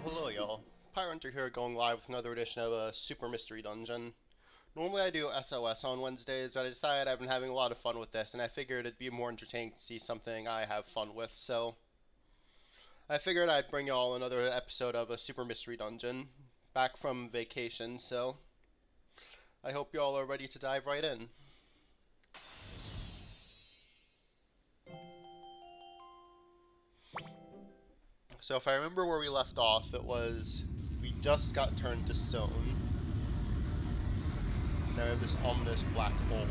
Well, hello, y'all. Pyrehunter here, going live with another edition of a Super Mystery Dungeon. Normally I do SOS on Wednesdays, but I decided I've been having a lot of fun with this, and I figured it'd be more entertaining to see something I have fun with, so I figured I'd bring y'all another episode of a Super Mystery Dungeon, back from vacation, so I hope y'all are ready to dive right in. So if I remember where we left off, it was we just got turned to stone. Now we have this ominous black hole.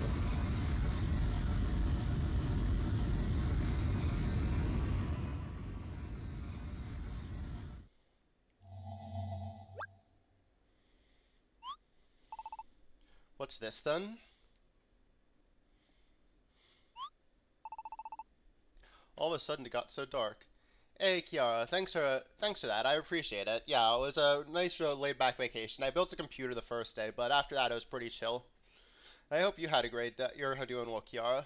What's this then? All of a sudden it got so dark. Hey Kiara, thanks for that. I appreciate it. Yeah, it was a nice laid back vacation. I built a computer the first day, but after that it was pretty chill. I hope you had a great day. You're doing well, Kiara.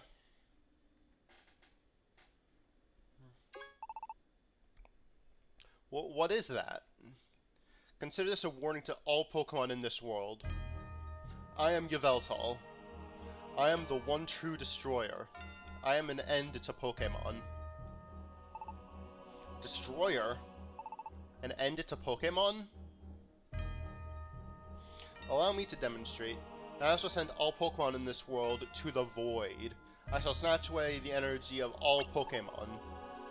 What is that? Consider this a warning to all Pokemon in this world. I am Yveltal. I am the one true destroyer. I am an end to Pokemon. Destroyer? An end to Pokemon? Allow me to demonstrate. I shall send all Pokemon in this world to the void. I shall snatch away the energy of all Pokemon.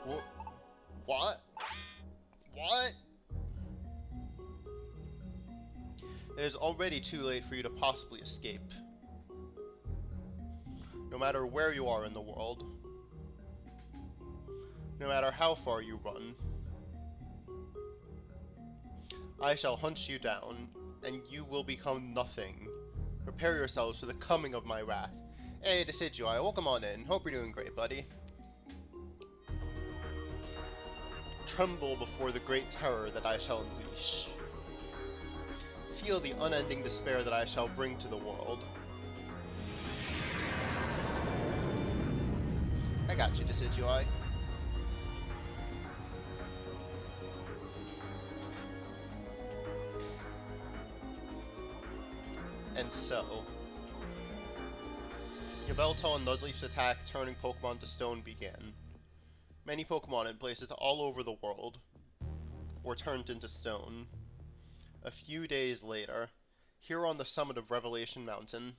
What? What? It is already too late for you to possibly escape. No matter where you are in the world. No matter how far you run. I shall hunt you down, and you will become nothing. Prepare yourselves for the coming of my wrath. Hey, Decidueye, welcome on in. Hope you're doing great, buddy. Tremble before the great terror that I shall unleash. Feel the unending despair that I shall bring to the world. I got you, Decidueye. And so, Yveltal and Nuzleaf's attack turning Pokemon to stone began. Many Pokemon in places all over the world were turned into stone. A few days later, here on the summit of Revelation Mountain,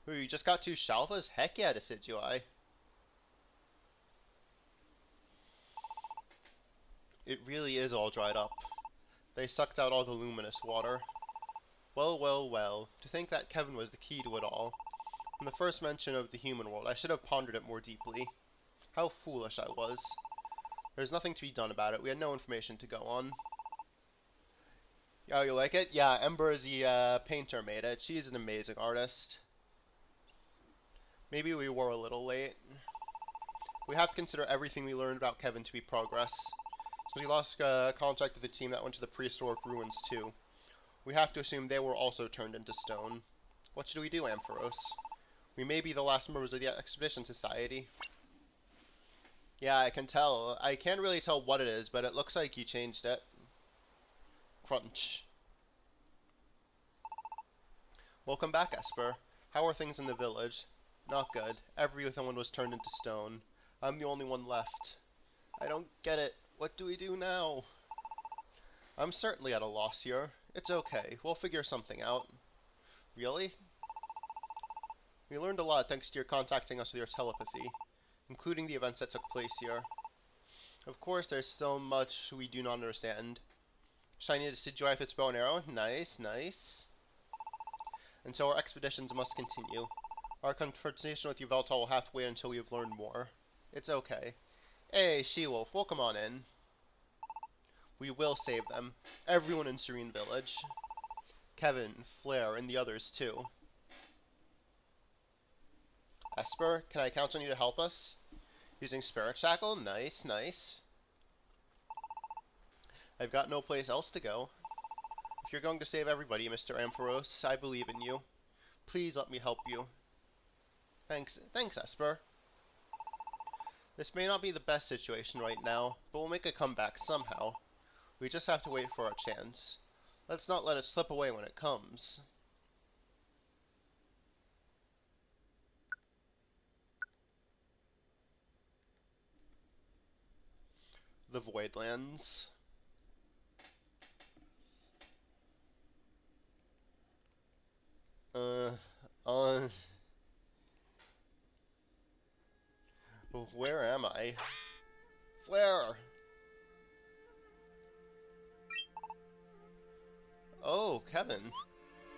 ooh, you just got two Shalvas? Heck yeah, Decidueye. It really is all dried up. They sucked out all the luminous water. Well, well, well. To think that Kevin was the key to it all. From the first mention of the human world, I should have pondered it more deeply. How foolish I was. There's nothing to be done about it. We had no information to go on. Oh, you like it? Yeah, Ember, the painter, made it. She's an amazing artist. Maybe we were a little late. We have to consider everything we learned about Kevin to be progress. So we lost contact with the team that went to the prehistoric ruins too. We have to assume they were also turned into stone. What should we do, Ampharos? We may be the last members of the Expedition Society. Yeah, I can tell. I can't really tell what it is, but it looks like you changed it. Crunch. Welcome back, Esper. How are things in the village? Not good. Everyone was turned into stone. I'm the only one left. I don't get it. What do we do now? I'm certainly at a loss here. It's okay. We'll figure something out. Really? We learned a lot thanks to your contacting us with your telepathy, including the events that took place here. Of course, there's still much we do not understand. Shiny Decidueye with its bow and arrow. Nice, nice. And so our expeditions must continue. Our confrontation with Yveltal will have to wait until we have learned more. It's okay. Hey, She-Wolf, welcome on in. We will save them. Everyone in Serene Village. Kevin, Flare, and the others too. Esper, can I count on you to help us? Using Spirit Shackle? Nice, nice. I've got no place else to go. If you're going to save everybody, Mr. Ampharos, I believe in you. Please let me help you. Thanks, Esper. This may not be the best situation right now, but we'll make a comeback somehow. We just have to wait for our chance. Let's not let it slip away when it comes. The Voidlands. Where am I? Flare! Oh, Kevin.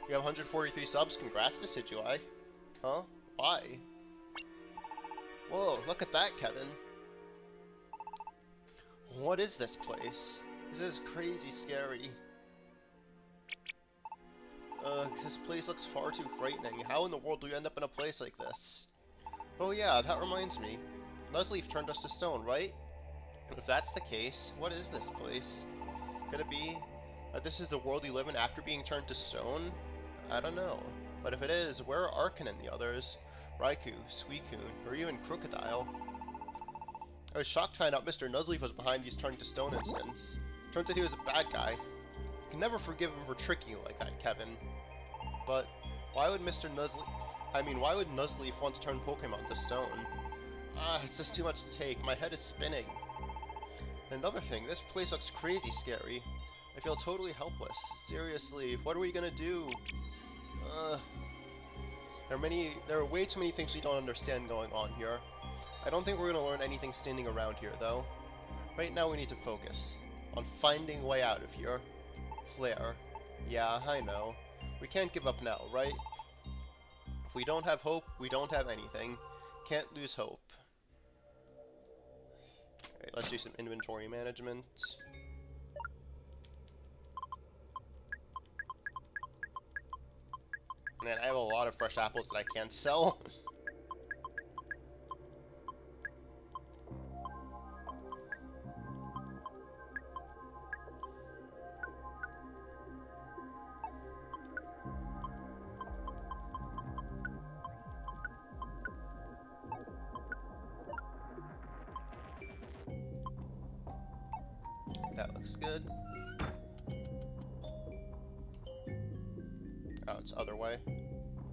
You have 143 subs, congrats to Sidui. Huh? Why? Whoa, look at that, Kevin. What is this place? This is crazy scary. This place looks far too frightening. How in the world do we end up in a place like this? Oh yeah, that reminds me. Nuzleaf turned us to stone, right? If that's the case, what is this place? Could it be that this is the world we live in after being turned to stone? I don't know. But if it is, where are Arkan and the others? Raikou, Suicune, or even Crocodile? I was shocked to find out Mr. Nuzleaf was behind these turned to stone incidents. Turns out he was a bad guy. I can never forgive him for tricking you like that, Kevin. But why would why would Nuzleaf want to turn Pokemon to stone? It's just too much to take. My head is spinning. And another thing, this place looks crazy scary. I feel totally helpless. Seriously, what are we gonna do? There are way too many things we don't understand going on here. I don't think we're gonna learn anything standing around here, though. Right now we need to focus on finding a way out of here. Flare. Yeah, I know. We can't give up now, right? If we don't have hope, we don't have anything. Can't lose hope. Alright, let's do some inventory management. Man, I have a lot of fresh apples that I can't sell. That looks good. Oh, it's other way.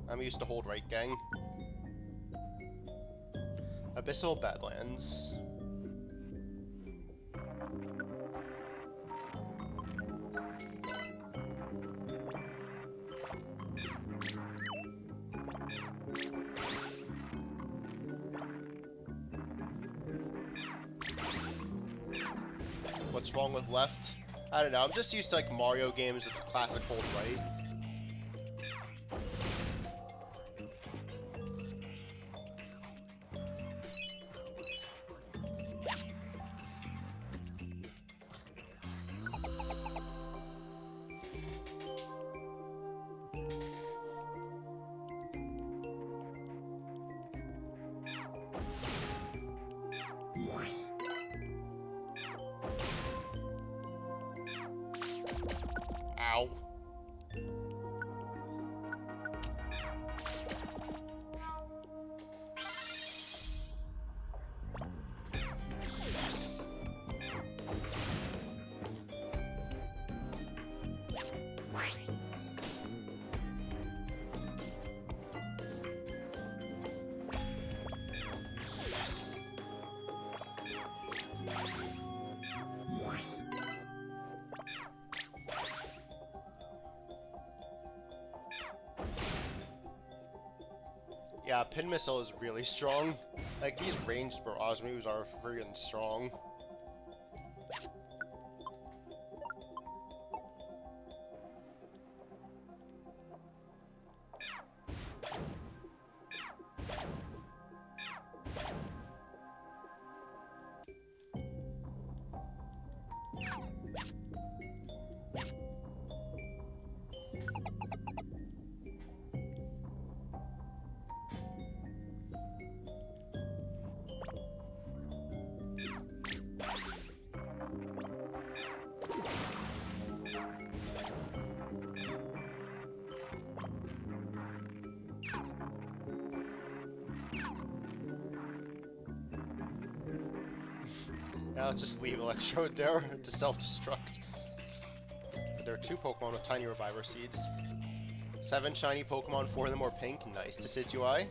I'm used to hold right, gang. Abyssal Badlands. What's wrong with left? I don't know, I'm just used to like Mario games with the classic hold right. Ow. Yeah, Pin Missile is really strong. Like, these ranged barrage moves are friggin' strong. Yeah, let's just leave Electrode there to self-destruct. There are 2 Pokemon with tiny Reviver Seeds. 7 shiny Pokemon, 4 of them are pink. Nice Decidueye.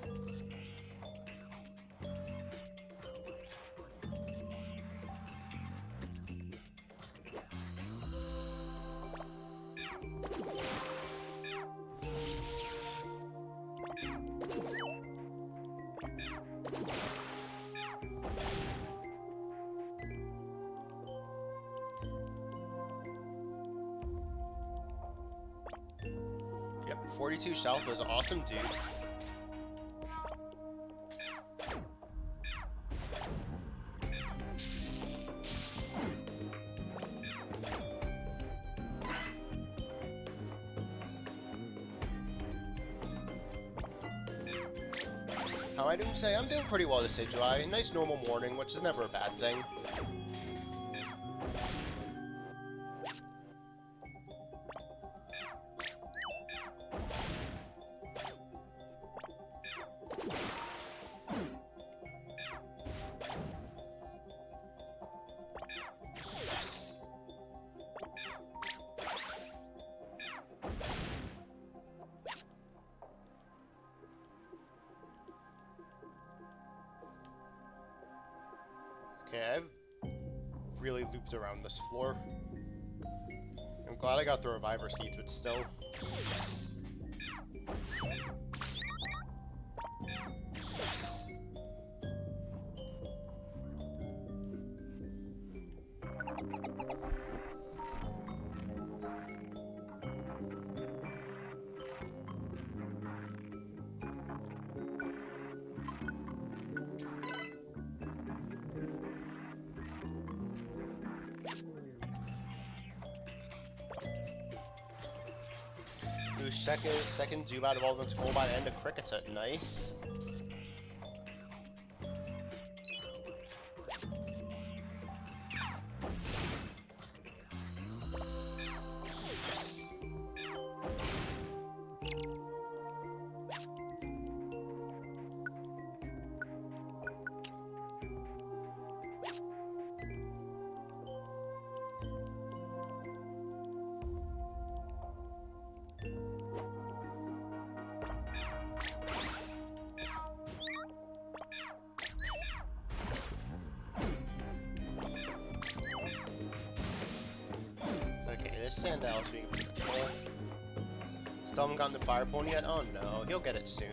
Yep, 42 Shelf is awesome, dude. How am I doing today? I'm doing pretty well this Decidueye. Nice normal morning, which is never a bad thing. Okay, I've really looped around this floor. I'm glad I got the Reviver Seeds, but still. Second Zubat evolved into Golbat and a Kricketot. Nice. Sandal's being able to control. Still haven't gotten the Fire Pony yet? Oh no, he'll get it soon.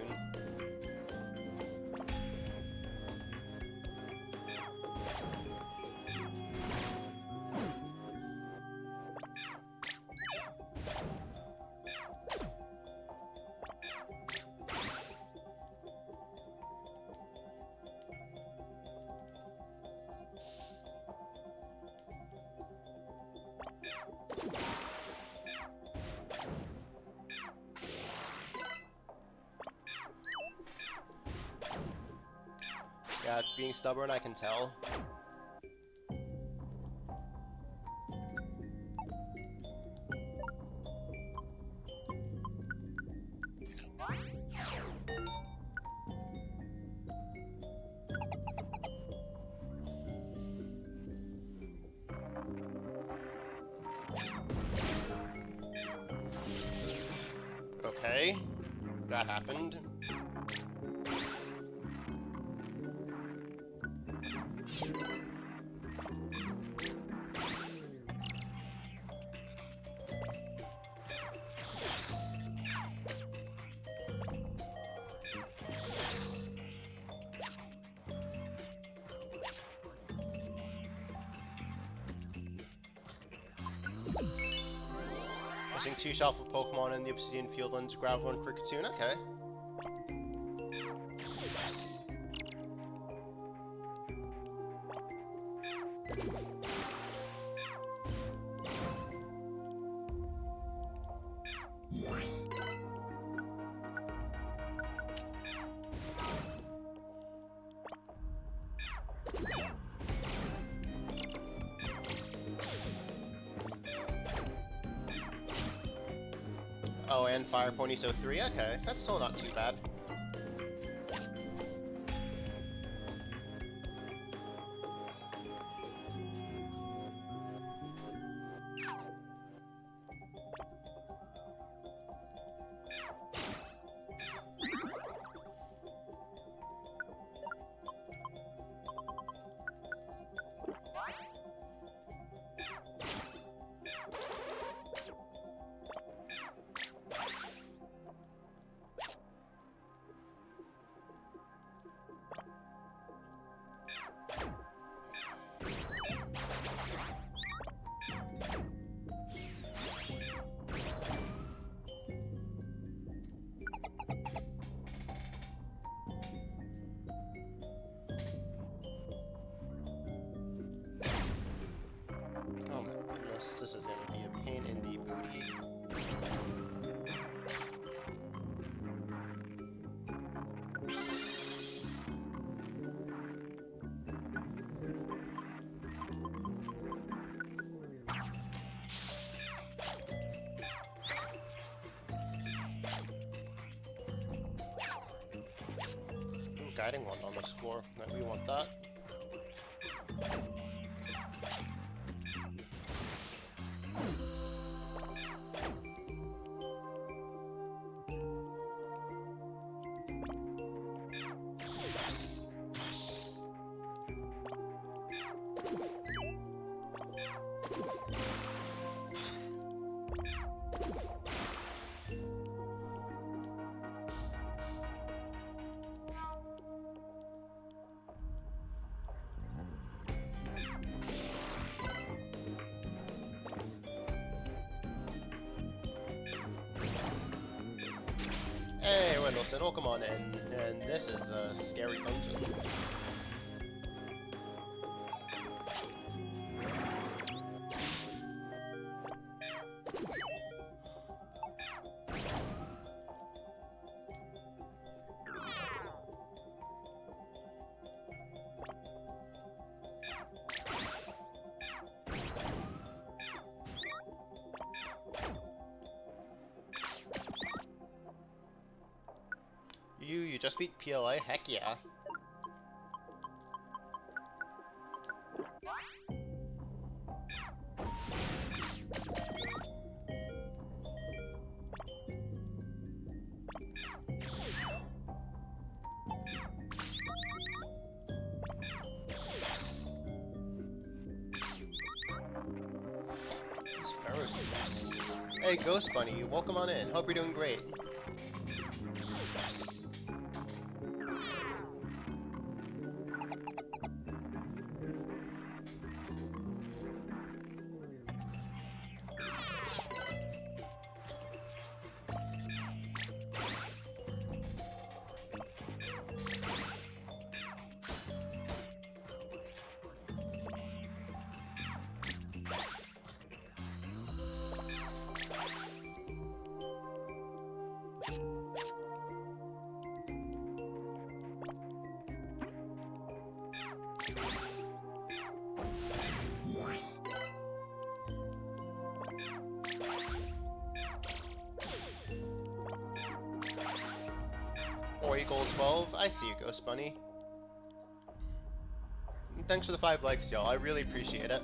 Yeah, it's being stubborn, I can tell. Okay, that happened. Using 2 Shelf of Pokemon in the Obsidian Fieldlands to grab 1 Kricketune, okay. Oh, and Fire Pony So 3, okay. That's still not too bad. guiding wand on this floor. We want that. Hey, Wendelson, welcome on in. And this is a scary dungeon. You just beat PLA? Heck yeah. It's Pharisees. Hey, Ghost Bunny, welcome on in. Hope you're doing great. Or equal 12. I see you, Ghost Bunny. And thanks for the 5 likes, y'all. I really appreciate it.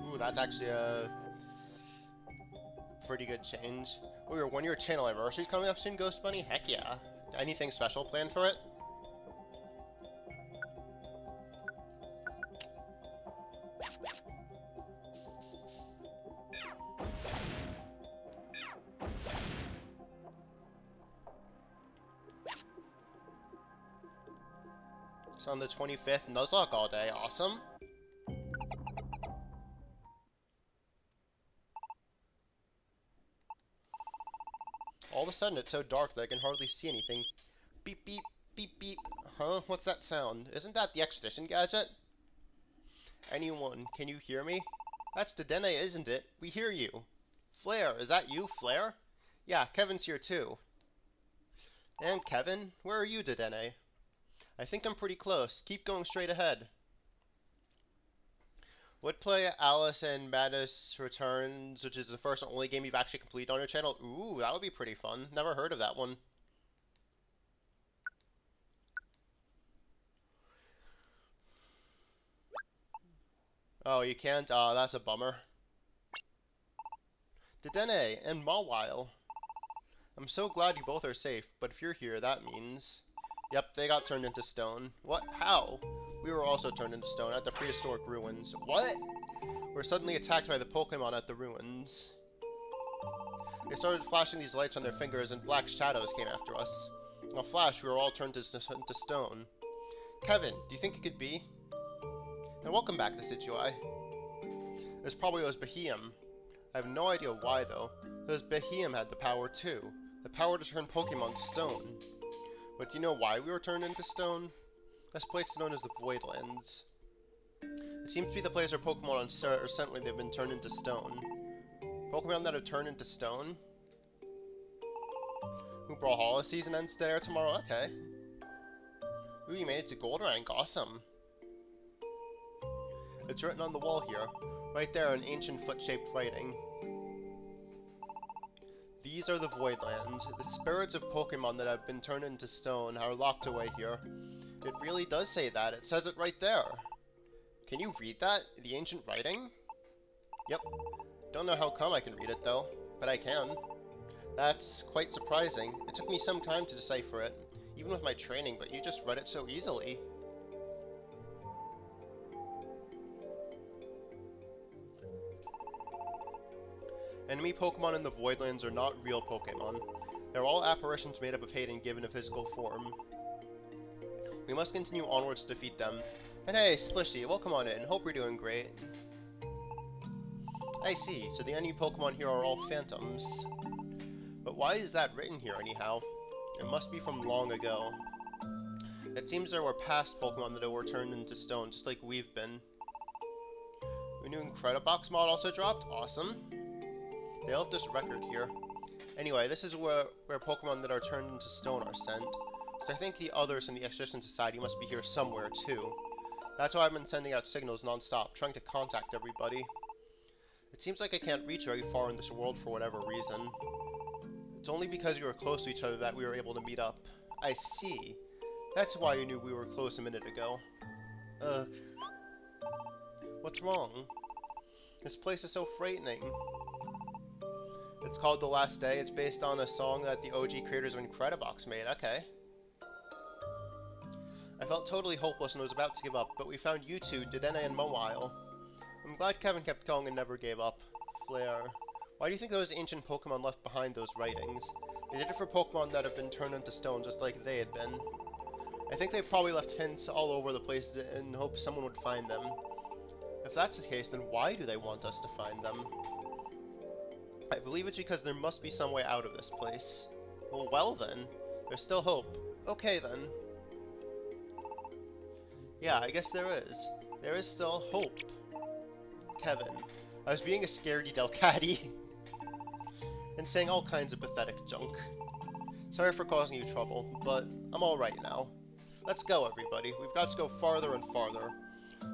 Ooh, that's actually a pretty good change. Oh, your 1-year channel anniversary is coming up soon, Ghost Bunny? Heck yeah. Anything special planned for it? So on the 25th, Nuzlocke all day. Awesome. All of a sudden, it's so dark that I can hardly see anything. Beep, beep, beep, beep. Huh? What's that sound? Isn't that the Expedition gadget? Anyone, can you hear me? That's Dedenne, isn't it? We hear you. Flare, is that you, Flare? Yeah, Kevin's here too. And Kevin, where are you, Dedenne? I think I'm pretty close. Keep going straight ahead. Would play Alice in Madness Returns, which is the first and only game you've actually completed on your channel. Ooh, that would be pretty fun. Never heard of that one. Oh, you can't? That's a bummer. Dedenne and Mawile. I'm so glad you both are safe, but if you're here, that means... Yep, they got turned into stone. What? How? We were also turned into stone at the prehistoric ruins. What? We're suddenly attacked by the Pokemon at the ruins. They started flashing these lights on their fingers and black shadows came after us. In a flash, we were all turned into stone. Kevin, do you think it could be? And welcome back to Situai. This probably was Behem. I have no idea why though. Because Behem had the power too. The power to turn Pokemon to stone. But do you know why we were turned into stone? This place is known as the Voidlands. It seems to be the place where Pokemon recently they've been turned into stone. Pokemon that have turned into stone? Who Brawlhalla season ends today or tomorrow? Okay. Ooh, you made it to gold rank. Awesome. It's written on the wall here. Right there in ancient foot-shaped writing. These are the Voidlands. The spirits of Pokemon that have been turned into stone are locked away here. It really does say that. It says it right there. Can you read that? The ancient writing? Yep. Don't know how come I can read it though, but I can. That's quite surprising. It took me some time to decipher it, even with my training, but you just read it so easily. Enemy Pokemon in the Voidlands are not real Pokemon. They're all apparitions made up of hate and given a physical form. We must continue onwards to defeat them. And hey, Splishy, welcome on in. Hope you're doing great. I see, so the enemy Pokemon here are all phantoms. But why is that written here anyhow? It must be from long ago. It seems there were past Pokemon that were turned into stone, just like we've been. A new Incredibox mod also dropped? Awesome. They left this record here. Anyway, this is where Pokemon that are turned into stone are sent. So I think the others in the Expedition Society must be here somewhere too. That's why I've been sending out signals non-stop, trying to contact everybody. It seems like I can't reach very far in this world for whatever reason. It's only because we were close to each other that we were able to meet up. I see. That's why you knew we were close a minute ago. What's wrong? This place is so frightening. It's called The Last Day. It's based on a song that the OG creators of Incredibox made. Okay. I felt totally hopeless and was about to give up, but we found you two, Dedenne and Mawile. I'm glad Kevin kept going and never gave up. Flare. Why do you think those ancient Pokemon left behind those writings? They did it for Pokemon that have been turned into stone just like they had been. I think they probably left hints all over the place in hopes someone would find them. If that's the case, then why do they want us to find them? I believe it's because there must be some way out of this place. Well then, there's still hope. Okay then. Yeah, I guess there is. There is still hope. Kevin. I was being a scaredy Delcatty. and saying all kinds of pathetic junk. Sorry for causing you trouble, but I'm alright now. Let's go, everybody. We've got to go farther and farther.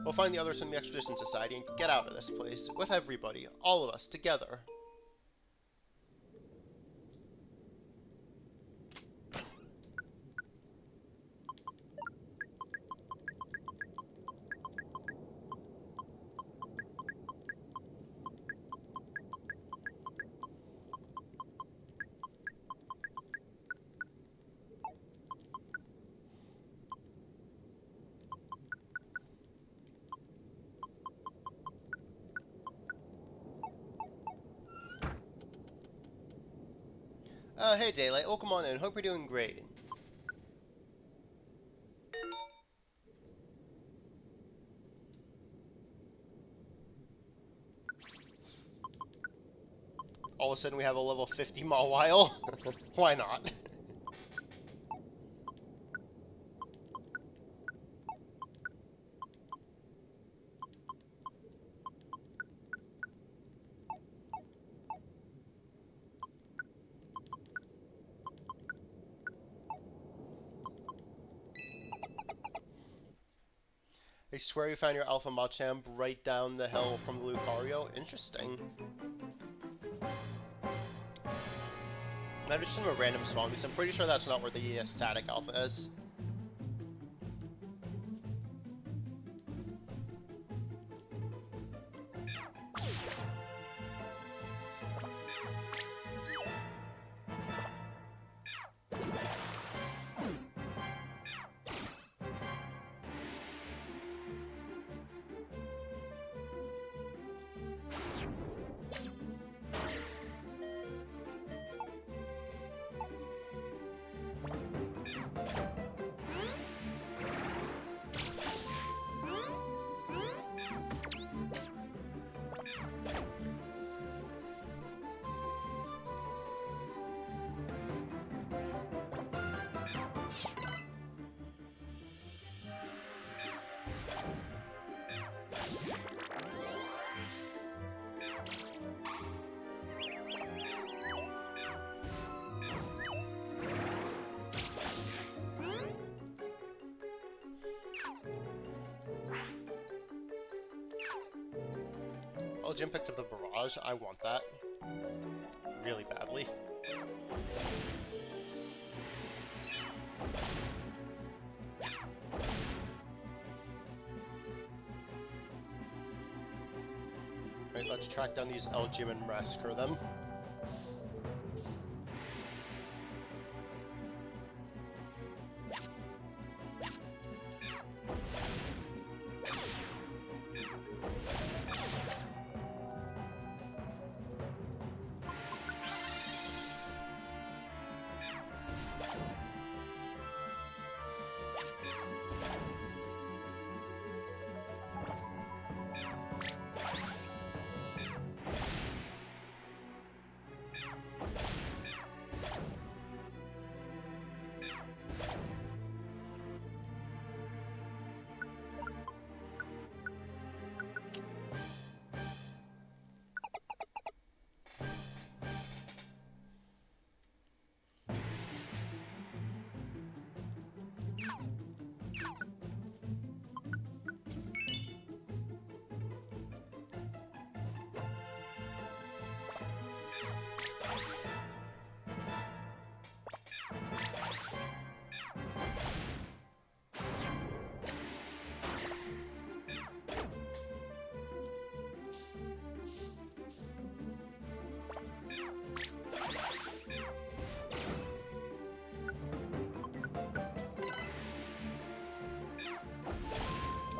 We'll find the others in the Expedition Society and get out of this place. With everybody. All of us. Together. Hey Daylight, welcome on in. Hope you're doing great. All of a sudden we have a level 50 Mawile. Why not? I swear you found your Alpha Machamp right down the hill from the Lucario. Interesting. Maybe just in a random spawn, because I'm pretty sure that's not where the static Alpha is. Elgin picked up the barrage. I want that. Really badly. Right, let's track down these Elgin and massacre them.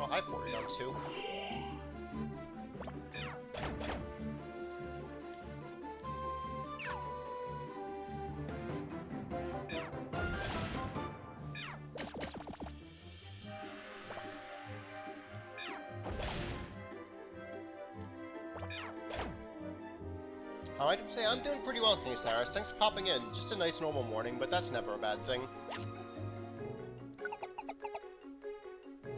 Oh, I've worried on too. I'd say I'm doing pretty well, King Cyrus. Thanks for popping in. Just a nice normal morning, but that's never a bad thing.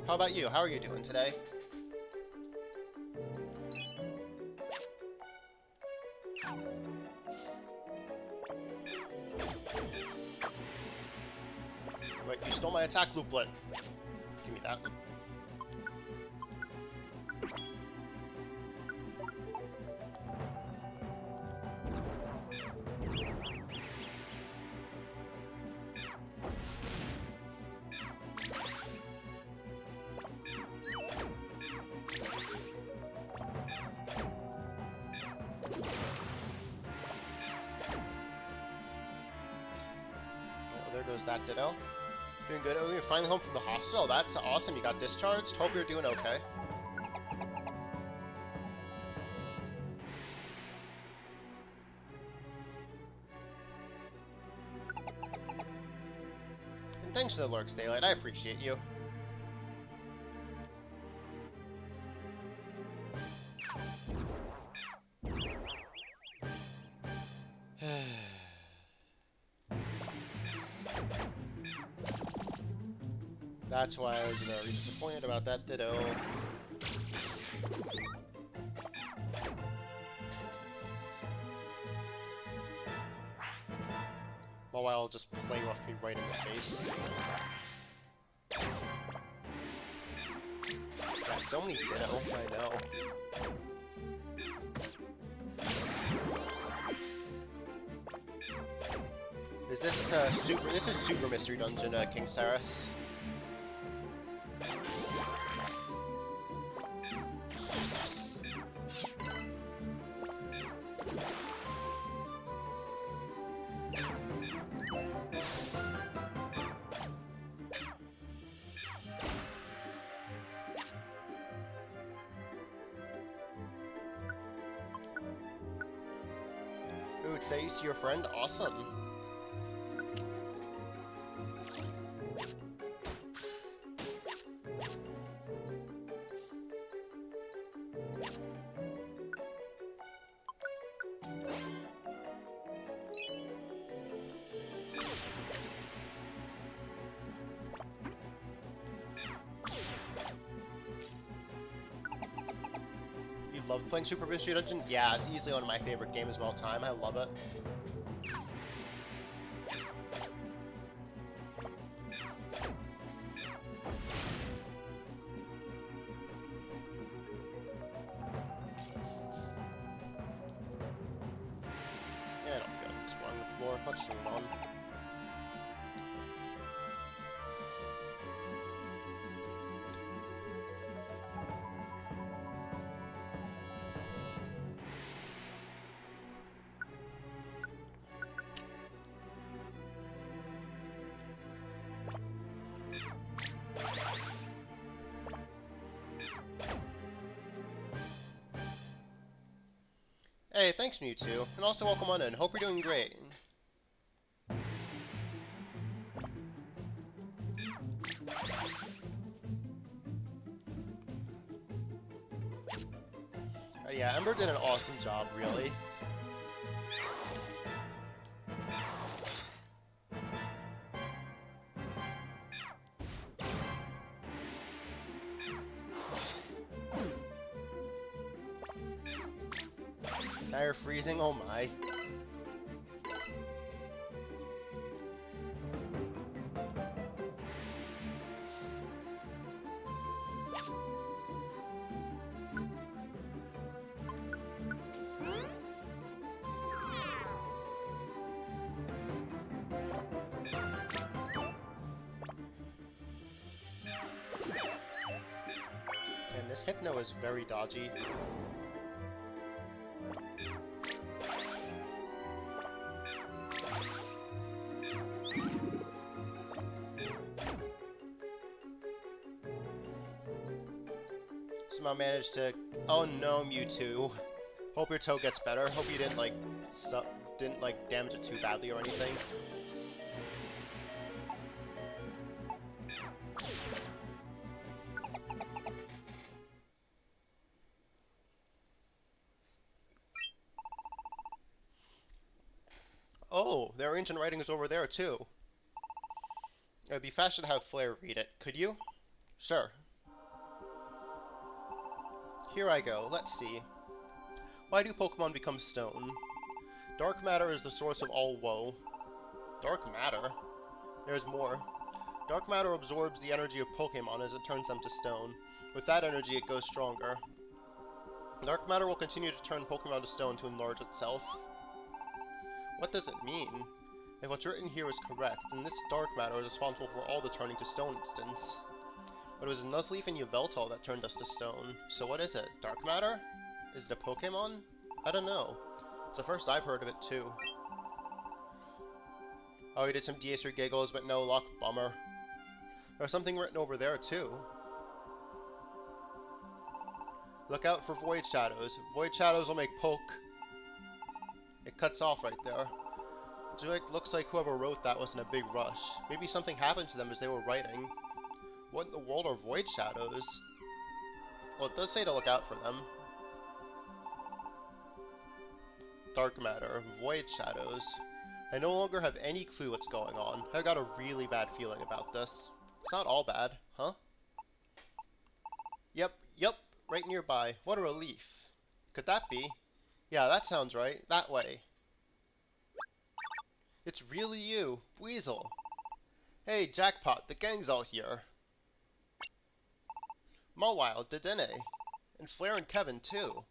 How about you? How are you doing today? Wait, you stole my attack looplet. Give me that. There goes that Ditto. Doing good. Oh, you're finally home from the hospital. That's awesome. You got discharged. Hope you're doing okay. And thanks for the lurks, Daylight. I appreciate you. That's why I was very disappointed about that Ditto. While I'll just play rough me right in the face. Yeah, so many Ditto, I know. Is this super? This is Super Mystery Dungeon, King Cyrus. Ooh, today you see your friend? Awesome. You love playing Super Mystery Dungeon? Yeah, it's easily one of my favorite games of all time. I love it. more. Let's move on. Hey, thanks Mewtwo, and also welcome on in. Hope you're doing great. Yeah, Ember did an awesome job, really. Now you're freezing? Oh my. And this Hypno is very dodgy. Somehow managed to... Oh no, Mewtwo. Hope your toe gets better. Hope you didn't like damage it too badly or anything. Oh, there are ancient writings over there too. It would be faster to have Flare read it. Could you? Sure. Here I go. Let's see. Why do Pokemon become stone? Dark matter is the source of all woe. Dark matter? There's more. Dark matter absorbs the energy of Pokemon as it turns them to stone. With that energy, it goes stronger. Dark matter will continue to turn Pokemon to stone to enlarge itself. What does it mean? If what's written here is correct, then this dark matter is responsible for all the turning to stone instance. But it was Nuzleaf and Yveltal that turned us to stone. So what is it? Dark matter? Is it a Pokemon? I don't know. It's the first I've heard of it too. Oh, he did some DS or giggles, but no luck. Bummer. There's something written over there too. Look out for Void Shadows. Void Shadows will make poke. It cuts off right there. It looks like whoever wrote that was in a big rush. Maybe something happened to them as they were writing. What in the world are Void Shadows? Well, it does say to look out for them. Dark matter, Void Shadows. I no longer have any clue what's going on. I got a really bad feeling about this. It's not all bad, huh? Yep, right nearby. What a relief. Could that be? Yeah, that sounds right. That way. It's really you, Weasel. Hey, Jackpot, the gang's all here. Mawile, Dedenne, and Flare and Kevin, too.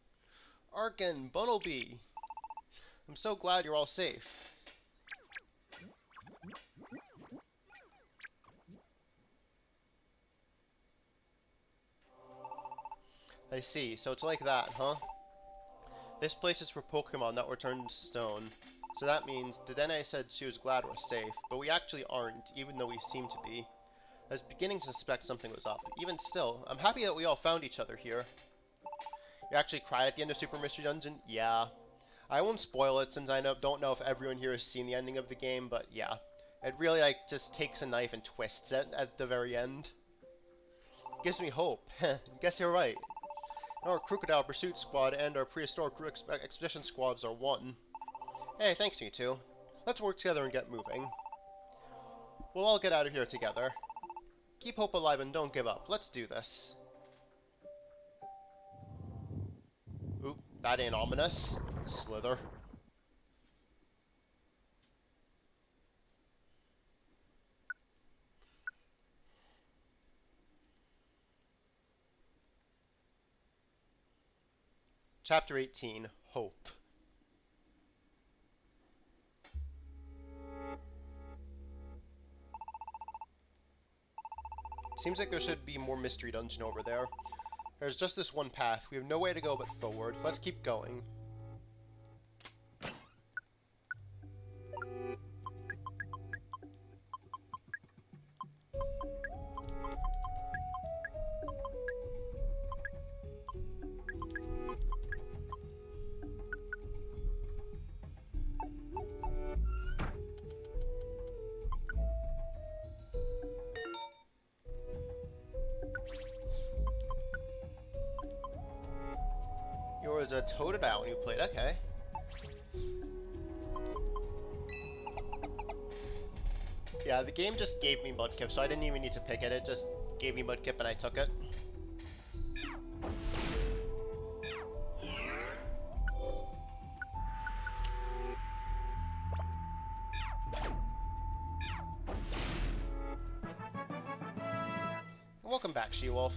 Arkin, Bunnelby. I'm so glad you're all safe. I see, so it's like that, huh? This place is for Pokemon that were turned into stone. So that means Dedenne said she was glad we're safe, but we actually aren't, even though we seem to be. I was beginning to suspect something was up. Even still, I'm happy that we all found each other here. You actually cried at the end of Super Mystery Dungeon? Yeah. I won't spoil it since I don't know if everyone here has seen the ending of the game, but yeah. It really, just takes a knife and twists it at the very end. Gives me hope. Guess you're right. Our Crocodile Pursuit Squad and our Prehistoric Expedition Squads are one. Hey, thanks, Mewtwo. Let's work together and get moving. We'll all get out of here together. Keep hope alive and don't give up. Let's do this. Oop, that ain't ominous. Slither. Chapter 18, Hope. Seems like there should be more mystery dungeon over there. There's just this one path. We have no way to go but forward. Let's keep going. Yours a Totodile when you played, okay. Yeah, the game just gave me Mudkip, so I didn't even need to pick it. It just gave me Mudkip and I took it. Welcome back, She-Wolf.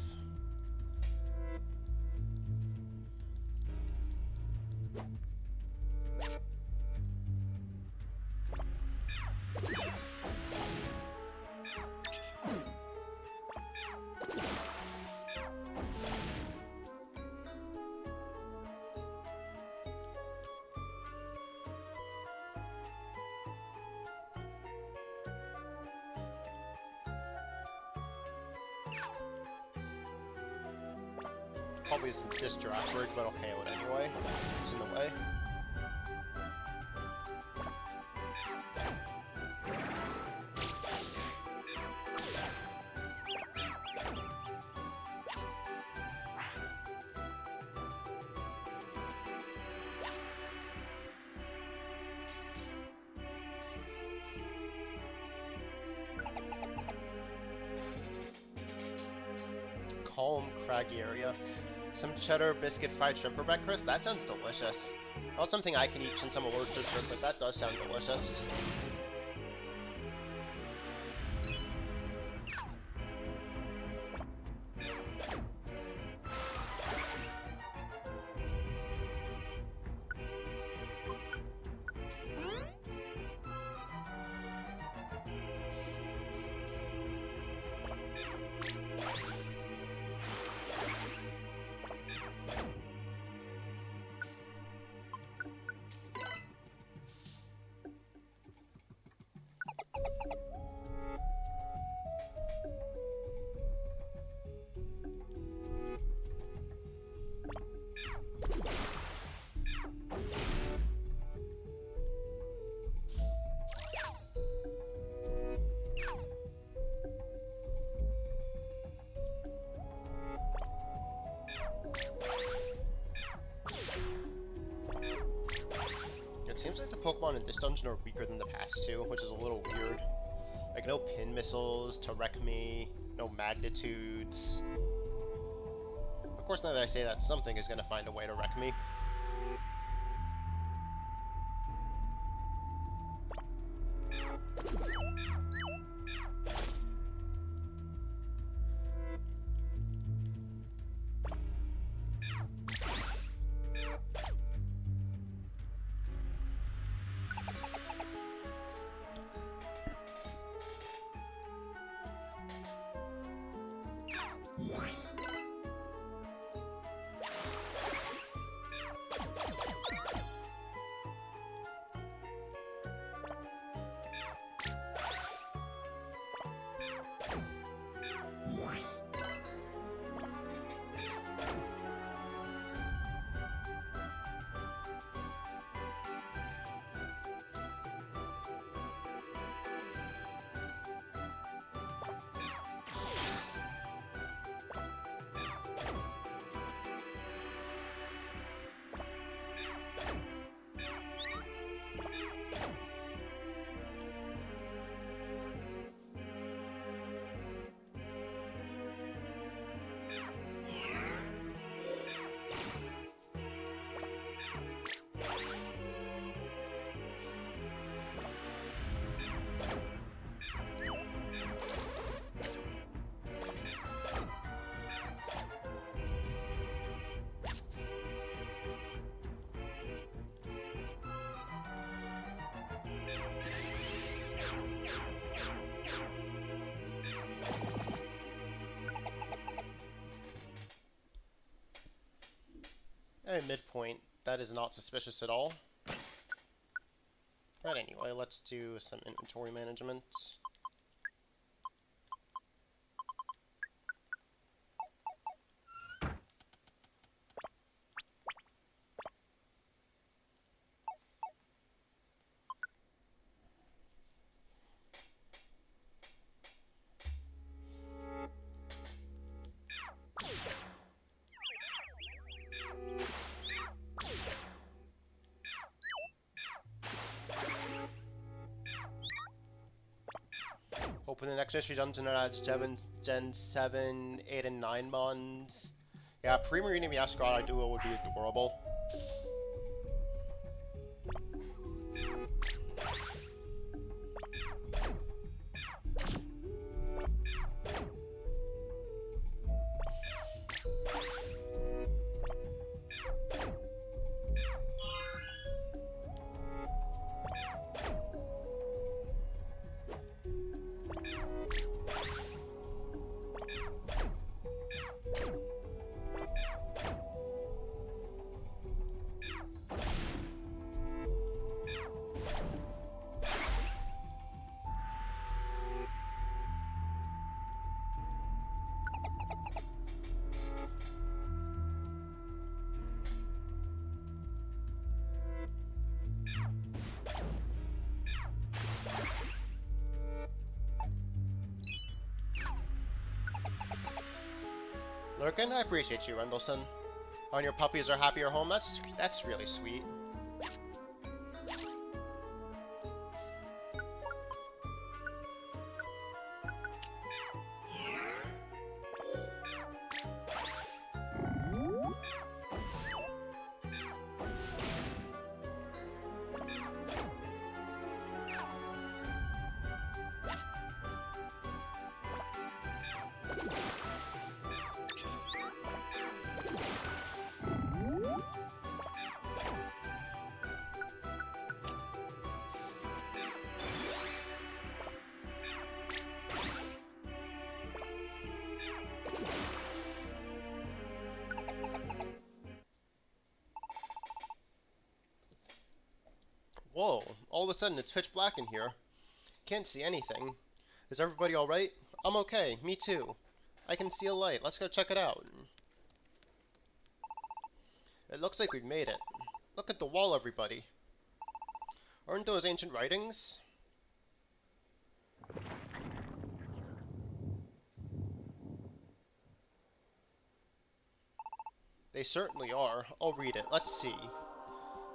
Probably isn't this Giraffe, but I'll KO it anyway. It's in the way. Calm, craggy area. Some cheddar biscuit fried shrimp for breakfast? That sounds delicious. Not something I can eat since I'm allergic to shrimp, but that does sound delicious. It seems like the Pokemon in this dungeon are weaker than the past two, which is a little weird. Like, no pin missiles to wreck me, no magnitudes. Of course, now that I say that, something is going to find a way to wreck me. Alright, midpoint. That is not suspicious at all. But anyway, let's do some inventory management. Hoping the next mystery dungeon adds Gen 7, 8, and 9 mons. Yeah, Pre-Marine Masquerade Duo would be adorable. Lurkin, I appreciate you, Rendleson. Oh, and your puppies are happier home? That's really sweet. Whoa, all of a sudden it's pitch black in here. Can't see anything. Is everybody alright? I'm okay, me too. I can see a light, let's go check it out. It looks like we've made it. Look at the wall, everybody. Aren't those ancient writings? They certainly are. I'll read it. Let's see.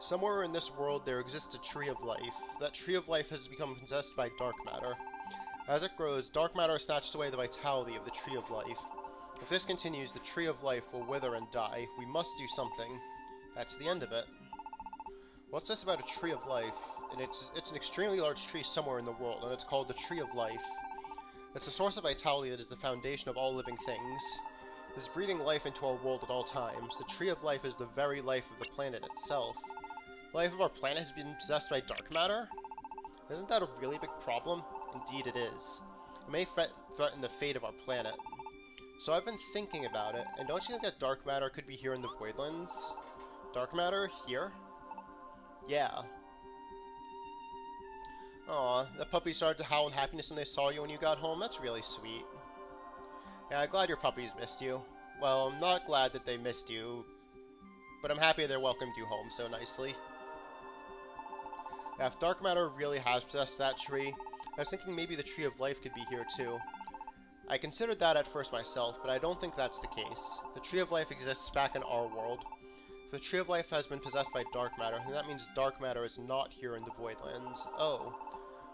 Somewhere in this world there exists a tree of life. That tree of life has become possessed by dark matter. As it grows, dark matter snatches away the vitality of the tree of life. If this continues, the tree of life will wither and die. We must do something. That's the end of it. What's this about a tree of life? And it's an extremely large tree somewhere in the world, and it's called the Tree of Life. It's a source of vitality that is the foundation of all living things. It is breathing life into our world at all times. The Tree of Life is the very life of the planet itself. The life of our planet has been possessed by dark matter? Isn't that a really big problem? Indeed it is. It may threaten the fate of our planet. So I've been thinking about it, and don't you think that dark matter could be here in the Voidlands? Dark matter? Here? Yeah. Aw, the puppies started to howl in happiness when they saw you when you got home. That's really sweet. Yeah, I'm glad your puppies missed you. Well, I'm not glad that they missed you, but I'm happy they welcomed you home so nicely. Yeah, if dark matter really has possessed that tree, I was thinking maybe the Tree of Life could be here too. I considered that at first myself, but I don't think that's the case. The Tree of Life exists back in our world. If the Tree of Life has been possessed by dark matter, then that means dark matter is not here in the Voidlands. Oh.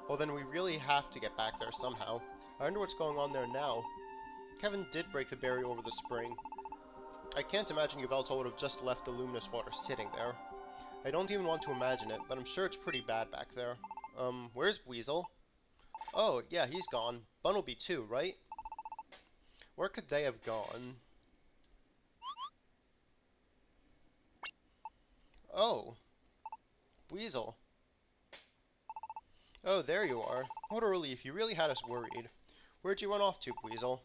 Well then we really have to get back there somehow. I wonder what's going on there now. Kevin did break the barrier over the spring. I can't imagine Yveltal would have just left the luminous water sitting there. I don't even want to imagine it, but I'm sure it's pretty bad back there. Where's Weasel? Oh, yeah, he's gone. Bunnelby too, right? Where could they have gone? Oh. Weasel. Oh, there you are. What a relief, you really had us worried. Where'd you run off to, Weasel?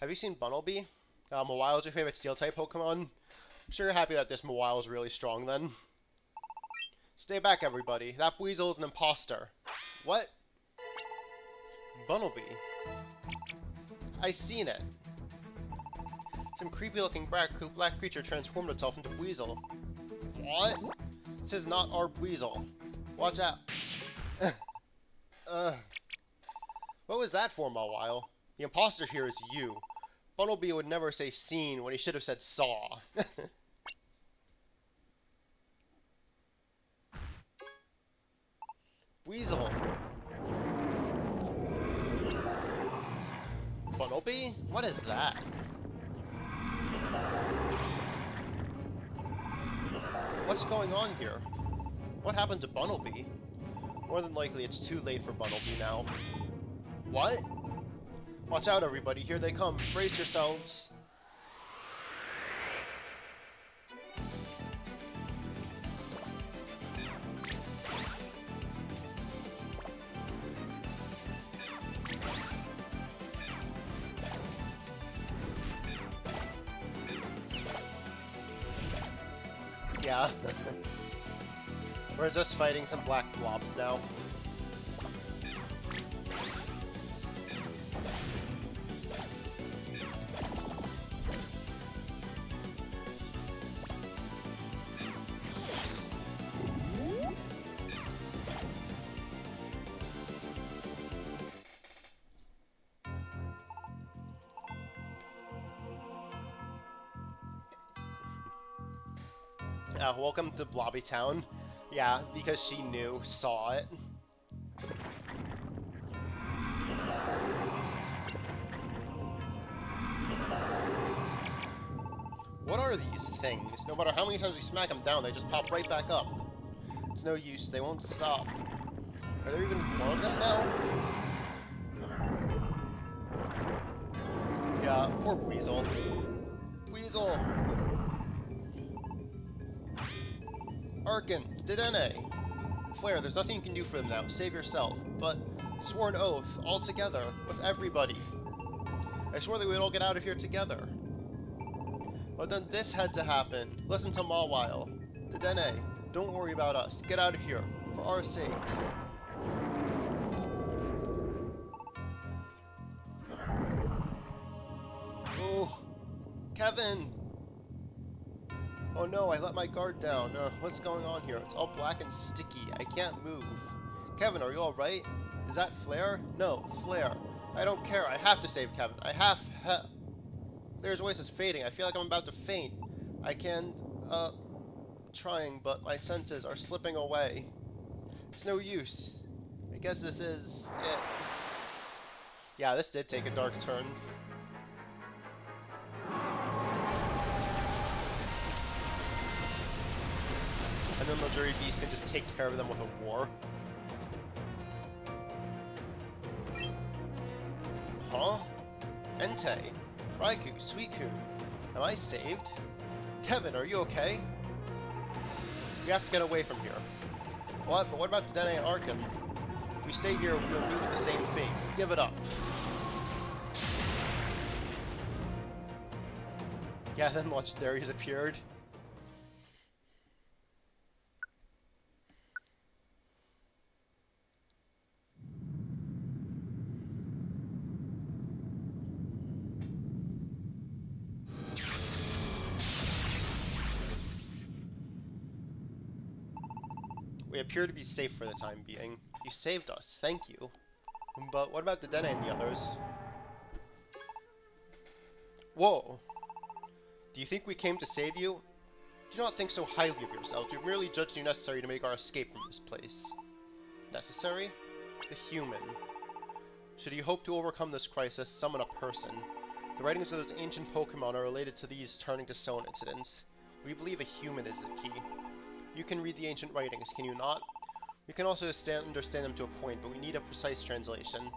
Have you seen Bunnelby? Mawaile's your favorite Steel-type Pokemon? sure you're happy that this Mawile is really strong then. Stay back, everybody. That Weasel is an imposter. What? Bunnelby. I seen it. Some creepy-looking black creature transformed itself into Weasel. What? This is not our Weasel. Watch out. What was that for, Mawile? The imposter here is you. Bunnelby would never say seen when he should have said saw. Weasel. Bunnelby? What is that? What's going on here? What happened to Bunnelby? More than likely, it's too late for Bunnelby now. What? Watch out, everybody. Here they come. Brace yourselves. Yeah. We're just fighting some black blobs now. Welcome to Blobby Town. Yeah, because she saw it. What are these things? No matter how many times we smack them down, they just pop right back up. It's no use, they won't stop. Are there even more of them now? Yeah, poor Weasel. Weasel! Arkin, Dedenne! Flare, there's nothing you can do for them now. Save yourself. But, sworn oath, all together, with everybody. I swore that we would all get out of here together. But then this had to happen. Listen to Mawile. Dedenne, don't worry about us. Get out of here, for our sakes. Oh, Kevin! Oh no, I let my guard down. What's going on here? It's all black and sticky. I can't move. Kevin, are you alright? Is that Flare? No, Flare. I don't care. I have to save Kevin. Flare's voice is fading. I feel like I'm about to faint. I can, trying, but my senses are slipping away. It's no use. I guess this is it. Yeah, this did take a dark turn. And then the Jury Beast can just take care of them with a war. Huh? Entei, Raikou, Suicune. Am I saved? Kevin, are you okay? We have to get away from here. What? But what about Dedenne and Arkin? If we stay here, we'll meet with the same fate. Give it up. Yeah, then legendaries appeared. We appear to be safe for the time being. You saved us, thank you. But what about Dedenne and the others? Whoa! Do you think we came to save you? Do not think so highly of yourself. We've merely judged you necessary to make our escape from this place. Necessary? The human. Should you hope to overcome this crisis, summon a person. The writings of those ancient Pokemon are related to these turning to stone incidents. We believe a human is the key. You can read the ancient writings, can you not? We can also understand them to a point, but we need a precise translation.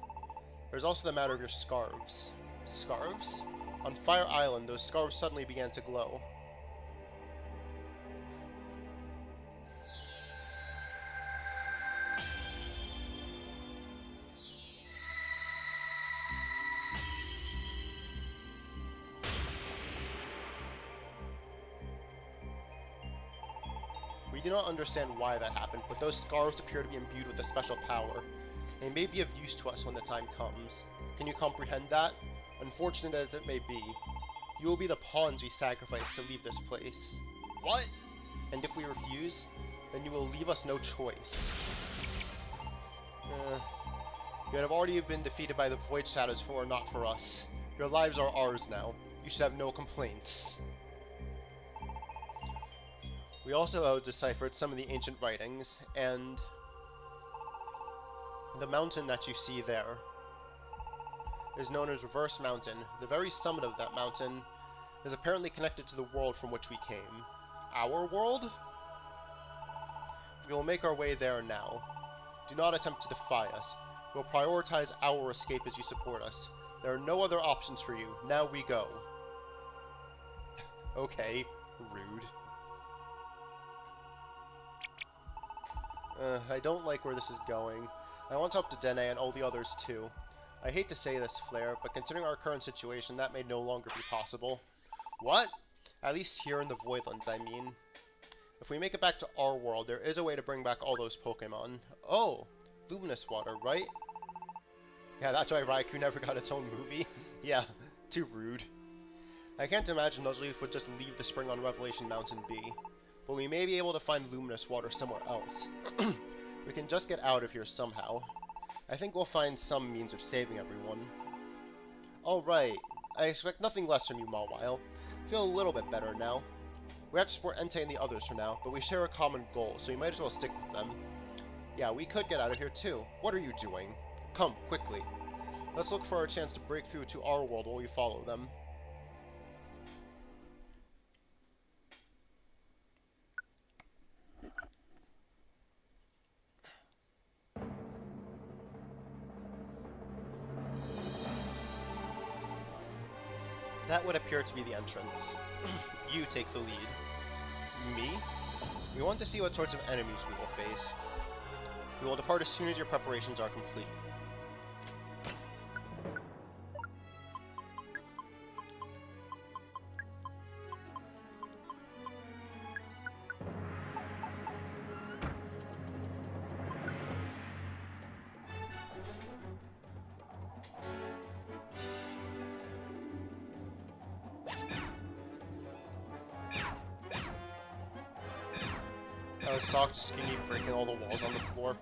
There's also the matter of your scarves. Scarves? On Fire Island, those scarves suddenly began to glow. do not understand why that happened, but those scarves appear to be imbued with a special power. They may be of use to us when the time comes. Can you comprehend that? Unfortunate as it may be, you will be the pawns we sacrifice to leave this place. What? And if we refuse, then you will leave us no choice. You have already been defeated by the Void Shadows for or not for us. Your lives are ours now. You should have no complaints. We also deciphered some of the ancient writings, and the mountain that you see there is known as Reverse Mountain. The very summit of that mountain is apparently connected to the world from which we came. Our world? We will make our way there now. Do not attempt to defy us. We will prioritize our escape as you support us. There are no other options for you. Now we go. Okay, rude. I don't like where this is going. I want to help Dene and all the others too. I hate to say this, Flare, but considering our current situation, that may no longer be possible. What? At least here in the Voidlands, I mean. If we make it back to our world, there is a way to bring back all those Pokemon. Oh, Luminous Water, right? Yeah, that's why Raikou never got its own movie. Yeah, too rude. I can't imagine Nuzleaf would just leave the spring on Revelation Mountain be. But we may be able to find Luminous Water somewhere else. We can just get out of here somehow. I think we'll find some means of saving everyone. Alright, I expect nothing less from you, Mawile. Feel a little bit better now. We have to support Entei and the others for now, but we share a common goal, so we might as well stick with them. Yeah, we could get out of here too. What are you doing? Come, quickly. Let's look for a chance to break through to our world while we follow them. That would appear to be the entrance. You take the lead. Me? We want to see what sorts of enemies we will face. We will depart as soon as your preparations are complete. Socked Skinny breaking all the walls on the floor.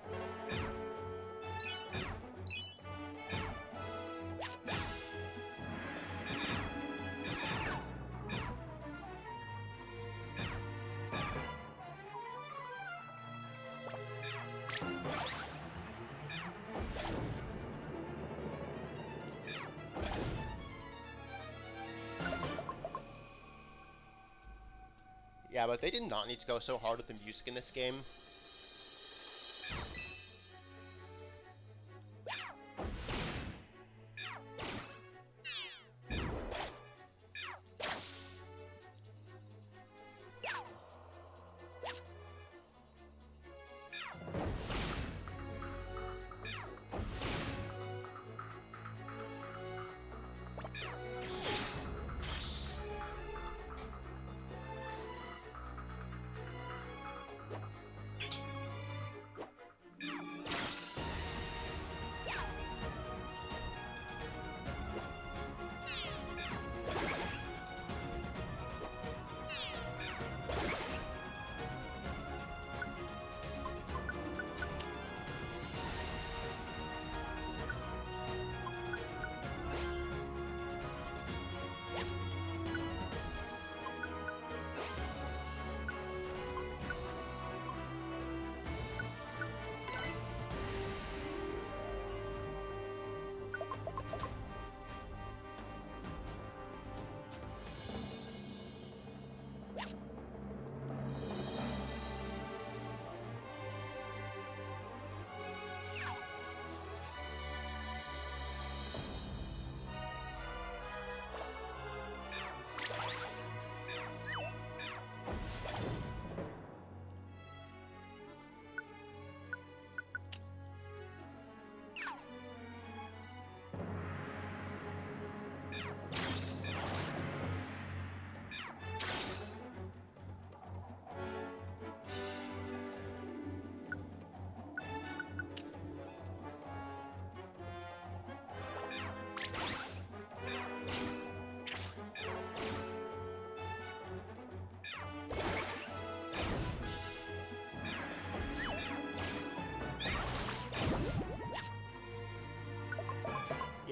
Yeah, but they did not need to go so hard with the music in this game.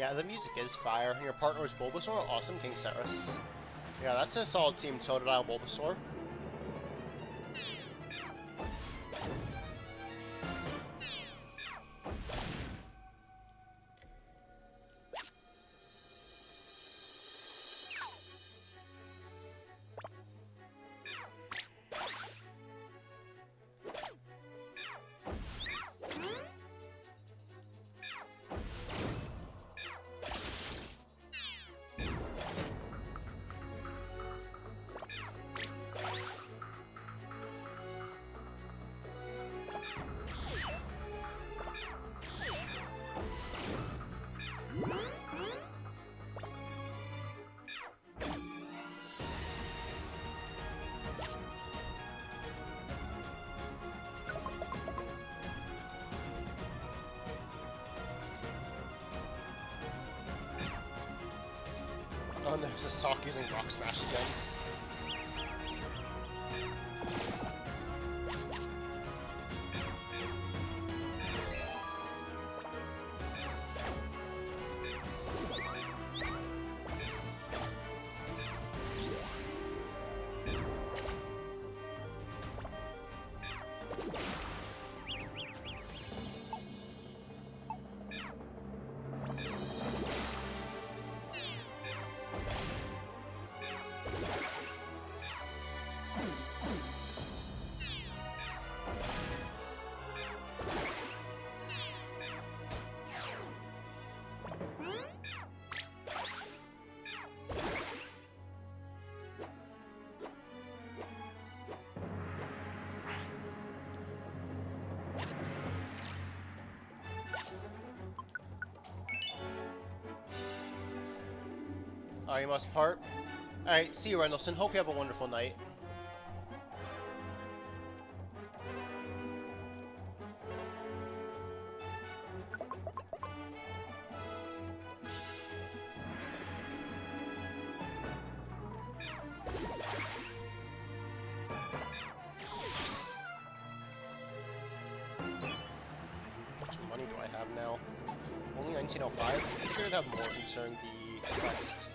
Yeah, the music is fire. Your partner is Bulbasaur? Awesome, King Ceres. Yeah, that's a solid team, Totodile, Bulbasaur. Oh, and there's a Sock using Rock Smash again. You must part. Alright, see you, Rendleston. Hope you have a wonderful night. How much money do I have now? Only 1905? I should have more concerning the quest.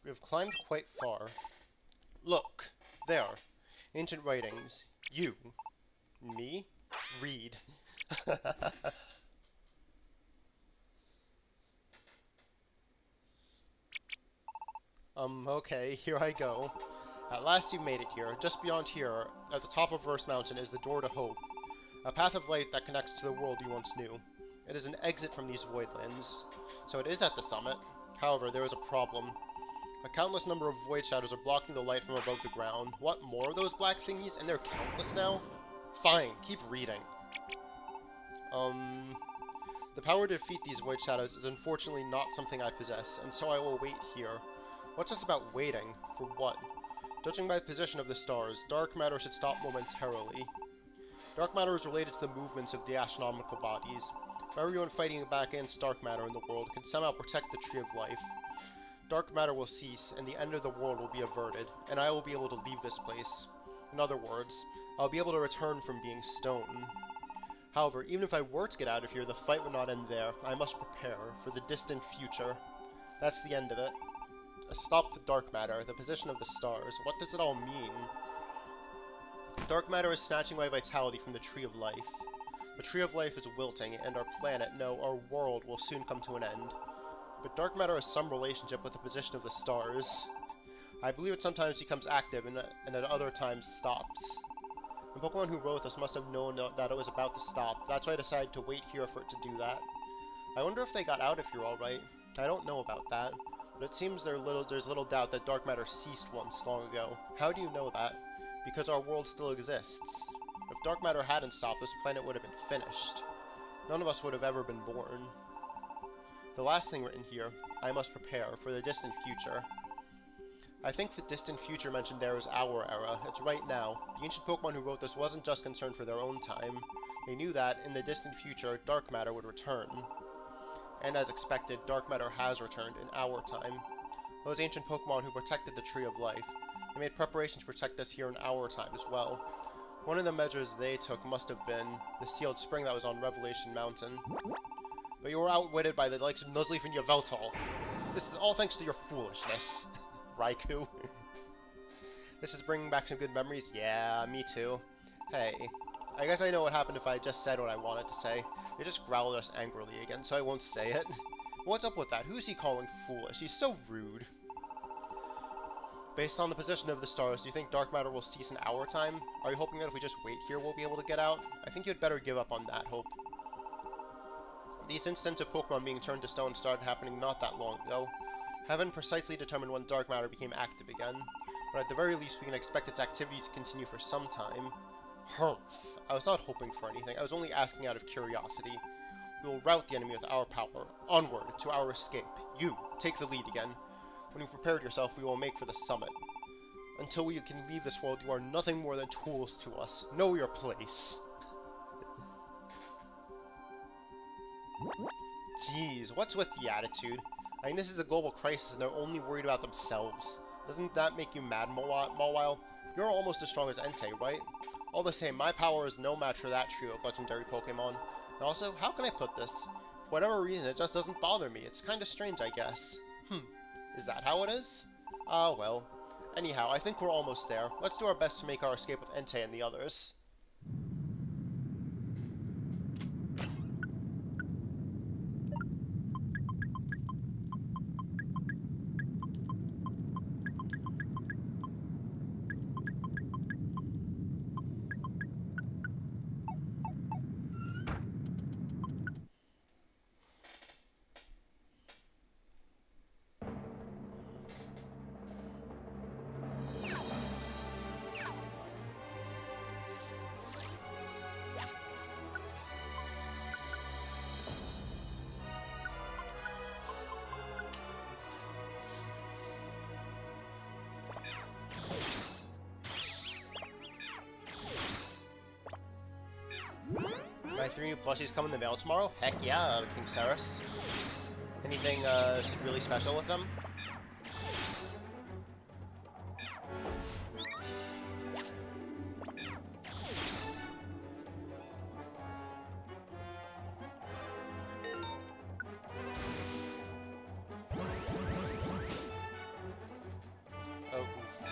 We have climbed quite far. Look, there. Ancient writings. You. Me? Read. Okay, here I go. At last you made it here. Just beyond here, at the top of Verse Mountain, is the door to hope. A path of light that connects to the world you once knew. It is an exit from these voidlands. So it is at the summit. However, there is a problem. A countless number of void shadows are blocking the light from above the ground. What, more of those black thingies? And they're countless now? Fine, keep reading. The power to defeat these void shadows is unfortunately not something I possess, and so I will wait here. What's this about waiting? For what? Judging by the position of the stars, dark matter should stop momentarily. Dark matter is related to the movements of the astronomical bodies. Everyone fighting back against dark matter in the world can somehow protect the Tree of Life. Dark matter will cease, and the end of the world will be averted, and I will be able to leave this place. In other words, I'll be able to return from being stone. However, even if I were to get out of here, the fight would not end there. I must prepare for the distant future. That's the end of it. A stop to dark matter, the position of the stars. What does it all mean? Dark matter is snatching my vitality from the Tree of Life. The Tree of Life is wilting, and our planet, no, our world, will soon come to an end. But dark matter has some relationship with the position of the stars. I believe it sometimes becomes active and at other times stops. The Pokemon who wrote this must have known that it was about to stop. That's why I decided to wait here for it to do that. I wonder if they got out of here alright. I don't know about that, but it seems there's little doubt that dark matter ceased once long ago. How do you know that? Because our world still exists. If dark matter hadn't stopped, this planet would have been finished. None of us would have ever been born. The last thing written here, I must prepare for the distant future. I think the distant future mentioned there is our era. It's right now. The ancient Pokemon who wrote this wasn't just concerned for their own time. They knew that, in the distant future, Dark Matter would return. And as expected, Dark Matter has returned in our time. Those ancient Pokemon who protected the Tree of Life, they made preparations to protect us here in our time as well. One of the measures they took must have been the sealed spring that was on Revelation Mountain. But you were outwitted by the likes of Nuzleaf and Yveltal. This is all thanks to your foolishness, Raikou. This is bringing back some good memories? Yeah, me too. Hey, I guess I know what happened if I just said what I wanted to say. They just growled at us angrily again, so I won't say it. What's up with that? Who's he calling foolish? He's so rude. Based on the position of the stars, do you think Dark Matter will cease in our time? Are you hoping that if we just wait here, we'll be able to get out? I think you'd better give up on that hope. These incidents of Pokemon being turned to stone started happening not that long ago. Haven't precisely determined when Dark Matter became active again, but at the very least we can expect its activity to continue for some time. Humph. I was not hoping for anything, I was only asking out of curiosity. We will rout the enemy with our power. Onward, to our escape. You, take the lead again. When you've prepared yourself, we will make for the summit. Until we can leave this world, you are nothing more than tools to us. Know your place. Jeez, what's with the attitude? I mean, this is a global crisis and they're only worried about themselves. Doesn't that make you mad, Mawile? You're almost as strong as Entei, right? All the same, my power is no match for that trio of legendary Pokemon. And also, how can I put this? For whatever reason, it just doesn't bother me. It's kinda strange, I guess. Is that how it is? Ah, well. Anyhow, I think we're almost there. Let's do our best to make our escape with Entei and the others. My 3 new plushies come in the mail tomorrow? Heck yeah, King Saris. Anything really special with them? Oh, oof.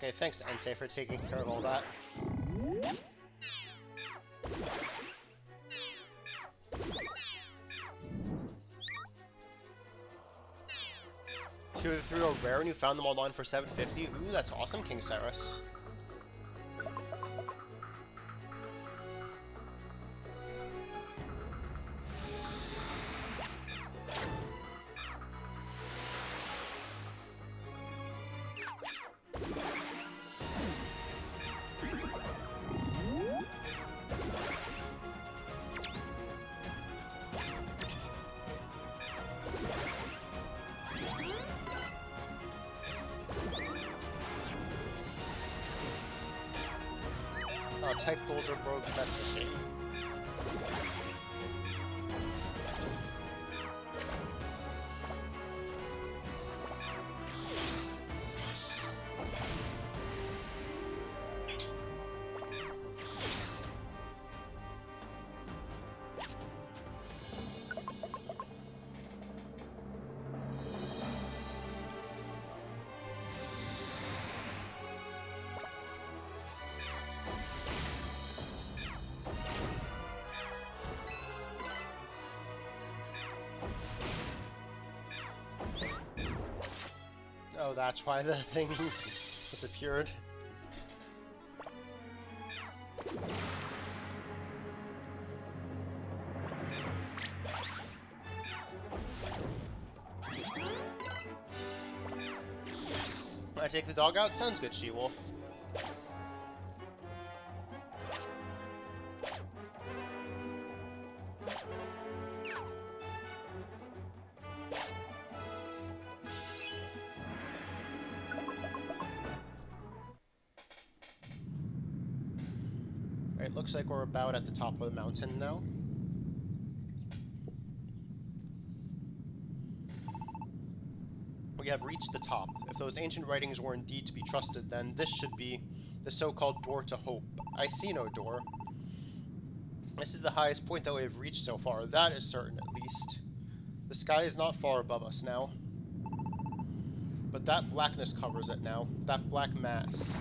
Okay, thanks to Entei for taking care of all that. Two of the 3 are rare and you found them online for $7.50? Ooh, that's awesome, King Saris. Type goals are broke, that's a shame. So that's why the thing disappeared. I take the dog out? Sounds good, She-Wolf. It looks like we're about at the top of the mountain now. We have reached the top. If those ancient writings were indeed to be trusted, then this should be the so-called door to hope. I see no door. This is the highest point that we have reached so far. That is certain, at least. The sky is not far above us now. But that blackness covers it now. That black mass.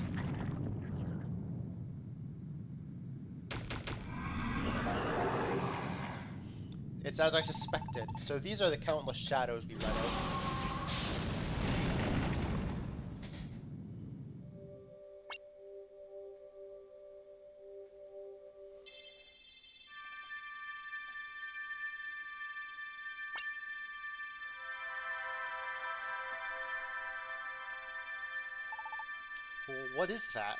It's as I suspected. So these are the countless shadows we let out. Well, what is that?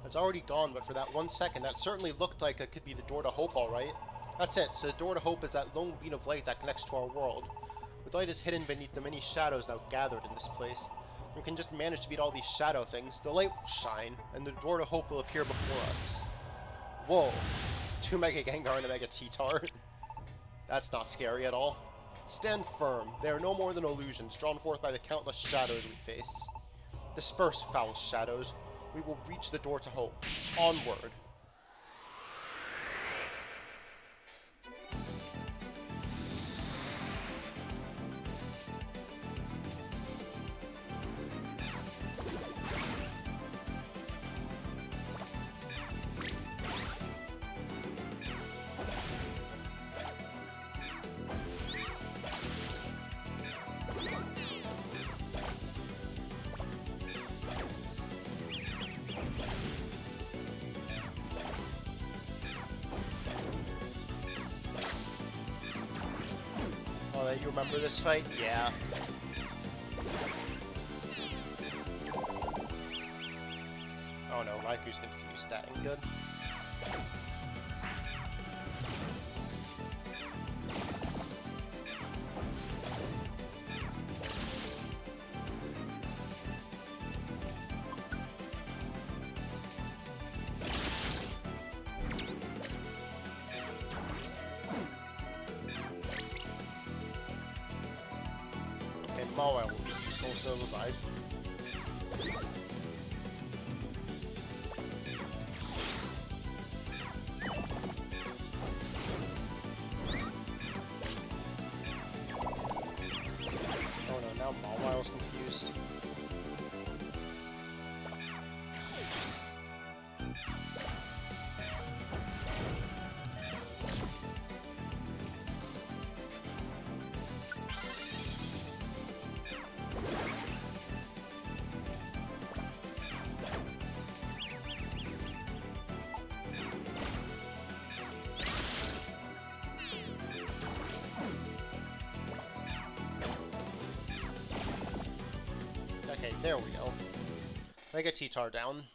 It's already gone, but for that 1 second, that certainly looked like it could be the door to hope, alright. That's it. So the door to hope is that lone beam of light that connects to our world. The light is hidden beneath the many shadows now gathered in this place. We can just manage to beat all these shadow things. The light will shine, and the door to hope will appear before us. Whoa. 2 Mega Gengar and a Mega T-Tar. That's not scary at all. Stand firm. They are no more than illusions, drawn forth by the countless shadows we face. Disperse, foul shadows. We will reach the door to hope. Onward. Oh, you remember this fight? Yeah. Oh no, Raikou's confused. That ain't good. Mawile will also revive. Oh no, now Mawile's confused. Okay, there we go. Mega T-Tar down.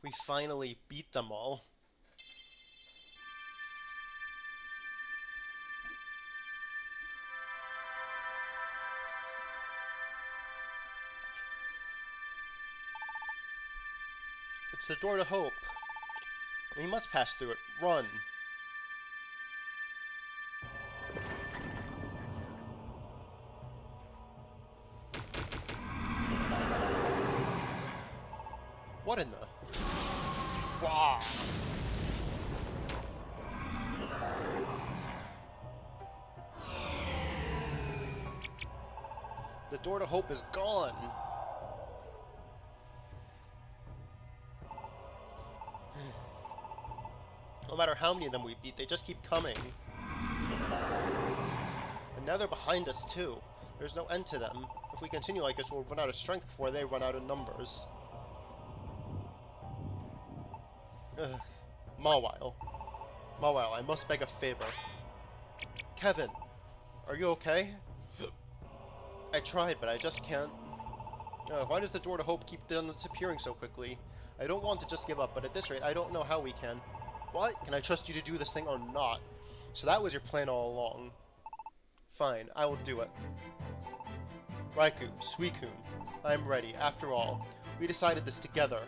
We finally beat them all. It's the door to hope. We must pass through it. Run! What in the... Wow! The door to hope is gone. No matter how many of them we beat, they just keep coming. And now they're behind us too. There's no end to them. If we continue like this, we'll run out of strength before they run out of numbers. Ugh. Mawile. Mawile, I must beg a favor. Kevin, are you okay? I tried, but I just can't. Why does the door to hope keep disappearing so quickly? I don't want to just give up, but at this rate, I don't know how we can. What? Can I trust you to do this thing or not? So that was your plan all along. Fine, I will do it. Raikou, Suicune, I'm ready. After all, we decided this together.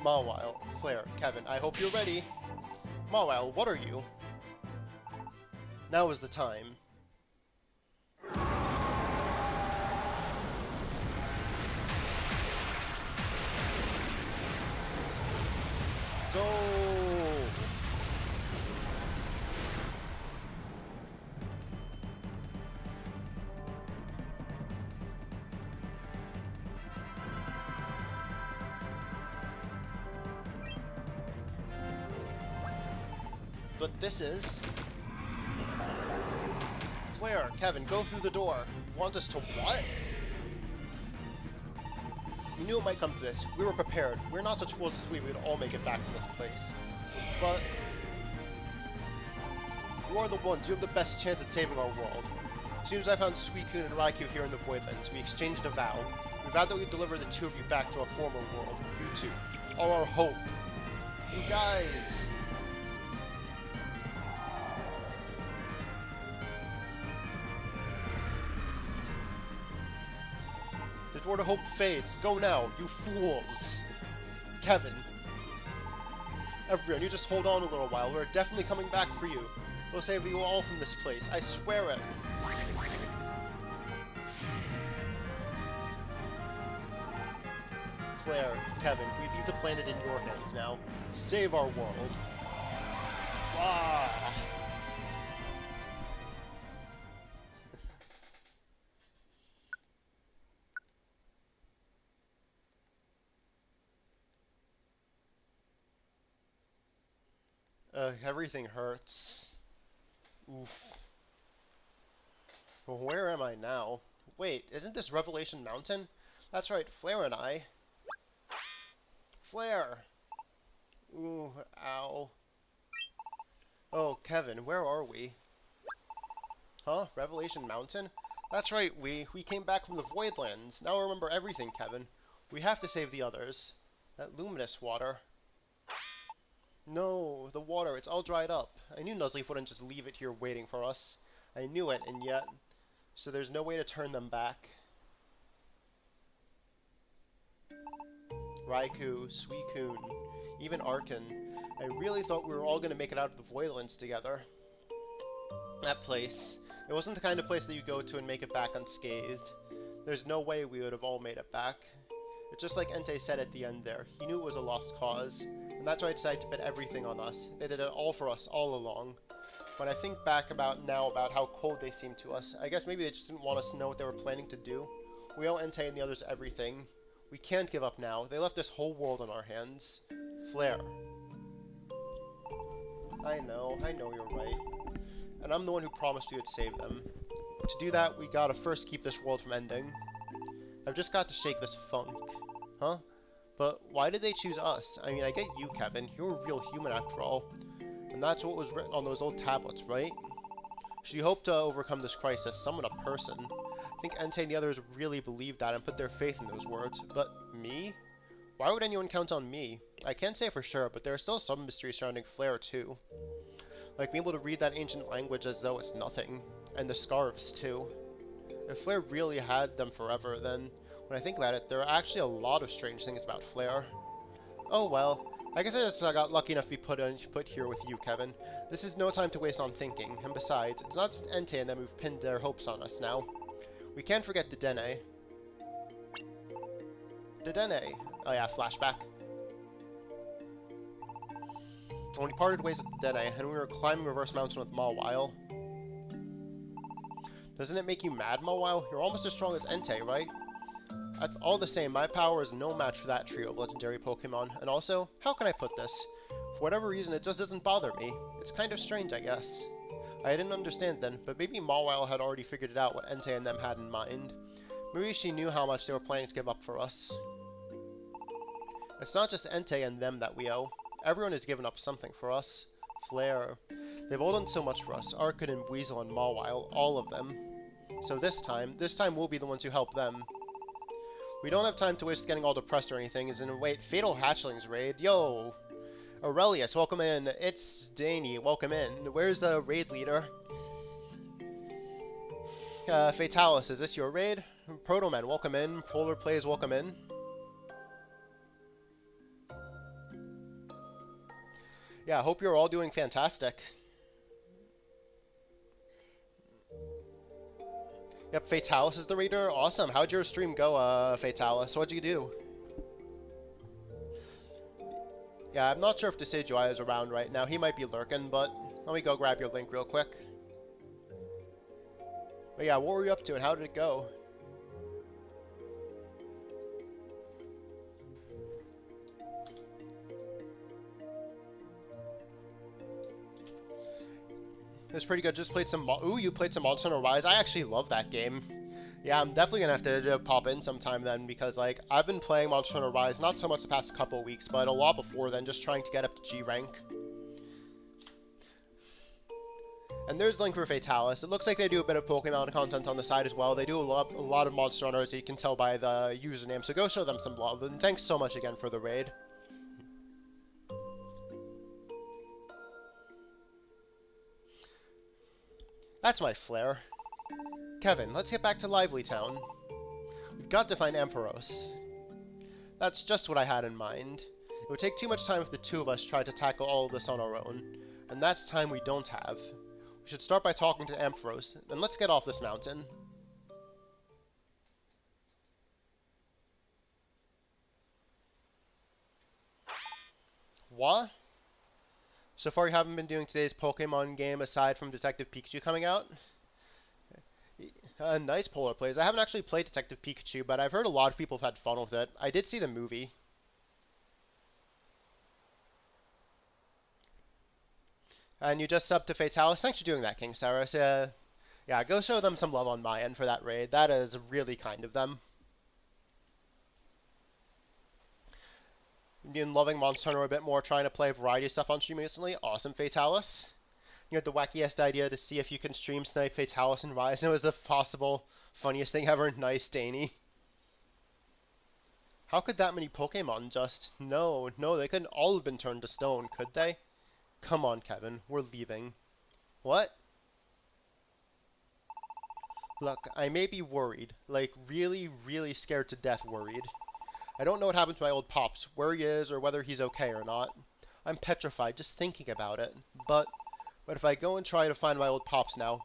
Mawile, Flare, Kevin, I hope you're ready. Mawile, what are you? Now is the time. Go! But this is... Flare, Kevin, go through the door. You want us to what? We knew it might come to this. We were prepared. We're not such fools as to believe we would all make it back from this place. But... you are the ones. You have the best chance at saving our world. As soon as I found Suicune and Raikou here in the Voidlands, we exchanged a vow. We vowed that we'd deliver the two of you back to our former world. You two are our hope. You guys... The door to hope fades. Go now, you fools! Kevin. Everyone, you just hold on a little while. We're definitely coming back for you. We'll save you all from this place. I swear it. Flare, Kevin, we leave the planet in your hands now. Save our world. Ah! Everything hurts. Oof. Well, where am I now? Wait, isn't this Revelation Mountain? That's right, Flare and I. Flare! Ooh, ow. Oh, Kevin, where are we? Huh? Revelation Mountain? That's right, we came back from the Voidlands. Now I remember everything, Kevin. We have to save the others. That luminous water. No, the water, it's all dried up. I knew Nuzleaf wouldn't just leave it here waiting for us. I knew it, and yet... So there's no way to turn them back. Raikou, Suicune, even Arkin. I really thought we were all going to make it out of the Voidlands together. That place. It wasn't the kind of place that you go to and make it back unscathed. There's no way we would have all made it back. It's just like Entei said at the end there. He knew it was a lost cause. And that's why I decided to bet everything on us. They did it all for us, all along. When I think back about how cold they seemed to us, I guess maybe they just didn't want us to know what they were planning to do. We owe Entei and the others everything. We can't give up now. They left this whole world in our hands. Flare. I know you're right. And I'm the one who promised you would save them. To do that, we gotta first keep this world from ending. I've just got to shake this funk. Huh? But why did they choose us? I mean, I get you, Kevin. You're a real human after all. And that's what was written on those old tablets, right? Should you hope to overcome this crisis, summon a person. I think Entei and the others really believed that and put their faith in those words. But me? Why would anyone count on me? I can't say for sure, but there are still some mysteries surrounding Flare, too. Like being able to read that ancient language as though it's nothing. And the scarves, too. If Flare really had them forever, then... When I think about it, there are actually a lot of strange things about Flare. Oh well, I guess I just got lucky enough to be put here with you, Kevin. This is no time to waste on thinking, and besides, it's not just Entei and them who've pinned their hopes on us now. We can't forget Dedenne. Dedenne! Oh yeah, flashback. When we parted ways with Dedenne, and we were climbing Reverse Mountain with Mawile. Doesn't it make you mad, Mawile? You're almost as strong as Entei, right? All the same, my power is no match for that trio of legendary Pokemon. And also, how can I put this? For whatever reason, it just doesn't bother me. It's kind of strange, I guess. I didn't understand then, but maybe Mawile had already figured it out what Entei and them had in mind. Maybe she knew how much they were planning to give up for us. It's not just Entei and them that we owe. Everyone has given up something for us. Flare. They've all done so much for us. Arcanine, Weasel, and Mawile, all of them. So this time we'll be the ones who help them. We don't have time to waste getting all depressed or anything. Wait, Fatal Hatchlings raid? Yo! Aurelius, welcome in. It's Danny, welcome in. Where's the raid leader? Fatalis, is this your raid? Protoman, welcome in. Polar Plays, welcome in. Yeah, I hope you're all doing fantastic. Yep, Fatalis is the raider. Awesome. How'd your stream go, Fatalis? What'd you do? Yeah, I'm not sure if Decidueye is around right now. He might be lurking, but let me go grab your link real quick. But yeah, what were you up to and how did it go? It was pretty good. Just played some... Ooh, you played some Monster Hunter Rise. I actually love that game. Yeah, I'm definitely going to have to pop in sometime then, because, like, I've been playing Monster Hunter Rise, not so much the past couple weeks, but a lot before then, just trying to get up to G rank. And there's the link for Fatalis. It looks like they do a bit of Pokemon content on the side as well. They do a lot of Monster Hunter, as you can tell by the username, so go show them some love. And thanks so much again for the raid. That's my flair. Kevin, let's get back to Lively Town. We've got to find Ampharos. That's just what I had in mind. It would take too much time if the two of us tried to tackle all of this on our own. And that's time we don't have. We should start by talking to Ampharos, then let's get off this mountain. What? So far you haven't been doing today's Pokemon game aside from Detective Pikachu coming out? Nice, Polar Plays. I haven't actually played Detective Pikachu, but I've heard a lot of people have had fun with it. I did see the movie. And you just subbed to Fatalis. Thanks for doing that, King Saris. Yeah, go show them some love on my end for that raid. That is really kind of them. You've been loving Monster Hunter a bit more, trying to play a variety of stuff on stream recently. Awesome, Fatalis. You had the wackiest idea to see if you can stream snipe Fatalis and Rise, and it was the possible funniest thing ever. Nice, Danny. How could that many Pokemon just... No, they couldn't all have been turned to stone, could they? Come on, Kevin. We're leaving. What? Look, I may be worried. Like, really, really scared to death worried. I don't know what happened to my old Pops, where he is, or whether he's okay or not. I'm petrified just thinking about it. But if I go and try to find my old Pops now,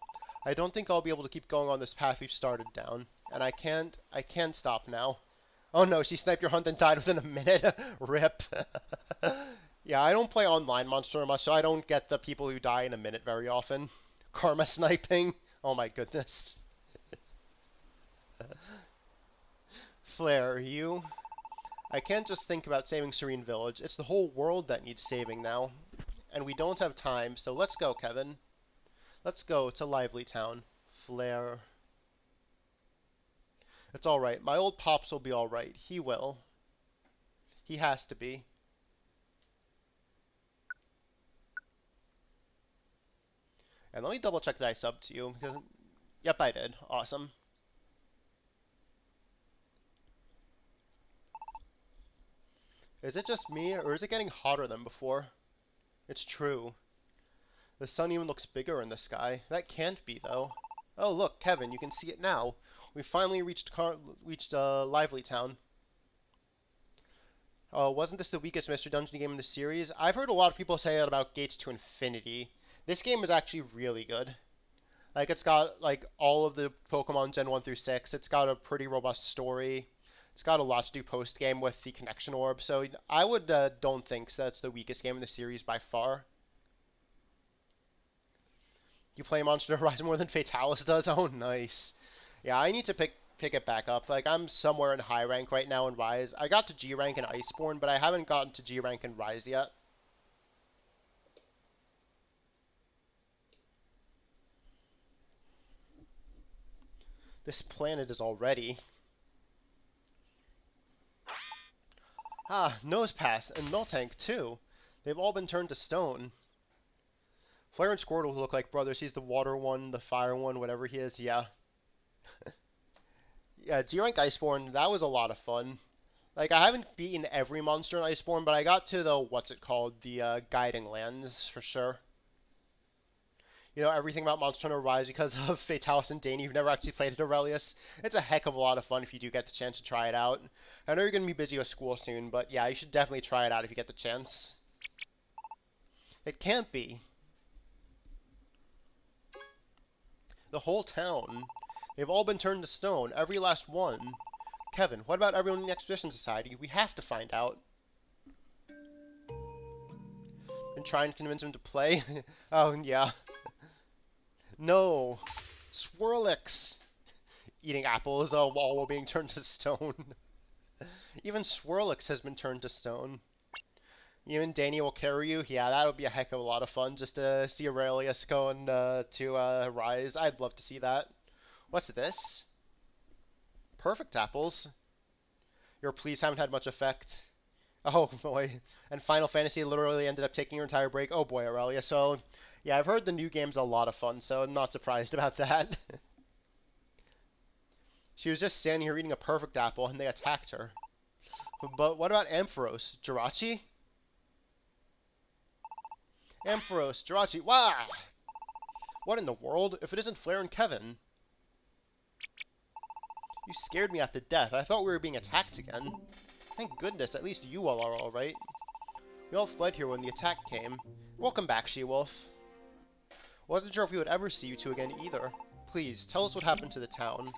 I don't think I'll be able to keep going on this path we've started down. And I can't stop now. Oh no, she sniped your hunt and died within a minute. Rip. Yeah, I don't play online Monster much, so I don't get the people who die in a minute very often. Karma sniping. Oh my goodness. Flare, you... I can't just think about saving Serene Village. It's the whole world that needs saving now. And we don't have time, so let's go, Kevin. Let's go to Lively Town. Flare. It's alright. My old Pops will be alright. He will. He has to be. And let me double check that I subbed to you, because... Yep, I did. Awesome. Is it just me, or is it getting hotter than before? It's true. The sun even looks bigger in the sky. That can't be, though. Oh, look, Kevin, you can see it now. We finally reached Lively Town. Wasn't this the weakest Mystery Dungeon game in the series? I've heard a lot of people say that about Gates to Infinity. This game is actually really good. Like, it's got, like, all of the Pokemon Gen 1 through 6. It's got a pretty robust story. It's got a lot to do post-game with the Connection Orb, so I would don't think that's the weakest game in the series by far. You play Monster Hunter Rise more than Fatalis does? Oh, nice. Yeah, I need to pick it back up. Like, I'm somewhere in high rank right now in Rise. I got to G rank in Iceborne, but I haven't gotten to G rank in Rise yet. This planet is already. Ah, Nosepass and Miltank too. They've all been turned to stone. Flare and Squirtle look like brothers. He's the water one, the fire one, whatever he is. Yeah. Yeah, G-Rank Iceborne, that was a lot of fun. Like, I haven't beaten every monster in Iceborne, but I got to the, what's it called, the Guiding Lands, for sure. You know, everything about Monster Hunter Rise because of Fatalis and Dane. You've never actually played it, Aurelius. It's a heck of a lot of fun if you do get the chance to try it out. I know you're going to be busy with school soon, but yeah, you should definitely try it out if you get the chance. It can't be. The whole town. They've all been turned to stone, every last one. Kevin, what about everyone in the Expedition Society? We have to find out. Been trying to convince him to play? Oh, yeah. No. Swirlix. Eating apples while being turned to stone. Even Swirlix has been turned to stone. You and Danny will carry you? Yeah, that would be a heck of a lot of fun, just to see Aurelius going to Rise. I'd love to see that. What's this? Perfect apples. Your pleas haven't had much effect. Oh boy. And Final Fantasy literally ended up taking your entire break. Oh boy, Aurelia. So, yeah, I've heard the new game's a lot of fun, so I'm not surprised about that. She was just standing here eating a perfect apple, and they attacked her. But what about Ampharos? Jirachi? Ampharos, Jirachi. Wow! What in the world? If it isn't Flare and Kevin. You scared me half to death. I thought we were being attacked again. Thank goodness, at least you all are alright. We all fled here when the attack came. Welcome back, She-Wolf. Wasn't sure if we would ever see you two again either. Please, tell us what happened to the town.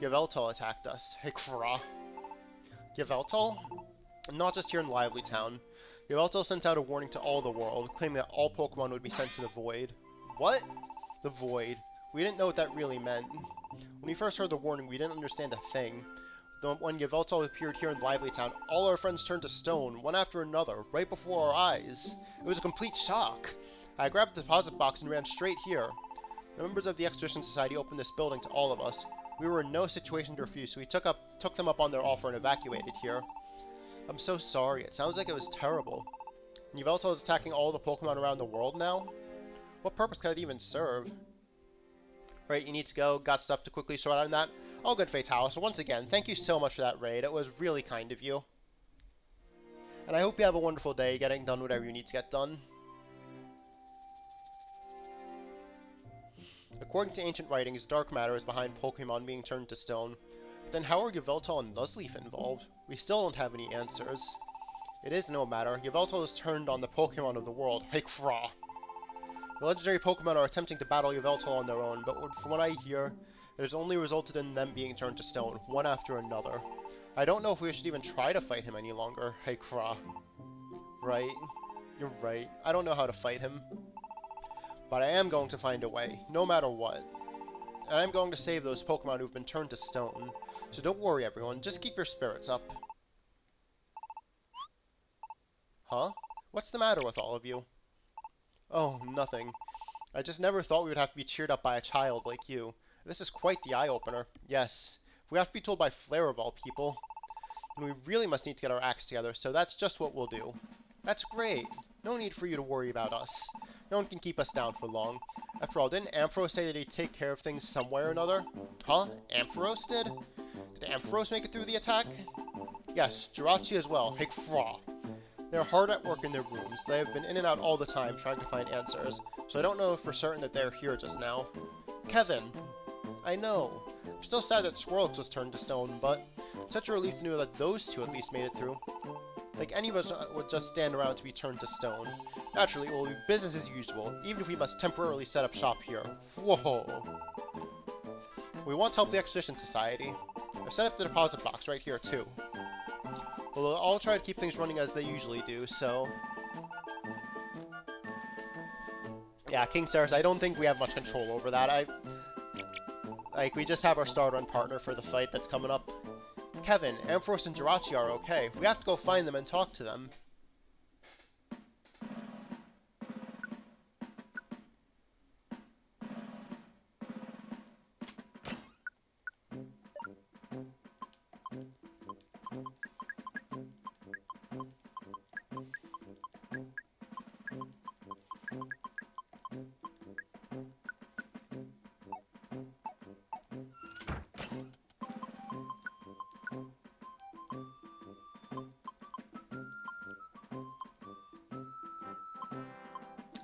Yveltal attacked us. Hikfra. Yveltal? Not just here in Lively Town. Yveltal sent out a warning to all the world, claiming that all Pokemon would be sent to the Void. What? The Void. We didn't know what that really meant. When we first heard the warning, we didn't understand a thing. When Yveltal appeared here in Lively Town, all our friends turned to stone, one after another, right before our eyes. It was a complete shock. I grabbed the deposit box and ran straight here. The members of the Expedition Society opened this building to all of us. We were in no situation to refuse, so we took them up on their offer and evacuated here. I'm so sorry. It sounds like it was terrible. And Yveltal is attacking all the Pokemon around the world now? What purpose can it even serve? Right, you need to go. Got stuff to quickly sort out on that. All good, Fatalis. So once again, thank you so much for that raid. It was really kind of you. And I hope you have a wonderful day getting done whatever you need to get done. According to ancient writings, dark matter is behind Pokemon being turned to stone. But then how are Yveltal and Nuzleaf involved? We still don't have any answers. It is no matter. Yveltal has turned on the Pokemon of the world. Hikfra! The legendary Pokemon are attempting to battle Yveltal on their own, but from what I hear, it has only resulted in them being turned to stone, one after another. I don't know if we should even try to fight him any longer. Hikfra. Right. You're right. I don't know how to fight him. But I am going to find a way, no matter what. And I'm going to save those Pokemon who've been turned to stone. So don't worry, everyone. Just keep your spirits up. Huh? What's the matter with all of you? Oh, nothing. I just never thought we would have to be cheered up by a child like you. This is quite the eye-opener. Yes. If we have to be told by Flare of all people, then we really must need to get our acts together, so that's just what we'll do. That's great. No need for you to worry about us. No one can keep us down for long. After all, didn't Ampharos say that he'd take care of things some way or another? Huh? Ampharos did? Did Ampharos make it through the attack? Yes, Jirachi as well. Hikfra. They're hard at work in their rooms. They have been in and out all the time trying to find answers, so I don't know for certain that they're here just now. Kevin! I know. I'm still sad that Swirlix was turned to stone, but such a relief to know that those two at least made it through. Like any of us would just stand around to be turned to stone. Naturally, it will be business as usual, even if we must temporarily set up shop here. Whoa! We want to help the Expedition Society. I've set up the deposit box right here, too. Well, I'll try to keep things running as they usually do, so... Yeah, King Ceres, I don't think we have much control over that. Like, we just have our starter and partner for the fight that's coming up. Kevin, Ampharos and Jirachi are okay. We have to go find them and talk to them.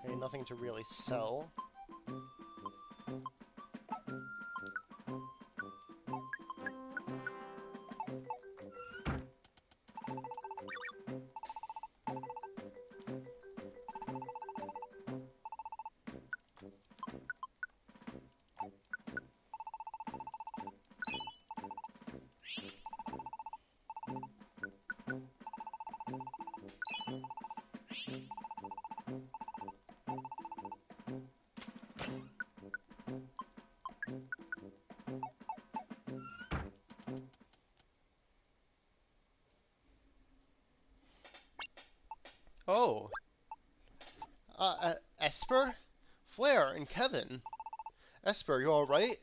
Okay, nothing to really sell. Oh. Esper? Flare and Kevin. Esper, you alright?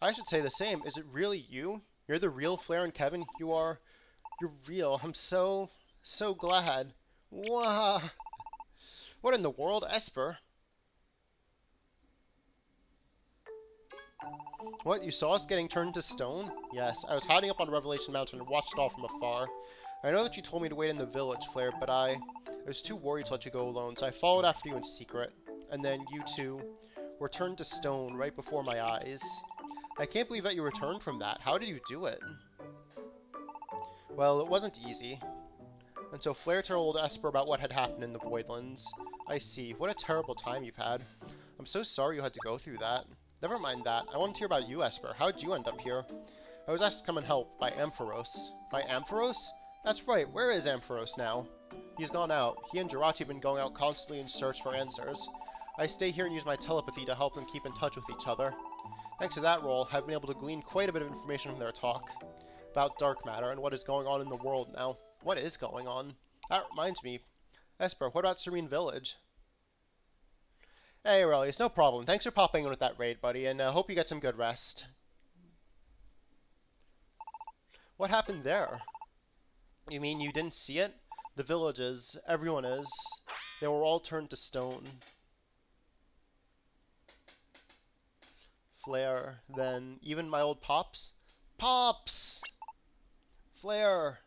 I should say the same. Is it really you? You're the real Flare and Kevin? You're real. I'm so glad. Wow. What in the world, Esper? What, you saw us getting turned to stone? Yes, I was hiding up on Revelation Mountain and watched it all from afar. I know that you told me to wait in the village, Flare, but I was too worried to let you go alone, so I followed after you in secret. And then you two were turned to stone right before my eyes. I can't believe that you returned from that. How did you do it? Well, it wasn't easy. And so Flare told Esper about what had happened in the Voidlands. I see. What a terrible time you've had. I'm so sorry you had to go through that. Never mind that. I wanted to hear about you, Esper. How'd you end up here? I was asked to come and help by Ampharos. By Ampharos? That's right. Where is Ampharos now? He's gone out. He and Jirachi have been going out constantly in search for answers. I stay here and use my telepathy to help them keep in touch with each other. Thanks to that role, I've been able to glean quite a bit of information from their talk about dark matter and what is going on in the world now. What is going on? That reminds me. Esper, what about Serene Village? Hey, Aurelius, no problem. Thanks for popping in with that raid, buddy, and hope you get some good rest. What happened there? You mean you didn't see it? The villages, everyone is. They were all turned to stone. Flare, then even my old Pops? Pops! Flare!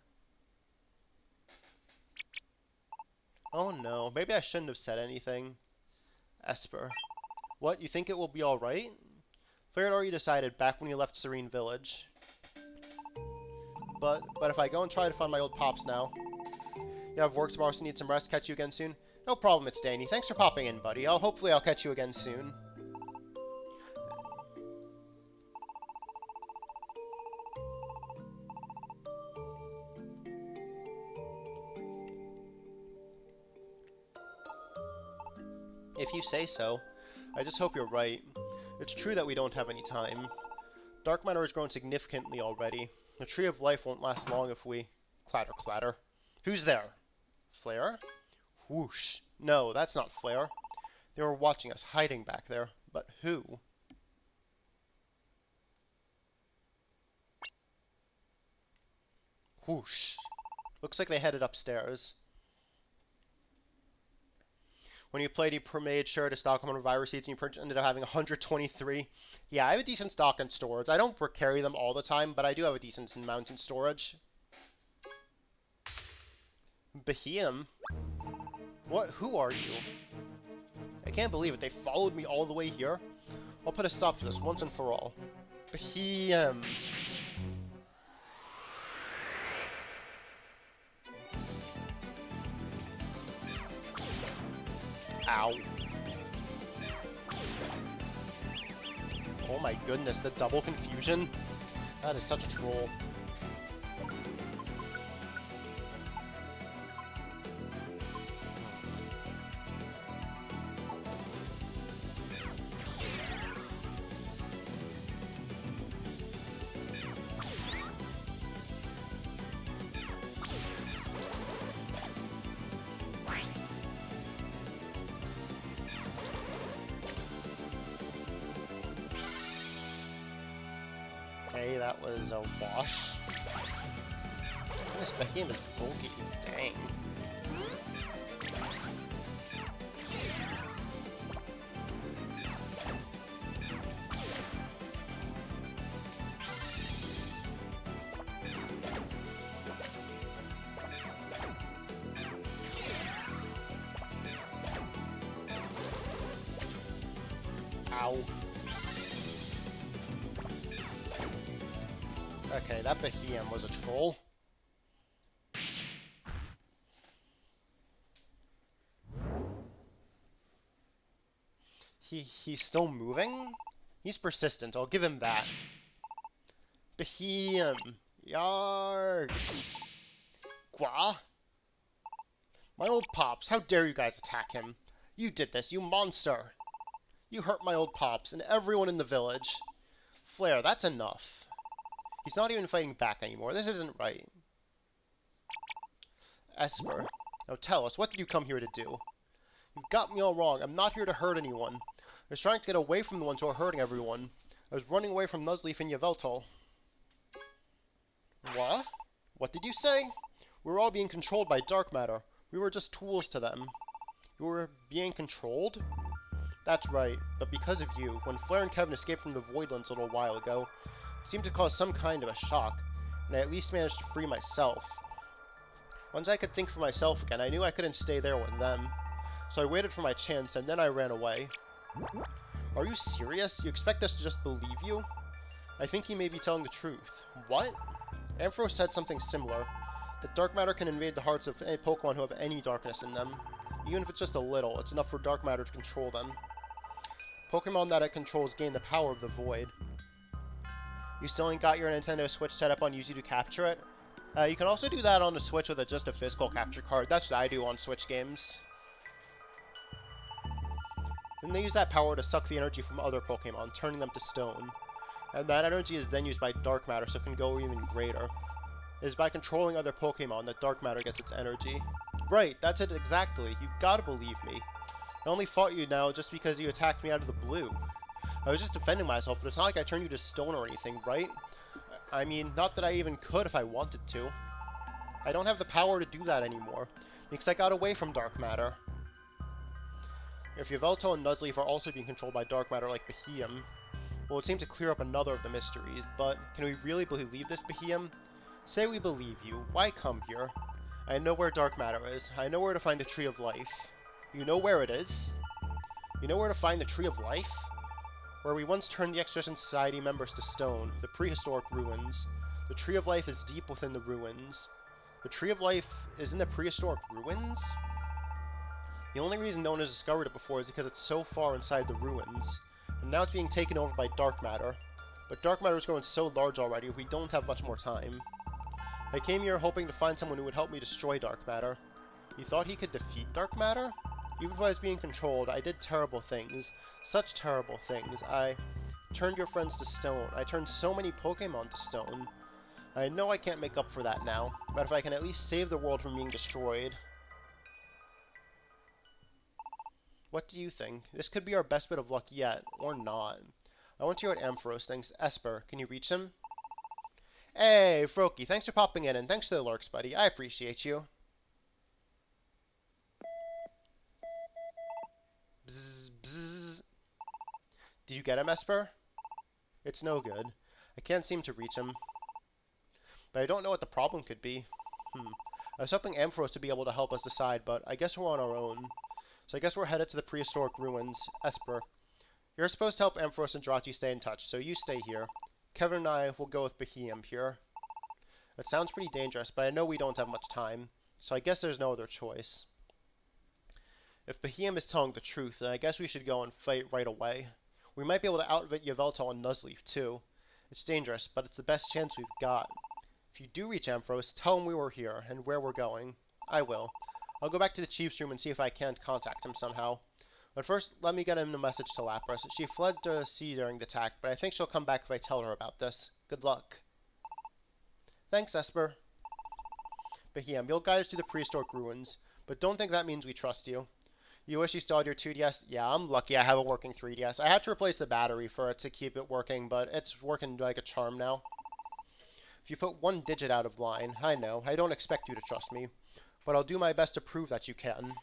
Oh no, maybe I shouldn't have said anything. Esper. What, you think it will be alright? Flare had already decided back when he left Serene Village. But if I go and try to find my old Pops now. You have work tomorrow, so need some rest. Catch you again soon? No problem, it's Danny. Thanks for popping in, buddy. Hopefully I'll catch you again soon. If you say so. I just hope you're right. It's true that we don't have any time. Dark matter has grown significantly already. The Tree of Life won't last long if we... Clatter, clatter. Who's there? Flare? Whoosh. No, that's not Flare. They were watching us, hiding back there. But who? Whoosh. Looks like they headed upstairs. When you played, you made sure to stock them on virus seeds, and you ended up having 123. Yeah, I have a decent stock in storage. I don't carry them all the time, but I do have a decent amount in storage. Behem? What? Who are you? I can't believe it. They followed me all the way here. I'll put a stop to this once and for all. Behem. Ow. Oh my goodness, the double confusion? That is such a troll. Okay, that was a wash. This behemoth is bulky. Dang. Ow. Okay, that Behem was a troll. He's still moving? He's persistent, I'll give him that. Behem! Yarg! Gwa? My old pops, how dare you guys attack him? You did this, you monster! You hurt my old pops and everyone in the village. Flare, that's enough. He's not even fighting back anymore. This isn't right. Esper, now tell us, what did you come here to do? You've got me all wrong. I'm not here to hurt anyone. I was trying to get away from the ones who are hurting everyone. I was running away from Nuzleaf and Yveltal. What? What did you say? We were all being controlled by dark matter. We were just tools to them. You were being controlled? That's right, but because of you, when Flare and Kevin escaped from the Voidlands a little while ago, it seemed to cause some kind of a shock, and I at least managed to free myself. Once I could think for myself again, I knew I couldn't stay there with them. So I waited for my chance, and then I ran away. Are you serious? You expect us to just believe you? I think he may be telling the truth. What? Ampharos said something similar. That dark matter can invade the hearts of any Pokemon who have any darkness in them. Even if it's just a little, it's enough for dark matter to control them. Pokemon that it controls gain the power of the Void. You still ain't got your Nintendo Switch set up on Yuzu to capture it? You can also do that on the Switch with just a physical capture card. That's what I do on Switch games. Then they use that power to suck the energy from other Pokemon, turning them to stone. And that energy is then used by dark matter, so it can go even greater. It is by controlling other Pokemon that dark matter gets its energy. Right, that's it exactly. You've gotta believe me. I only fought you now just because you attacked me out of the blue. I was just defending myself, but it's not like I turned you to stone or anything, right? I mean, not that I even could if I wanted to. I don't have the power to do that anymore, because I got away from dark matter. If Yveltal and Nuzleaf are also being controlled by dark matter like Behem, well, it seems to clear up another of the mysteries, but can we really believe this, Behem? Say we believe you. Why come here? I know where dark matter is. I know where to find the Tree of Life. You know where it is? You know where to find the Tree of Life? Where we once turned the Expedition Society members to stone, the prehistoric ruins. The Tree of Life is deep within the ruins. The Tree of Life is in the prehistoric ruins? The only reason no one has discovered it before is because it's so far inside the ruins. And now it's being taken over by dark matter. But dark matter is growing so large already, we don't have much more time. I came here hoping to find someone who would help me destroy dark matter. You thought he could defeat dark matter? Even if I was being controlled, I did terrible things. Such terrible things. I turned your friends to stone. I turned so many Pokemon to stone. I know I can't make up for that now, but if I can at least save the world from being destroyed. What do you think? This could be our best bit of luck yet, or not. I want to hear what Ampharos thinks. Esper, can you reach him? Hey, Froakie, thanks for popping in, and thanks for the lurks, buddy. I appreciate you. Bzz, bzz. Did you get him, Esper? It's no good. I can't seem to reach him. But I don't know what the problem could be. I was hoping Ampharos to be able to help us decide, but I guess we're on our own. So I guess we're headed to the prehistoric ruins. Esper, you're supposed to help Ampharos and Jirachi stay in touch, so you stay here. Kevin and I will go with Behem here. It sounds pretty dangerous, but I know we don't have much time, so I guess there's no other choice. If Behem is telling the truth, then I guess we should go and fight right away. We might be able to outwit Yveltal and Nuzleaf, too. It's dangerous, but it's the best chance we've got. If you do reach Ampharos, tell him we were here, and where we're going. I will. I'll go back to the Chief's room and see if I can't contact him somehow. But first, let me get him a message to Lapras. She fled to sea during the attack, but I think she'll come back if I tell her about this. Good luck. Thanks, Esper. Behem, you'll guide us to the prehistoric ruins, but don't think that means we trust you. You wish you still had your 2DS? Yeah, I'm lucky I have a working 3DS. I had to replace the battery for it to keep it working, but it's working like a charm now. If you put one digit out of line, I know, I don't expect you to trust me, but I'll do my best to prove that you can.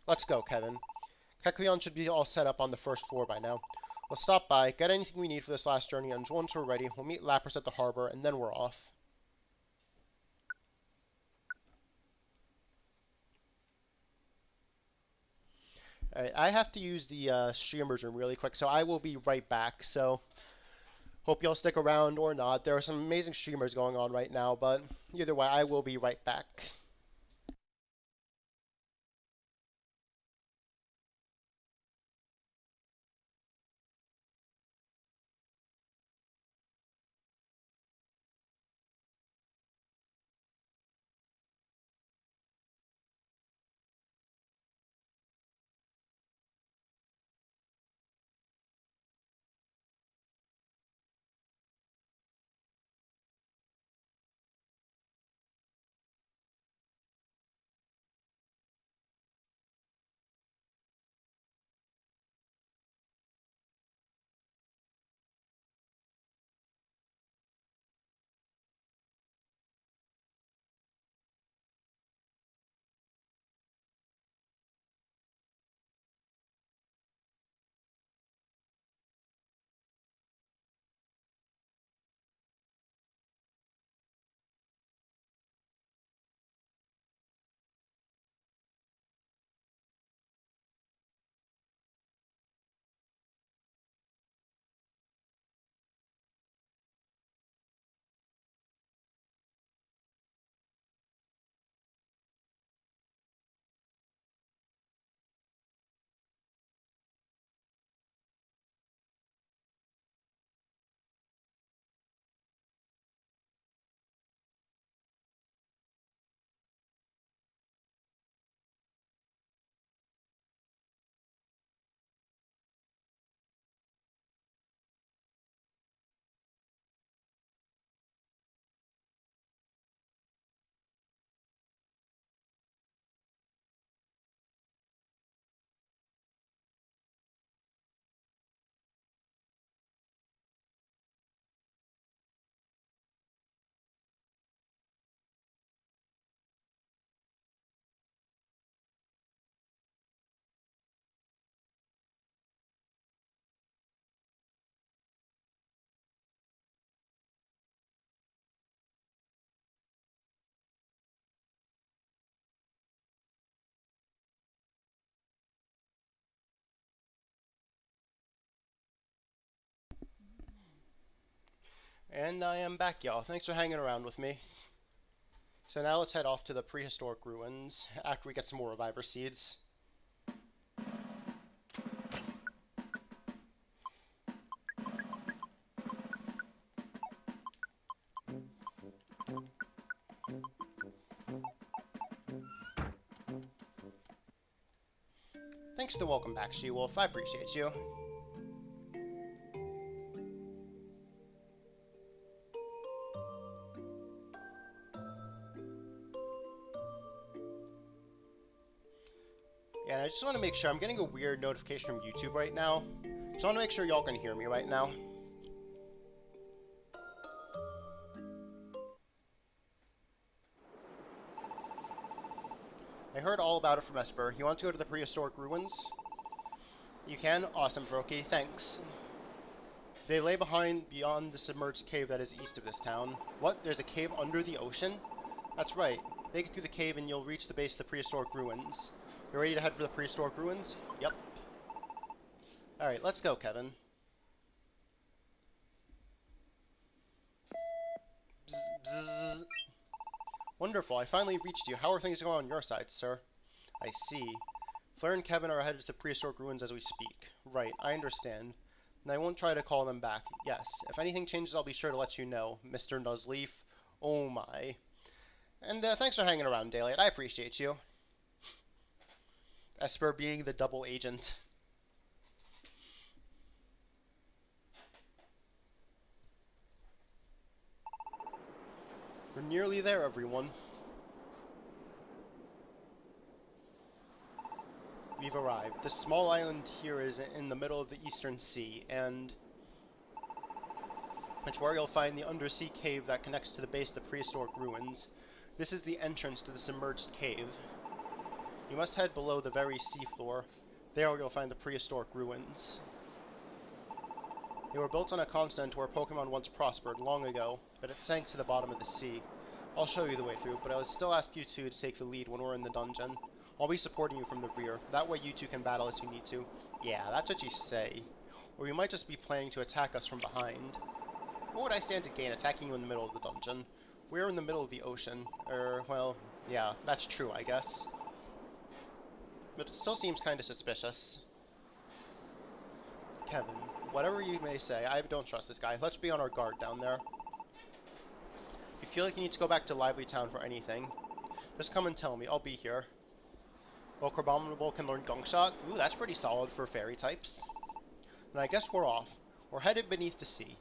Let's go, Kevin. Kecleon should be all set up on the first floor by now. We'll stop by, get anything we need for this last journey, and once we're ready, we'll meet Lapras at the harbor, and then we're off. Alright, I have to use the streamer's room really quick, so I will be right back. So, hope y'all stick around or not. There are some amazing streamers going on right now, but either way, I will be right back. And I am back, y'all. Thanks for hanging around with me. So now let's head off to the prehistoric ruins after we get some more Reviver Seeds. Thanks to welcome back, She-Wolf. I appreciate you. Yeah, and I just want to make sure, I'm getting a weird notification from YouTube right now. Just want to make sure y'all can hear me right now. I heard all about it from Esper. You want to go to the prehistoric ruins? You can? Awesome, Froakie. Thanks. They lay beyond the submerged cave that is east of this town. What? There's a cave under the ocean? That's right. Make it through the cave and you'll reach the base of the prehistoric ruins. You ready to head for the prehistoric ruins? Yep. Alright, let's go, Kevin. Bzz, bzz. Wonderful, I finally reached you. How are things going on your side, sir? I see. Fleur and Kevin are headed to the prehistoric ruins as we speak. Right, I understand. And I won't try to call them back. Yes, if anything changes, I'll be sure to let you know, Mr. Nuzleaf. Oh my. And thanks for hanging around, Daylight. I appreciate you. Esper being the double agent. We're nearly there, everyone. we've arrived. This small island here is in the middle of the Eastern Sea, and it's where you'll find the undersea cave that connects to the base of the prehistoric ruins. This is the entrance to the submerged cave. You must head below the very seafloor. There you'll find the prehistoric ruins. They were built on a continent where Pokemon once prospered, long ago, but it sank to the bottom of the sea. I'll show you the way through, but I would still ask you two to take the lead when we're in the dungeon. I'll be supporting you from the rear. That way you two can battle as you need to. Yeah, that's what you say. Or you might just be planning to attack us from behind. What would I stand to gain attacking you in the middle of the dungeon? We're in the middle of the ocean. Well, yeah, that's true, I guess. But it still seems kind of suspicious. Kevin, whatever you may say, I don't trust this guy. Let's be on our guard down there. If you feel like you need to go back to Lively Town for anything, just come and tell me. I'll be here. Well, Crabominable can learn Gunk Shot. Ooh, that's pretty solid for fairy types. And I guess we're off. We're headed beneath the sea.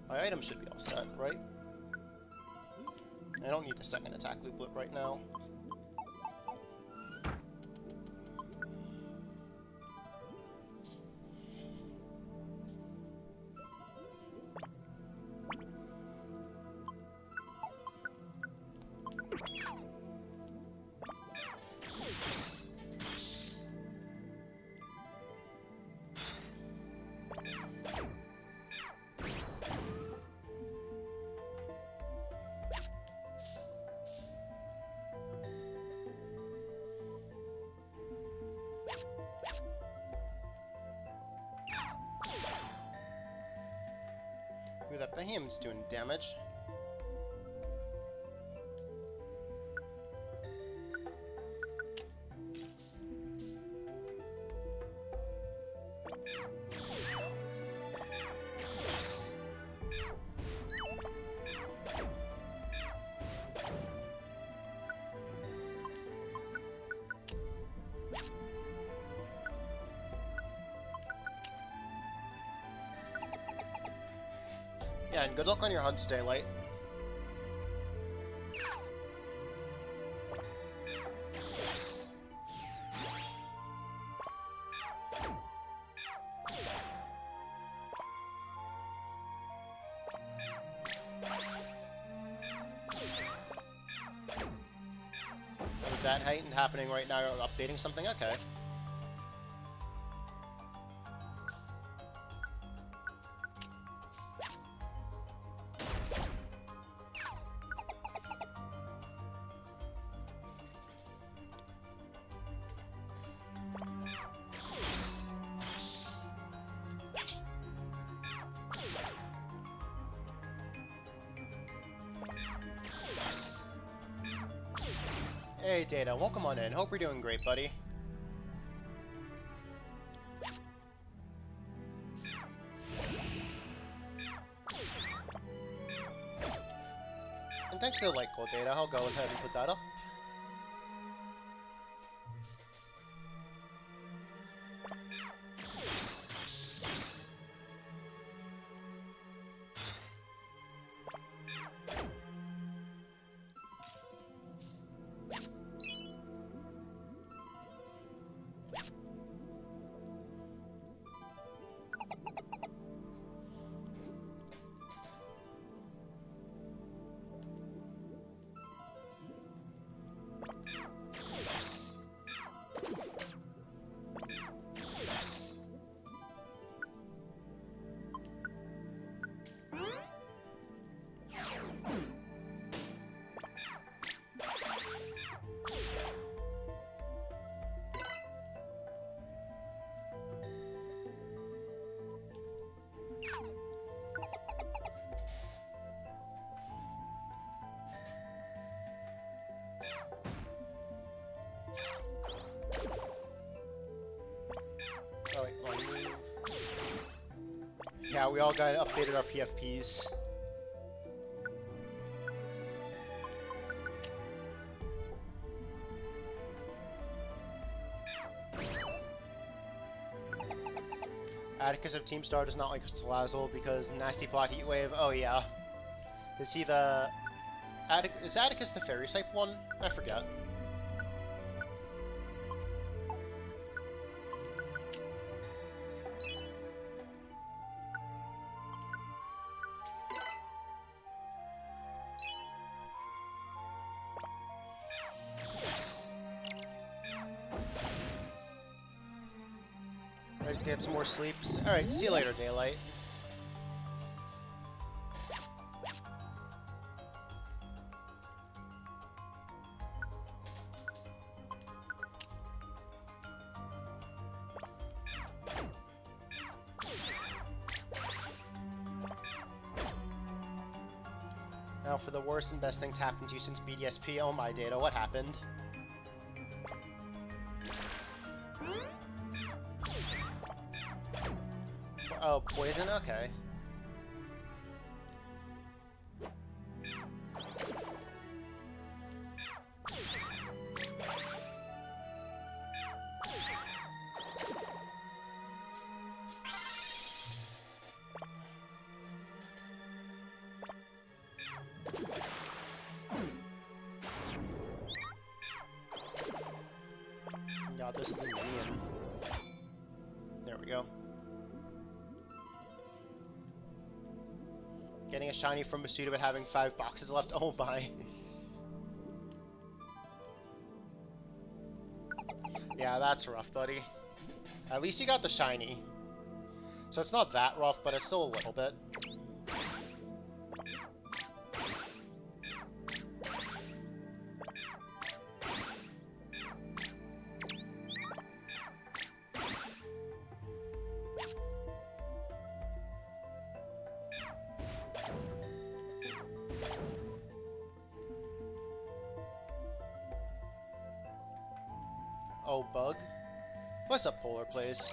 My items should be all set, right? I don't need the second attack looplet right now. Ooh, that Behemoth's doing damage. Yeah, and good luck on your hunts, Daylight. Is that heightened happening right now? Updating something? Okay. Hey Data, welcome on in. Hope you're doing great, buddy. And thanks for the light goal, Data. I'll go ahead and put that up. Oh wait, one move. Yeah, we all got updated our PFPs. Atticus of Team Star does not like Salazzle because Nasty Plot Heat Wave. Oh yeah. Is he the... Is Atticus the Fairy type one? I forget. Let's get some more sleeps. Alright, see you later, Daylight. Now for the worst and best thing to happen to you since BDSP. Oh my data, what happened? Oh, poison? Okay. God, this is a minion. There we go. Getting a shiny from Masuda but having 5 boxes left. Oh my. Yeah, that's rough, buddy. At least you got the shiny. So it's not that rough, but it's still a little bit. Oh, bug. What's up, Polar Plays?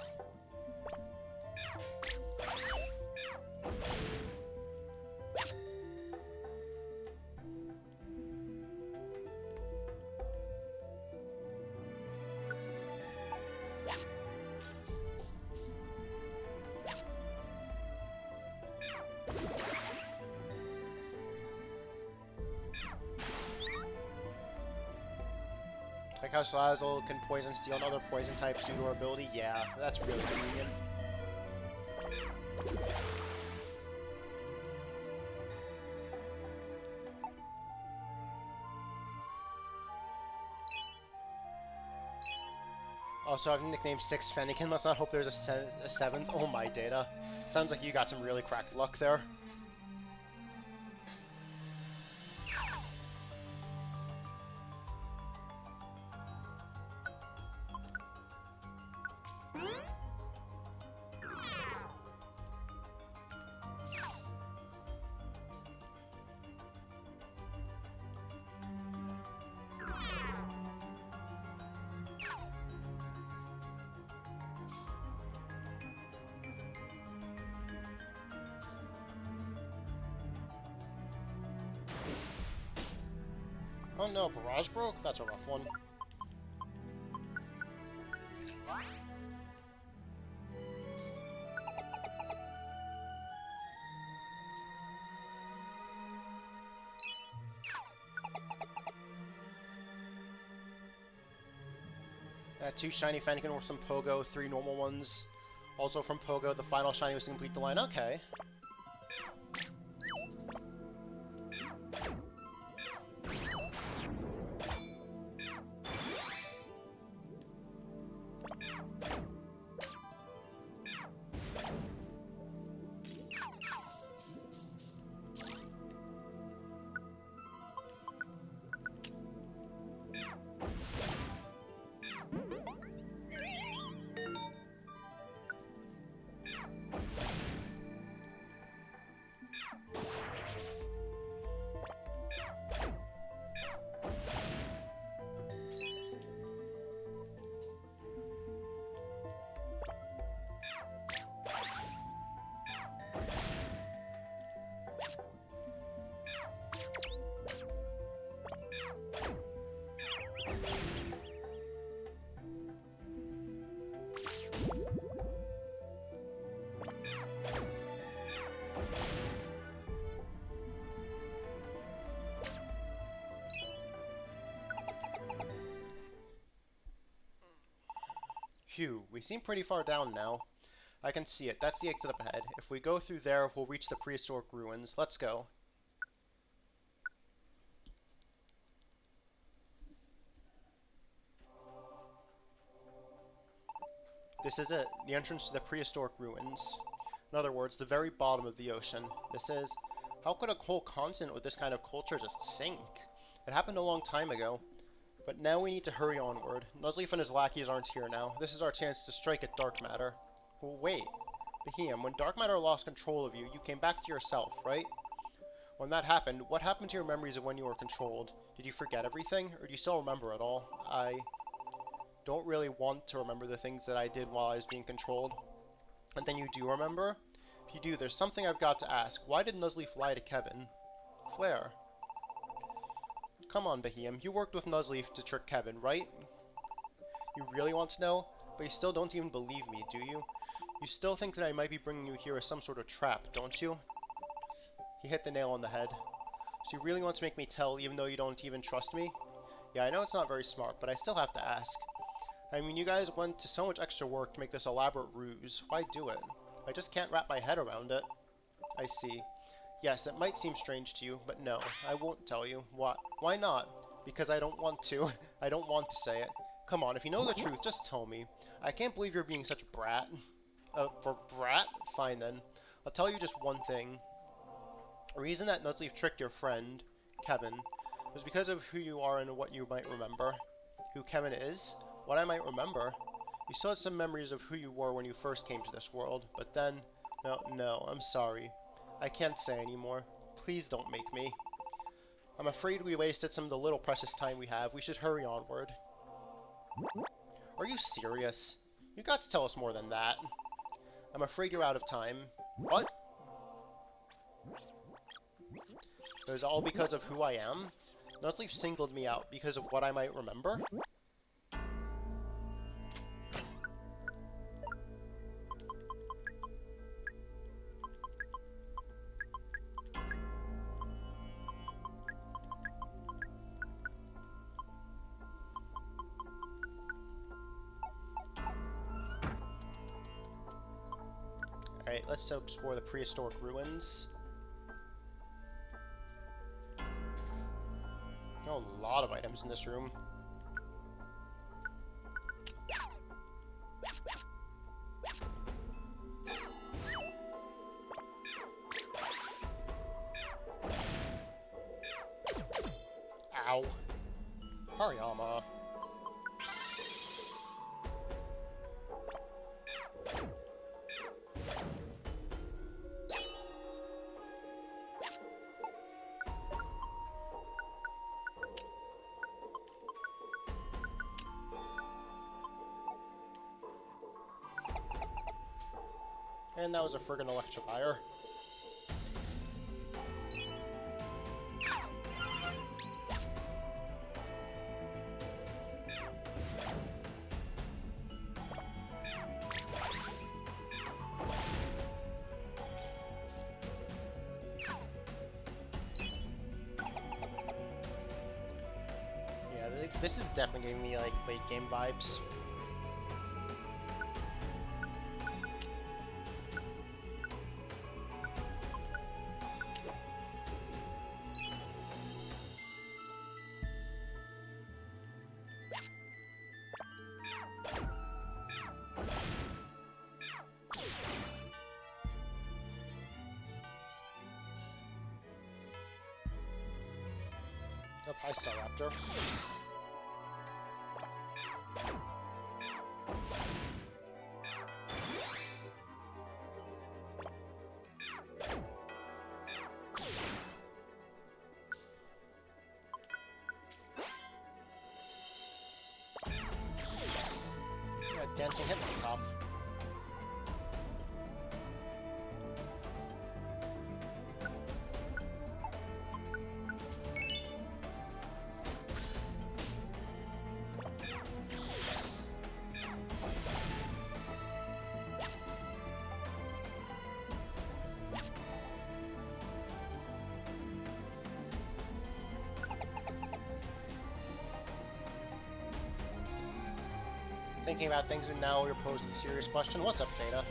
Like how Salazzle can poison steel and other poison types due to her ability? Yeah, that's really convenient. Also, I've nicknamed 6 Fennekin. Let's not hope there's a 7th. Oh my data. Sounds like you got some really cracked luck there. Oh no, Barrage broke? That's a rough one. Two shiny Fennekin were from Pogo, 3 normal ones. Also from Pogo, the final shiny was to complete the line. Okay. Phew, we seem pretty far down now. I can see it. That's the exit up ahead. If we go through there, we'll reach the prehistoric ruins. Let's go. This is it, the entrance to the prehistoric ruins. In other words, the very bottom of the ocean. This is... How could a whole continent with this kind of culture just sink? It happened a long time ago. But now we need to hurry onward. Nuzleaf and his lackeys aren't here now. This is our chance to strike at dark matter. Well, wait. Behem, when dark matter lost control of you, you came back to yourself, right? When that happened, what happened to your memories of when you were controlled? Did you forget everything, or do you still remember it all? I don't really want to remember the things that I did while I was being controlled. And then you do remember? If you do, there's something I've got to ask. Why did Nuzleaf lie to Kevin? Flare. Come on, Behem. You worked with Nuzleaf to trick Kevin, right? You really want to know? But you still don't even believe me, do you? You still think that I might be bringing you here as some sort of trap, don't you? He hit the nail on the head. So you really want to make me tell even though you don't even trust me? Yeah, I know it's not very smart, but I still have to ask. I mean, you guys went to so much extra work to make this elaborate ruse. Why do it? I just can't wrap my head around it. I see. Yes, it might seem strange to you, but no, I won't tell you. Why not? Because I don't want to. I don't want to say it. Come on, if you know the truth, just tell me. I can't believe you're being such a brat. Brat? Fine then. I'll tell you just one thing. The reason that Nuzleaf tricked your friend, Kevin, was because of who you are and what you might remember. Who Kevin is? What I might remember? You still had some memories of who you were when you first came to this world, but then... No, I'm sorry. I can't say anymore. Please don't make me. I'm afraid we wasted some of the little precious time we have. We should hurry onward. Are you serious? You got to tell us more than that. I'm afraid you're out of time. What? It was all because of who I am? Nuzleaf singled me out because of what I might remember? Alright, let's explore the prehistoric ruins. Oh, a lot of items in this room. Ow. Hariyama. And that was a friggin' Electivire. Yeah, this is definitely giving me, like, late game vibes. Up, hi, Staraptor. Yeah, dancing hip on top. Thinking about things, and now you're posed with a serious question. What's up, Data?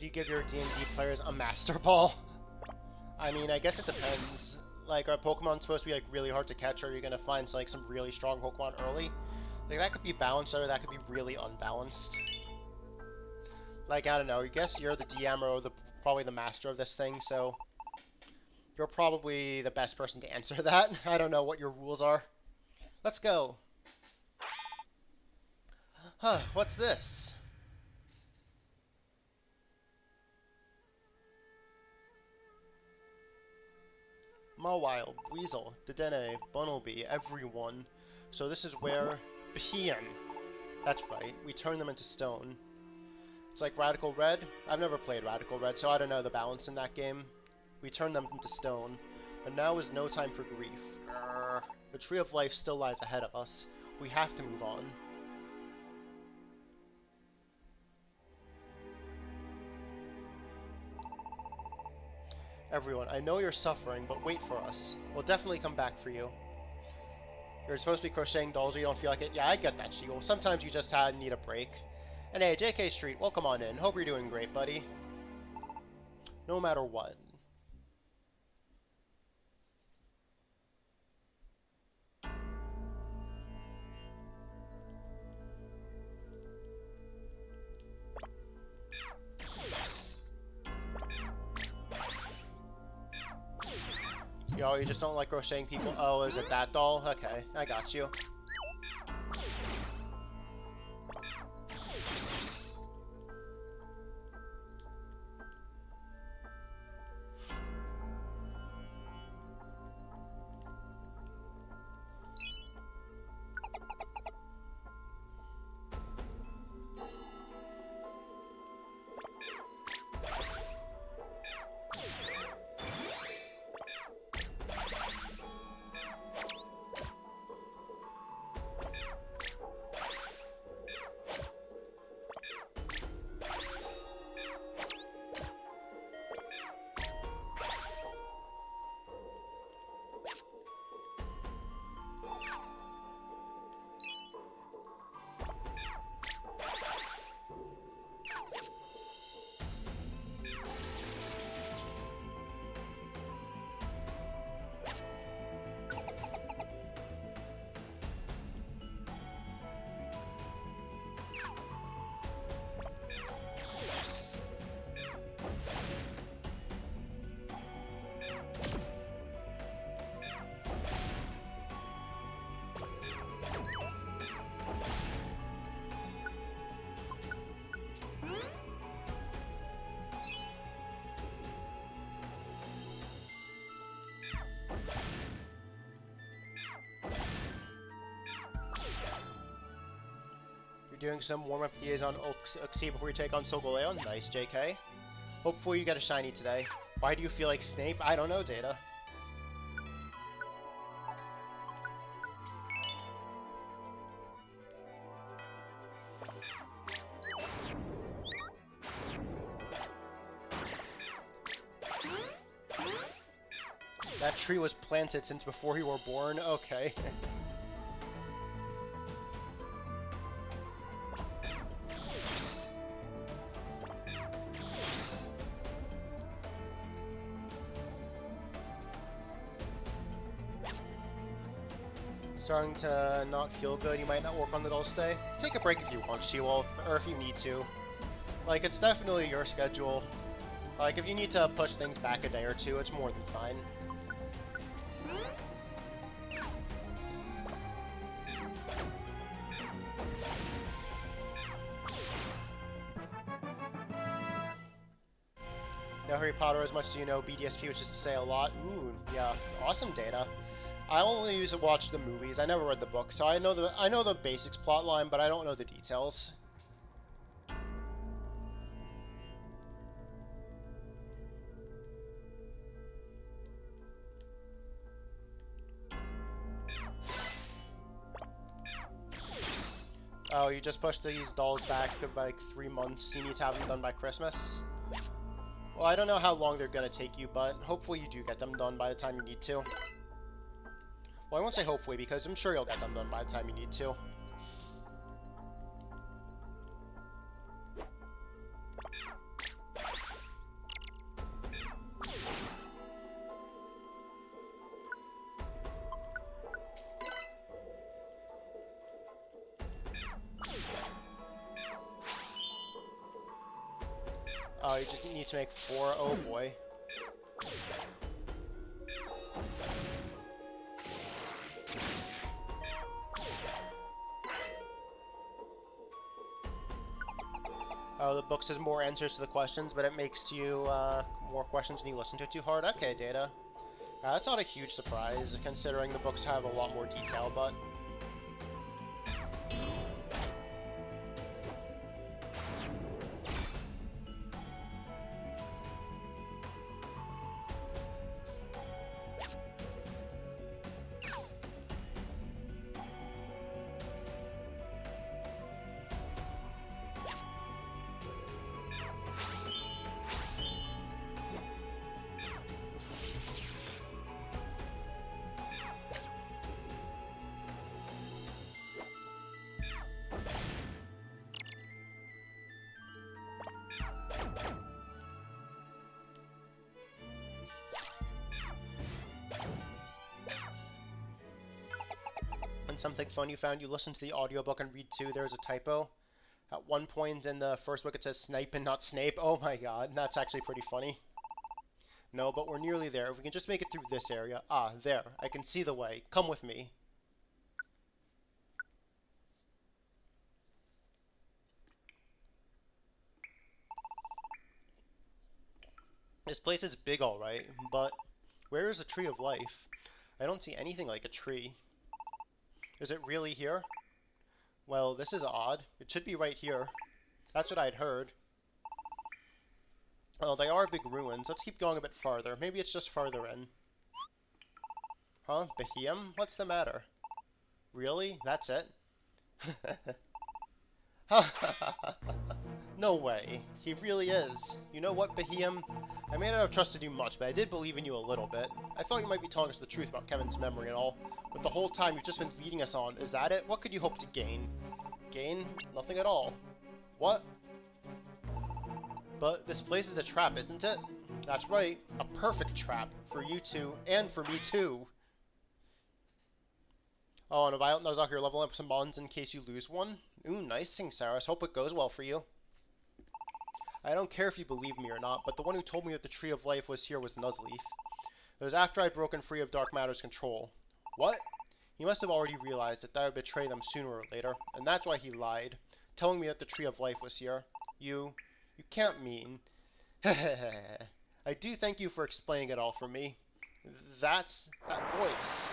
you give your D&D players a Master Ball? I mean, I guess it depends. Like, are Pokemon supposed to be like really hard to catch, or are you gonna find like some really strong Pokemon early? Like, that could be balanced, or that could be really unbalanced. Like, I don't know, I guess you're the DM or probably the master of this thing, so you're probably the best person to answer that. I don't know what your rules are. Let's go. Huh, what's this? Mawile, Weasel, Dedenne, Bunnelby, everyone. So this is where... Pian. That's right, we turn them into stone. It's like Radical Red. I've never played Radical Red, so I don't know the balance in that game. We turn them into stone. And now is no time for grief. Grr. The Tree of Life still lies ahead of us. We have to move on. Everyone, I know you're suffering, but wait for us. We'll definitely come back for you. You're supposed to be crocheting dolls or you don't feel like it? Yeah, I get that, Sheegle. Sometimes you just need a break. And hey, JK Street, welcome on in. Hope you're doing great, buddy. No matter what. Yo, you just don't like crocheting people? Oh, is it that doll? Okay, I got you. You're doing some warm-up liaison Uxie before you take on Solgaleo. Nice, JK. Hopefully you get a shiny today. Why do you feel like Snape? I don't know, Data. That tree was planted since before you were born? Okay. Starting to not feel good, you might not work on the doll stay. Take a break if you want, She-Wolf, or if you need to. Like, it's definitely your schedule. Like, if you need to push things back a day or two, it's more than fine. Now Harry Potter as much as you know BDSP, which is to say a lot. Ooh, yeah, awesome Data. I only used to watch the movies. I never read the book, so I know the basics plotline, but I don't know the details. Oh, you just pushed these dolls back like 3 months. You need to have them done by Christmas. Well, I don't know how long they're gonna take you, but hopefully you do get them done by the time you need to. Well, I won't say hopefully, because I'm sure you'll get them done by the time you need to. Oh, you just need to make 4. Oh boy. Oh, the book says more answers to the questions, but it makes you more questions when you listen to it too hard. Okay, Data. That's not a huge surprise, considering the books have a lot more detail, but... Something fun you found, you listen to the audiobook and read too, there's a typo. At one point in the first book it says Snipe and not Snape. Oh my god, that's actually pretty funny. No, but we're nearly there. If we can just make it through this area. Ah, there. I can see the way. Come with me. This place is big, alright, but where is the Tree of Life? I don't see anything like a tree. Is it really here? Well, this is odd. It should be right here. That's what I'd heard. Oh, they are big ruins. Let's keep going a bit farther. Maybe it's just farther in. Huh? Behem? What's the matter? Really? That's it? No way. He really is. You know what, Behem? I may not have trusted you much, but I did believe in you a little bit. I thought you might be telling us the truth about Kevin's memory and all, but the whole time you've just been leading us on. Is that it? What could you hope to gain? Gain? Nothing at all. What? But this place is a trap, isn't it? That's right. A perfect trap. For you two, and for me too. Oh, and a Violet Nuzlocke, you're leveling up some bonds in case you lose one? Ooh, nice, Singsaris. Hope it goes well for you. I don't care if you believe me or not, but the one who told me that the Tree of Life was here was Nuzleaf. It was after I'd broken free of Dark Matter's control. What? He must have already realized that that would betray them sooner or later, and that's why he lied, telling me that the Tree of Life was here. You can't mean... I do thank you for explaining it all for me. That voice.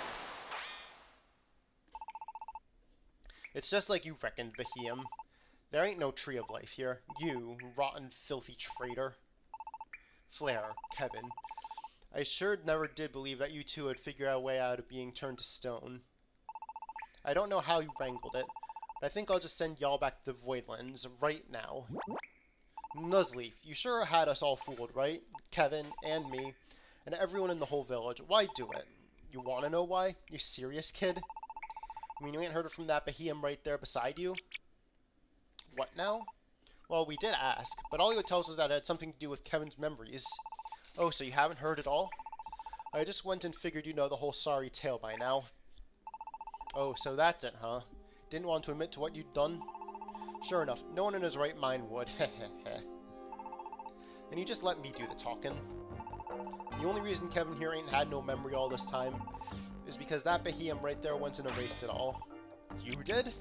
It's just like you reckoned, Behem. There ain't no Tree of Life here. You, rotten, filthy traitor. Flare, Kevin. I sure never did believe that you two would figure out a way out of being turned to stone. I don't know how you wrangled it, but I think I'll just send y'all back to the Voidlands right now. Nuzleaf, you sure had us all fooled, right? Kevin, and me, and everyone in the whole village. Why do it? You wanna know why? You serious, kid? I mean, you ain't heard it from that Behem right there beside you? What now? Well, we did ask, but all he would tell us was that it had something to do with Kevin's memories. Oh, so you haven't heard it all? I just went and figured you know the whole sorry tale by now. Oh, so that's it, huh? Didn't want to admit to what you'd done? Sure enough, no one in his right mind would. Hehehe. And you just let me do the talking. The only reason Kevin here ain't had no memory all this time is because that Behem right there went and erased it all. You did?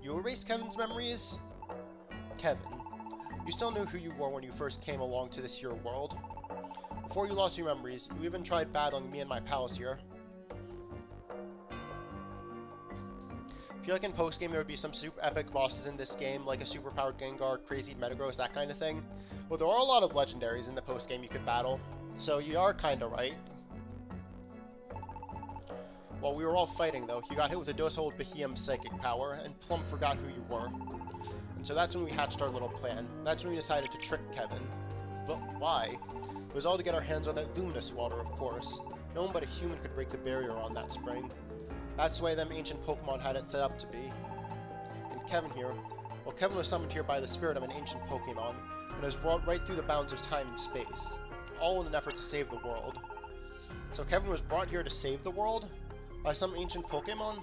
You erased Kevin's memories? Kevin, you still knew who you were when you first came along to this here world. Before you lost your memories, you even tried battling me and my pals here. I feel like in post-game there would be some super epic bosses in this game, like a superpowered Gengar, crazy Metagross, that kind of thing. Well, there are a lot of legendaries in the post-game you could battle, so you are kinda right. While we were all fighting, though, you got hit with a dose of Behem psychic power, and Plum forgot who you were. And so that's when we hatched our little plan. That's when we decided to trick Kevin. But why? It was all to get our hands on that luminous water, of course. No one but a human could break the barrier on that spring. That's the way them ancient Pokemon had it set up to be. And Kevin here, well, Kevin was summoned here by the spirit of an ancient Pokemon, and was brought right through the bounds of time and space, all in an effort to save the world. So Kevin was brought here to save the world? By some ancient Pokemon?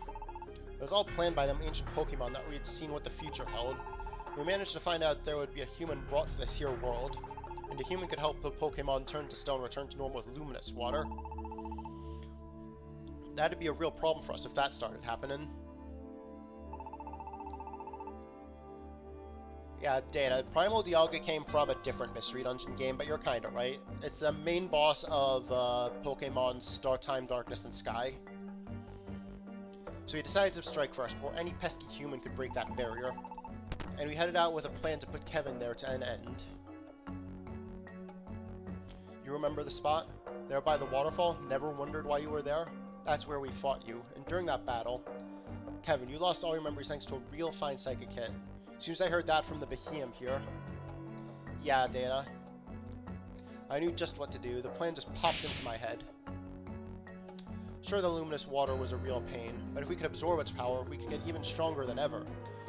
It was all planned by them ancient Pokemon that we had seen what the future held. We managed to find out there would be a human brought to this here world. And a human could help the Pokemon turn to stone return to normal with luminous water. That'd be a real problem for us if that started happening. Yeah, Data. Primal Dialga came from a different Mystery Dungeon game, but you're kinda right. It's the main boss of Pokemon Star Time, Darkness, and Sky. So we decided to strike first, before any pesky human could break that barrier. And we headed out with a plan to put Kevin there to an end. You remember the spot? There by the waterfall? Never wondered why you were there? That's where we fought you. And during that battle, Kevin, you lost all your memories thanks to a real fine psychic hit. Seems I heard that from the Behemoth here. Yeah, Data. I knew just what to do. The plan just popped into my head. Sure, the luminous water was a real pain, but if we could absorb its power, we could get even stronger than ever.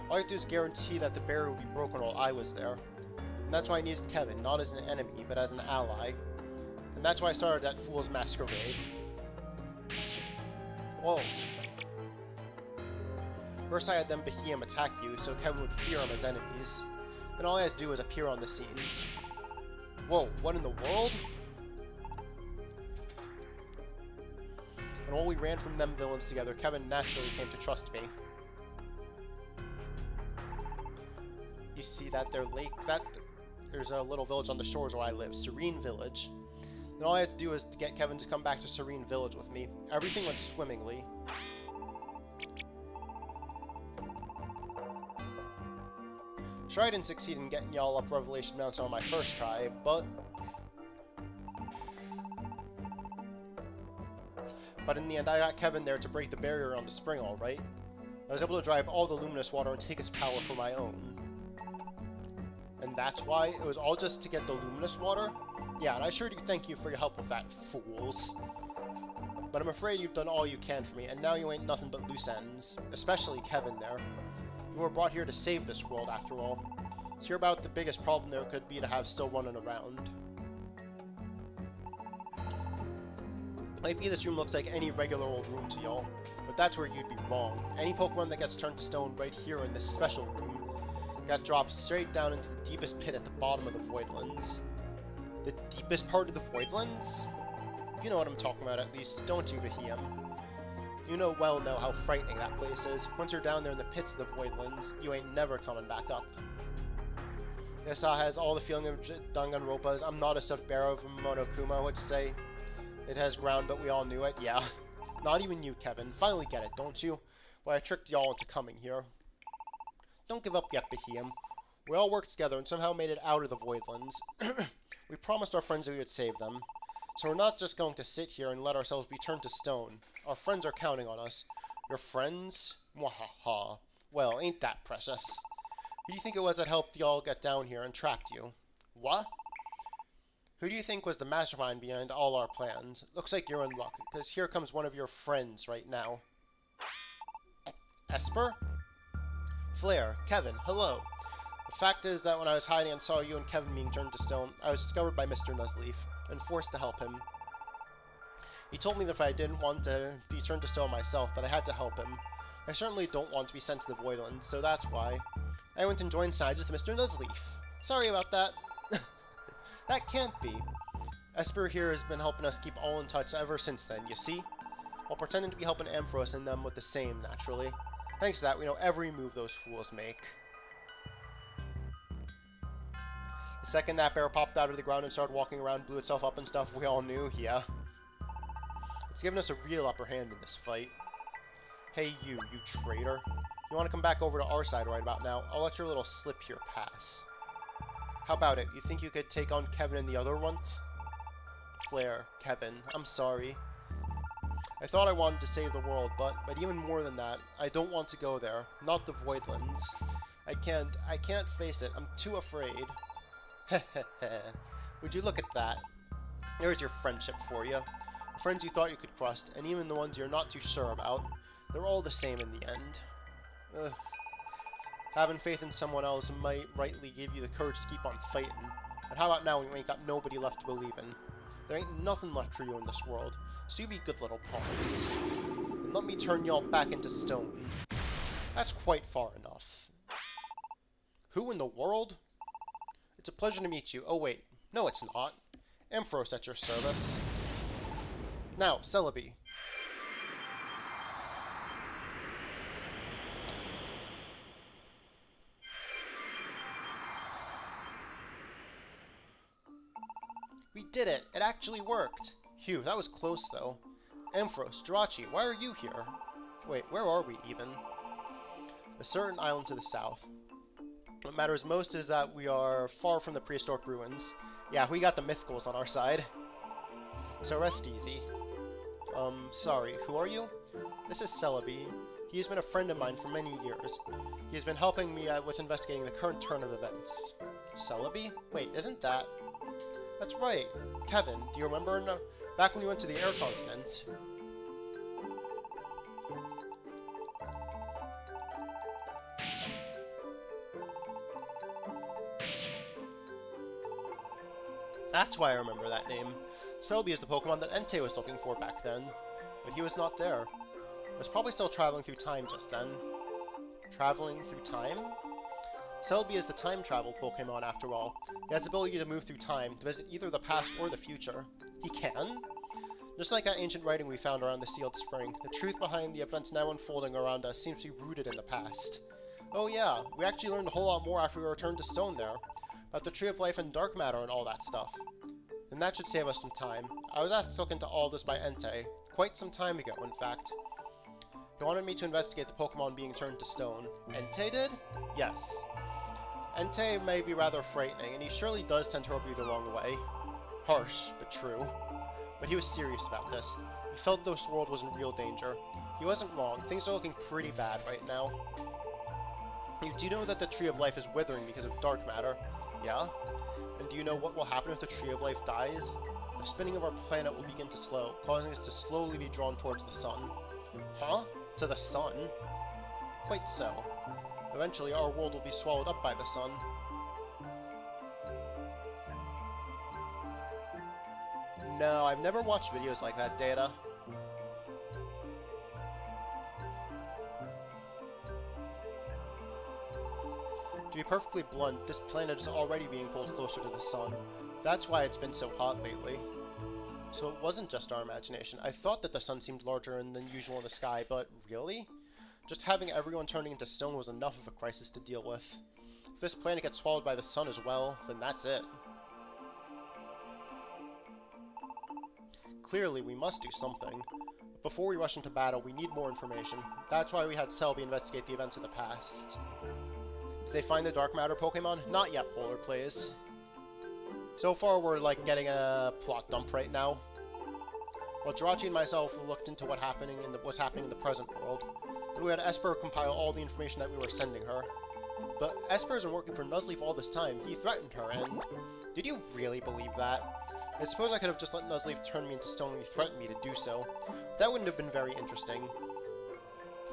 All you have to do is guarantee that the barrier would be broken while I was there. And that's why I needed Kevin, not as an enemy, but as an ally. And that's why I started that Fool's Masquerade. Whoa. First I had them Behemoth attack you, so Kevin would fear them as enemies. Then all I had to do was appear on the scene. Whoa, what in the world? And while we ran from them villains together, Kevin naturally came to trust me. You see that their lake, there's a little village on the shores where I live, Serene Village. And all I had to do was to get Kevin to come back to Serene Village with me. Everything went swimmingly. Sure, I didn't succeed in getting y'all up Revelation Mountain on my first try, but in the end I got Kevin there to break the barrier on the spring, alright. I was able to drive all the luminous water and take its power for my own. And that's why? It was all just to get the luminous water? Yeah, and I sure do thank you for your help with that, fools. But I'm afraid you've done all you can for me, and now you ain't nothing but loose ends. Especially Kevin there. You were brought here to save this world, after all. So you're about the biggest problem there could be to have still running around. Might be this room looks like any regular old room to y'all, but that's where you'd be wrong. Any Pokemon that gets turned to stone right here in this special room got dropped straight down into the deepest pit at the bottom of the Voidlands. The deepest part of the Voidlands? You know what I'm talking about at least, don't you, Behemoth? You know how frightening that place is. Once you're down there in the pits of the Voidlands, you ain't never coming back up. This has all the feeling of Danganronpa's I'm not a stuffed bear of Monokuma, which say it has ground, but we all knew it. Yeah. Not even you, Kevin. Finally get it, don't you? Well, I tricked y'all into coming here. Don't give up yet, Behemoth. We all worked together and somehow made it out of the Voidlands. We promised our friends that we would save them. So we're not just going to sit here and let ourselves be turned to stone. Our friends are counting on us. Your friends? Mwahaha. Well, ain't that precious. Who do you think it was that helped y'all get down here and trapped you? What? Who do you think was the mastermind behind all our plans? Looks like you're in luck, because here comes one of your friends right now. Esper? Flare, Kevin, hello. The fact is that when I was hiding and saw you and Kevin being turned to stone, I was discovered by Mr. Nuzleaf and forced to help him. He told me that if I didn't want to be turned to stone myself, that I had to help him. I certainly don't want to be sent to the Voidlands, so that's why. I went and joined sides with Mr. Nuzleaf. Sorry about that. That can't be. Esper here has been helping us keep all in touch ever since then, you see? While pretending to be helping Ampharos and them with the same, naturally. Thanks to that, we know every move those fools make. The second that bear popped out of the ground and started walking around, blew itself up and stuff, we all knew, yeah. It's given us a real upper hand in this fight. Hey you traitor. You want to come back over to our side right about now? I'll let your little slip here pass. How about it? You think you could take on Kevin and the other ones? Flare, Kevin, I'm sorry. I thought I wanted to save the world, but even more than that, I don't want to go there. Not the Voidlands. I can't face it. I'm too afraid. Heh. Would you look at that? There's your friendship for you. The friends you thought you could trust, and even the ones you're not too sure about, they're all the same in the end. Ugh. Having faith in someone else might rightly give you the courage to keep on fighting. But how about now when you ain't got nobody left to believe in? There ain't nothing left for you in this world, so you be good little pawns. And let me turn y'all back into stone. That's quite far enough. Who in the world? It's a pleasure to meet you. Oh wait, No, it's not. Ampharos at your service. Now, Celebi. We did it! It actually worked! Phew, that was close though. Ampharos, Jirachi, why are you here? Wait, where are we even? A certain island to the south. What matters most is that we are far from the prehistoric ruins. Yeah, we got the mythicals on our side. So rest easy. Sorry, who are you? This is Celebi. He has been a friend of mine for many years. He has been helping me with investigating the current turn of events. Celebi? Wait, isn't that... That's right. Kevin, do you remember back when we went to the air continent? That's why I remember that name. Celebi is the Pokemon that Entei was looking for back then. But he was not there. I was probably still traveling through time just then. Traveling through time? Celebi is the time travel Pokemon after all. He has the ability to move through time, to visit either the past or the future. He can? Just like that ancient writing we found around the sealed spring, the truth behind the events now unfolding around us seems to be rooted in the past. Oh yeah, we actually learned a whole lot more after we returned to Stone there. About the Tree of Life and Dark Matter and all that stuff. And that should save us some time. I was asked to look into all this by Entei, quite some time ago, in fact. He wanted me to investigate the Pokemon being turned to stone. Entei did? Yes. Entei may be rather frightening, and he surely does tend to rub you the wrong way. Harsh, but true. But he was serious about this. He felt this world was in real danger. He wasn't wrong. Things are looking pretty bad right now. You do know that the Tree of Life is withering because of dark matter? Yeah? And do you know what will happen if the Tree of Life dies? The spinning of our planet will begin to slow, causing us to slowly be drawn towards the sun. Huh? To the sun? Quite so. Eventually, our world will be swallowed up by the sun. No, I've never watched videos like that, Data. To be perfectly blunt, this planet is already being pulled closer to the sun. That's why it's been so hot lately. So it wasn't just our imagination. I thought that the sun seemed larger than usual in the sky, but really? Just having everyone turning into stone was enough of a crisis to deal with. If this planet gets swallowed by the sun as well, then that's it. Clearly, we must do something. But before we rush into battle, we need more information. That's why we had Celebi investigate the events of the past. Did they find the Dark Matter Pokemon? Not yet, Polar Plays. So far, we're like getting a plot dump right now. Well, Jirachi and myself looked into what's happening in the present world. And we had Esper compile all the information that we were sending her. But Esper isn't working for Nuzleaf all this time. He threatened her, and... Did you really believe that? I suppose I could have just let Nuzleaf turn me into stone when he threatened me to do so. That wouldn't have been very interesting.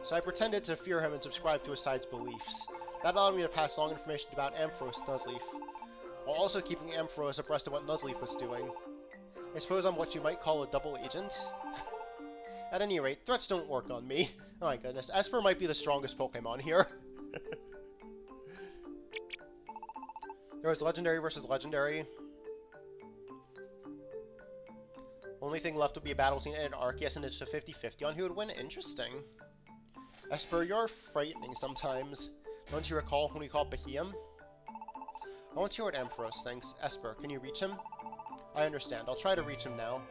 So I pretended to fear him and subscribe to his side's beliefs. That allowed me to pass along information about Ampharos to Nuzleaf, while also keeping Ampharos abreast of what Nuzleaf was doing. I suppose I'm what you might call a double agent. At any rate, threats don't work on me. Oh my goodness, Esper might be the strongest Pokemon here. There was Legendary versus Legendary. Only thing left would be a battle between Ed and Arceus, and it's a 50-50 on who would win. Interesting. Esper, you're frightening sometimes. Don't you recall when we called Beheeyem? I want to hear what Ampharos thinks. Esper, can you reach him? I understand. I'll try to reach him now.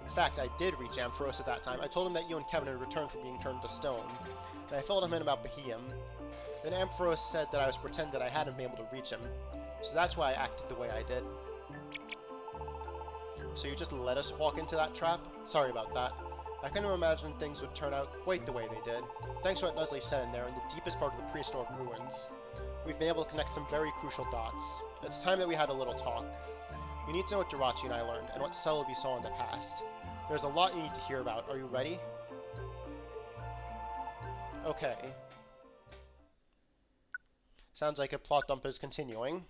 In fact, I did reach Ampharos at that time. I told him that you and Kevin had returned from being turned to stone, and I filled him in about Beheeyem. Then Ampharos said that I was pretending that I hadn't been able to reach him, so that's why I acted the way I did. So you just let us walk into that trap? Sorry about that. I couldn't imagine things would turn out quite the way they did. Thanks to what Nuzleaf said in there, in the deepest part of the prehistoric ruins, we've been able to connect some very crucial dots. It's time that we had a little talk. You need to know what Jirachi and I learned, and what Celebi saw in the past. There's a lot you need to hear about. Are you ready? Okay. Sounds like a plot dump is continuing.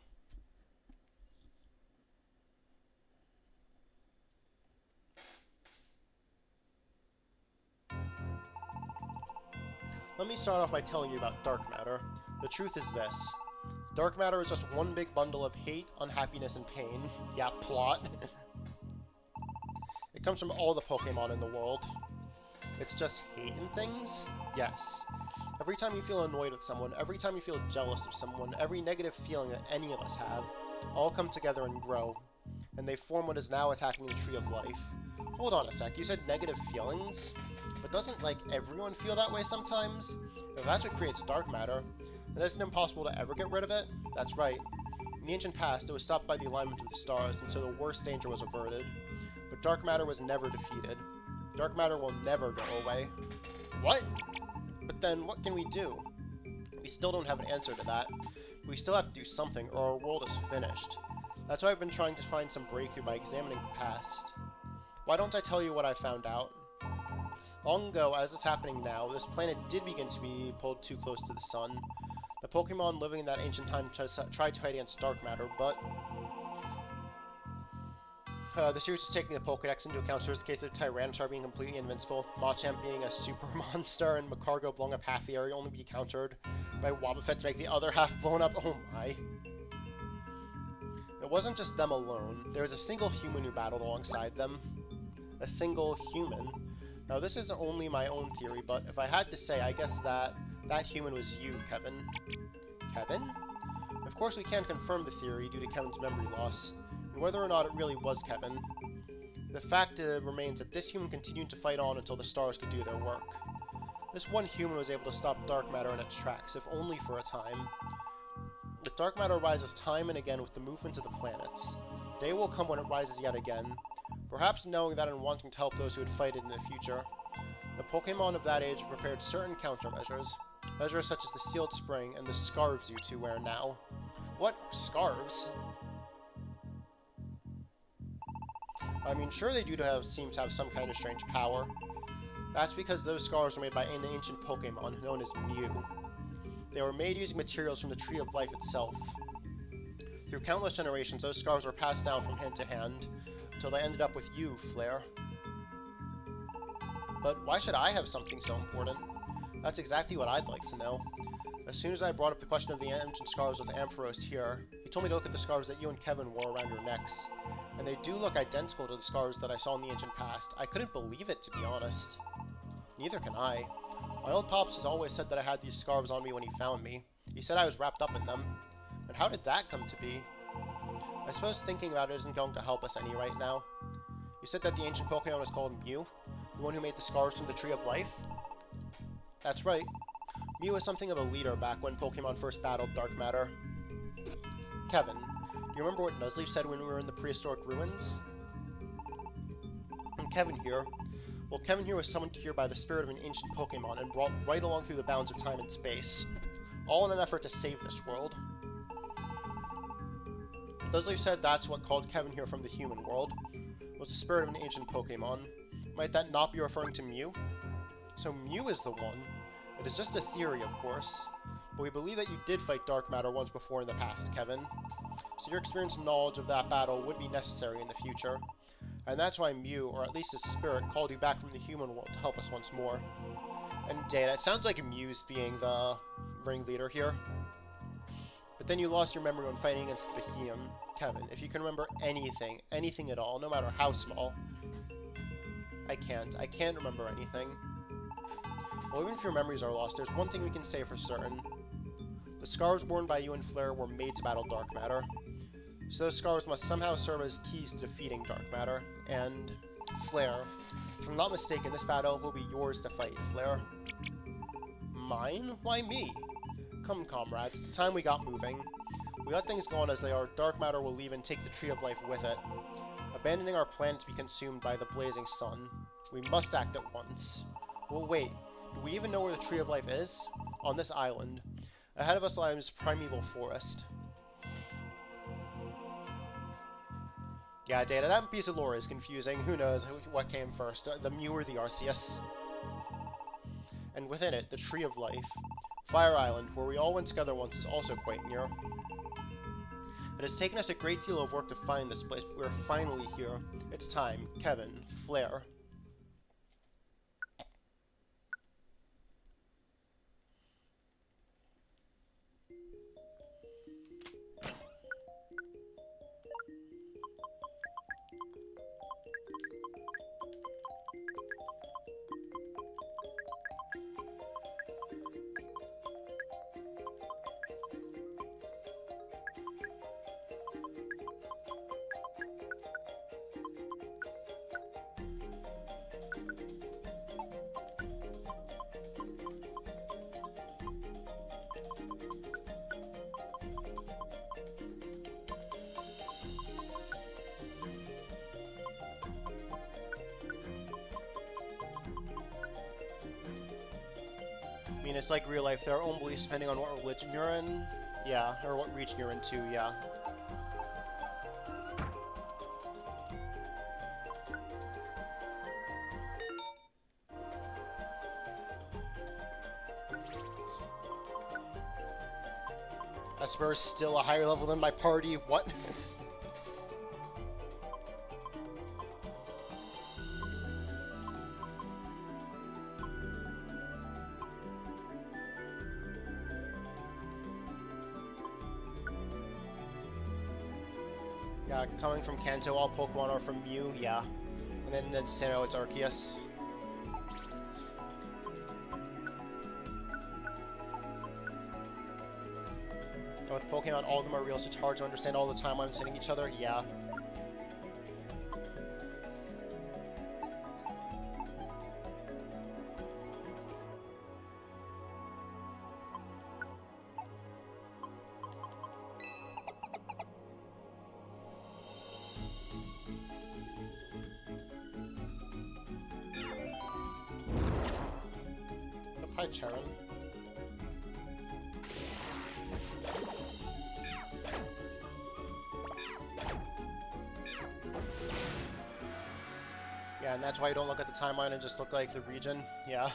Let me start off by telling you about dark matter. The truth is this. Dark matter is just one big bundle of hate, unhappiness, and pain. Yeah, plot. It comes from all the Pokemon in the world. It's just hate and things? Yes. Every time you feel annoyed with someone, every time you feel jealous of someone, every negative feeling that any of us have, all come together and grow. And they form what is now attacking the Tree of Life. Hold on a sec, you said negative feelings? But doesn't, like, everyone feel that way sometimes? If that's what creates dark matter, then isn't it impossible to ever get rid of it? That's right. In the ancient past, it was stopped by the alignment of the stars, and so the worst danger was averted. But dark matter was never defeated. Dark matter will never go away. What? But then, what can we do? We still don't have an answer to that. We still have to do something, or our world is finished. That's why I've been trying to find some breakthrough by examining the past. Why don't I tell you what I found out? Long ago, as is happening now, this planet did begin to be pulled too close to the sun. The Pokemon living in that ancient time tried to fight against dark matter, but the series is taking the Pokedex into account, so there's the case of Tyranitar being completely invincible, Machamp being a super monster, and Magcargo blowing up half the area only to be countered by Wobbuffet to make the other half blown up. Oh my. It wasn't just them alone. There was a single human who battled alongside them. A single human. Now this is only my own theory, but if I had to say, I guess that human was you, Kevin. Kevin? Of course we can't confirm the theory due to Kevin's memory loss, and whether or not it really was Kevin. The fact remains that this human continued to fight on until the stars could do their work. This one human was able to stop dark matter in its tracks, if only for a time. But dark matter rises time and again with the movement of the planets. Day will come when it rises yet again, perhaps knowing that and wanting to help those who would fight it in the future. The Pokemon of that age prepared certain countermeasures, measures such as the Sealed Spring and the scarves you two wear now. What scarves? I mean, sure they do seem to have some kind of strange power. That's because those scarves were made by an ancient Pokemon known as Mew. They were made using materials from the Tree of Life itself. Through countless generations, those scarves were passed down from hand to hand, until they ended up with you, Flare. But why should I have something so important? That's exactly what I'd like to know. As soon as I brought up the question of the ancient scarves with Ampharos here, he told me to look at the scarves that you and Kevin wore around your necks. And they do look identical to the scarves that I saw in the ancient past. I couldn't believe it, to be honest. Neither can I. My old pops has always said that I had these scarves on me when he found me. He said I was wrapped up in them. And how did that come to be? I suppose thinking about it isn't going to help us any right now. You said that the ancient Pokemon was called Mew? The one who made the scarves from the Tree of Life? That's right. Mew was something of a leader back when Pokemon first battled dark matter. Kevin, do you remember what Nuzleaf said when we were in the prehistoric ruins? And Kevin here. Well, Kevin here was summoned here by the spirit of an ancient Pokemon and brought right along through the bounds of time and space. All in an effort to save this world. Nuzleaf said that's what called Kevin here from the human world. Was the spirit of an ancient Pokemon. Might that not be referring to Mew? So Mew is the one. It is just a theory, of course. But we believe that you did fight dark matter once before in the past, Kevin. So your experience and knowledge of that battle would be necessary in the future. And that's why Mew, or at least his spirit, called you back from the human world to help us once more. And Data, it sounds like Mew's being the ringleader here. But then you lost your memory when fighting against the Behemoth. Kevin, if you can remember anything, anything at all, no matter how small. I can't remember anything. Well, even if your memories are lost, there's one thing we can say for certain. The scars worn by you and Flare were made to battle dark matter. So those scars must somehow serve as keys to defeating dark matter. And Flare, if I'm not mistaken, this battle will be yours to fight, Flare. Mine? Why me? Come, comrades, it's time we got moving. We let things go on as they are, dark matter will leave and take the Tree of Life with it, abandoning our planet to be consumed by the blazing sun. We must act at once. Well, wait, do we even know where the Tree of Life is? On this island. Ahead of us lies primeval forest. Yeah, Data, that piece of lore is confusing. Who knows what came first, the Mew or the Arceus? And within it, the Tree of Life. Fire Island, where we all went together once, is also quite near. It has taken us a great deal of work to find this place, but we're finally here. It's time. Kevin, Flare. it's like real life. There are own beliefs depending on what religion you're in. Yeah, or what region you're into, yeah. Esper is still a higher level than my party. What? Yeah, coming from Kanto, all Pokemon are from Mew, yeah. And then in Sinnoh, it's Arceus. And with Pokemon, all of them are real, so it's hard to understand all the timelines hitting each other, yeah. Hi, Charon. Yeah, and that's why you don't look at the timeline and just look like the region. Yeah.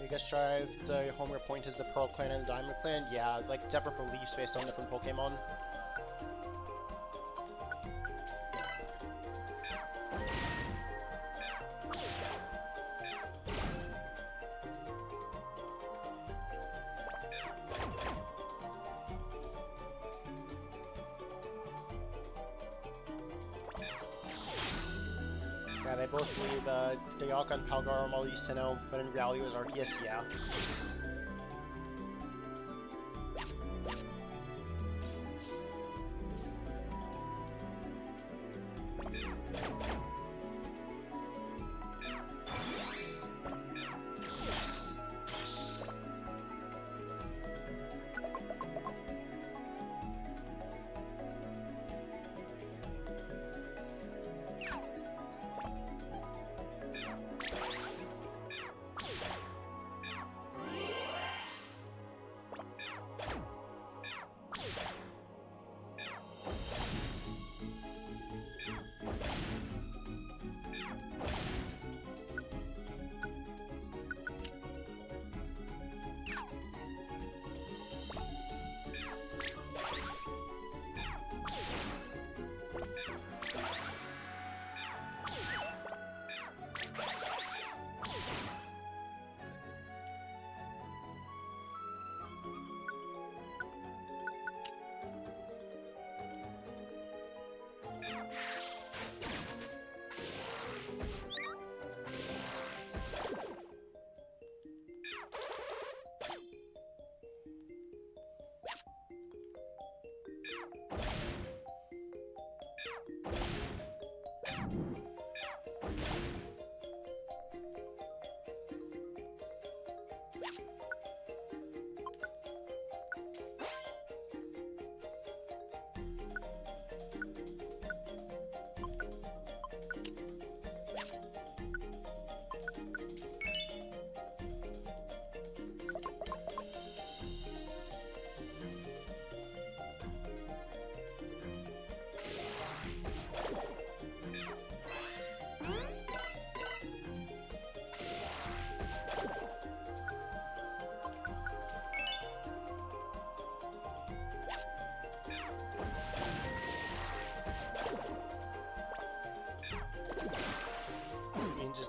Biggest drive, the home your point is the Pearl Clan and the Diamond Clan. Yeah, like separate beliefs based on different Pokemon. Yeah, they both believe Dialga and Palgar are Molly Sinnoh, but in reality it was Arceus, yeah.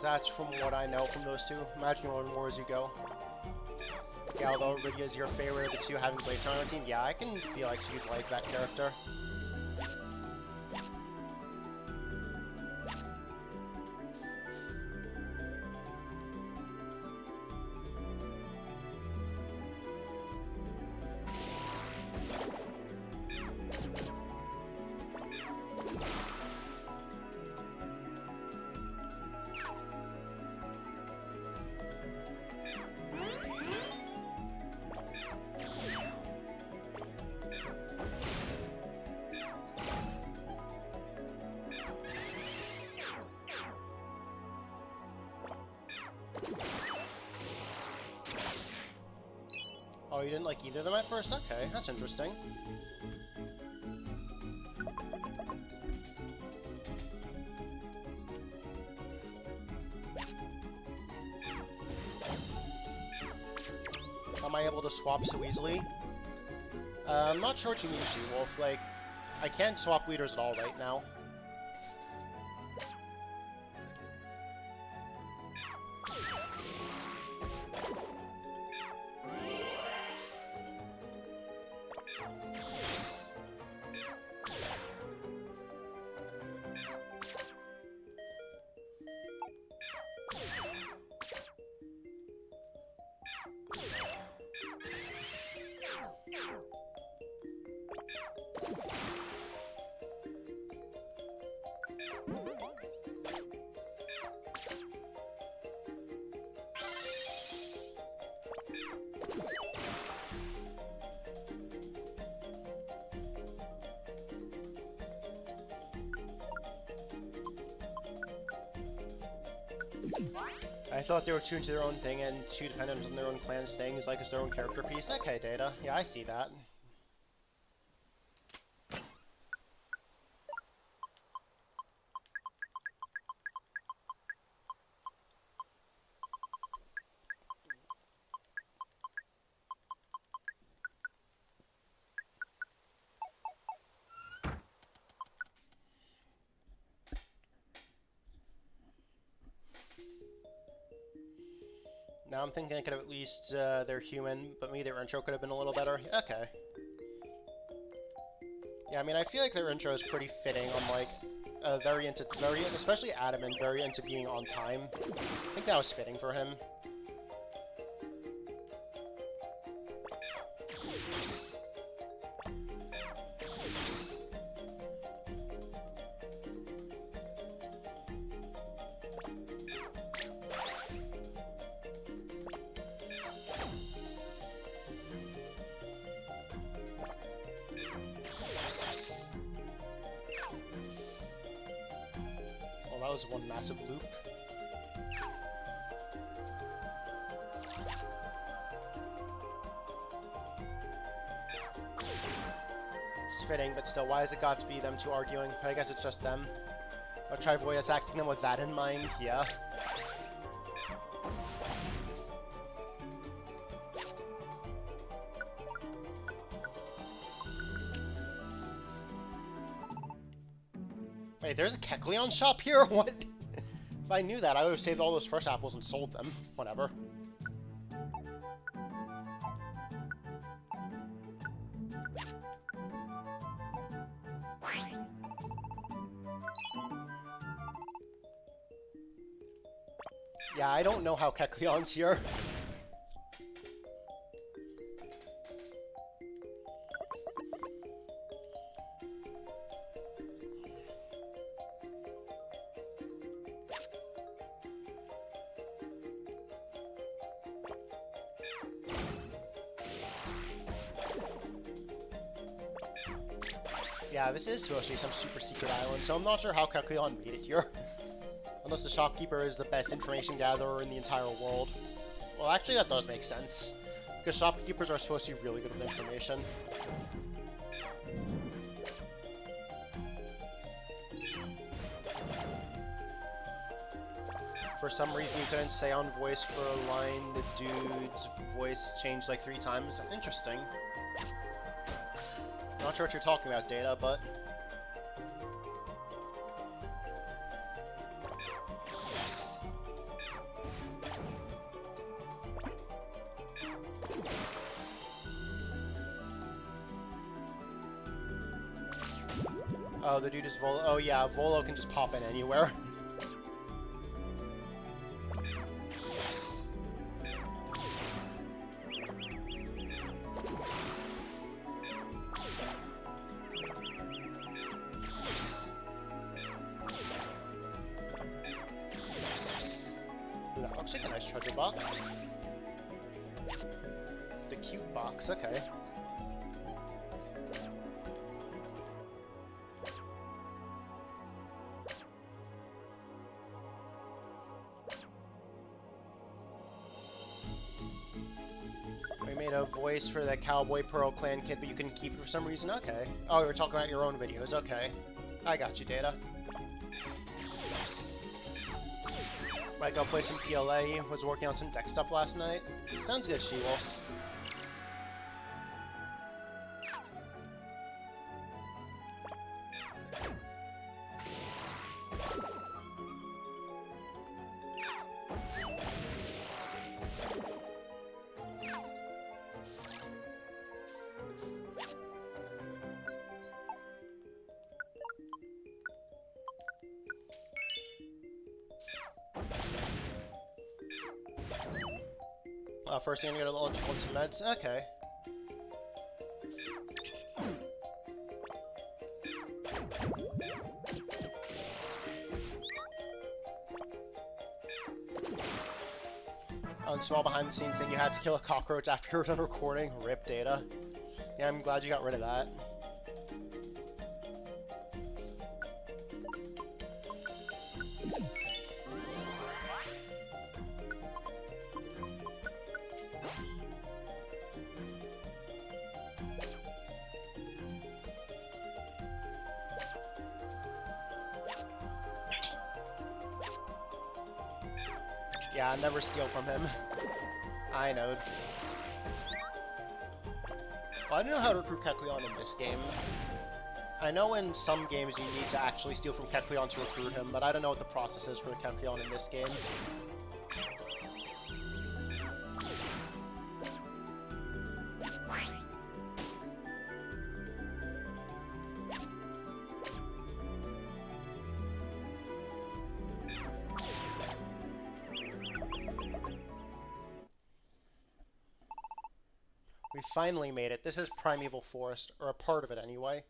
that's from what I know from those two. Imagine you learn more as you go. Yeah, although Rydia is your favorite of the two, having played Tournament Team, yeah, I can feel like she'd like that character. Oh, you didn't like either of them at first? Okay, that's interesting. Am I able to swap so easily? I'm not sure what you mean, She-Wolf. Like, I can't swap leaders at all right now. I thought they were tuned to their own thing and too dependent on their own clan's things, like it's their own character piece. Okay, Data. Yeah, I see that. Now I'm thinking I could have at least they're human, but maybe their intro could have been a little better. Okay. Yeah, I mean, I feel like their intro is pretty fitting on, like, especially Adamant, very into being on time. I think that was fitting for him. Well, that was one massive loop. It's fitting, but still, why has it got to be them two arguing? But I guess it's just them. I'll try voice acting them with that in mind, yeah. Wait, there's a Kecleon shop here? What? If I knew that, I would have saved all those fresh apples and sold them. Whatever. Yeah, I don't know how Kecleon's here. Yeah, this is supposed to be some super secret island, so I'm not sure how Kecleon made it here. Unless the shopkeeper is the best information gatherer in the entire world. Well, actually that does make sense. Because shopkeepers are supposed to be really good with information. For some reason you couldn't say on voice for a line the dude's voice changed like 3 times. Interesting. Not sure what you're talking about, Data, but... Oh, the dude is Volo. Oh yeah, Volo can just pop in anywhere. Ooh, that looks like a nice treasure box. The cute box, okay. We made a voice for the Cowboy Pearl Clan kid, but you couldn't keep it for some reason? Okay. Oh, you were talking about your own videos. Okay. I got you, Data. Might go play some PLA. Was working on some deck stuff last night. Sounds good, She-Wolf. First thing I'm gonna launch on some meds. Okay. Small behind the scenes saying you had to kill a cockroach after you were done recording. Rip, Data. Yeah, I'm glad you got rid of that. Yeah, never steal from him. I know. Well, I don't know how to recruit Kecleon in this game. I know in some games you need to actually steal from Kecleon to recruit him, but I don't know what the process is for Kecleon in this game. We finally made it. This is Primeval Forest, or a part of it anyway.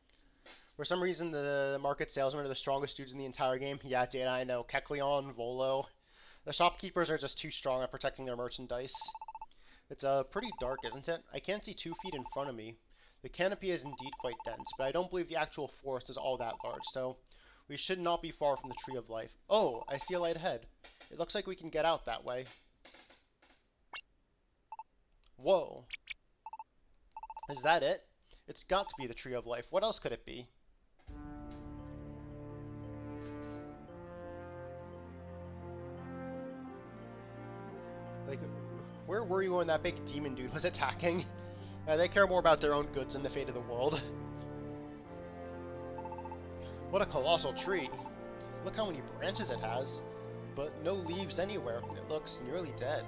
For some reason, the market salesmen are the strongest dudes in the entire game. Yeah, Data, I know. Kecleon, Volo. The shopkeepers are just too strong at protecting their merchandise. It's pretty dark, isn't it? I can't see 2 feet in front of me. The canopy is indeed quite dense, but I don't believe the actual forest is all that large, so we should not be far from the Tree of Life. Oh, I see a light ahead. It looks like we can get out that way. Whoa. Is that it? It's got to be the Tree of Life. What else could it be? Like, where were you when that big demon dude was attacking? They care more about their own goods than the fate of the world. What a colossal tree. Look how many branches it has, but no leaves anywhere. It looks nearly dead.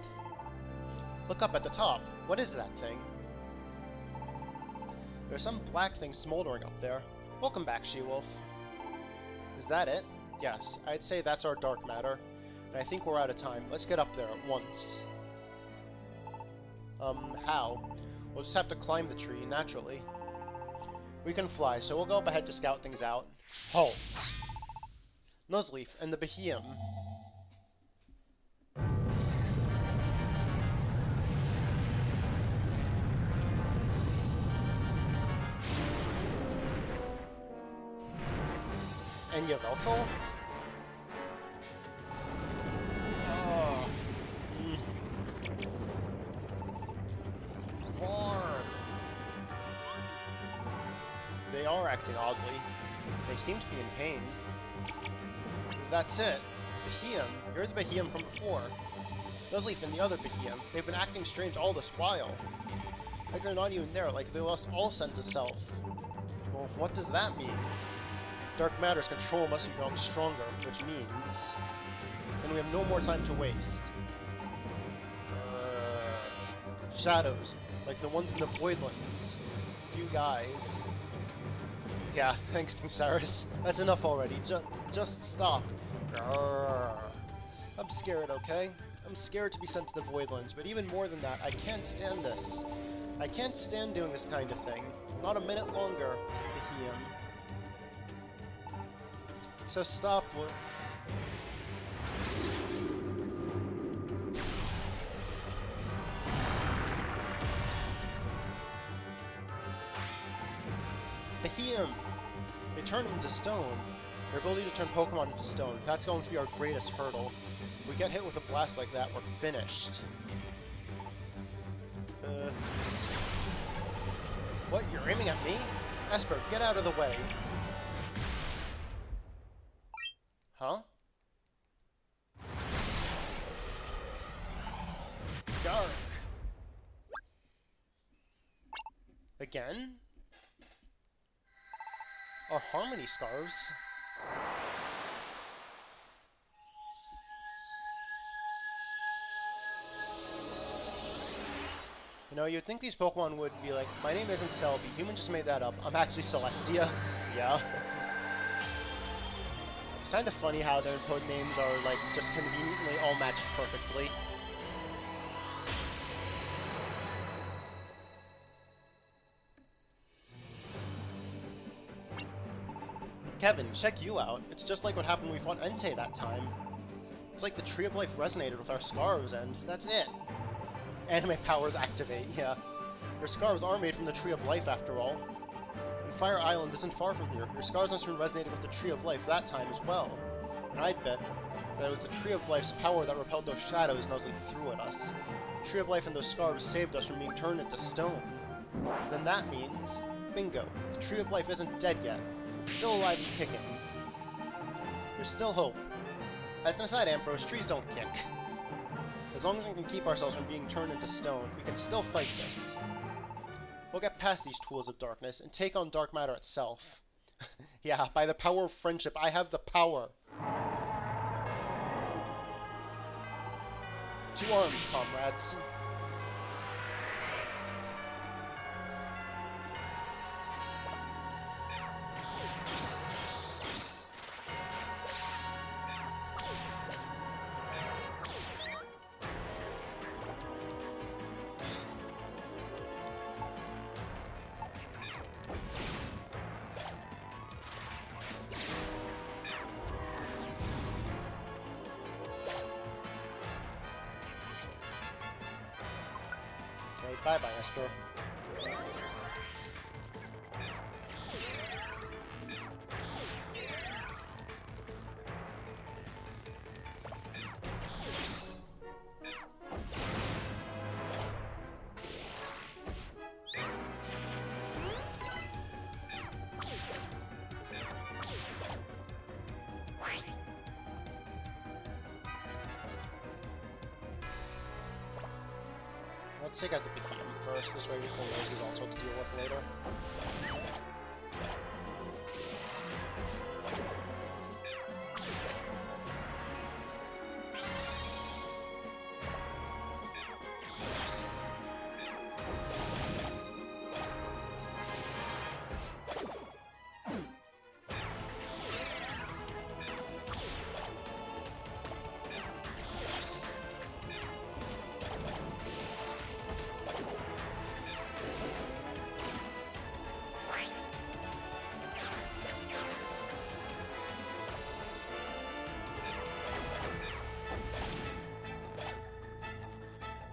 Look up at the top. What is that thing? There's some black thing smoldering up there. Welcome back, She-Wolf. Is that it? Yes, I'd say that's our dark matter. And I think we're out of time. Let's get up there at once. How? We'll just have to climb the tree, naturally. We can fly, so we'll go up ahead to scout things out. Halt! Nuzleaf and the Beheeyem. And Yveltal? Oh. Farm. They are acting oddly. They seem to be in pain. That's it. Beheeyem. You're the Beheeyem from before. Nuzleaf and the other Beheeyem. They've been acting strange all this while. Like they're not even there, like they lost all sense of self. Well, what does that mean? Dark Matter's control must be growing stronger, which means... then we have no more time to waste. Shadows, like the ones in the Voidlands. You guys. Yeah, thanks, King Cyrus. That's enough already. Just stop. Grrr. I'm scared, okay? I'm scared to be sent to the Voidlands, but even more than that, I can't stand this. I can't stand doing this kind of thing. Not a minute longer, Beheeyem. So stop. Beheeyem! They turn into stone. Their ability to turn Pokemon into stone. That's going to be our greatest hurdle. If we get hit with a blast like that, we're finished. What? You're aiming at me? Esper, get out of the way. Huh? Dark. Again? Our Harmony Scarves? You know, you'd think these Pokemon would be like, my name isn't Celebi, human just made that up, I'm actually Celestia. Yeah. It's kind of funny how their code names are, like, just conveniently all matched perfectly. Kevin, check you out. It's just like what happened when we fought Entei that time. It's like the Tree of Life resonated with our scarves, and that's it. Anime powers activate, yeah. Your scarves are made from the Tree of Life, after all. And Fire Island isn't far from here. Your scarves must have been resonating with the Tree of Life that time as well. And I'd bet that it was the Tree of Life's power that repelled those shadows and those threw at us. The Tree of Life and those scarves saved us from being turned into stone. Then that means, bingo, the Tree of Life isn't dead yet. Still alive and kicking. There's still hope. As an aside, Ampharos, trees don't kick. As long as we can keep ourselves from being turned into stone, we can still fight this. We'll get past these tools of darkness and take on dark matter itself. Yeah, by the power of friendship, I have the power. 2 arms, comrades. Bye-bye, Esper. Let's take out the Beheeyem first, this way we can know who's also to deal with later.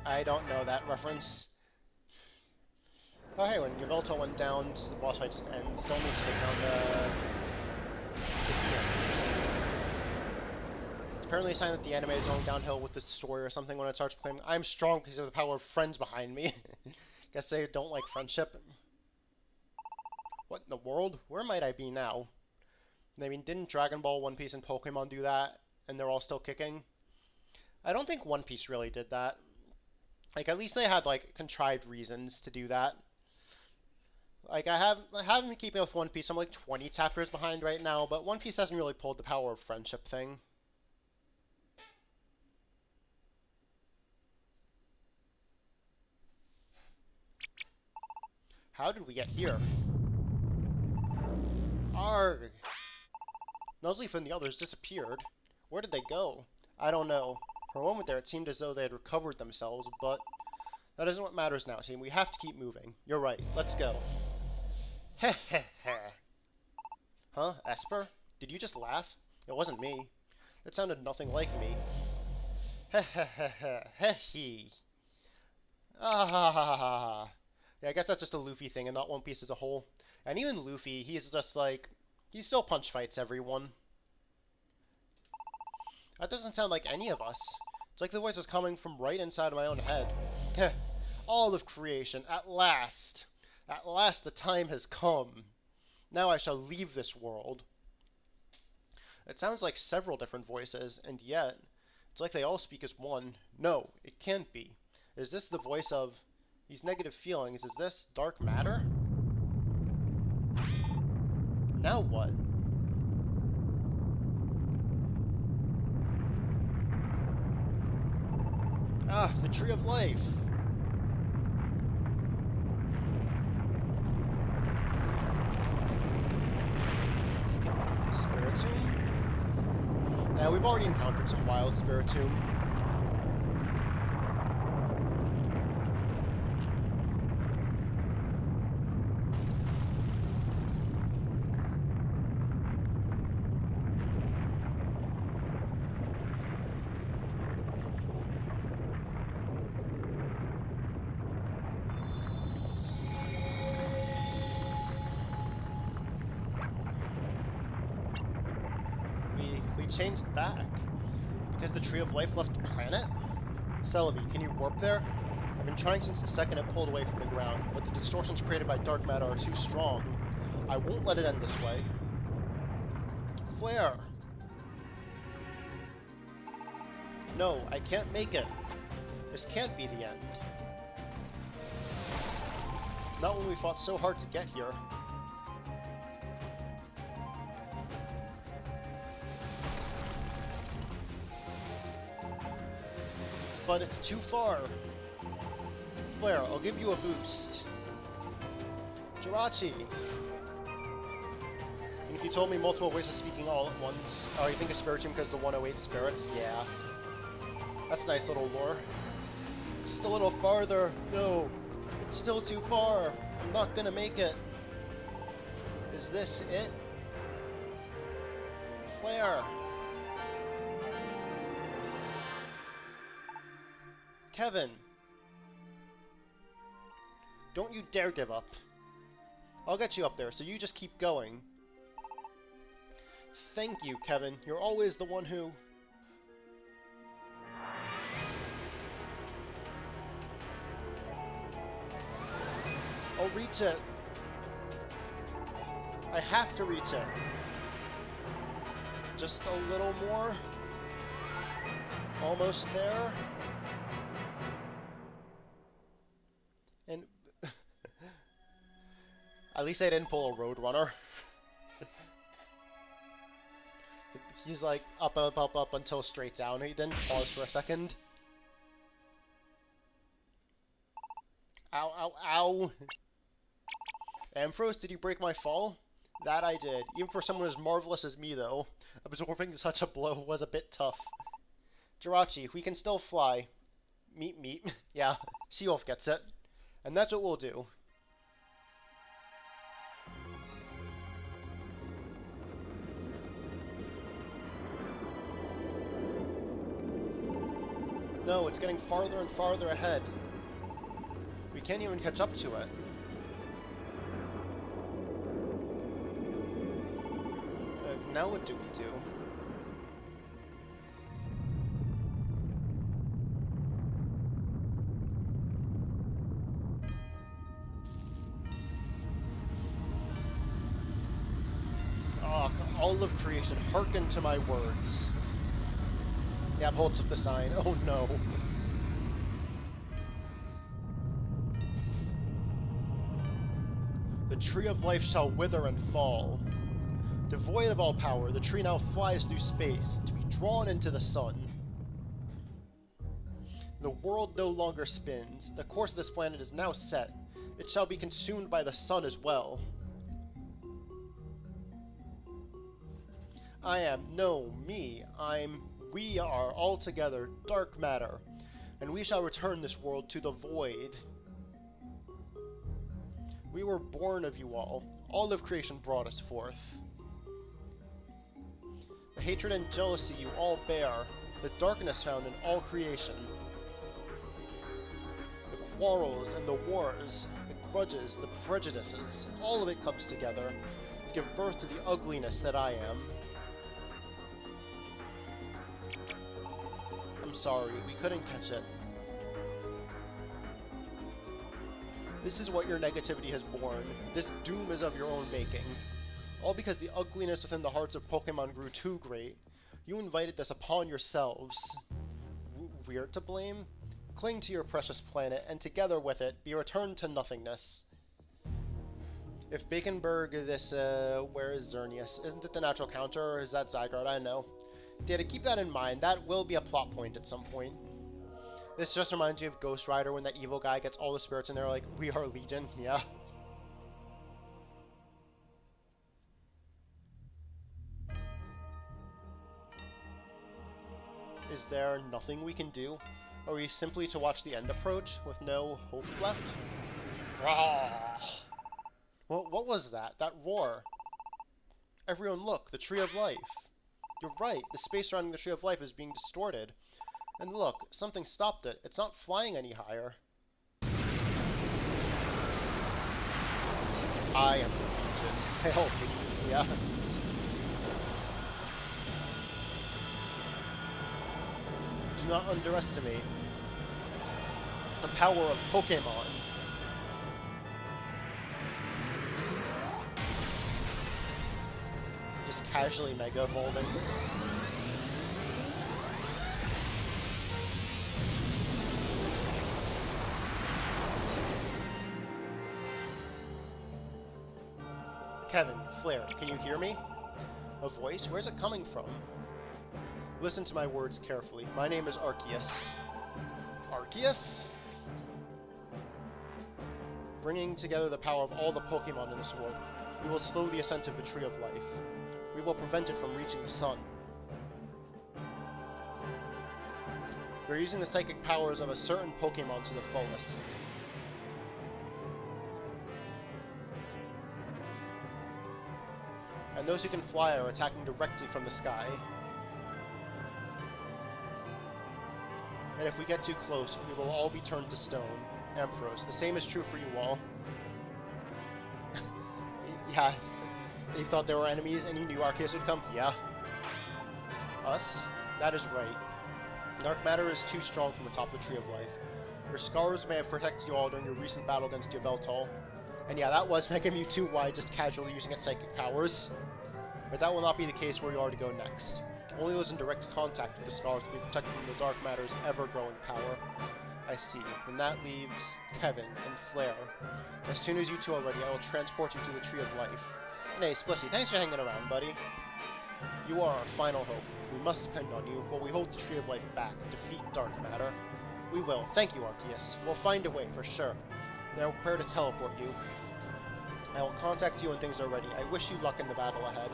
I don't know that reference. Oh hey, when Yveltal went down, the boss fight just ends. Don't need to take down the apparently a sign that the anime is going downhill with the story or something when it starts claiming, I'm strong because of the power of friends behind me. Guess they don't like friendship. What in the world? Where might I be now? I mean, didn't Dragon Ball, One Piece, and Pokemon do that, and they're all still kicking? I don't think One Piece really did that. Like, at least they had, like, contrived reasons to do that. Like, I haven't been keeping up with One Piece. I'm, like, 20 chapters behind right now, but One Piece hasn't really pulled the power of friendship thing. How did we get here? Arg! Nuzleaf and the others disappeared. Where did they go? I don't know. For a moment there, it seemed as though they had recovered themselves, but that isn't what matters now, team. We have to keep moving. You're right. Let's go. Heh heh heh. Huh? Esper? Did you just laugh? It wasn't me. That sounded nothing like me. Heh heh heh heh. Heh hee. Ah ha ha ha ha. Yeah, I guess that's just a Luffy thing and not One Piece as a whole. And even Luffy, he's just like... he still punch fights everyone. That doesn't sound like any of us. It's like the voice is coming from right inside of my own head. Heh. All of creation, at last. At last the time has come. Now I shall leave this world. It sounds like several different voices, and yet, it's like they all speak as one. No, it can't be. Is this the voice of these negative feelings? Is this dark matter? Now what? Ah, the Tree of Life! Spiritomb? Now, we've already encountered some wild Spiritomb. We changed back. Because the Tree of Life left the planet? Celebi, can you warp there? I've been trying since the second it pulled away from the ground, but the distortions created by dark matter are too strong. I won't let it end this way. Flare! No, I can't make it. This can't be the end. Not when we fought so hard to get here. But it's too far. Flare, I'll give you a boost. Jirachi! And if you told me multiple ways of speaking all at once, oh, you think of Spiritomb because the 108 spirits? Yeah. That's nice little lore. Just a little farther. No, it's still too far. I'm not gonna make it. Is this it? Flare! Kevin! Don't you dare give up. I'll get you up there, so you just keep going. Thank you, Kevin. You're always the one who... I'll reach it. I have to reach it. Just a little more. Almost there. And at least I didn't pull a Roadrunner. He's like up, up, up, up until straight down. He didn't pause for a second. Ow, ow, ow. Ampharos, did you break my fall? That I did. Even for someone as marvelous as me, though, absorbing such a blow was a bit tough. Jirachi, we can still fly. Meep, meep. Yeah, She-Wolf gets it. And that's what we'll do. No, it's getting farther and farther ahead. We can't even catch up to it. Now what do we do? Oh, all of creation, hearken to my words. Yap holds up the sign. Oh no. The Tree of Life shall wither and fall. Devoid of all power, the tree now flies through space, to be drawn into the sun. The world no longer spins. The course of this planet is now set. It shall be consumed by the sun as well. I am, no, me, we are all together dark matter, and we shall return this world to the void. We were born of you all of creation brought us forth. The hatred and jealousy you all bear, the darkness found in all creation, the quarrels and the wars, the grudges, the prejudices, all of it comes together to give birth to the ugliness that I am. I'm sorry, we couldn't catch it. This is what your negativity has borne. This doom is of your own making. All because the ugliness within the hearts of Pokemon grew too great. You invited this upon yourselves. We're to blame? Cling to your precious planet, and together with it, be returned to nothingness. If Baconburg, where is Xerneas? Isn't it the natural counter, or is that Zygarde? I don't know. Data, keep that in mind. That will be a plot point at some point. This just reminds me of Ghost Rider when that evil guy gets all the spirits and they're like, we are Legion, yeah. Is there nothing we can do? Are we simply to watch the end approach with no hope left? Rawr! Well, what was that? That roar? Everyone look, the Tree of Life. You're right, the space surrounding the Tree of Life is being distorted. And look, something stopped it. It's not flying any higher. I am the Legion. Help me, yeah. Do not underestimate the power of Pokemon. Just casually Mega Evolving. Kevin, Flare, can you hear me? A voice? Where's it coming from? Listen to my words carefully. My name is Arceus. Arceus? Bringing together the power of all the Pokemon in this world, we will slow the ascent of the Tree of Life. We will prevent it from reaching the sun. We're using the psychic powers of a certain Pokemon to the fullest. And those who can fly are attacking directly from the sky. And if we get too close, we will all be turned to stone. Ampharos, the same is true for you all. Yeah, you thought there were enemies and you knew Arceus would come? Yeah. Us? That is right. Dark matter is too strong from atop the Tree of Life. Your scars may have protected you all during your recent battle against Yveltal. And yeah, that was Mega Mewtwo Y just casually using its psychic powers. But that will not be the case where you are to go next. Only those in direct contact with the scars will be protected from the dark matter's ever-growing power. I see. And that leaves Kevin and Flare. As soon as you two are ready, I will transport you to the Tree of Life. Nay, Splishy, thanks for hanging around, buddy. You are our final hope. We must depend on you, while we hold the Tree of Life back and defeat dark matter. We will. Thank you, Arceus. We'll find a way, for sure. Now prepare to teleport you. I will contact you when things are ready. I wish you luck in the battle ahead.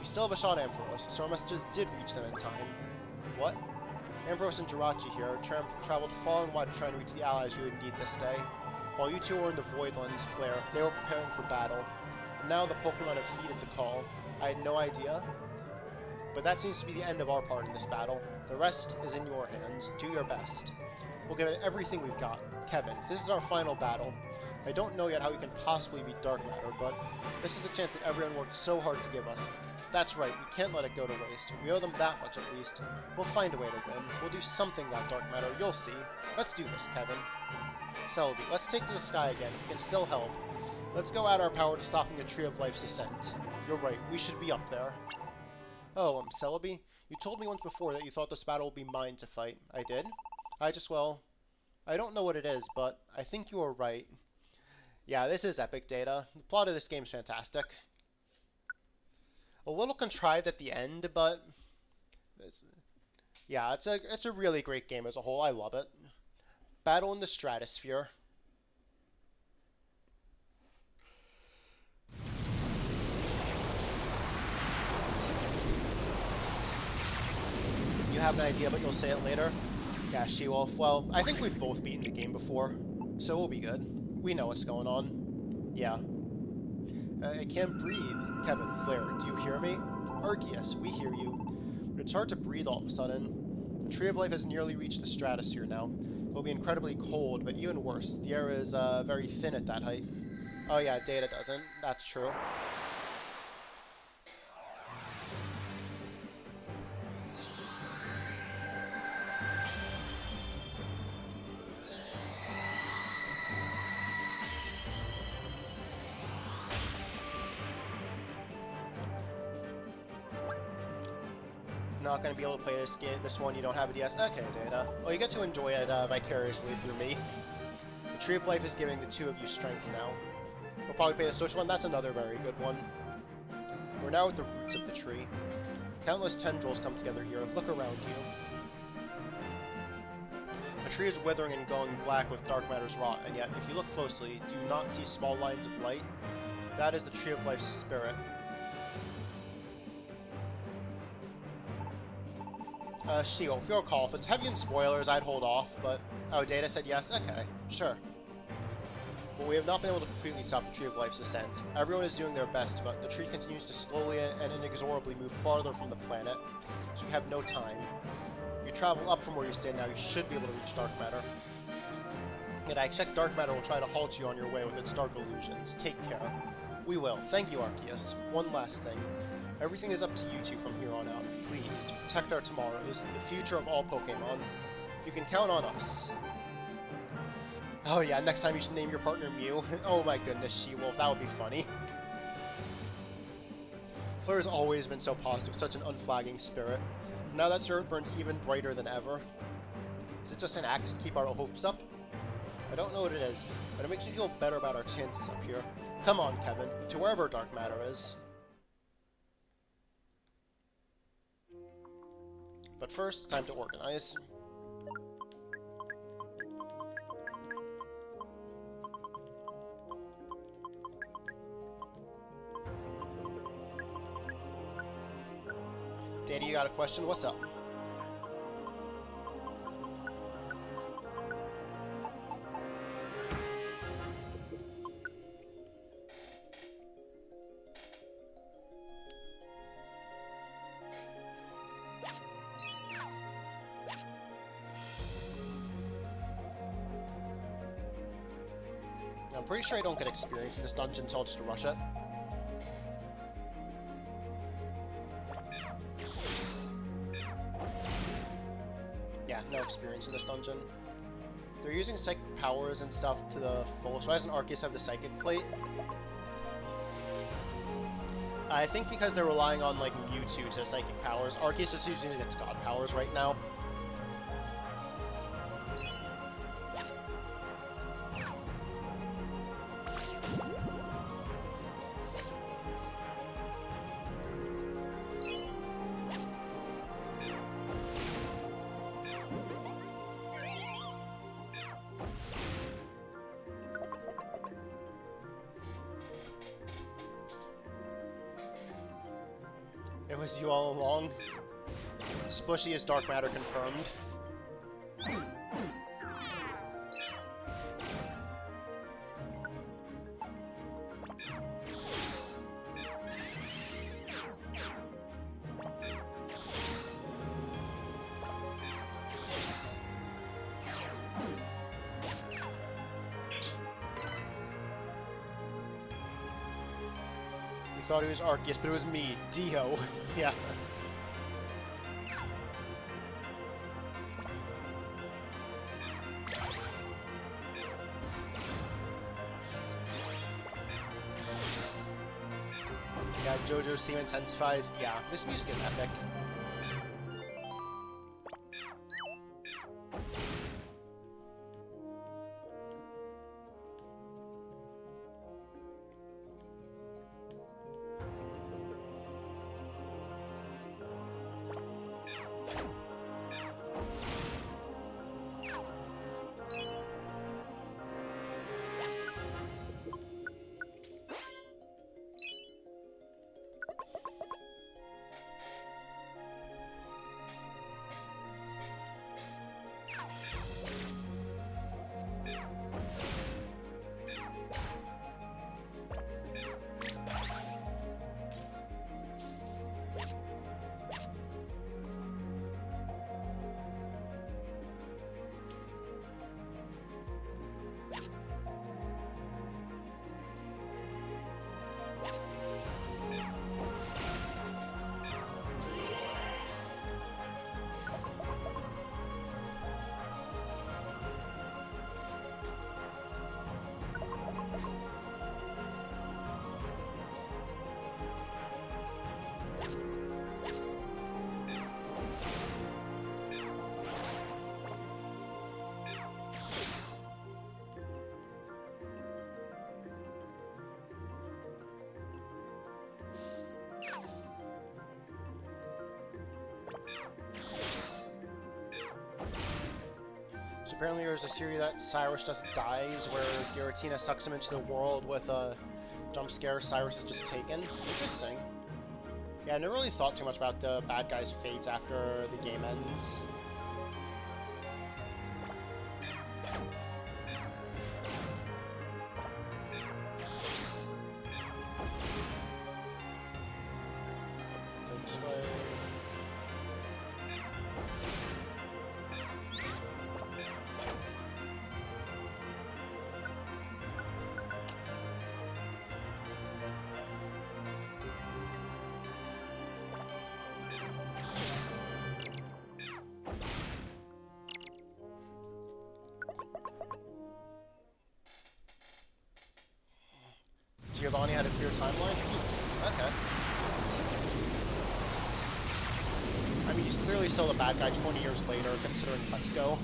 We still have a shot at Ampharos, so our messages did reach them in time. What? Ampharos and Jirachi here traveled far and wide to try and reach the allies we would need this day. While you two were in the Voidlands Flare, they were preparing for battle. And now the Pokemon have heeded the call. I had no idea. But that seems to be the end of our part in this battle. The rest is in your hands. Do your best. We'll give it everything we've got. Kevin, this is our final battle. I don't know yet how we can possibly beat Dark Matter, but this is the chance that everyone worked so hard to give us. That's right, we can't let it go to waste. We owe them that much at least. We'll find a way to win. We'll do something about Dark Matter, you'll see. Let's do this, Kevin. Celebi, let's take to the sky again. We can still help. Let's go add our power to stopping the Tree of Life's ascent. You're right, we should be up there. Oh, Celebi, you told me once before that you thought this battle would be mine to fight. I did? Well, I don't know what it is, but I think you are right. Yeah, this is epic, Data. The plot of this game's fantastic. A little contrived at the end, but yeah, it's a really great game as a whole. I love it. Battle in the Stratosphere. you have an idea, but you'll say it later? Yeah, She-Wolf. Well, I think we've both beaten the game before, so we'll be good. We know what's going on. Yeah. I can't breathe. Kevin, Flare, do you hear me? Arceus, we hear you. But it's hard to breathe all of a sudden. The Tree of Life has nearly reached the stratosphere now. It will be incredibly cold, but even worse, the air is very thin at that height. Oh yeah, Data doesn't. That's true. Not going to be able to play this one, you don't have a DS. Okay, Data. Well, you get to enjoy it vicariously through me. The Tree of Life is giving the two of you strength now. We'll probably play the social one. That's another very good one. We're now at the roots of the tree. Countless tendrils come together here. Look around you. The tree is withering and going black with dark matter's rot, and yet, if you look closely, do you not see small lines of light? That is the Tree of Life's spirit. She-Wolf, if you'll recall, if it's heavy in spoilers, I'd hold off, but... Oh, Data said yes? Okay, sure. Well, we have not been able to completely stop the Tree of Life's ascent. Everyone is doing their best, but the tree continues to slowly and inexorably move farther from the planet, so we have no time. If you travel up from where you stand now, you should be able to reach dark matter. And I expect dark matter will try to halt you on your way with its dark illusions. Take care. We will. Thank you, Arceus. One last thing. Everything is up to you two from here on out. Please, protect our tomorrows, the future of all Pokemon. You can count on us. Oh yeah, next time you should name your partner Mew. Oh my goodness, She-Wolf, that would be funny. Flare's always been so positive, such an unflagging spirit. Now that spirit burns even brighter than ever. Is it just an axe to keep our hopes up? I don't know what it is, but it makes me feel better about our chances up here. Come on, Kevin, to wherever dark matter is. But first, time to organize. Data, you got a question? What's up? I'm pretty sure I don't get experience in this dungeon, so I'll just rush it. Yeah, no experience in this dungeon. They're using psychic powers and stuff to the full, so why doesn't Arceus have the psychic plate? I think because they're relying on, like, Mewtwo to psychic powers. Arceus is using its god powers right now. It was you all along. Spushy is dark matter confirmed. Thought it was Arceus, but it was me, Dio. Yeah. Yeah, JoJo's theme intensifies. Yeah, this music is epic. So apparently there's a theory that Cyrus just dies, where Giratina sucks him into the world with a jump scare. Cyrus is just taken. Interesting. Yeah, I never really thought too much about the bad guy's fates after the game ends. Go this way. Giovanni had a clear timeline? Okay. I mean, he's clearly still the bad guy 20 years later, considering Let's Go.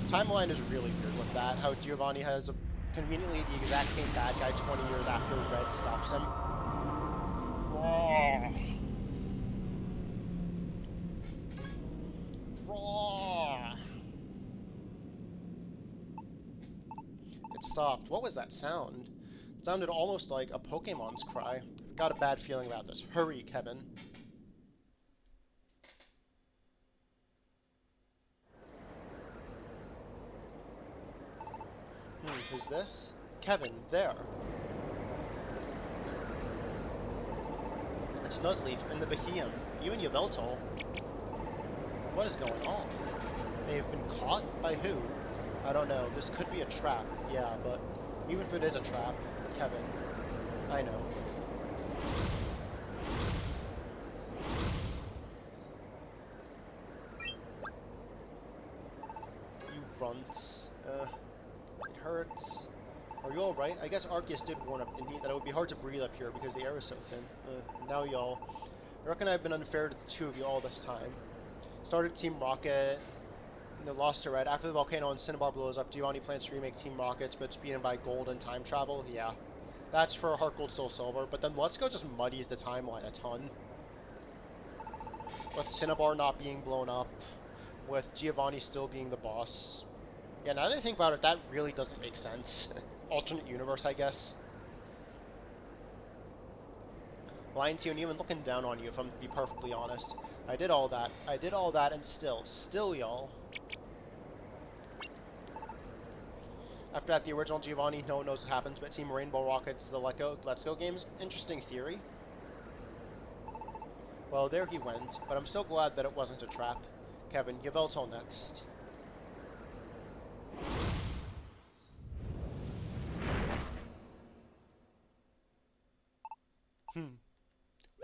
Timeline is really weird with that, how Giovanni has conveniently the exact same bad guy 20 years after Red stops him. Raw. It stopped. What was that sound? It sounded almost like a Pokemon's cry. Got a bad feeling about this. Hurry, Kevin. Is this? Kevin, there. It's Nuzleaf and the Behemoth. Even Yveltal. What is going on? They've been caught? By who? I don't know. This could be a trap. Yeah, but even if it is a trap, Kevin, I know. You runts. It hurts. Are you alright? I guess Arceus did warn up, didn't he, that it would be hard to breathe up here because the air is so thin. Now y'all. I reckon I've been unfair to the two of you all this time. Started Team Rocket, and they lost to Red. After the volcano and Cinnabar blows up, Giovanni plans to remake Team Rockets, but it's beaten by Gold and time travel? Yeah. That's for Heart Gold, Soul Silver, but then Let's Go just muddies the timeline a ton. With Cinnabar not being blown up, with Giovanni still being the boss. Yeah, now that I think about it, that really doesn't make sense. Alternate universe, I guess. Lying to you and even looking down on you, if I'm to be perfectly honest. I did all that, and still, y'all. After that, the original Giovanni, no one knows what happens, but Team Rainbow Rockets, the Let's Go games. Interesting theory. Well, there he went, but I'm still glad that it wasn't a trap. Kevin, Yveltal next.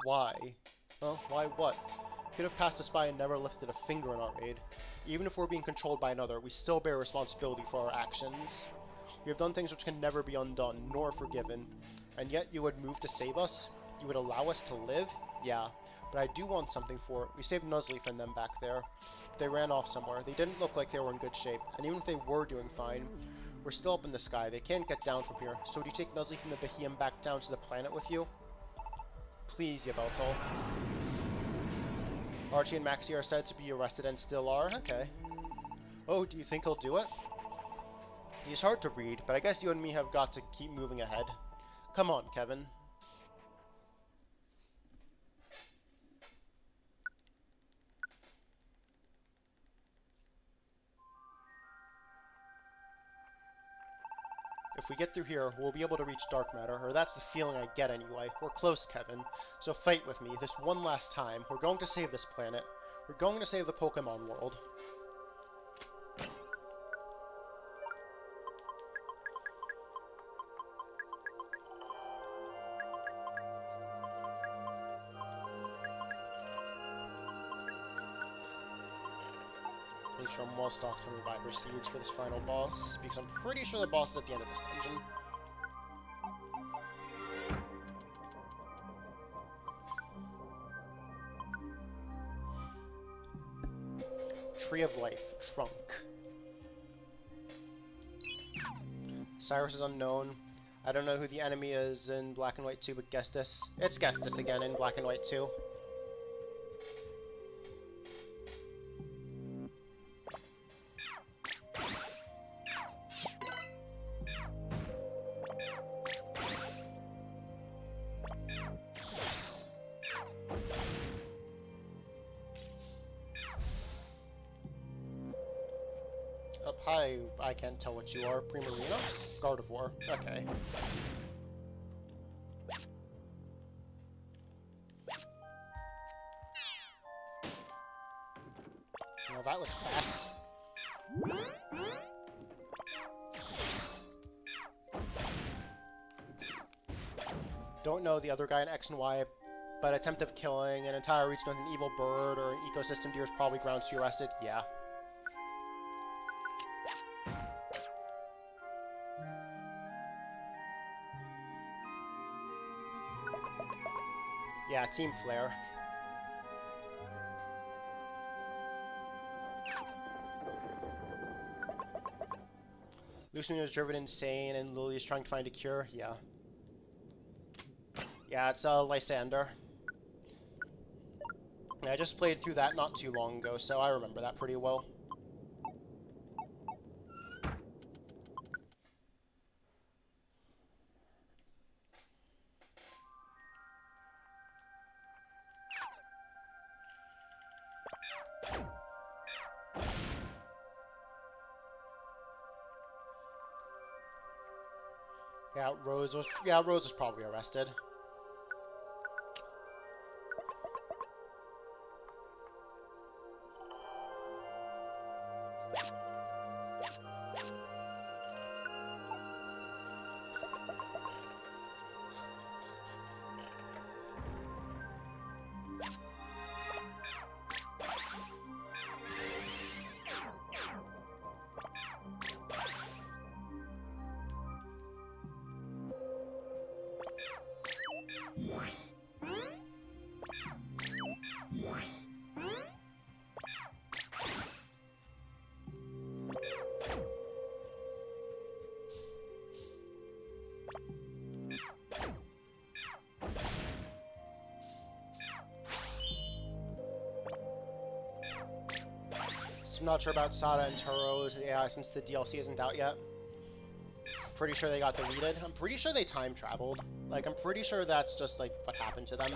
Why? Well, why what? Could have passed us by and never lifted a finger in our aid. Even if we're being controlled by another, we still bear responsibility for our actions. We have done things which can never be undone, nor forgiven. And yet you would move to save us? You would allow us to live? Yeah, but I do want something for it. We saved Nuzleaf and them back there. But they ran off somewhere. They didn't look like they were in good shape. And even if they were doing fine, we're still up in the sky. They can't get down from here. So would you take Nuzleaf and the Behemoth back down to the planet with you? Please, Yveltal. Archie and Maxie are said to be arrested and still are? Okay. Oh, do you think he'll do it? He's hard to read, but I guess you and me have got to keep moving ahead. Come on, Kevin. If we get through here, we'll be able to reach Dark Matter, or that's the feeling I get anyway. We're close, Kevin. So fight with me, this one last time. We're going to save this planet. We're going to save the Pokemon world. Make sure I'm well stocked on Reviver Seeds for this final boss, because I'm pretty sure the boss is at the end of this dungeon. Tree of Life, Trunk. Cyrus is unknown. I don't know who the enemy is in Black and White 2, but Gestas. It's Gestas again in Black and White 2. Hi, I can't tell what you are. Primarina? Gardevoir. Okay. Well, that was fast. Don't know the other guy in X and Y, but attempt of killing an entire region with an evil bird or an ecosystem deer is probably grounds to be arrested. Yeah. Yeah, Team Flare. Lucian is driven insane and Lily is trying to find a cure. Yeah. Yeah, it's Lysander. Yeah, I just played through that not too long ago, so I remember that pretty well. Rose was probably arrested. I'm not sure about Sada and Turo, yeah, since the DLC isn't out yet. Pretty sure they got deleted. I'm pretty sure they time traveled. Like, I'm pretty sure that's just, like, what happened to them.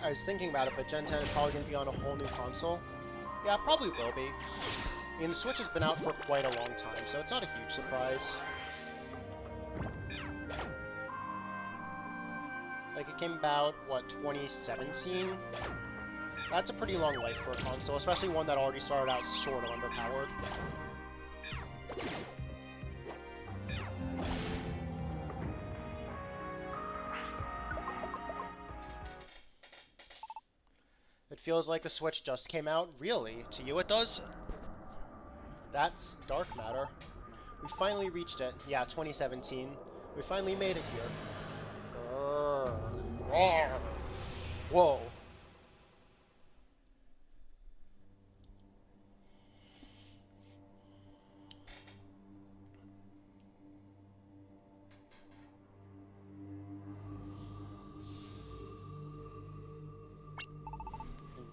I was thinking about it, but Gen 10 is probably going to be on a whole new console. Yeah, probably will be. I mean, the Switch has been out for quite a long time, so it's not a huge surprise. Like, it came about, what, 2017? That's a pretty long life for a console, especially one that already started out sort of underpowered. It feels like the Switch just came out. Really? To you it does? That's dark matter. We finally reached it. Yeah, 2017. We finally made it here. Whoa.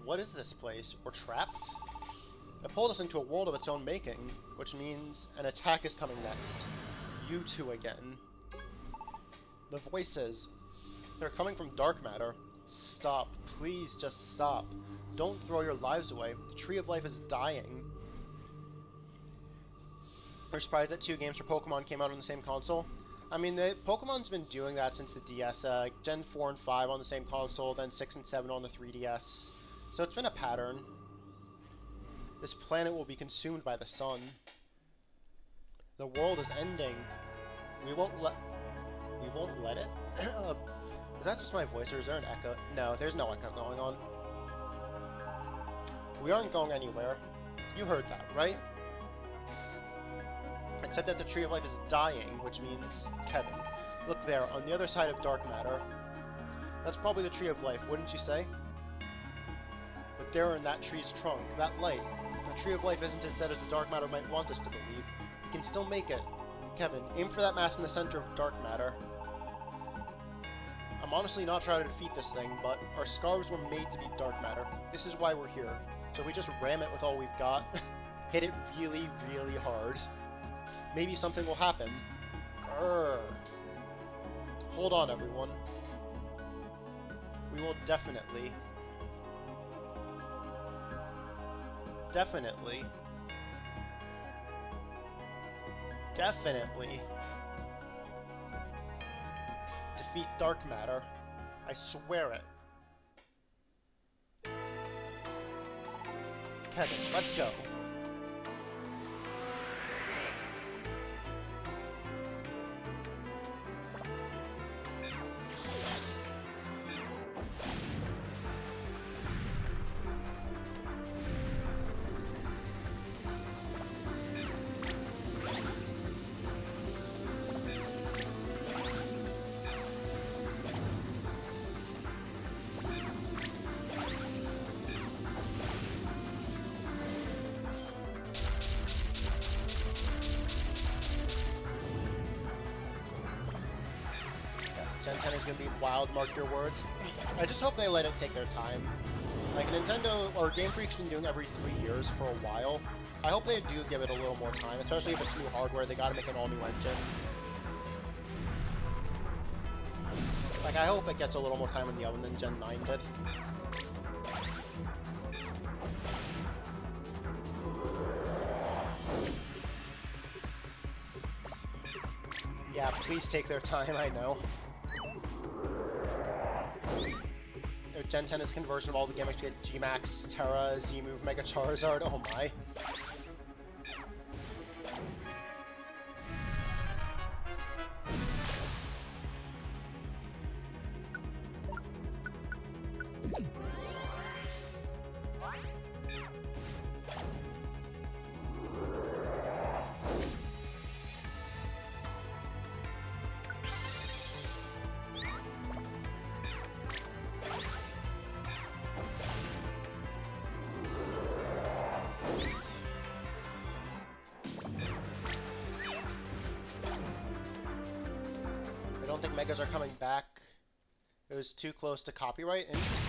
What is this place? We're trapped? It pulled us into a world of its own making, which means an attack is coming next. You two again. The voices. They're coming from dark matter. Stop. Please just stop. Don't throw your lives away. The Tree of Life is dying. We're surprised that two games for Pokemon came out on the same console. I mean, Pokemon's been doing that since the DS. Gen 4 and 5 on the same console, then 6 and 7 on the 3DS. So it's been a pattern. This planet will be consumed by the sun. The world is ending. We won't let it? Is that just my voice, or is there an echo? No, there's no echo going on. We aren't going anywhere. You heard that, right? It said that the Tree of Life is dying, which means Kevin. Look there, on the other side of dark matter. That's probably the Tree of Life, wouldn't you say? But there in that tree's trunk, that light, the Tree of Life isn't as dead as the dark matter might want us to believe. We can still make it. Kevin, aim for that mass in the center of dark matter. I'm honestly not trying to defeat this thing, but our scarves were made to be dark matter. This is why we're here. So if we just ram it with all we've got, hit it really, really hard, maybe something will happen. Grrr. Hold on, everyone. We will definitely defeat dark matter. I swear it. Kevin, let's go. Gen 10 is going to be wild, mark your words. I just hope they let it take their time. Like, Nintendo, or Game Freak's been doing every 3 years for a while. I hope they do give it a little more time, especially if it's new hardware, they gotta make an all-new engine. Like, I hope it gets a little more time in the oven than Gen 9 did. Yeah, please take their time, I know. Gen 10 is conversion of all the gimmicks to get G-Max, Terra, Z-Move, Mega Charizard, oh my. I don't think Megas are coming back. It was too close to copyright. Interesting.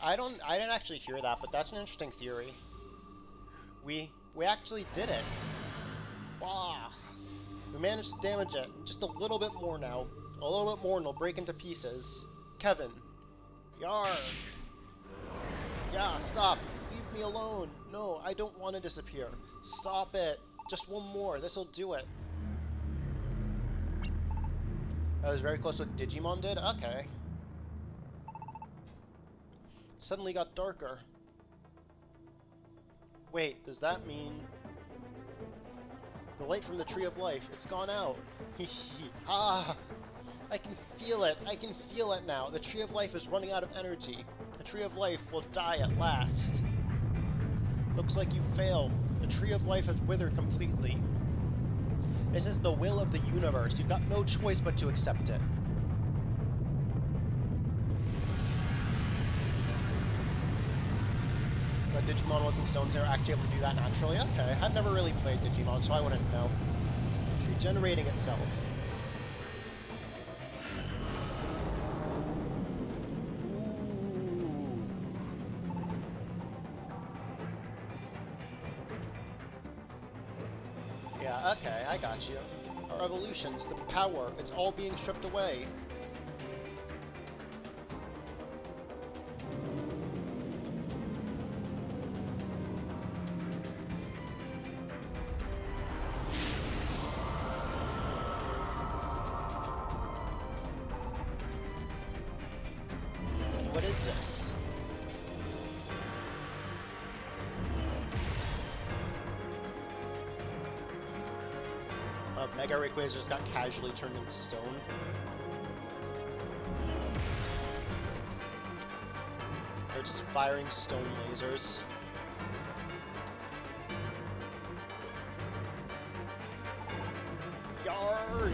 I didn't actually hear that, but that's an interesting theory. We actually did it. Wow. We managed to damage it. Just a little bit more now. A little bit more and it'll break into pieces. Kevin. Yarg. Yeah, stop. Leave me alone. No, I don't want to disappear. Stop it. Just one more. This'll do it. That was very close to what Digimon did? Okay. Suddenly got darker. Wait, does that mean... the light from the Tree of Life, it's gone out. Ah! I can feel it. I can feel it now. The Tree of Life is running out of energy. The Tree of Life will die at last. Looks like you failed. The Tree of Life has withered completely. This is the will of the universe. You've got no choice but to accept it. But Digimon wasn't stones, they were actually able to do that naturally? Okay, I've never really played Digimon, so I wouldn't know. It's regenerating itself. Yeah, okay, I got you. Our evolutions, the power, it's all being stripped away. What is this? Mega Rayquaza just got casually turned into stone. they're just firing stone lasers. Yarn!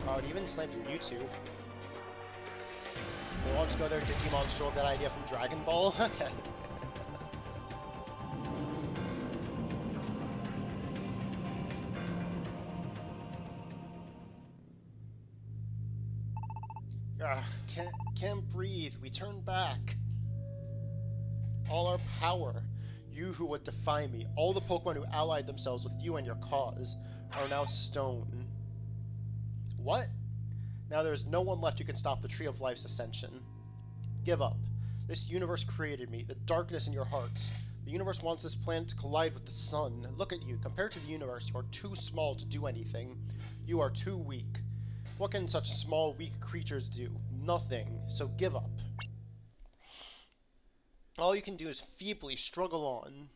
Oh, it even sniped you two. We'll just go there, Digimon stole that idea from Dragon Ball? Okay. Can't breathe. We turn back. All our power. You who would defy me. All the Pokemon who allied themselves with you and your cause are now stone. What? Now there is no one left who can stop the Tree of Life's ascension. Give up. This universe created me. The darkness in your hearts. The universe wants this planet to collide with the sun. Look at you. Compared to the universe, you are too small to do anything. You are too weak. What can such small, weak creatures do? Nothing. So give up. All you can do is feebly struggle on.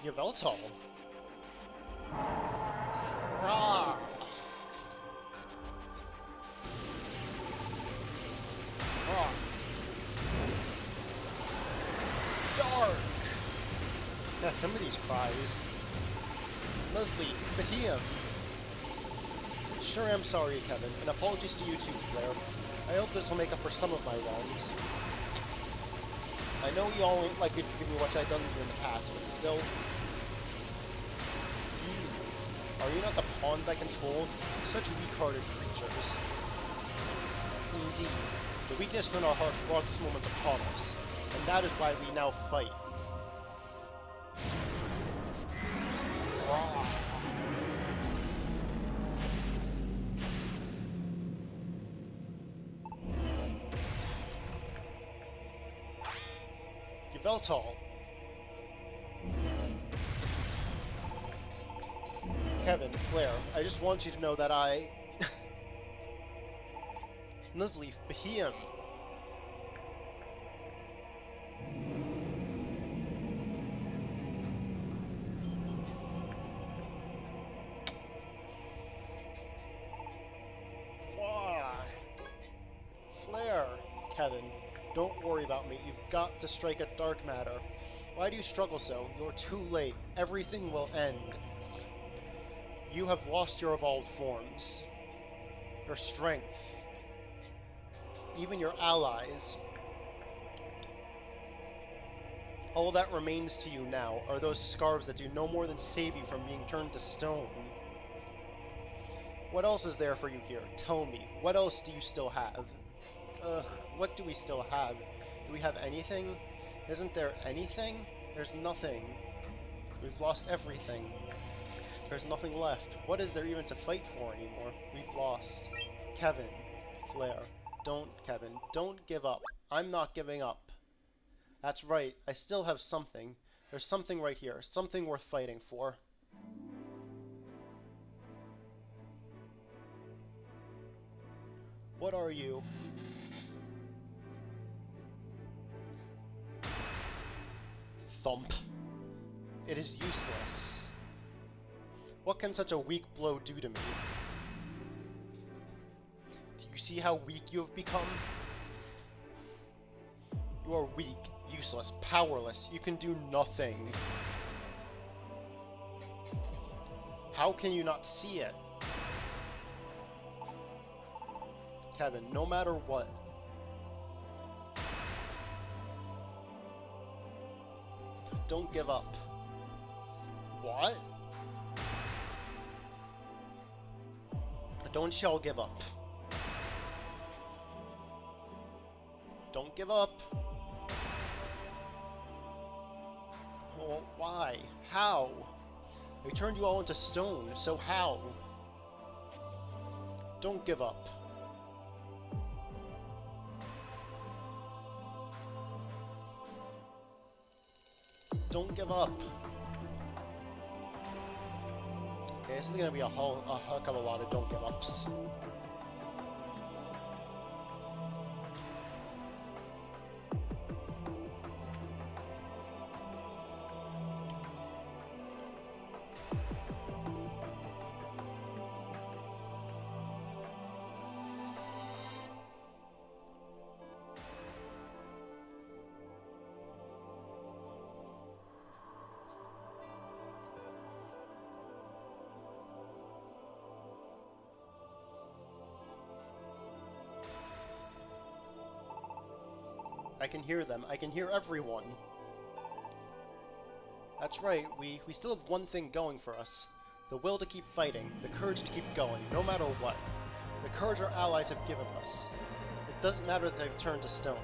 Yveltal. Rah! Rah! Dark! Yeah, some of these cries. Leslie, Bahia. Sure am sorry, Kevin, and apologies to you too, Claire. I hope this will make up for some of my wrongs. I know you all ain't likely to forgive me what I've done to you in the past, but still... Are you not the pawns I control? Such weak-hearted creatures. Indeed. The weakness in our hearts brought this moment upon us, and that is why we now fight. Yveltal. Kevin, Claire, I just want you to know that I... Nuzleaf, Bahia. Flair, Kevin, don't worry about me. You've got to strike at dark matter. Why do you struggle so? You're too late. Everything will end. You have lost your evolved forms, your strength, even your allies. All that remains to you now are those scarves that do no more than save you from being turned to stone. What else is there for you here? Tell me, what else do you still have? What do we still have? Do we have anything? Isn't there anything? There's nothing. We've lost everything. There's nothing left. What is there even to fight for anymore? We've lost. Kevin. Flair. Kevin, don't give up. I'm not giving up. That's right. I still have something. There's something right here. Something worth fighting for. What are you? Thump. It is useless. What can such a weak blow do to me? Do you see how weak you have become? You are weak, useless, powerless. You can do nothing. How can you not see it? Kevin, no matter what. Don't give up. What? Don't y'all give up. Don't give up. Well, why? How? We turned you all into stone, so how? Don't give up. Don't give up. Okay, this is gonna be a heck of a lot of don't give ups. I can hear them. I can hear everyone. That's right, we still have one thing going for us. The will to keep fighting, the courage to keep going, no matter what. The courage our allies have given us. It doesn't matter that they've turned to stone.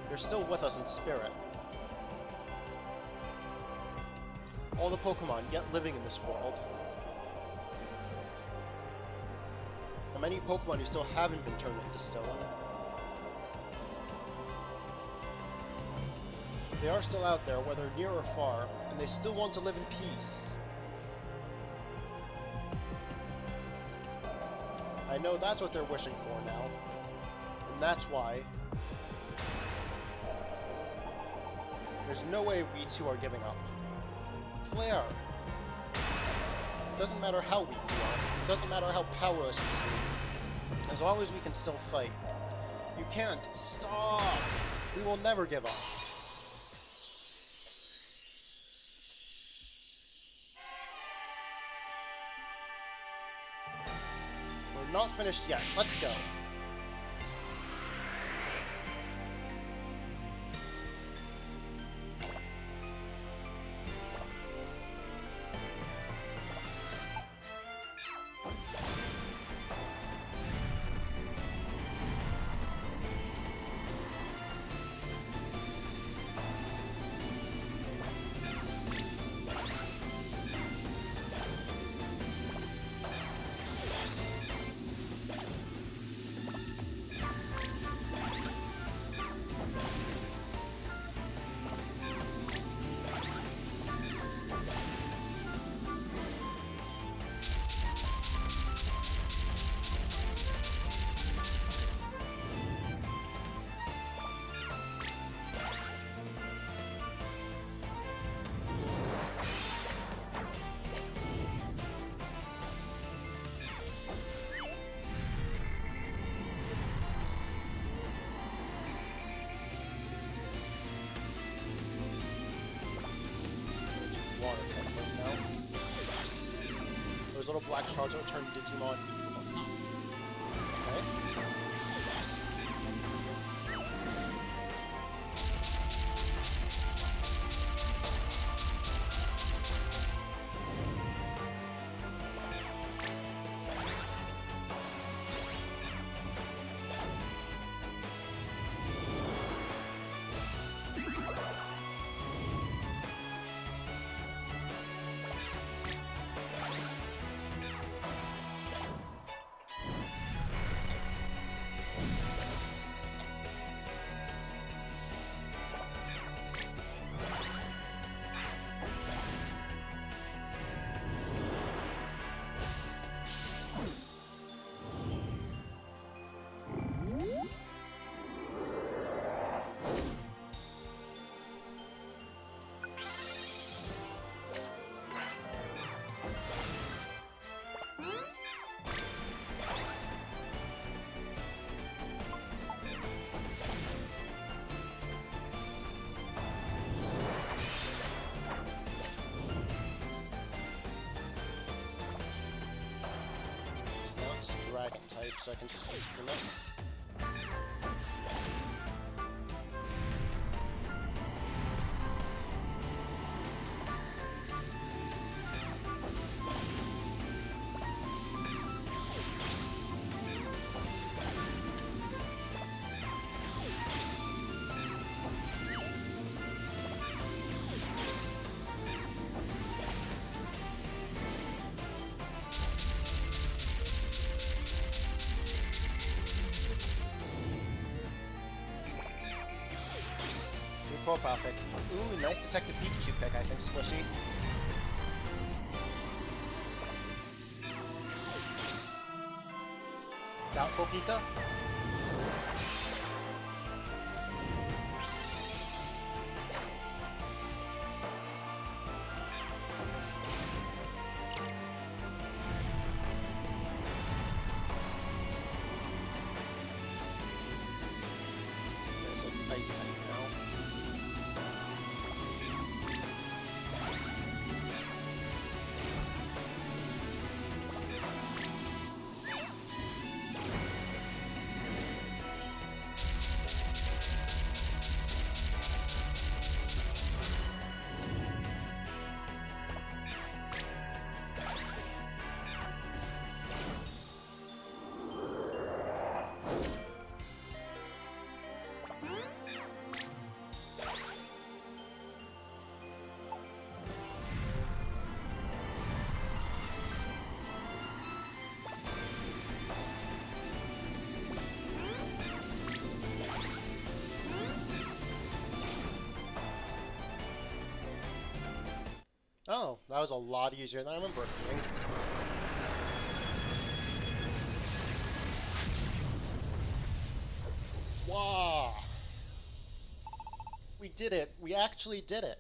They're still with us in spirit. All the Pokemon yet living in this world. The many Pokemon who still haven't been turned into stone. They are still out there, whether near or far, and they still want to live in peace. I know that's what they're wishing for now, and that's why there's no way we two are giving up. Flare! It doesn't matter how weak we are, it doesn't matter how powerless we seem, as long as we can still fight. You can't stop! We will never give up. Not finished yet. Let's go. Water type right now. Those little black shards will turn Digimon. Okay. Dragon type, so I can space Grimace. Profile pick. Ooh, nice Detective Pikachu pick, I think, Squishy. Doubtful Pika? There's an ice type now. Oh, that was a lot easier than I remember it being. Wow! We did it! We actually did it!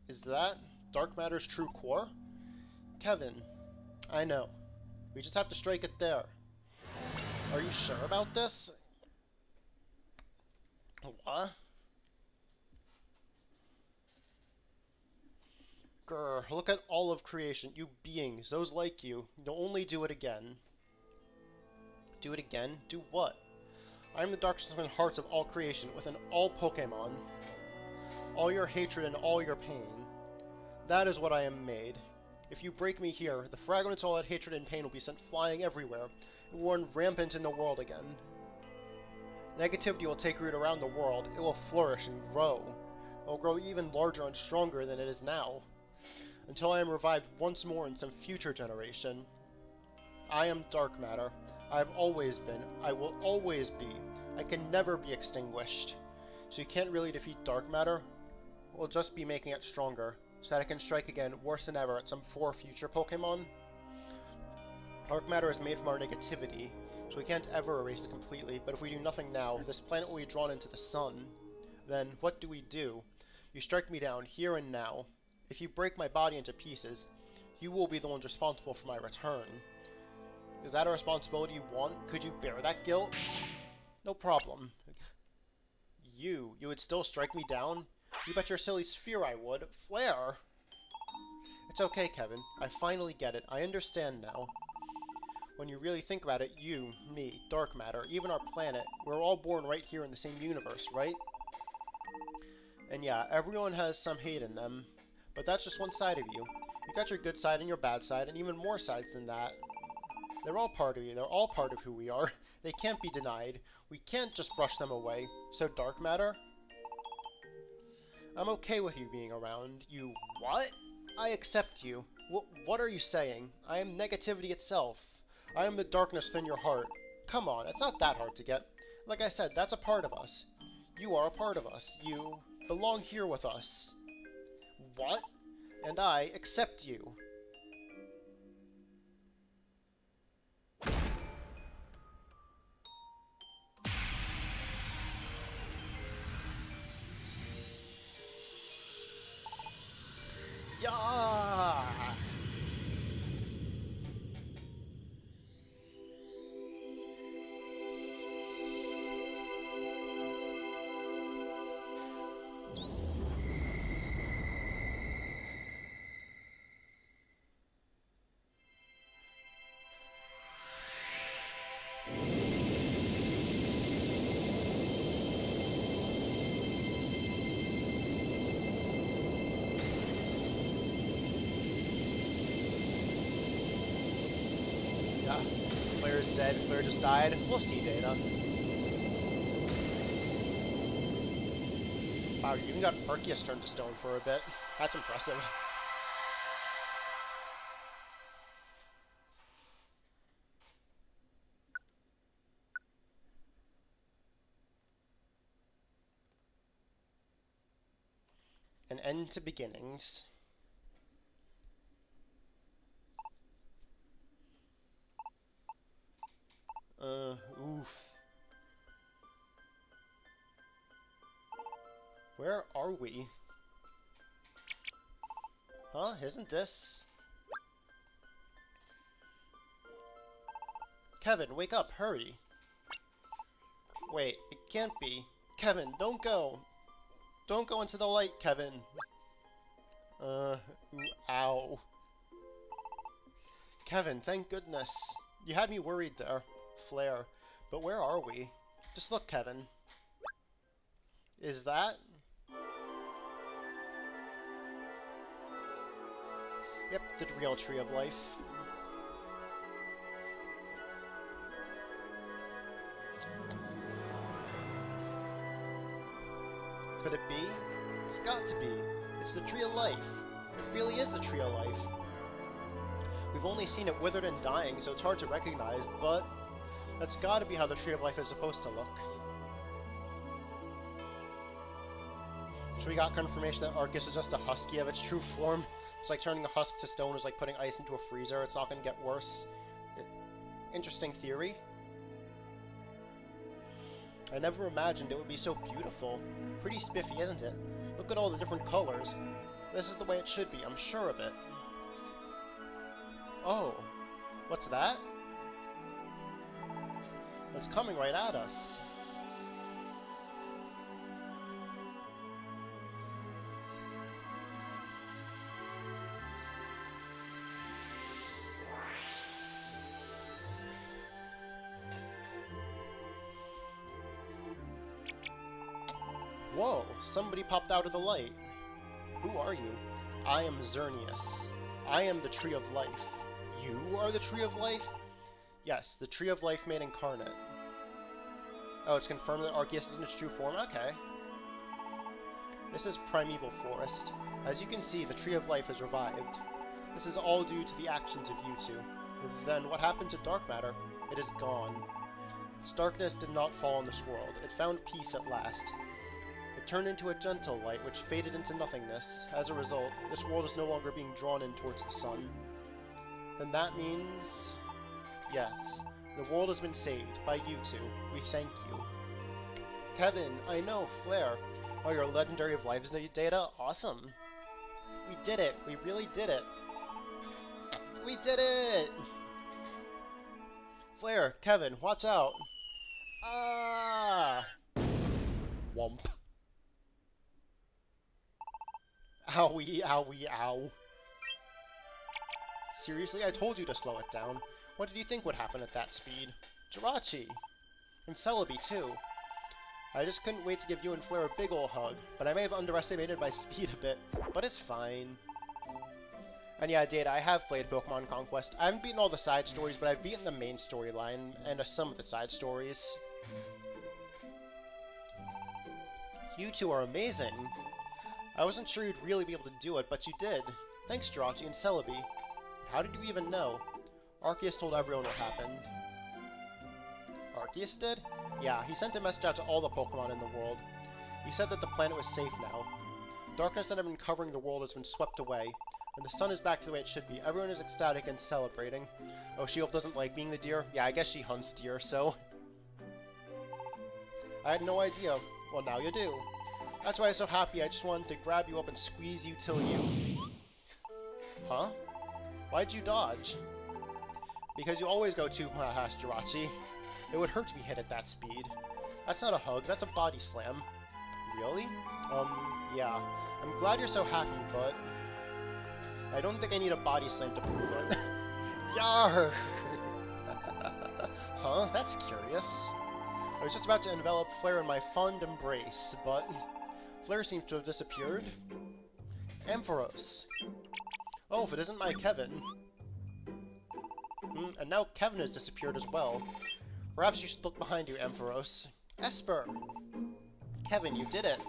Is that Dark Matter's true core? Kevin, I know. We just have to strike it there. Are you sure about this? What? Grr, look at all of creation, you beings, those like you. You'll only do it again. Do it again? Do what? I am the darkest of the hearts of all creation, within all Pokemon. All your hatred and all your pain. That is what I am made. If you break me here, the fragments of all that hatred and pain will be sent flying everywhere, and will run rampant in the world again. Negativity will take root around the world. It will flourish and grow. It will grow even larger and stronger than it is now, until I am revived once more in some future generation. I am Dark Matter. I have always been. I will always be. I can never be extinguished. So you can't really defeat Dark Matter. We'll just be making it stronger, so that it can strike again worse than ever at some 4 future Pokemon. Dark Matter is made from our negativity, so we can't ever erase it completely, but if we do nothing now, this planet will be drawn into the sun. Then, what do we do? You strike me down, here and now. If you break my body into pieces, you will be the ones responsible for my return. Is that a responsibility you want? Could you bear that guilt? No problem. You would still strike me down? You bet your silly sphere I would. Flare! It's okay, Kevin. I finally get it. I understand now. When you really think about it, you, me, Dark Matter, even our planet, we're all born right here in the same universe, right? And yeah, everyone has some hate in them, but that's just one side of you. You got your good side and your bad side, and even more sides than that. They're all part of you. They're all part of who we are. They can't be denied. We can't just brush them away. So Dark Matter? I'm okay with you being around. You what? I accept you. What are you saying? I am negativity itself. I am the darkness within your heart. Come on, it's not that hard to get. Like I said, that's a part of us. You are a part of us. You belong here with us. What? And I accept you. Yeah! Yeah. Player's dead, player just died. We'll see, Data. Wow, you even got Arceus turned to stone for a bit. That's impressive. An end to beginnings. Oof. Where are we? Huh? Isn't this? Kevin, wake up, hurry! Wait, it can't be. Kevin, don't go! Don't go into the light, Kevin! Ooh, ow. Kevin, thank goodness. You had me worried there, Flare. But where are we? Just look, Kevin. Is that? Yep, the real Tree of Life. Could it be? It's got to be. It's the Tree of Life. It really is the Tree of Life. We've only seen it withered and dying, so it's hard to recognize, but that's gotta be how the Tree of Life is supposed to look. So we got confirmation that Arceus is just a husky of its true form. It's like turning a husk to stone is like putting ice into a freezer. It's not gonna get worse. Interesting theory. I never imagined it would be so beautiful. Pretty spiffy, isn't it? Look at all the different colors. This is the way it should be, I'm sure of it. Oh, what's that? It's coming right at us. Whoa, somebody popped out of the light. Who are you? I am Xerneas. I am the Tree of Life. You are the Tree of Life? Yes, the Tree of Life made incarnate. Oh, it's confirmed that Arceus is in its true form? Okay. This is Primeval Forest. As you can see, the Tree of Life has revived. This is all due to the actions of you two. Then, what happened to dark matter? It is gone. Its darkness did not fall on this world. It found peace at last. It turned into a gentle light, which faded into nothingness. As a result, this world is no longer being drawn in towards the sun. Then that means... yes, the world has been saved by you two. We thank you. Kevin, I know, Flare. Oh, your Legendary of Life is new data? Awesome. We did it. We really did it. We did it! Flare, Kevin, watch out. Ah! Womp. Owie, owie, ow. Seriously, I told you to slow it down. What did you think would happen at that speed? Jirachi! And Celebi, too. I just couldn't wait to give you and Flare a big ol' hug, but I may have underestimated my speed a bit, but it's fine. And yeah, Data, I have played Pokemon Conquest. I haven't beaten all the side stories, but I've beaten the main storyline and some of the side stories. You two are amazing! I wasn't sure you'd really be able to do it, but you did. Thanks, Jirachi and Celebi. How did you even know? Arceus told everyone what happened. Arceus did? Yeah, he sent a message out to all the Pokemon in the world. He said that the planet was safe now. Darkness that had been covering the world has been swept away, and the sun is back to the way it should be. Everyone is ecstatic and celebrating. Oh, She-Wolf doesn't like being the deer? Yeah, I guess she hunts deer, so... I had no idea. Well, now you do. That's why I'm so happy. I just wanted to grab you up and squeeze you till you... Huh? Why'd you dodge? Because you always go too fast, Jirachi. It would hurt to be hit at that speed. That's not a hug, that's a body slam. Really? Yeah. I'm glad you're so happy, but... I don't think I need a body slam to prove it. Yarr! Huh? That's curious. I was just about to envelop Flare in my fond embrace, but... Flare seems to have disappeared. Ampharos. Oh, if it isn't my Kevin. And now Kevin has disappeared as well. Perhaps you should look behind you, Ampharos. Esper! Kevin, you did it!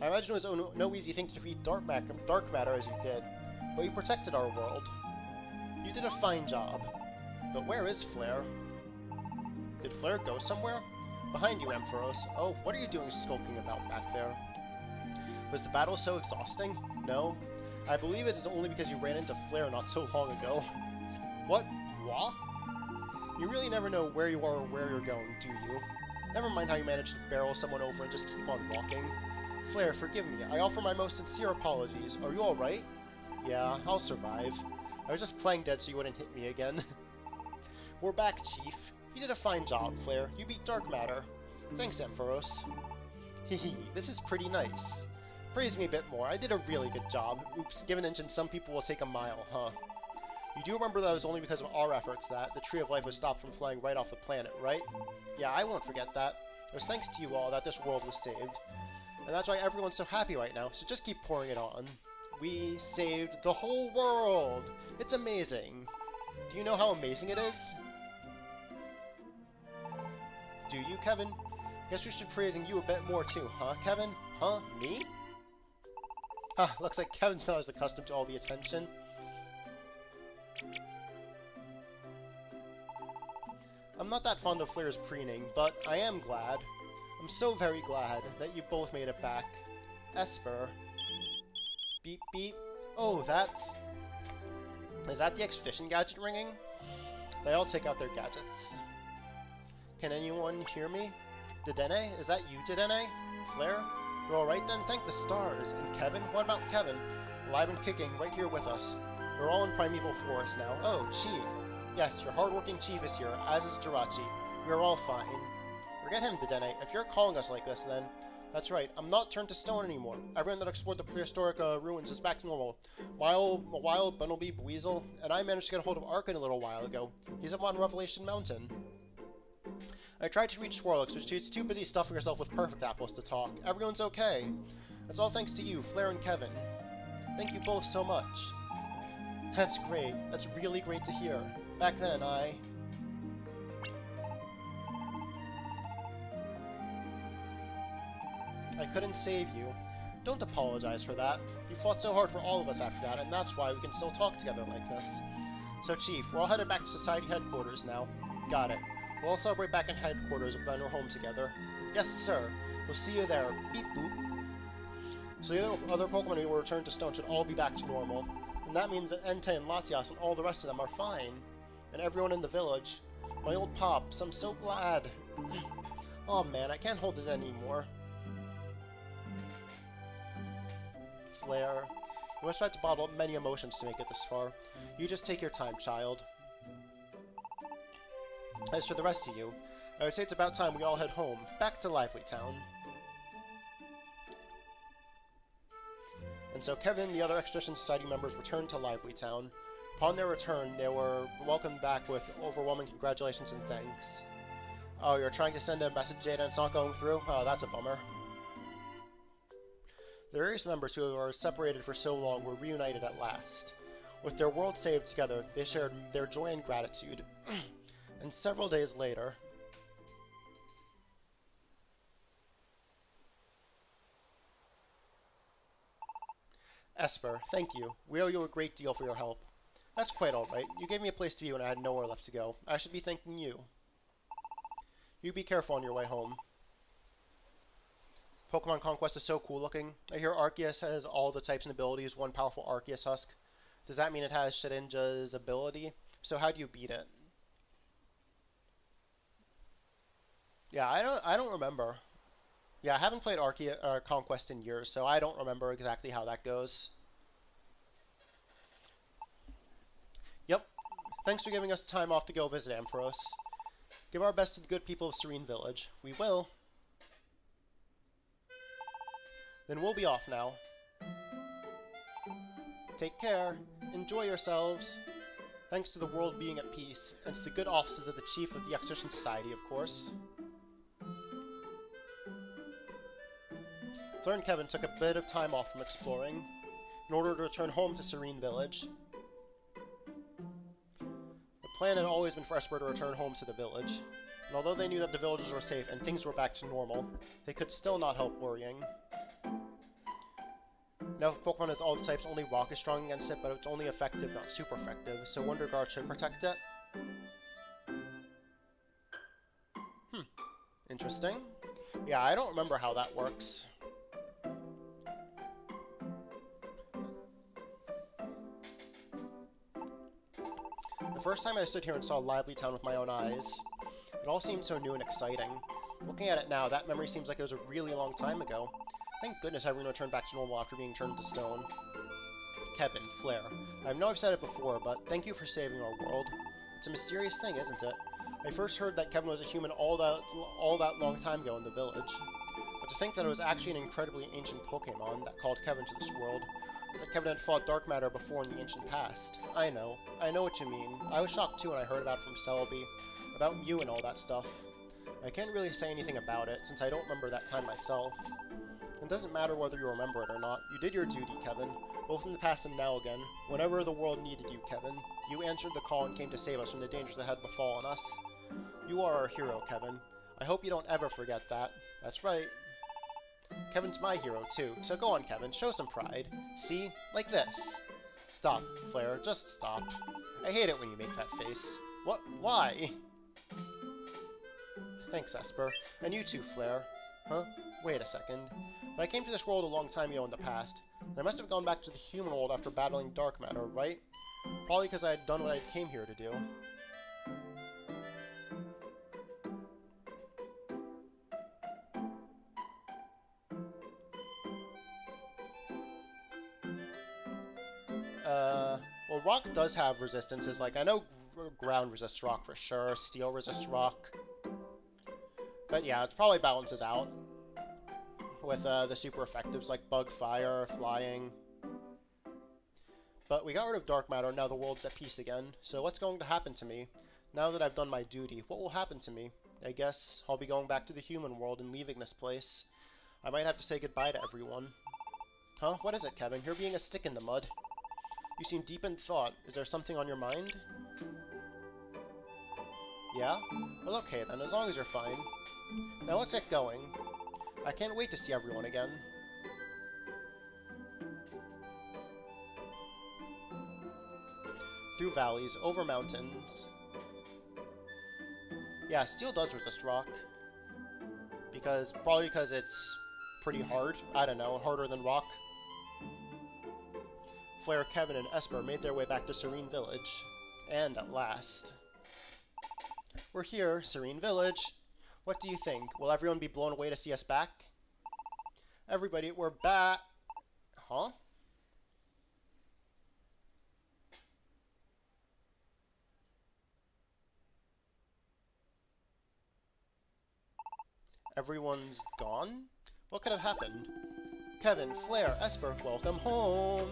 I imagine it was no easy thing to defeat dark matter as you did, but you protected our world. You did a fine job. But where is Flare? Did Flare go somewhere? Behind you, Ampharos. Oh, what are you doing skulking about back there? Was the battle so exhausting? No. I believe it is only because you ran into Flare not so long ago. What? What? You really never know where you are or where you're going, do you? Never mind how you managed to barrel someone over and just keep on walking. Flare, forgive me. I offer my most sincere apologies. Are you alright? Yeah, I'll survive. I was just playing dead so you wouldn't hit me again. We're back, Chief. You did a fine job, Flare. You beat Dark Matter. Thanks, Ampharos. Hehe, this is pretty nice. Praise me a bit more. I did a really good job. Oops, give an inch and some people will take a mile, huh? You do remember that it was only because of our efforts that the Tree of Life was stopped from flying right off the planet, right? Yeah, I won't forget that. It was thanks to you all that this world was saved. And that's why everyone's so happy right now, so just keep pouring it on. We saved the whole world! It's amazing! Do you know how amazing it is? Do you, Kevin? Guess we should be praising you a bit more too, huh, Kevin? Huh? Me? Ha, looks like Kevin's not as accustomed to all the attention. I'm not that fond of Flare's preening, but I am glad. I'm so very glad that you both made it back. Esper. Beep beep. Oh, that's... Is that the expedition gadget ringing? They all take out their gadgets. Can anyone hear me? Dedenne? Is that you, Dedenne? Flare? You're alright then? Thank the stars. And Kevin? What about Kevin? Alive and kicking, right here with us. We're all in Primeval Forest now. Oh, Chief. Yes, your hardworking Chief is here, as is Jirachi. We are all fine. Forget him, Dedenne. If you're calling us like this, then... That's right, I'm not turned to stone anymore. Everyone that explored the prehistoric ruins is back to normal. Wild, Bunnelby, Weasel, and I managed to get a hold of Arkin a little while ago. He's up on Revelation Mountain. I tried to reach Swirlix, but she's too busy stuffing herself with perfect apples to talk. Everyone's okay. That's all thanks to you, Flare and Kevin. Thank you both so much. That's great. That's really great to hear. Back then, I couldn't save you. Don't apologize for that. You fought so hard for all of us after that, and that's why we can still talk together like this. So, Chief, we're all headed back to Society headquarters now. Got it. We'll all celebrate back in headquarters and then we're home together. Yes, sir. We'll see you there. Beep boop. So the other Pokemon who were returned to Stone should all be back to normal. And that means that Entei and Latias and all the rest of them are fine. And everyone in the village. My old Pops, I'm so glad. Oh man, I can't hold it anymore. Flare. You must try to bottle up many emotions to make it this far. You just take your time, child. As for the rest of you, I would say it's about time we all head home, back to Lively Town. And so Kevin and the other Expedition Society members returned to Lively Town. Upon their return, they were welcomed back with overwhelming congratulations and thanks. Oh, you're trying to send a message, Jada, and it's not going through? Oh, that's a bummer. The various members who were separated for so long were reunited at last. With their world saved together, they shared their joy and gratitude. And several days later... Esper, thank you. We owe you a great deal for your help. That's quite alright. You gave me a place to be when I had nowhere left to go. I should be thanking you. You be careful on your way home. Pokemon Conquest is so cool looking. I hear Arceus has all the types and abilities, one powerful Arceus Husk. Does that mean it has Shedinja's ability? So how do you beat it? Yeah, I don't remember. Yeah, I haven't played Conquest in years, so I don't remember exactly how that goes. Yep. Thanks for giving us time off to go visit Ampharos. Give our best to the good people of Serene Village. We will. Then we'll be off now. Take care. Enjoy yourselves. Thanks to the world being at peace, and to the good offices of the Chief of the Expedition Society, of course. Flare and Kevin took a bit of time off from exploring, in order to return home to Serene Village. The plan had always been for Esper to return home to the village, and although they knew that the villagers were safe and things were back to normal, they could still not help worrying. Now, if Pokemon has all the types, only Rock is strong against it, but it's only effective, not super effective, so Wonder Guard should protect it. Interesting. Yeah, I don't remember how that works. The first time I stood here and saw Lively Town with my own eyes, it all seemed so new and exciting. Looking at it now, that memory seems like it was a really long time ago. Thank goodness everyone returned back to normal after being turned to stone. Kevin, Flair. I know I've said it before, but thank you for saving our world. It's a mysterious thing, isn't it? I first heard that Kevin was a human all that long time ago in the village. But to think that it was actually an incredibly ancient Pokemon that called Kevin to this world, that Kevin had fought dark matter before in the ancient past. I know what you mean. I was shocked too when I heard about it from Celebi, about you and all that stuff. I can't really say anything about it, since I don't remember that time myself. It doesn't matter whether you remember it or not. You did your duty, Kevin, both in the past and now again. Whenever the world needed you, Kevin, you answered the call and came to save us from the dangers that had befallen us. You are our hero, Kevin. I hope you don't ever forget that. That's right. Kevin's my hero, too, so go on, Kevin, show some pride. See? Like this. Stop, Flair, just stop. I hate it when you make that face. What? Why? Thanks, Esper. And you too, Flair. Huh? Wait a second. But I came to this world a long time ago in the past, and I must have gone back to the human world after battling dark matter, right? Probably because I had done what I came here to do. Well, rock does have resistances. Like, I know ground resists rock for sure, steel resists rock. But yeah, it probably balances out with the super effectives like bug fire, flying. But we got rid of dark matter, now the world's at peace again. So what's going to happen to me? Now that I've done my duty, what will happen to me? I guess I'll be going back to the human world and leaving this place. I might have to say goodbye to everyone. Huh? What is it, Kevin? You're being a stick in the mud. You seem deep in thought. Is there something on your mind? Yeah? Well, okay then, as long as you're fine. Now let's get going. I can't wait to see everyone again. Through valleys, over mountains. Yeah, steel does resist rock. Probably because it's pretty hard. I don't know, harder than rock. Flair, Kevin, and Esper made their way back to Serene Village. And at last. We're here, Serene Village. What do you think? Will everyone be blown away to see us back? Everybody, we're back. Huh? Everyone's gone? What could have happened? Kevin, Flair, Esper, welcome home!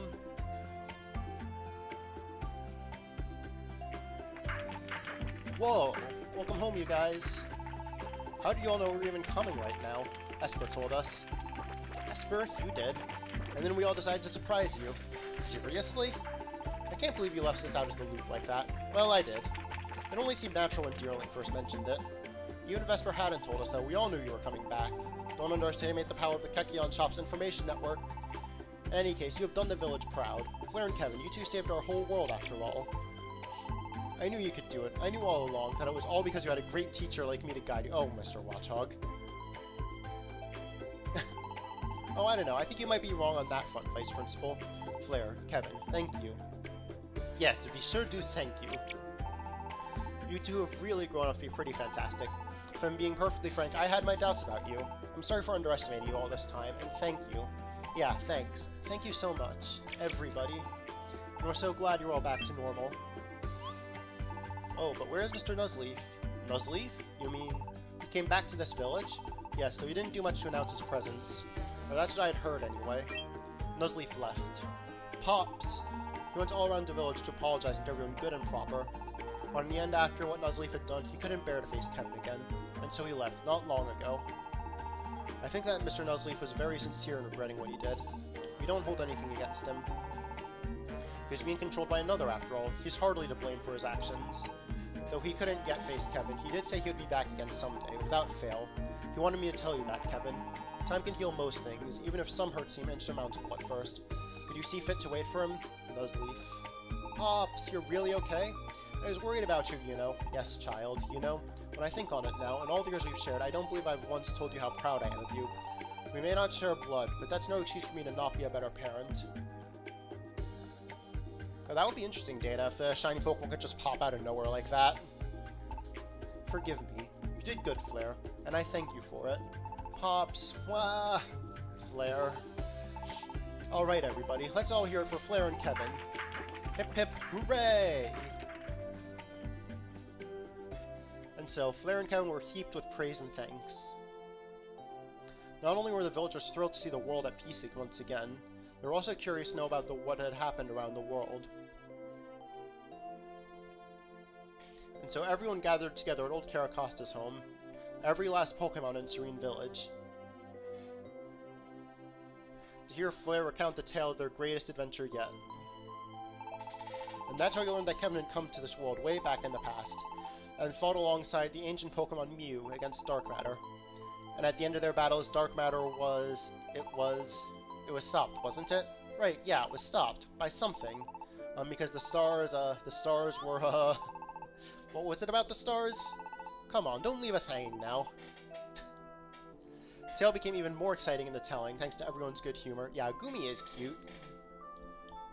Whoa! Welcome home, you guys! How do you all know we're even coming right now? Esper told us. Esper, you did. And then we all decided to surprise you. Seriously? I can't believe you left us out of the loop like that. Well, I did. It only seemed natural when Deerling first mentioned it. Even if Esper hadn't told us, though, we all knew you were coming back. Don't underestimate the power of the Kecleon Shop's information network. In any case, you have done the village proud. Flair and Kevin, you two saved our whole world after all. I knew you could do it. I knew all along that it was all because you had a great teacher like me to guide you. Oh, Mr. Watchog. Oh, I don't know. I think you might be wrong on that front, Vice Principal. Flair, Kevin, thank you. Yes, we sure do thank you. You two have really grown up to be pretty fantastic. If I'm being perfectly frank, I had my doubts about you. I'm sorry for underestimating you all this time, and thank you. Yeah, thanks. Thank you so much, everybody. And we're so glad you're all back to normal. Oh, but where's Mr. Nuzleaf? Nuzleaf? You mean, he came back to this village? Yes, so he didn't do much to announce his presence. Or that's what I had heard, anyway. Nuzleaf left. Pops! He went all around the village to apologizing to everyone good and proper. But in the end, after what Nuzleaf had done, he couldn't bear to face Kevin again, and so he left, not long ago. I think that Mr. Nuzleaf was very sincere in regretting what he did. We don't hold anything against him. He was being controlled by another, after all. He's hardly to blame for his actions. Though he couldn't yet face Kevin, he did say he would be back again someday, without fail. He wanted me to tell you that, Kevin. Time can heal most things, even if some hurts seem insurmountable at first. Could you see fit to wait for him? Nuzleaf. Pops, you're really okay? I was worried about you, you know. Yes, child, you know. When I think on it now, in all the years we've shared, I don't believe I've once told you how proud I am of you. We may not share blood, but that's no excuse for me to not be a better parent. Now, that would be interesting, Data, if a shiny Pokemon could just pop out of nowhere like that. Forgive me. You did good, Flare, and I thank you for it. Pops, wah, Flare. Alright, everybody, let's all hear it for Flare and Kevin. Hip hip hooray! And so, Flare and Kevin were heaped with praise and thanks. Not only were the villagers thrilled to see the world at peace once again, they were also curious to know about what had happened around the world. And so everyone gathered together at old Caracosta's home, every last Pokemon in Serene Village, to hear Flare recount the tale of their greatest adventure yet. And that's how you learned that Kevin had come to this world way back in the past, and fought alongside the ancient Pokemon Mew against Dark Matter. And at the end of their battles, Dark Matter was stopped, wasn't it? Right, yeah, it was stopped by something. Because the stars were, what was it about the stars? Come on, don't leave us hanging now. The tale became even more exciting in the telling, thanks to everyone's good humor. Yeah, Gumi is cute.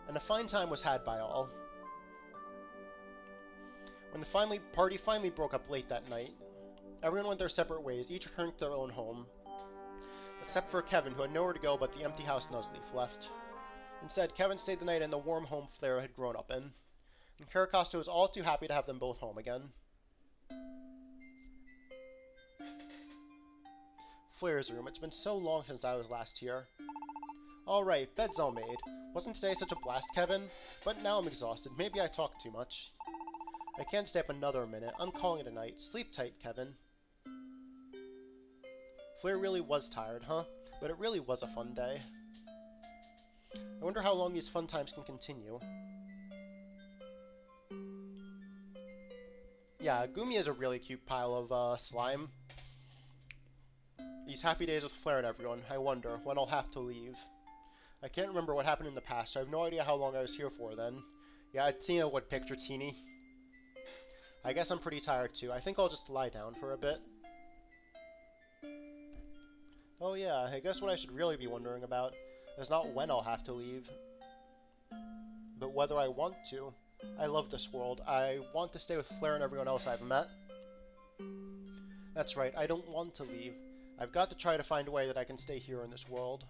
And a fine time was had by all. When the party finally broke up late that night, everyone went their separate ways, each returning to their own home. Except for Kevin, who had nowhere to go but the empty house Nuzleaf left. Instead, Kevin stayed the night in the warm home Flare had grown up in. And Caracosta was all too happy to have them both home again. Flare's room. It's been so long since I was last here. Alright, bed's all made. Wasn't today such a blast, Kevin? But now I'm exhausted. Maybe I talked too much. I can't stay up another minute. I'm calling it a night. Sleep tight, Kevin. Flare really was tired, huh? But it really was a fun day. I wonder how long these fun times can continue. Yeah, Gumi is a really cute pile of slime. These happy days with Flare and everyone, I wonder when I'll have to leave. I can't remember what happened in the past, so I have no idea how long I was here for then. Yeah, Tina would picture Teeny. I guess I'm pretty tired too. I think I'll just lie down for a bit. Oh yeah, I guess what I should really be wondering about is not when I'll have to leave, but whether I want to. I love this world. I want to stay with Flare and everyone else I've met. That's right, I don't want to leave. I've got to try to find a way that I can stay here in this world.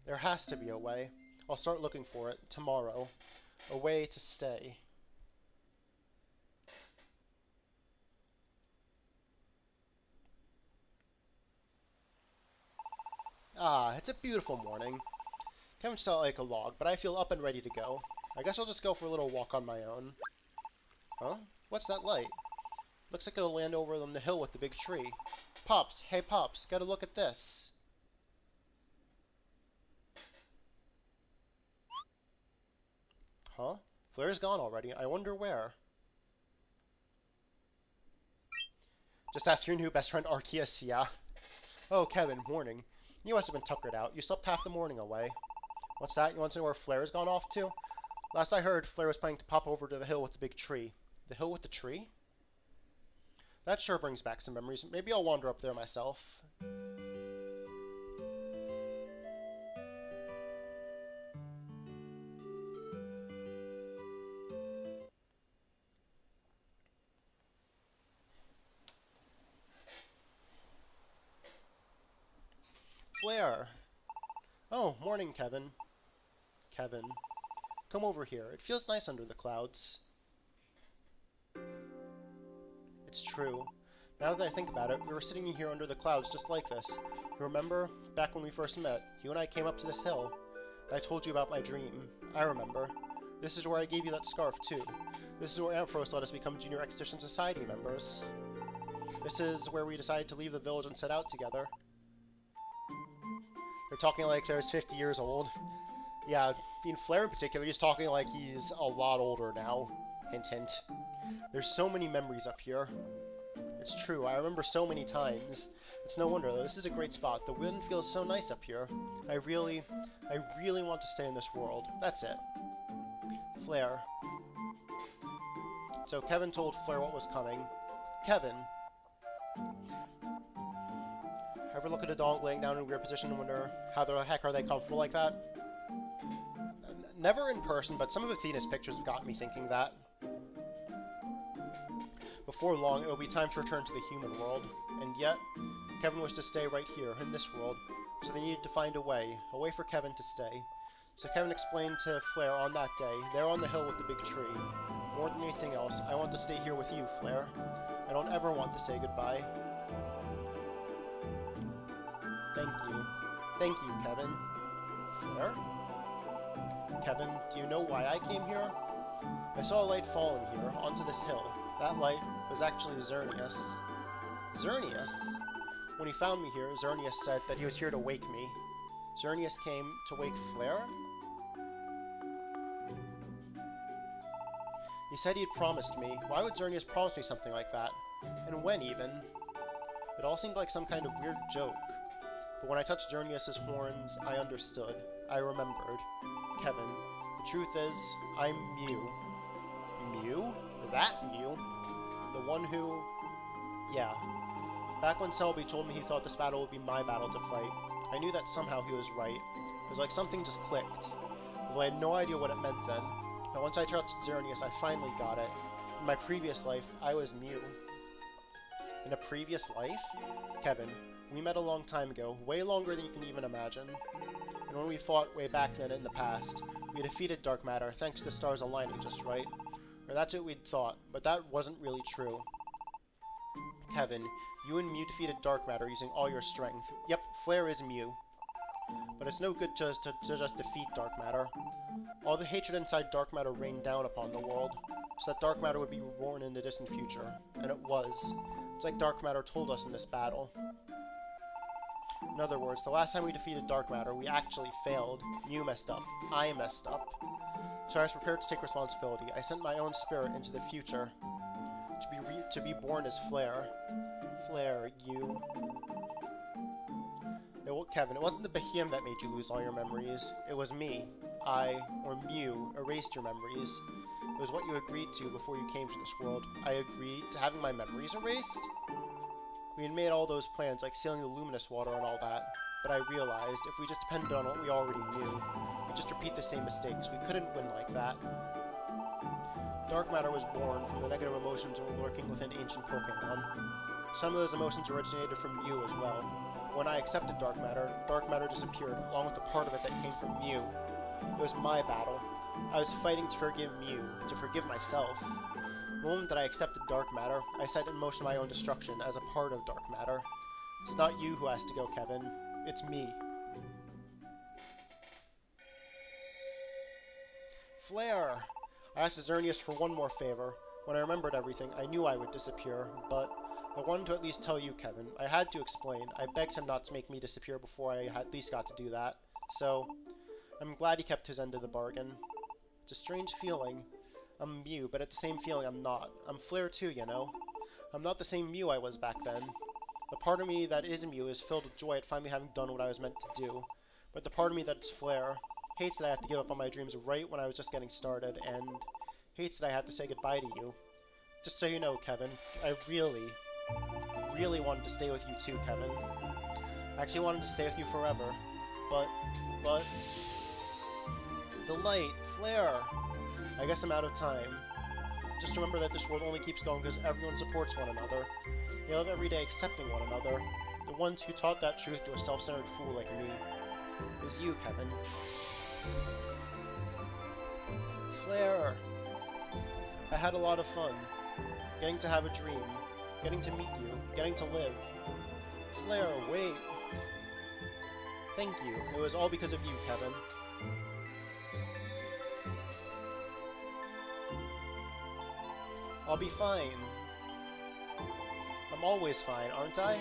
There has to be a way. I'll start looking for it tomorrow. A way to stay. Ah, it's a beautiful morning. Kevin felt like a log, but I feel up and ready to go. I guess I'll just go for a little walk on my own. Huh? What's that light? Looks like it'll land over on the hill with the big tree. Pops, hey Pops, gotta look at this. Huh? Flare's gone already. I wonder where. Just ask your new best friend Arceus, yeah. Oh, Kevin, morning. You must have been tuckered out. You slept half the morning away. What's that? You want to know where Flare's gone off to? Last I heard, Flare was planning to pop over to the hill with the big tree. The hill with the tree? That sure brings back some memories. Maybe I'll wander up there myself. Flare! Oh, morning, Kevin. Kevin. Come over here. It feels nice under the clouds. It's true. Now that I think about it, we were sitting here under the clouds just like this. Remember? Back when we first met, you and I came up to this hill. And I told you about my dream. I remember. This is where I gave you that scarf, too. This is where Ampharos let us become Junior Expedition Society members. This is where we decided to leave the village and set out together. They're talking like they're 50 years old. Yeah, Flare in particular, he's talking like he's a lot older now. Hint, hint. There's so many memories up here. It's true, I remember so many times. It's no wonder, though. This is a great spot. The wind feels so nice up here. I really want to stay in this world. That's it. Flare. So Kevin told Flare what was coming. Kevin. Ever look at a dog laying down in a weird position and wonder how the heck are they comfortable like that? Never in person, but some of Athena's pictures have gotten me thinking that. Before long, it will be time to return to the human world, and yet, Kevin wished to stay right here, in this world, so they needed to find a way for Kevin to stay. So Kevin explained to Flair on that day, there on the hill with the big tree, more than anything else, I want to stay here with you, Flair. I don't ever want to say goodbye. Thank you. Thank you, Kevin. Flair? Kevin, do you know why I came here? I saw a light falling here, onto this hill. That light was actually Xerneas. Xerneas? When he found me here, Xerneas said that he was here to wake me. Xerneas came to wake Flair? He said he'd promised me. Why would Xerneas promise me something like that? And when, even? It all seemed like some kind of weird joke. But when I touched Xerneas' horns, I understood. I remembered. Kevin, the truth is, I'm Mew. Mew? That Mew? The one who... Yeah. Back when Selby told me he thought this battle would be my battle to fight, I knew that somehow he was right. It was like something just clicked. Though I had no idea what it meant then. But once I touched Xerneas, I finally got it. In my previous life, I was Mew. In a previous life? Kevin, we met a long time ago, way longer than you can even imagine. And when we fought way back then in the past, we defeated Dark Matter thanks to the stars aligning just right. Or that's what we'd thought, but that wasn't really true. Kevin, you and Mew defeated Dark Matter using all your strength. Yep, Flair is Mew. But it's no good to just defeat Dark Matter. All the hatred inside Dark Matter rained down upon the world, so that Dark Matter would be reborn in the distant future. And it was. It's like Dark Matter told us in this battle. In other words, the last time we defeated Dark Matter, we actually failed. Mew messed up. I messed up. So I was prepared to take responsibility. I sent my own spirit into the future to be born as Flair. Flair, you. Kevin, it wasn't the Behem that made you lose all your memories. It was me. I, or Mew, erased your memories. It was what you agreed to before you came to this world. I agreed to having my memories erased? We had made all those plans, like sealing the luminous water and all that. But I realized, if we just depended on what we already knew, we'd just repeat the same mistakes. We couldn't win like that. Dark Matter was born from the negative emotions that were lurking within ancient Pokemon. Some of those emotions originated from Mew as well. When I accepted Dark Matter disappeared, along with the part of it that came from Mew. It was my battle. I was fighting to forgive Mew, to forgive myself. The moment that I accepted Dark Matter, I set in motion my own destruction as a part of Dark Matter. It's not you who has to go, Kevin. It's me. Flair! I asked Xerneas for one more favor. When I remembered everything, I knew I would disappear, but I wanted to at least tell you, Kevin. I had to explain. I begged him not to make me disappear before I at least got to do that. So, I'm glad he kept his end of the bargain. It's a strange feeling. I'm Mew, but it's the same feeling I'm not. I'm Flair too, you know. I'm not the same Mew I was back then. The part of me that is Mew is filled with joy at finally having done what I was meant to do. But the part of me that's Flair hates that I have to give up on my dreams right when I was just getting started, and hates that I have to say goodbye to you. Just so you know, Kevin, I really wanted to stay with you too, Kevin. I actually wanted to stay with you forever. But... The light! Flair! I guess I'm out of time. Just remember that this world only keeps going because everyone supports one another. They live every day accepting one another. The ones who taught that truth to a self-centered fool like me is you, Kevin. Flair! I had a lot of fun. Getting to have a dream. Getting to meet you. Getting to live. Flair, wait! Thank you. It was all because of you, Kevin. I'll be fine. I'm always fine, aren't I?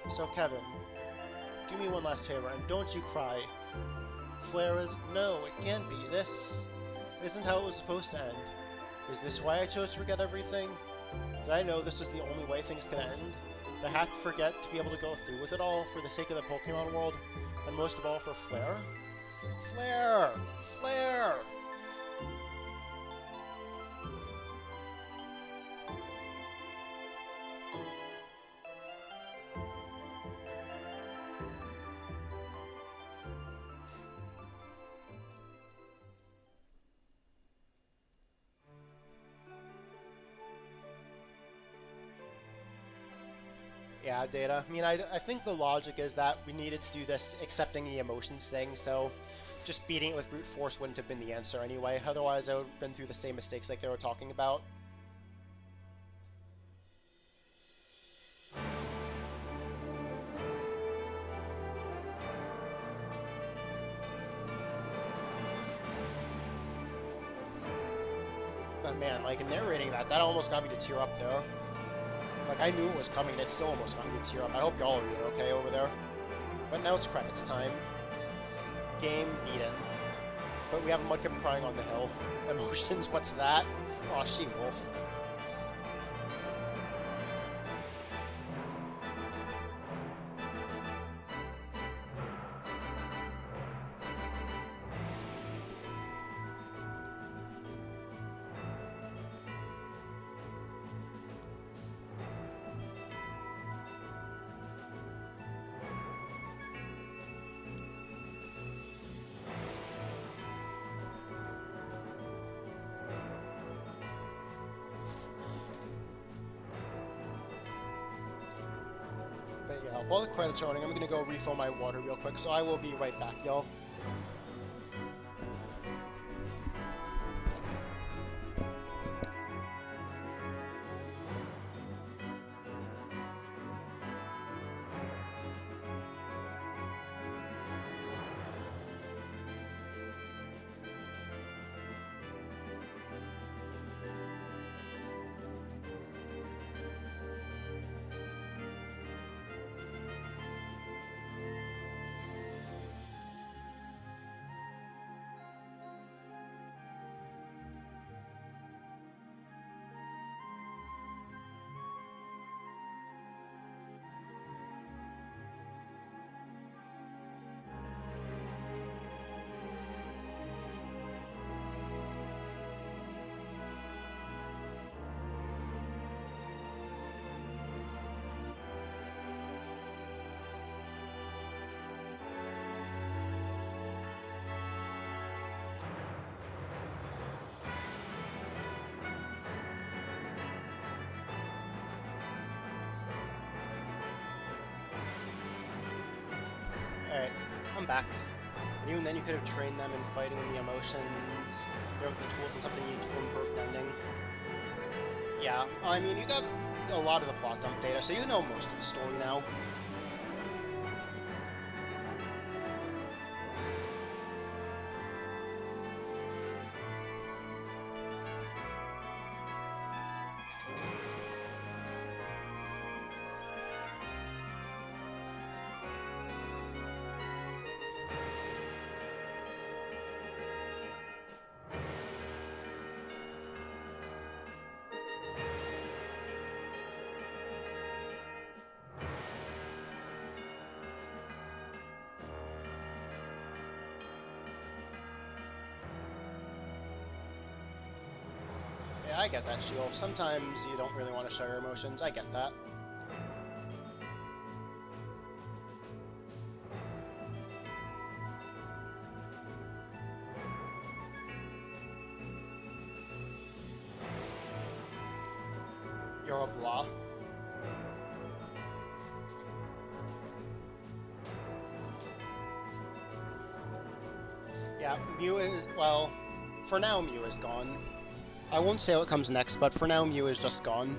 So, Kevin, do me one last favor, and don't you cry. Flair is... No, it can't be. This isn't how it was supposed to end. Is this why I chose to forget everything? Did I know this was the only way things could end? Did I have to forget to be able to go through with it all for the sake of the Pokemon world? And most of all, for Flair? Flair! Flair! Yeah, Data. I mean, I think the logic is that we needed to do this accepting the emotions thing, so just beating it with brute force wouldn't have been the answer anyway. Otherwise, I would have been through the same mistakes like they were talking about. But man, like, in narrating that almost got me to tear up there. Like, I knew it was coming, and it still almost got me to tear up. I hope y'all are doing okay over there. But now it's credits time. Game beaten. But we have Mudkip crying on the hill. Emotions, what's that? Aw, She-Wolf. But yeah, while the credits are running, I'm gonna go refill my water real quick, so I will be right back, y'all. Alright, I'm back. And even then you could have trained them in fighting and the emotions, the tools and stuff they needed for perfect ending. Yeah, I mean, you got a lot of the plot dump data, so you know most of the story now. Yeah, I get that, She-Wolf. Sometimes you don't really want to show your emotions. I get that. You're a blah. Yeah, Mew is... well, for now Mew is gone. I won't say what comes next, but for now Mew is just gone.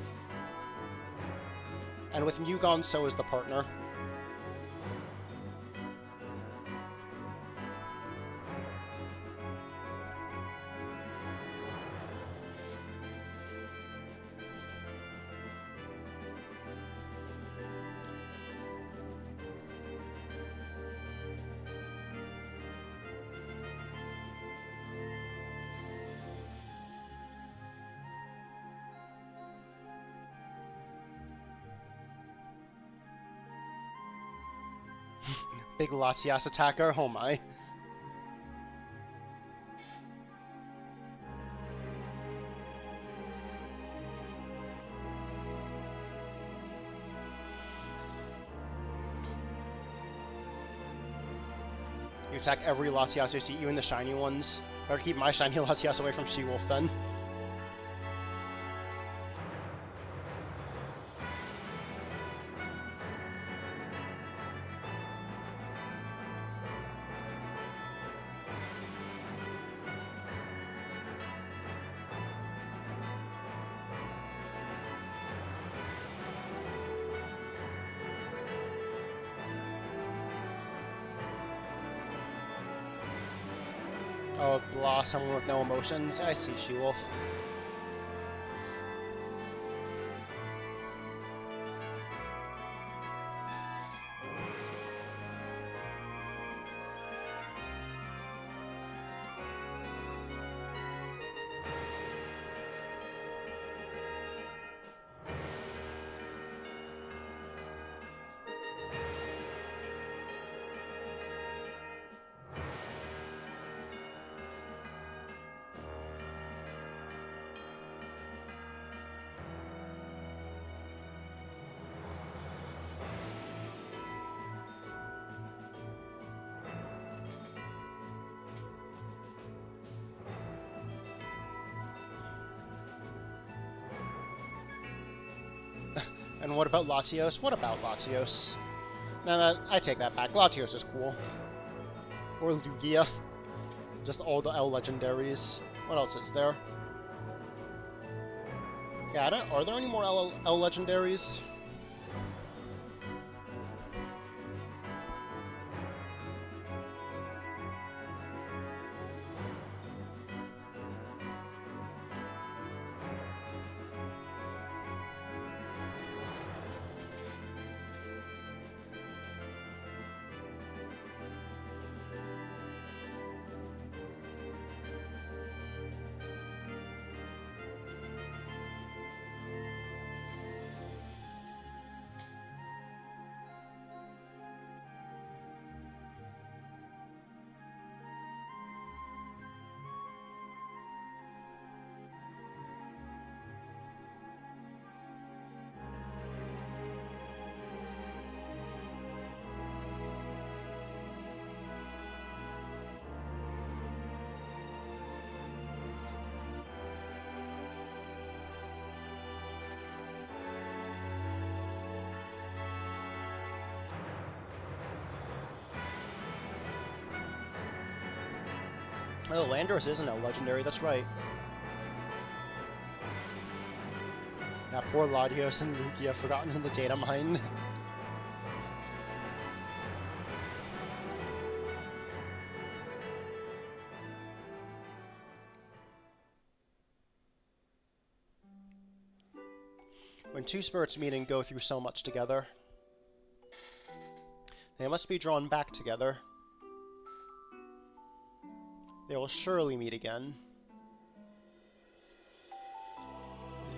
And with Mew gone, so is the partner. Big Latias attacker, oh my. You attack every Latias you see, even the shiny ones. Better keep my shiny Latias away from She-Wolf then. Oh, blah, someone with no emotions. I see, She-Wolf. And what about Latios? What about Latios? Now I take that back. Latios is cool. Or Lugia. Just all the L legendaries. What else is there? Yeah, are there any more L legendaries? Oh, Landorus isn't a legendary, that's right. Yeah, poor Latios and Lugia forgotten in the data mine. When two spirits meet and go through so much together, they must be drawn back together. They will surely meet again.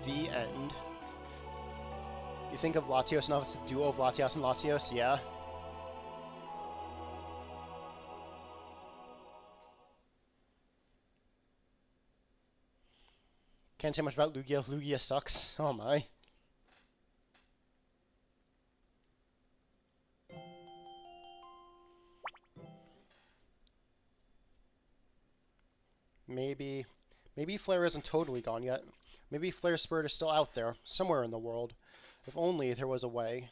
The end. You think of Latios now, it's a duo of Latias and Latios? Yeah. Can't say much about Lugia. Lugia sucks. Oh my. Maybe Flare isn't totally gone yet. Maybe Flare's spirit is still out there, somewhere in the world. If only there was a way.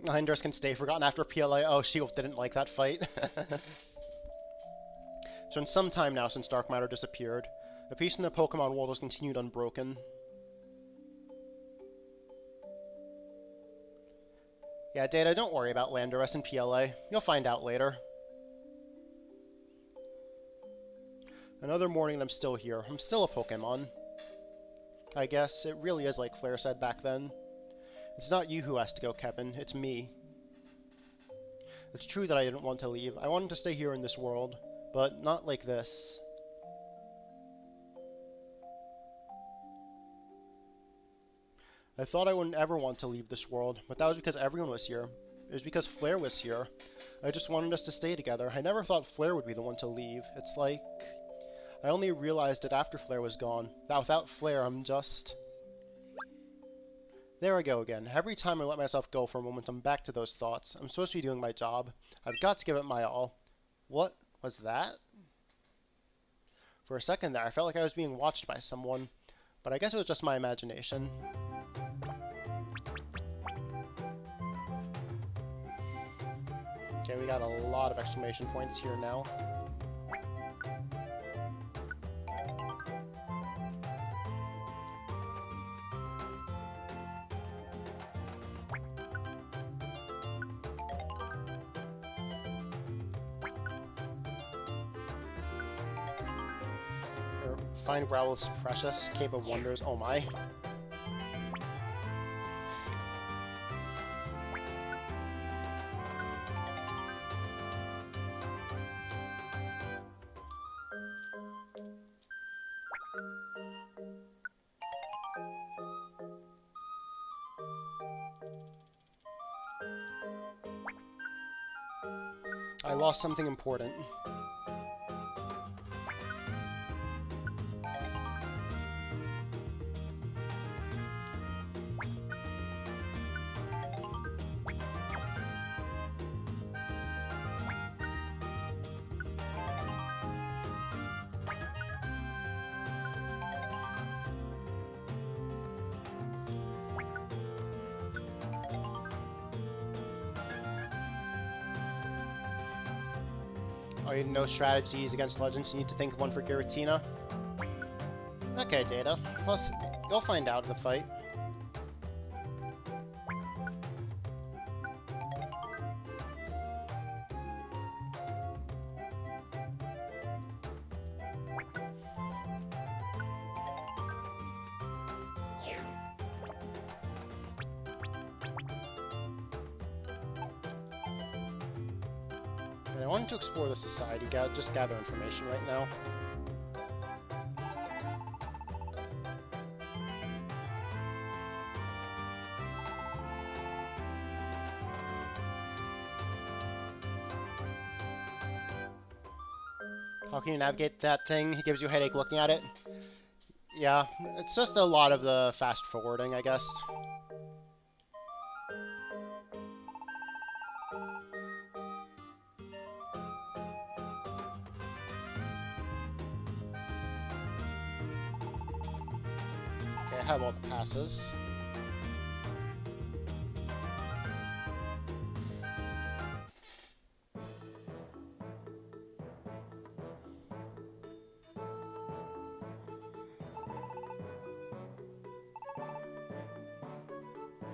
Landorus can stay forgotten after PLA. Oh, She-Wolf didn't like that fight. It's been some time now since Dark Matter disappeared. The peace in the Pokemon world has continued unbroken. Yeah, Data, don't worry about Landorus and PLA. You'll find out later. Another morning and I'm still here. I'm still a Pokemon. I guess it really is like Flare said back then. It's not you who has to go, Kevin. It's me. It's true that I didn't want to leave. I wanted to stay here in this world, but not like this. I thought I wouldn't ever want to leave this world, but that was because everyone was here. It was because Flare was here. I just wanted us to stay together. I never thought Flare would be the one to leave. It's like... I only realized it after Flare was gone. That without Flare, I'm just... There I go again. Every time I let myself go for a moment, I'm back to those thoughts. I'm supposed to be doing my job. I've got to give it my all. What was that? For a second there, I felt like I was being watched by someone, but I guess it was just my imagination. Okay, we got a lot of exclamation points here now. Find Growlith's precious Cape of Wonders. Oh my. I lost something important. Oh, you know strategies against legends. You need to think of one for Giratina. Okay, Data. Plus, you'll find out in the fight. And I wanted to explore the society, just gather information right now. How can you navigate that thing? He gives you a headache looking at it. Yeah, it's just a lot of the fast forwarding, I guess. Okay, I have all the passes.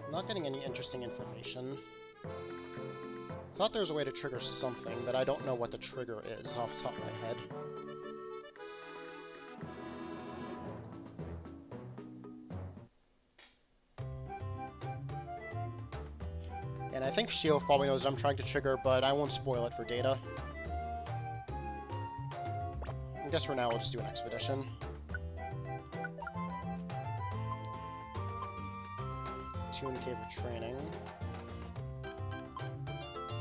I'm not getting any interesting information. Thought there was a way to trigger something, but I don't know what the trigger is off the top of my head. And I think Shio probably knows I'm trying to trigger, but I won't spoil it for Data. I guess for now we'll just do an expedition. 2 in Cave of Training.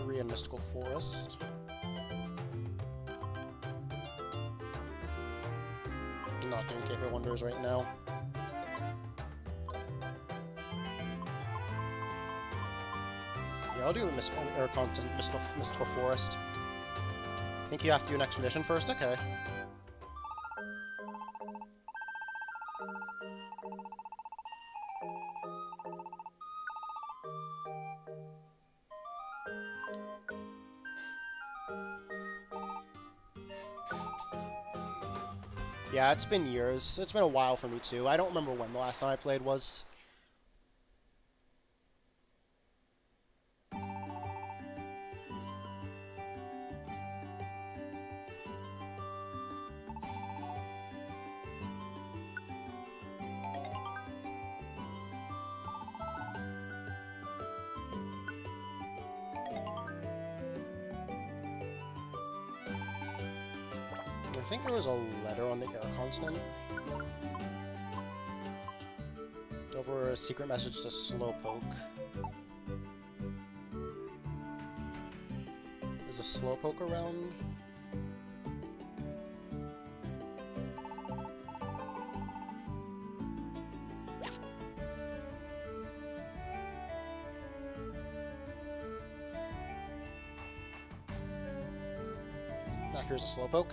3 in Mystical Forest. I'm not doing Cave of Wonders right now. Yeah, I'll do a Air Content Mystical Forest. Think you have to do an expedition first? Okay. Yeah, it's been years. It's been a while for me too. I don't remember when the last time I played was. I think there was a letter on the air constant. Over a secret message to Slowpoke. Is a Slowpoke around? Now here's a Slowpoke.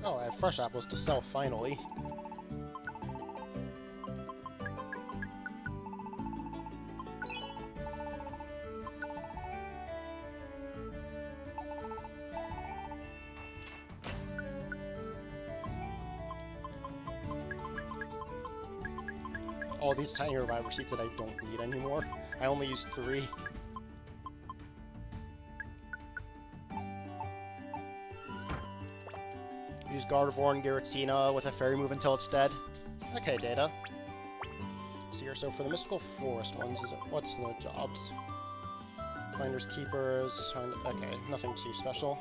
Oh, I have fresh apples to sell, finally. All these tiny reviver seeds that I don't need anymore. I only use 3. Use Gardevoir and Giratina with a fairy move until it's dead. Okay, Data. See here, so for the Mystical Forest ones, what's the jobs? Finders Keepers, okay, nothing too special.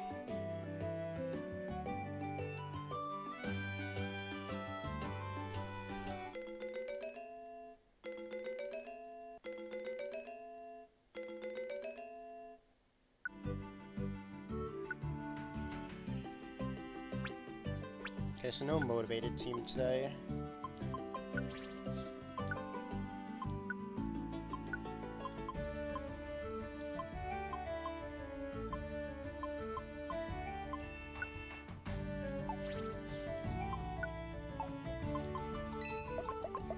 Okay, so no motivated team today.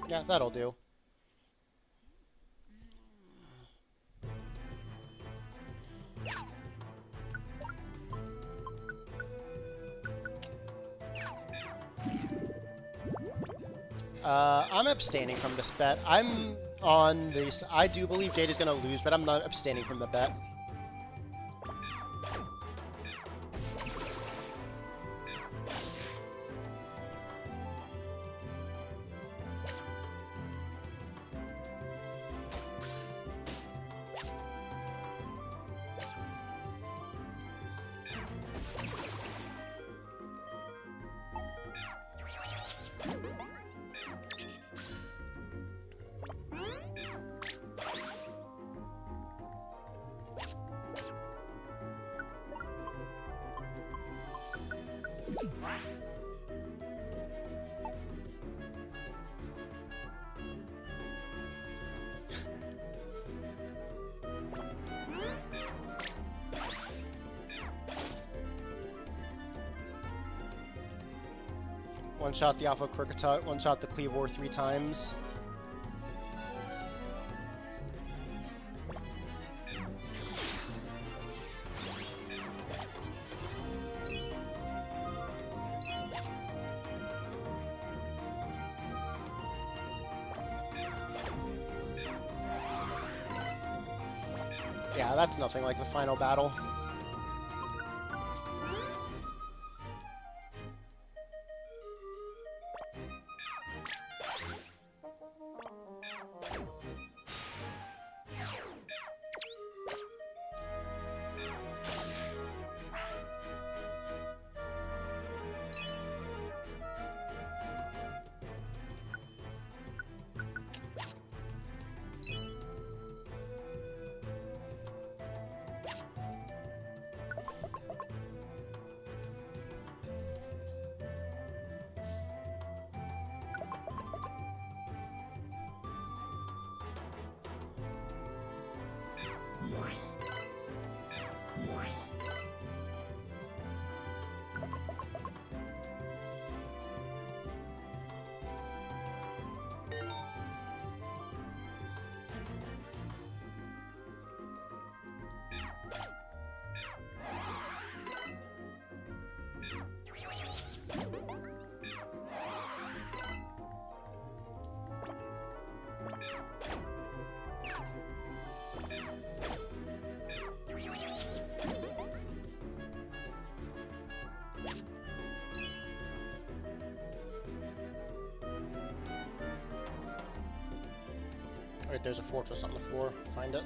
Yeah, that'll do. I'm abstaining from this bet. I'm on this. I do believe Jade is going to lose, but I'm not abstaining from the bet. One-shot the Alpha Kricketot, one-shot the Kleavor 3 times. Yeah, that's nothing like the final battle. Alright, there's a fortress on the floor. Find it.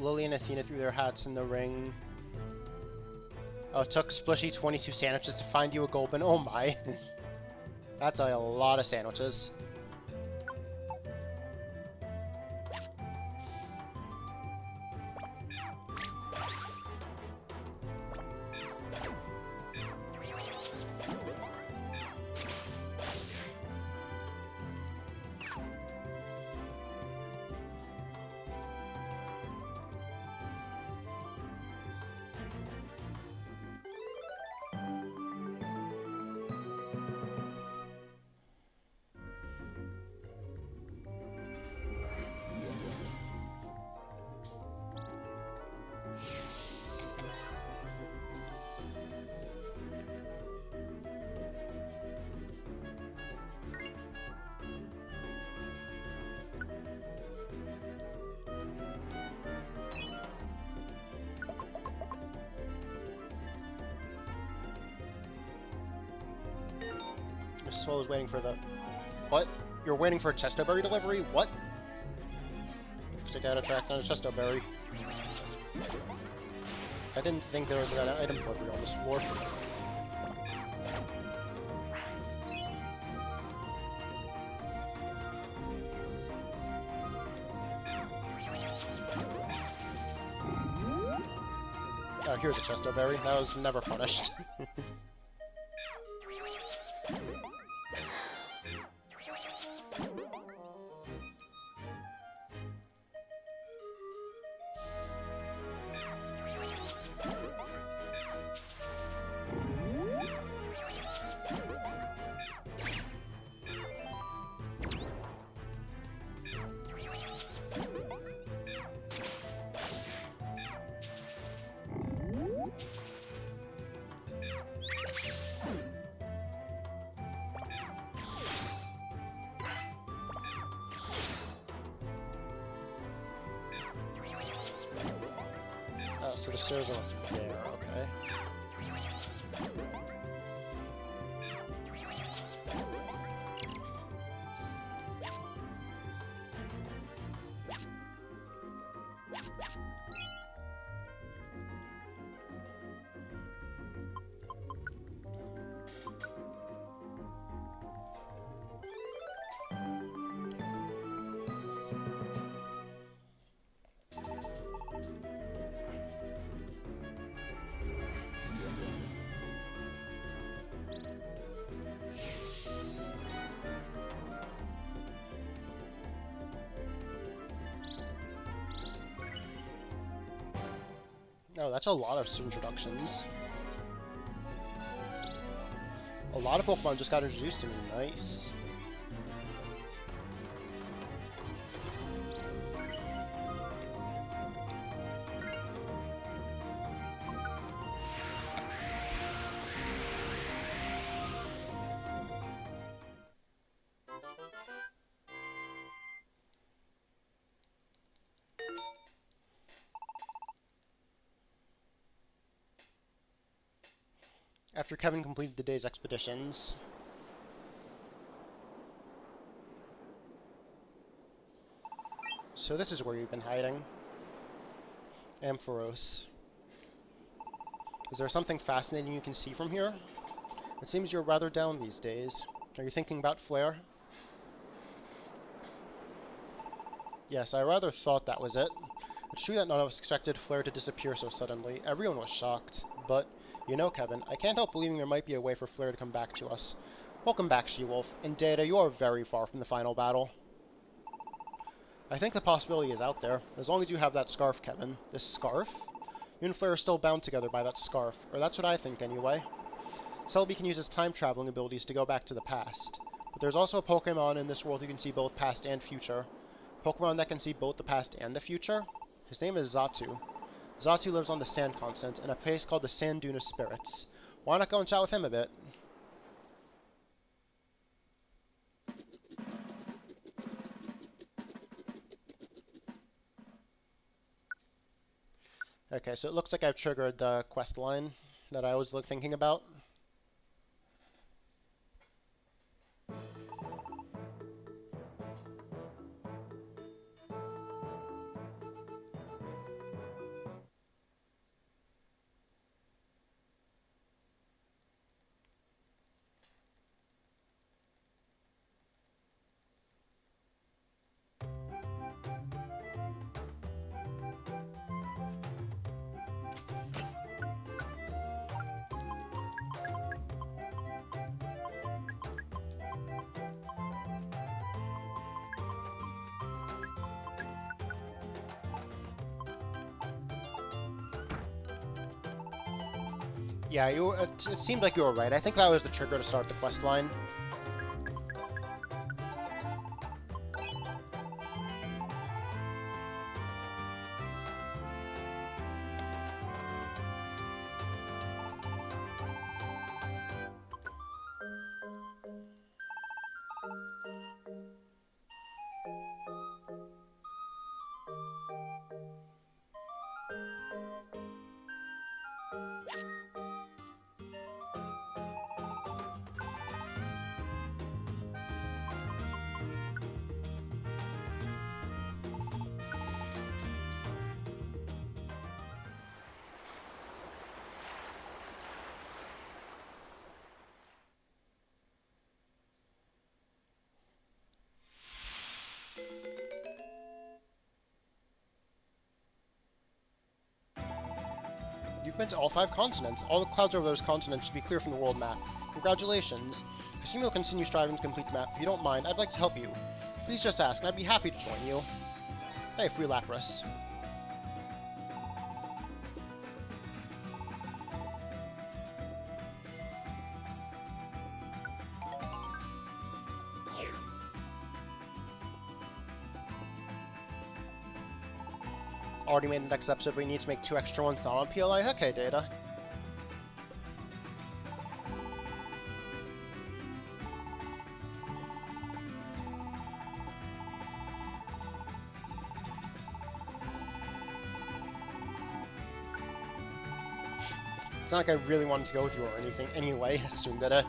Lily and Athena threw their hats in the ring. Oh, it took Splishy 22 sandwiches to find you a Gulpin. Oh my. That's a lot of sandwiches. Mr. Swallow is waiting for the... What? You're waiting for a Chestoberry delivery? What? Looks like I got a track on a Chestoberry. I didn't think there was an item delivery on this floor. Oh, here's a Chestoberry. That was never punished. So the stairs are there, okay. No, that's a lot of introductions. A lot of Pokemon just got introduced to me. Nice. After Kevin completed the day's expeditions. So this is where you've been hiding. Ampharos. Is there something fascinating you can see from here? It seems you're rather down these days. Are you thinking about Flare? Yes, I rather thought that was it. It's true that none of us expected Flare to disappear so suddenly. Everyone was shocked, but... You know, Kevin, I can't help believing there might be a way for Flare to come back to us. Welcome back, She-Wolf. And Data, you are very far from the final battle. I think the possibility is out there, as long as you have that scarf, Kevin. This scarf? You and Flare are still bound together by that scarf, or that's what I think anyway. Celebi can use his time-traveling abilities to go back to the past. But there's also a Pokemon in this world who can see both past and future. Pokemon that can see both the past and the future? His name is Xatu. Xatu lives on the Sand Continent in a place called the Sand Dune of Spirits. Why not go and chat with him a bit? Okay, so it looks like I've triggered the quest line that I was thinking about. Yeah, it seemed like you were right. I think that was the trigger to start the quest line. You've been to all 5 continents. All the clouds over those continents should be clear from the world map. Congratulations. I assume you'll continue striving to complete the map. If you don't mind, I'd like to help you. Please just ask, and I'd be happy to join you. Hey, Free Lapras. Already made the next episode, we need to make 2 extra ones not on PLI. Okay, Data. It's not like I really wanted to go with you or anything anyway, assume Data.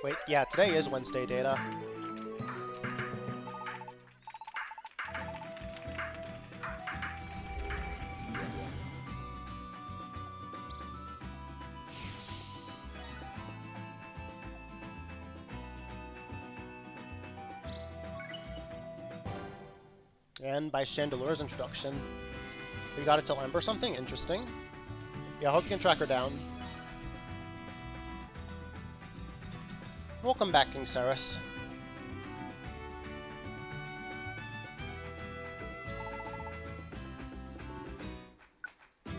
Wait, yeah, today is Wednesday, Data. And by Chandelure's introduction, we got it till Ember something? Interesting. Yeah, I hope you can track her down. Welcome back, King Saris. And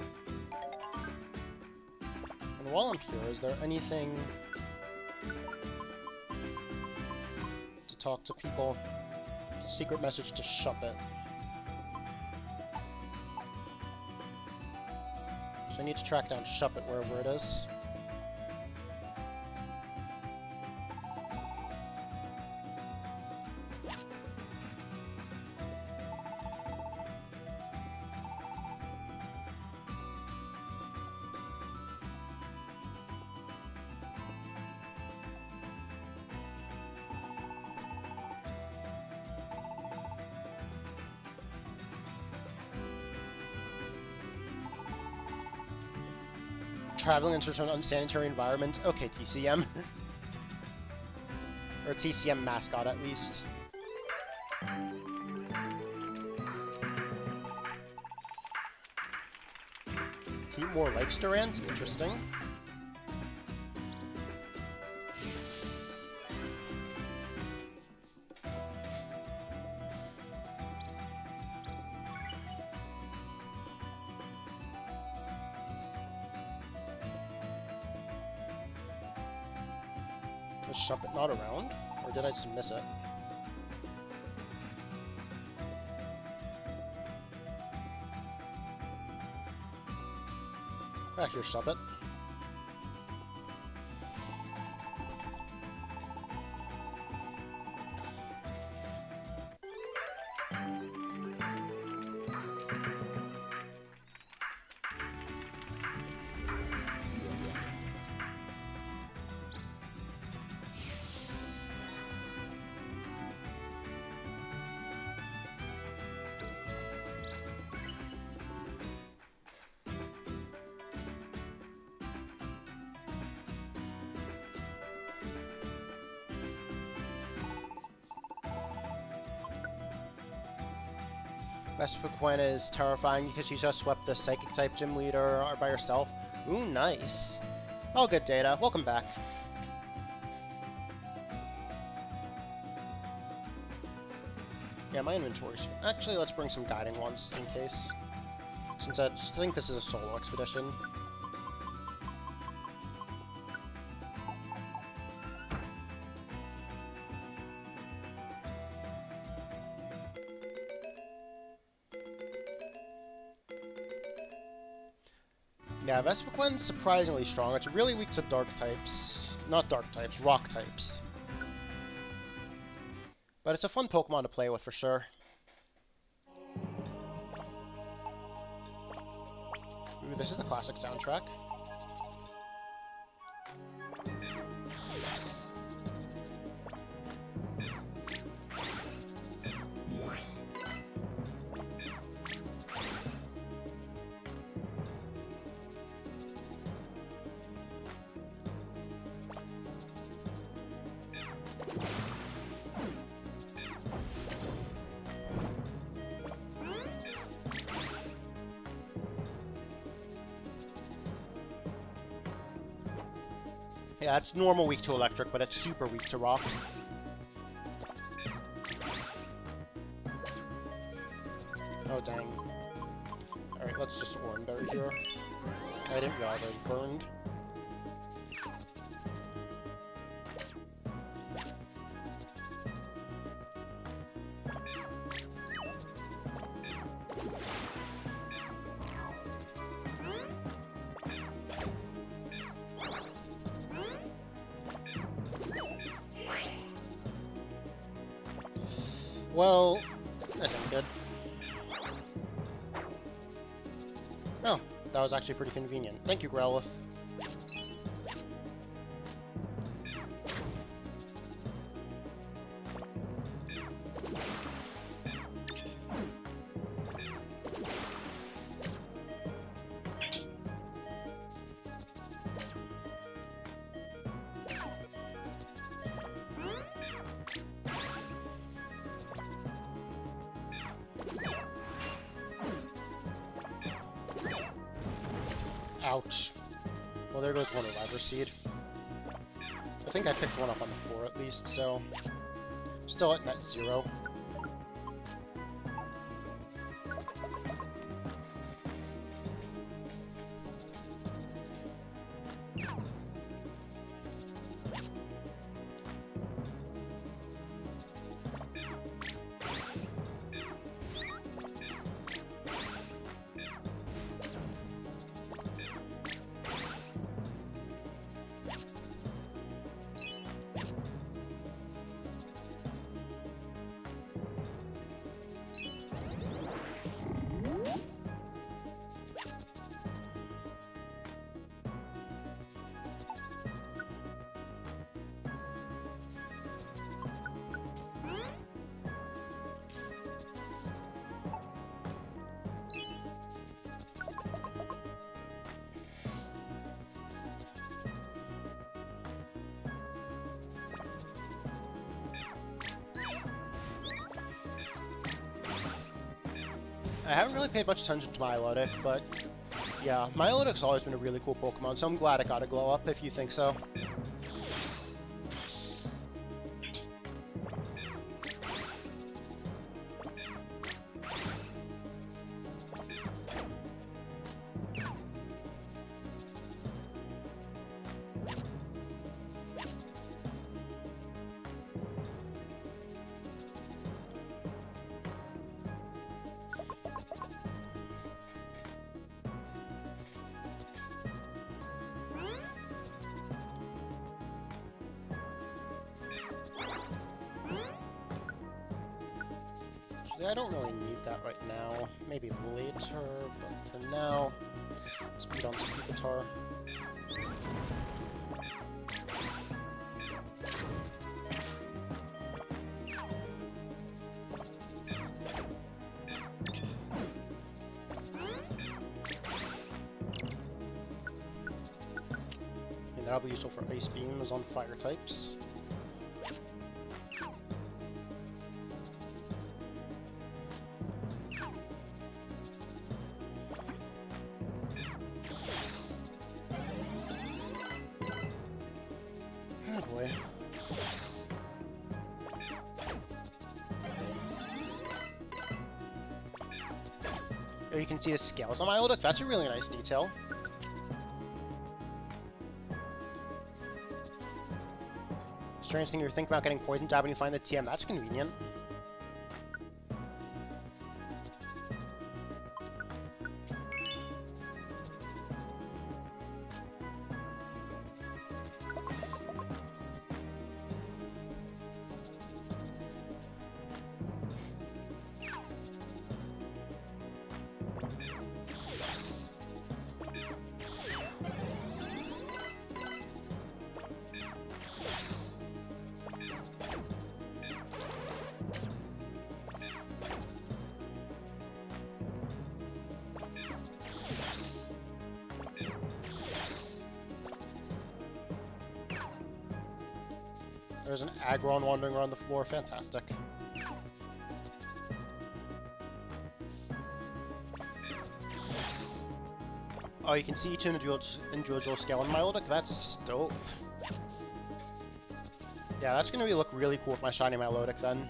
while I'm here, is there anything to talk to people? Secret message to Shuppet. So I need to track down Shuppet wherever it is. Traveling in such an unsanitary environment. Okay, TCM. Or TCM mascot, at least. More likes Durant? Interesting. Was Shuppet not around? Or did I just miss it? Back here, Shuppet. Vespiquen is terrifying because she just swept the Psychic-type gym leader by herself. Ooh, nice. Oh, good, Data. Welcome back. Yeah, my inventory's... Actually, let's bring some guiding ones in case. Since I think this is a solo expedition. Yeah, Vespiquen's surprisingly strong. It's really weak to dark types. Not dark types, rock types. But it's a fun Pokemon to play with for sure. Ooh, this is a classic soundtrack. Yeah, it's normal weak to electric, but it's super weak to rock. Oh, dang. Alright, let's just Oranberry here. I didn't realize I was burned. Well, that ain't good. Oh, that was actually pretty convenient. Thank you, Growlithe. Ouch. Well, there goes one Reviver Seed. I think I picked one up on the floor at least, so... Still at net 0. I haven't really paid much attention to Milotic, but yeah, Milotic's always been a really cool Pokemon, so I'm glad it got a glow up, if you think so. I don't really need that right now. Maybe later, but for now, speed on Speeditar. And that'll be useful for Ice Beams on fire types. Here you can see the scales on Milotic. That's a really nice detail. Strange thing, you're thinking about getting poison jab when you find the TM. That's convenient. There's an Aggron wandering around the floor. Fantastic. Oh, you can see each individual scale in Milotic. That's dope. Yeah, that's gonna look really cool with my shiny Milotic then.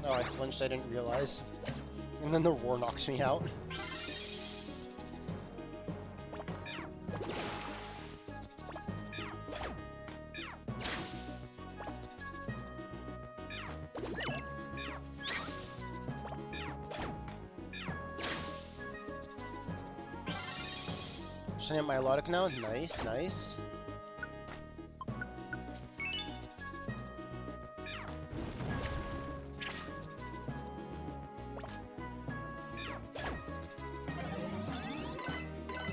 Oh, I flinched, I didn't realize. And then the roar knocks me out. Should I get Milotic now? Nice, nice.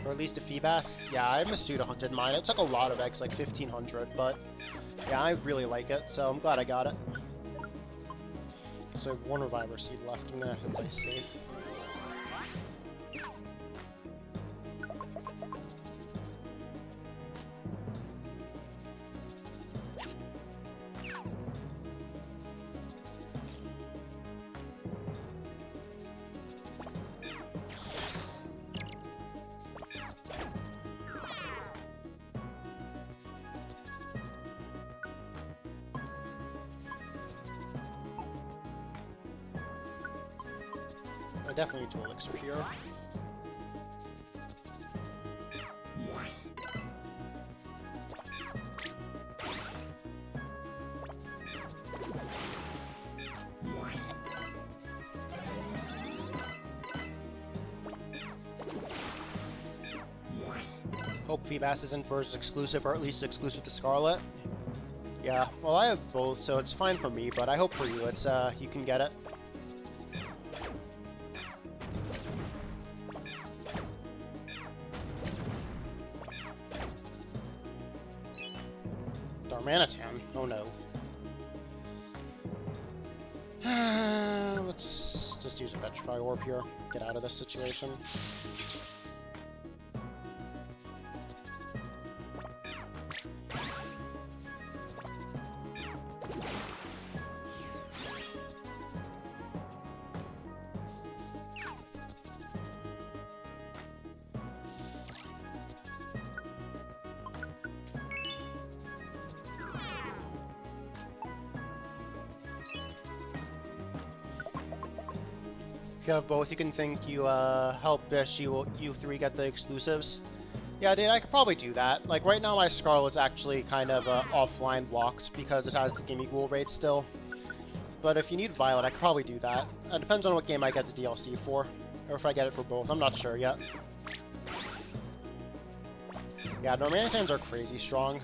Or at least a Feebas. Yeah, I'm a Pseudo hunted mine. It took a lot of eggs, like 1,500, but yeah, I really like it, so I'm glad I got it. So I have one Reviver Seed left. I'm gonna have to play safe. I definitely need to Elixir here. Hope Feebas isn't first exclusive, or at least exclusive to Scarlet. Yeah, well I have both, so it's fine for me, but I hope for you it's you can get it. Darmanitan. Oh no. Let's just use a Petrify Orb here. Get out of this situation. You have both. You can think you help you three get the exclusives. Yeah, dude, I could probably do that. Like right now, my Scarlet's actually kind of offline locked because it has the Gimme Ghoul rate still. But if you need Violet, I could probably do that. It depends on what game I get the DLC for, or if I get it for both. I'm not sure yet. Yeah, Darmanitans are crazy strong.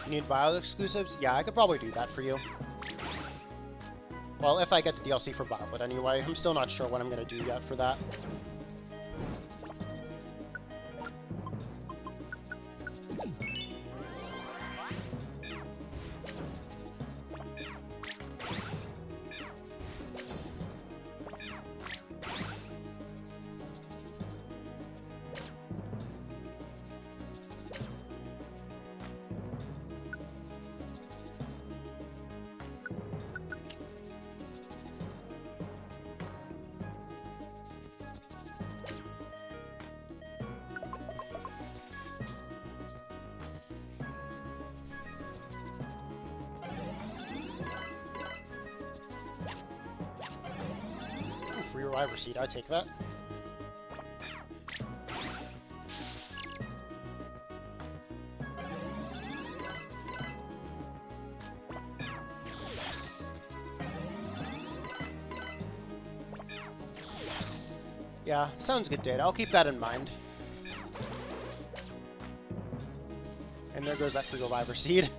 You need Violet exclusives? Yeah, I could probably do that for you. Well, if I get the DLC for Violet anyway. I'm still not sure what I'm going to do yet for that. Free Reviver Seed, I take that. Yeah, sounds good, Data. I'll keep that in mind. And there goes that free Reviver Seed.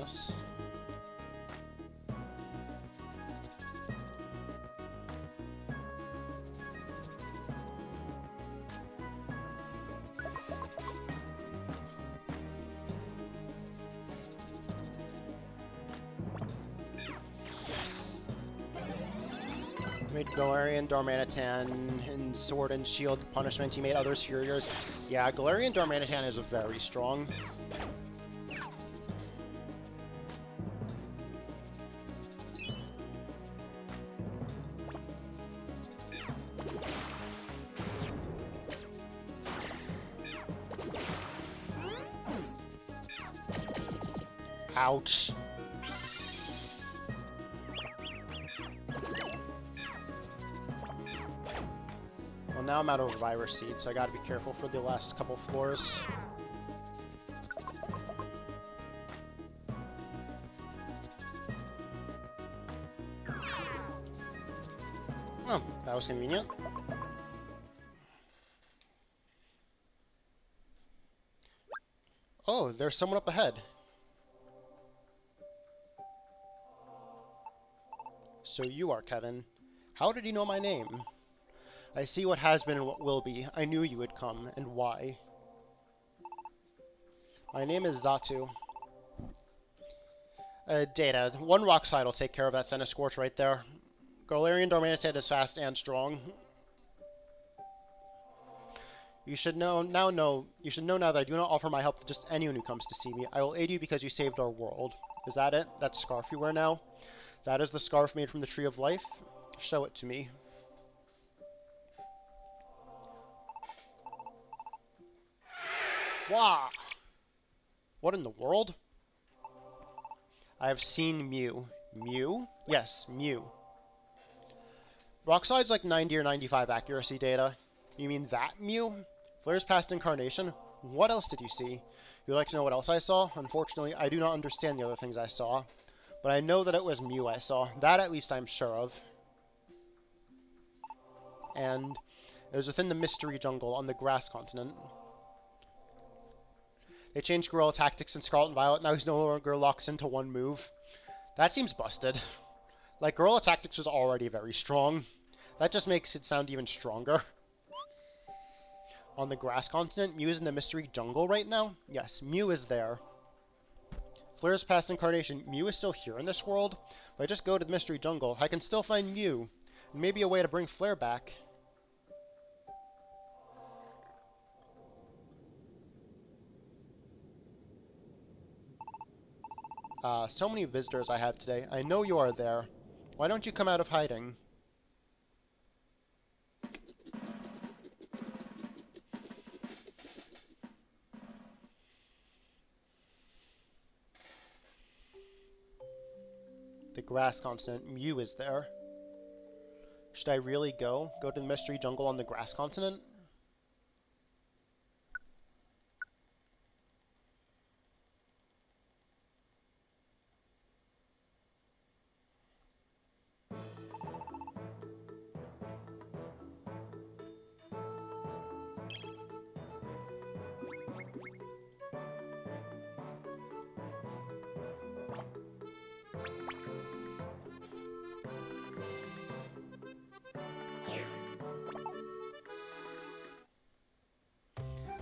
Goodness. Made Galarian, Darmanitan, and Sword and Shield punishment. He made others furious. Yeah, Galarian Darmanitan is very strong. Ouch. Well, now I'm out of Reviver Seed, so I gotta be careful for the last couple floors. Oh, that was convenient. Oh, there's someone up ahead. So you are Kevin. How did you know my name? I see what has been and what will be. I knew you would come, and why. My name is Xatu. Data. One Rock Slide will take care of that Centiskorch right there. Galarian Darmanitan is fast and strong. You should know now that I do not offer my help to just anyone who comes to see me. I will aid you because you saved our world. Is that it? That scarf you wear now? That is the scarf made from the Tree of Life? Show it to me. Wow! What in the world? I have seen Mew. Mew? Yes, Mew. Rock Slide's like 90 or 95 accuracy data. You mean that Mew? Flare's past incarnation? What else did you see? You'd like to know what else I saw? Unfortunately, I do not understand the other things I saw. But I know that it was Mew I saw. That at least I'm sure of. And it was within the Mystery Jungle on the Grass Continent. They changed Gorilla Tactics in Scarlet and Violet. Now he's no longer locked into one move. That seems busted. Like, Gorilla Tactics was already very strong. That just makes it sound even stronger. On the Grass Continent, Mew is in the Mystery Jungle right now? Yes, Mew is there. Flare's past incarnation, Mew is still here in this world. If I just go to the Mystery Jungle, I can still find Mew. And maybe a way to bring Flare back. So many visitors I have today. I know you are there. Why don't you come out of hiding? grass continent. Mew is there. Should I really go? Go to the mystery jungle on the grass continent?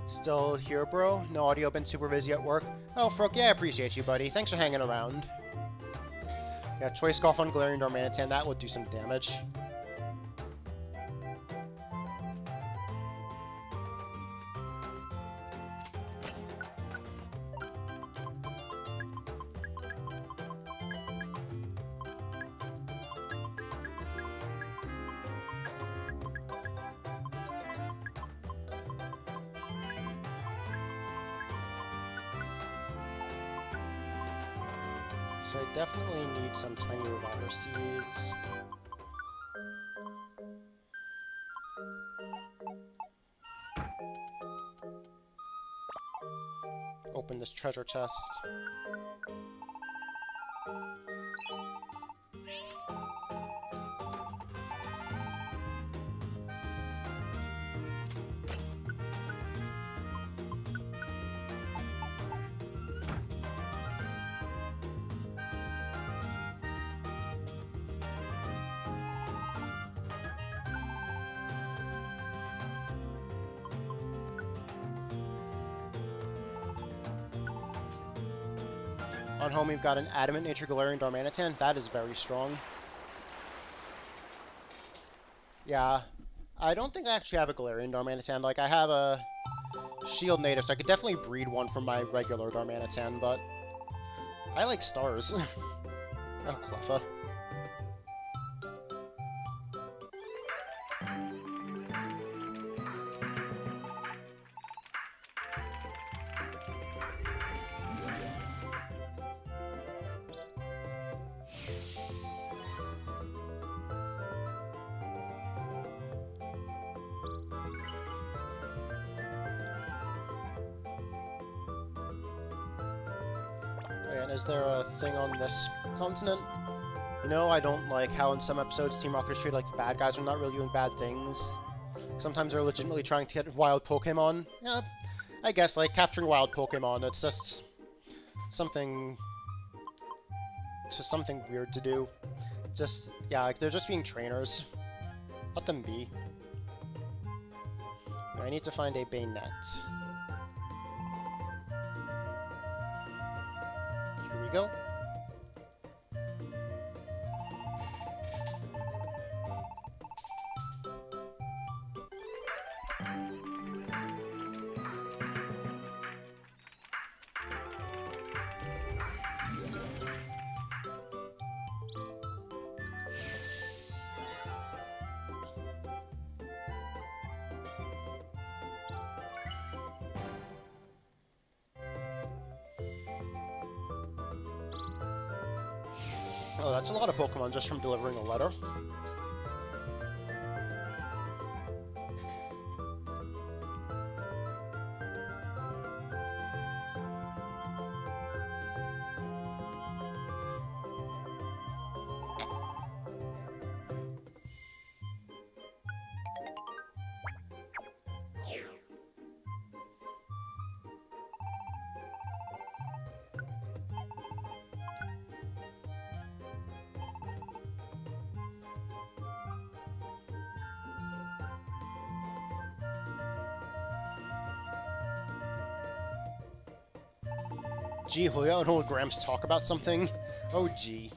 Still here, bro? No audio, been super busy at work? Oh, Frook, yeah, I appreciate you, buddy. Thanks for hanging around. Yeah, Choice Golf on Galarian Darmanitan, that would do some damage. So I definitely need some tiny reviver seeds. Open this treasure chest. On home, we've got an Adamant Nature Galarian Darmanitan. That is very strong. Yeah, I don't think I actually have a Galarian Darmanitan. Like, I have a Shield Native, so I could definitely breed one from my regular Darmanitan, but I like stars. Oh, Cleffa. And is there a thing on this continent? You know, I don't like how in some episodes Team Rocket is treated like the bad guys are not really doing bad things. Sometimes they're legitimately trying to get wild Pokemon. Yeah, I guess, like, capturing wild Pokemon, it's just something weird to do. Just, yeah, like, they're just being trainers. Let them be. I need to find a Bayonet. Here we go. Oh, that's a lot of Pokemon just from delivering a letter. Gee, Julio and Holograms talk about something? Oh, gee.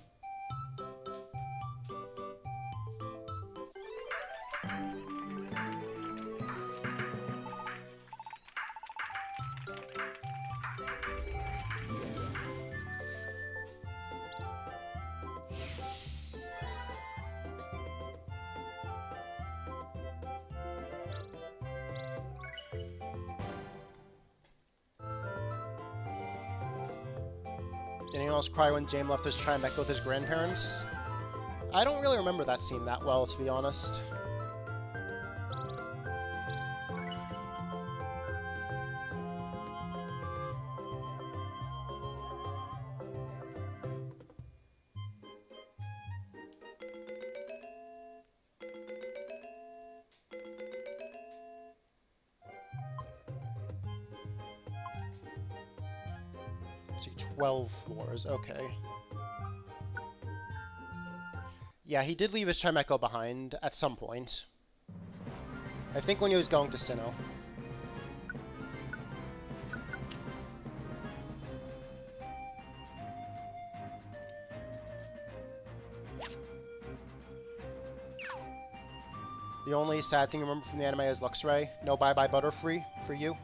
Did anyone else cry when James left his Trimac with his grandparents? I don't really remember that scene that well, to be honest. Let's see, 12 floors, okay. Yeah, he did leave his Chimeco behind at some point. I think when he was going to Sinnoh. The only sad thing I remember from the anime is Luxray. No bye-bye Butterfree for you.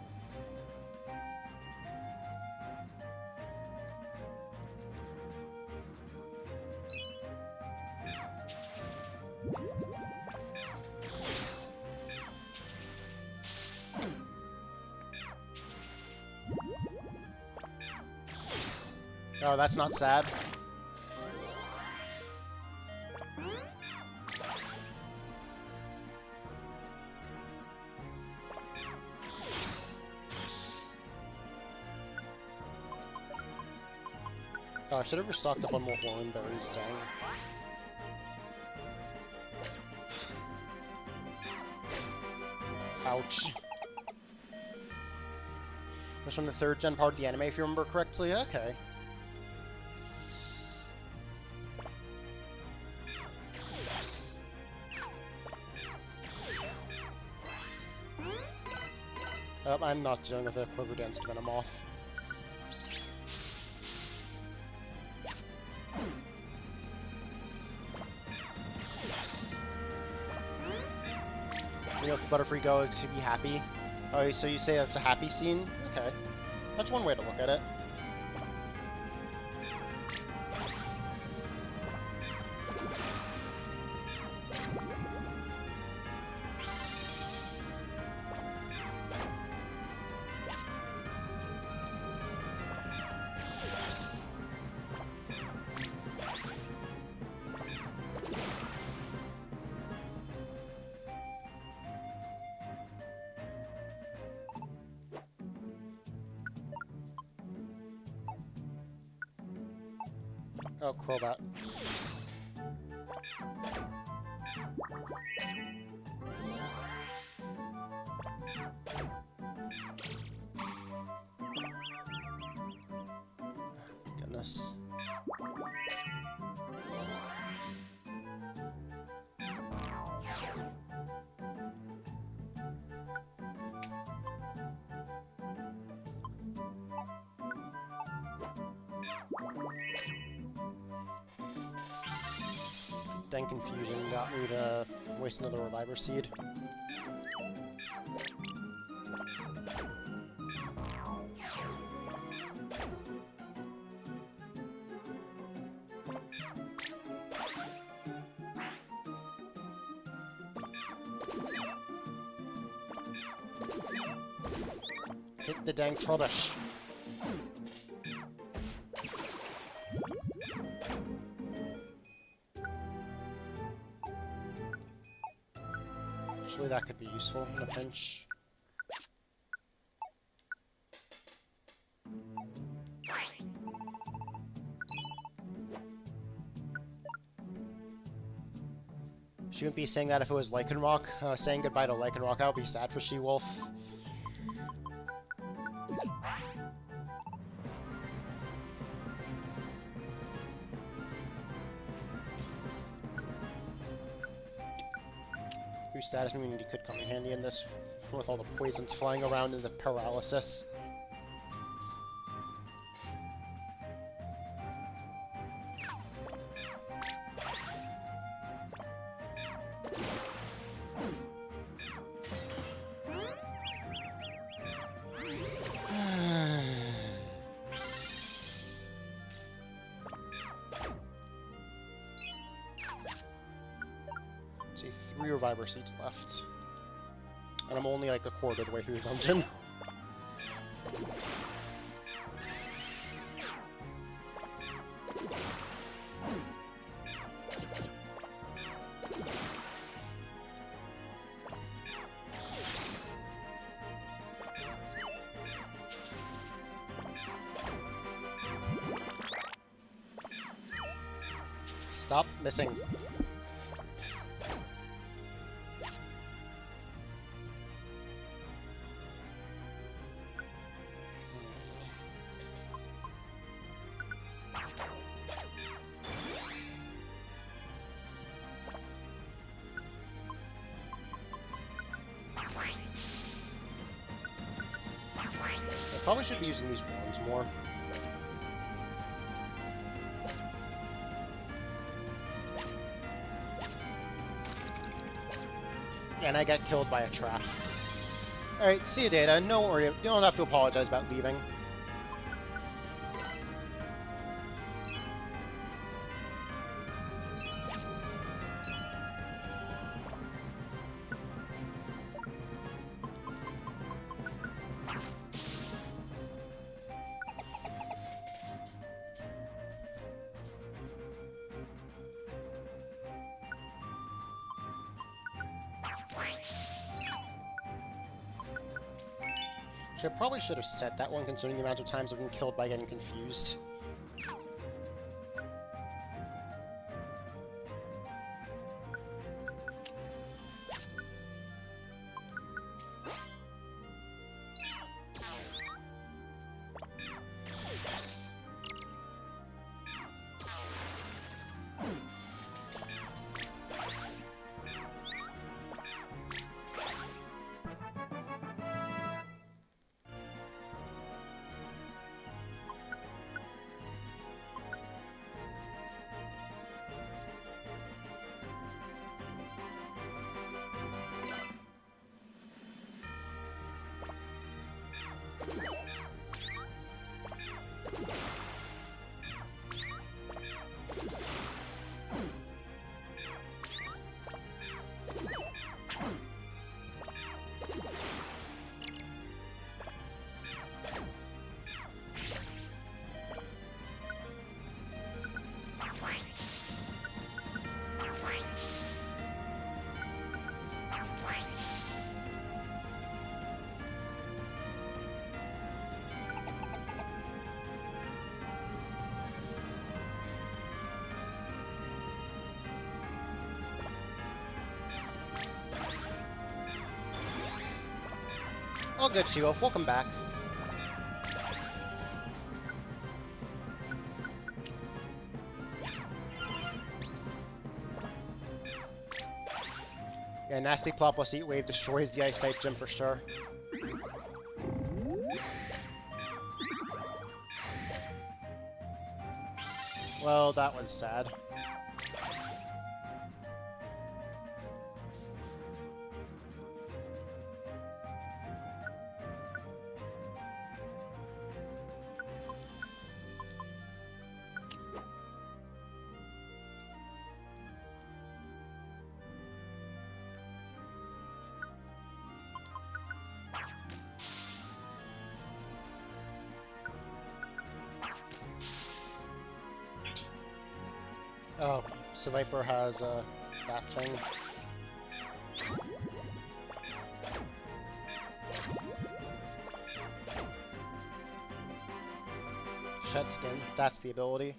Oh, that's not sad. Oh, I should have restocked up on more Warren berries, dang. Ouch. That's from the 3rd gen part of the anime, if you remember correctly? Okay. I'm not dealing with a Quiver Dance Venomoth. You know, if the Butterfree go to be happy. Oh, so you say that's a happy scene? Okay. That's one way to look at it. Oh, Crobat. Goodness. Dang confusion got me to waste another Reviver Seed. Hit the dang Trubbish. Actually, that could be useful in a pinch. She wouldn't be saying that if it was Lycanroc. Saying goodbye to Lycanroc, that would be sad for She-Wolf. Whose status immunity could come in handy in this, with all the poisons flying around and the paralysis. See, 3 Reviver Seeds left. And I'm only like a quarter of the way through the dungeon. Stop missing. I probably should be using these wands more. And I got killed by a trap. Alright, see you, Data. No worry, you don't have to apologize about leaving. I probably should have said that one, considering the amount of times I've been killed by getting confused. All good, Shio. Welcome back. Yeah, Nasty Plop plus Heat Wave destroys the Ice-type gym for sure. Well, that was sad. Oh, so Viper has that thing. Shed Skin, that's the ability.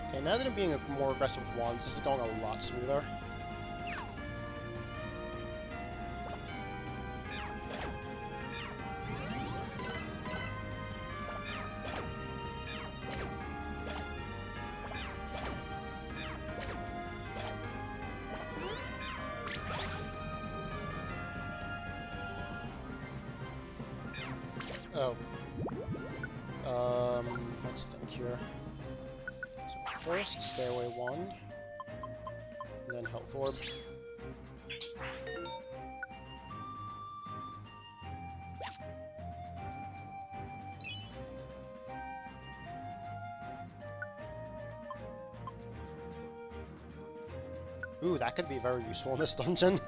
Okay, now that I'm being more aggressive with wands, this is going a lot smoother. Oh. Let's think here. So first, Stairway Wand. And then health orbs. Ooh, that could be very useful in this dungeon.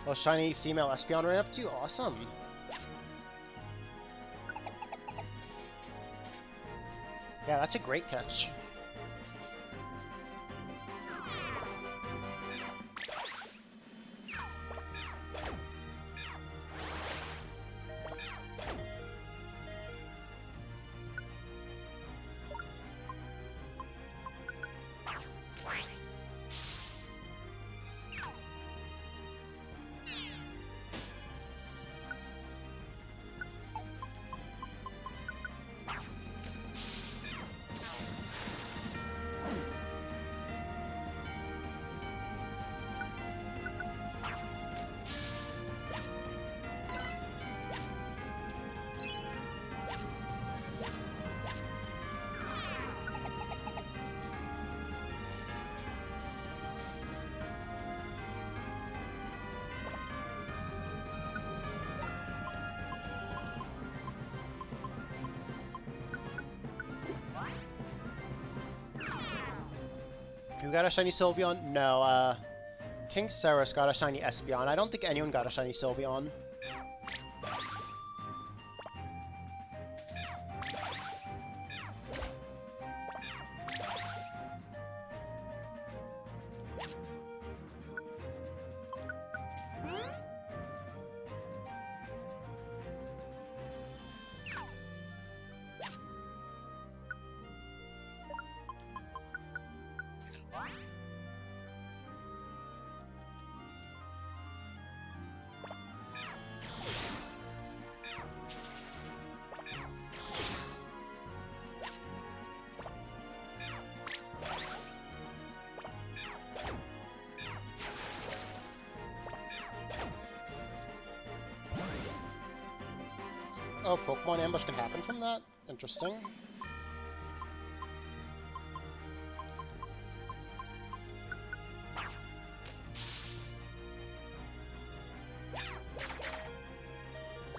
Oh, shiny female Espeon ran up to you? Awesome. Yeah, that's a great catch. Who got a shiny Sylveon? No, King Ceres got a shiny Espeon. I don't think anyone got a shiny Sylveon. Oh, Pokemon ambush can happen from that? Interesting.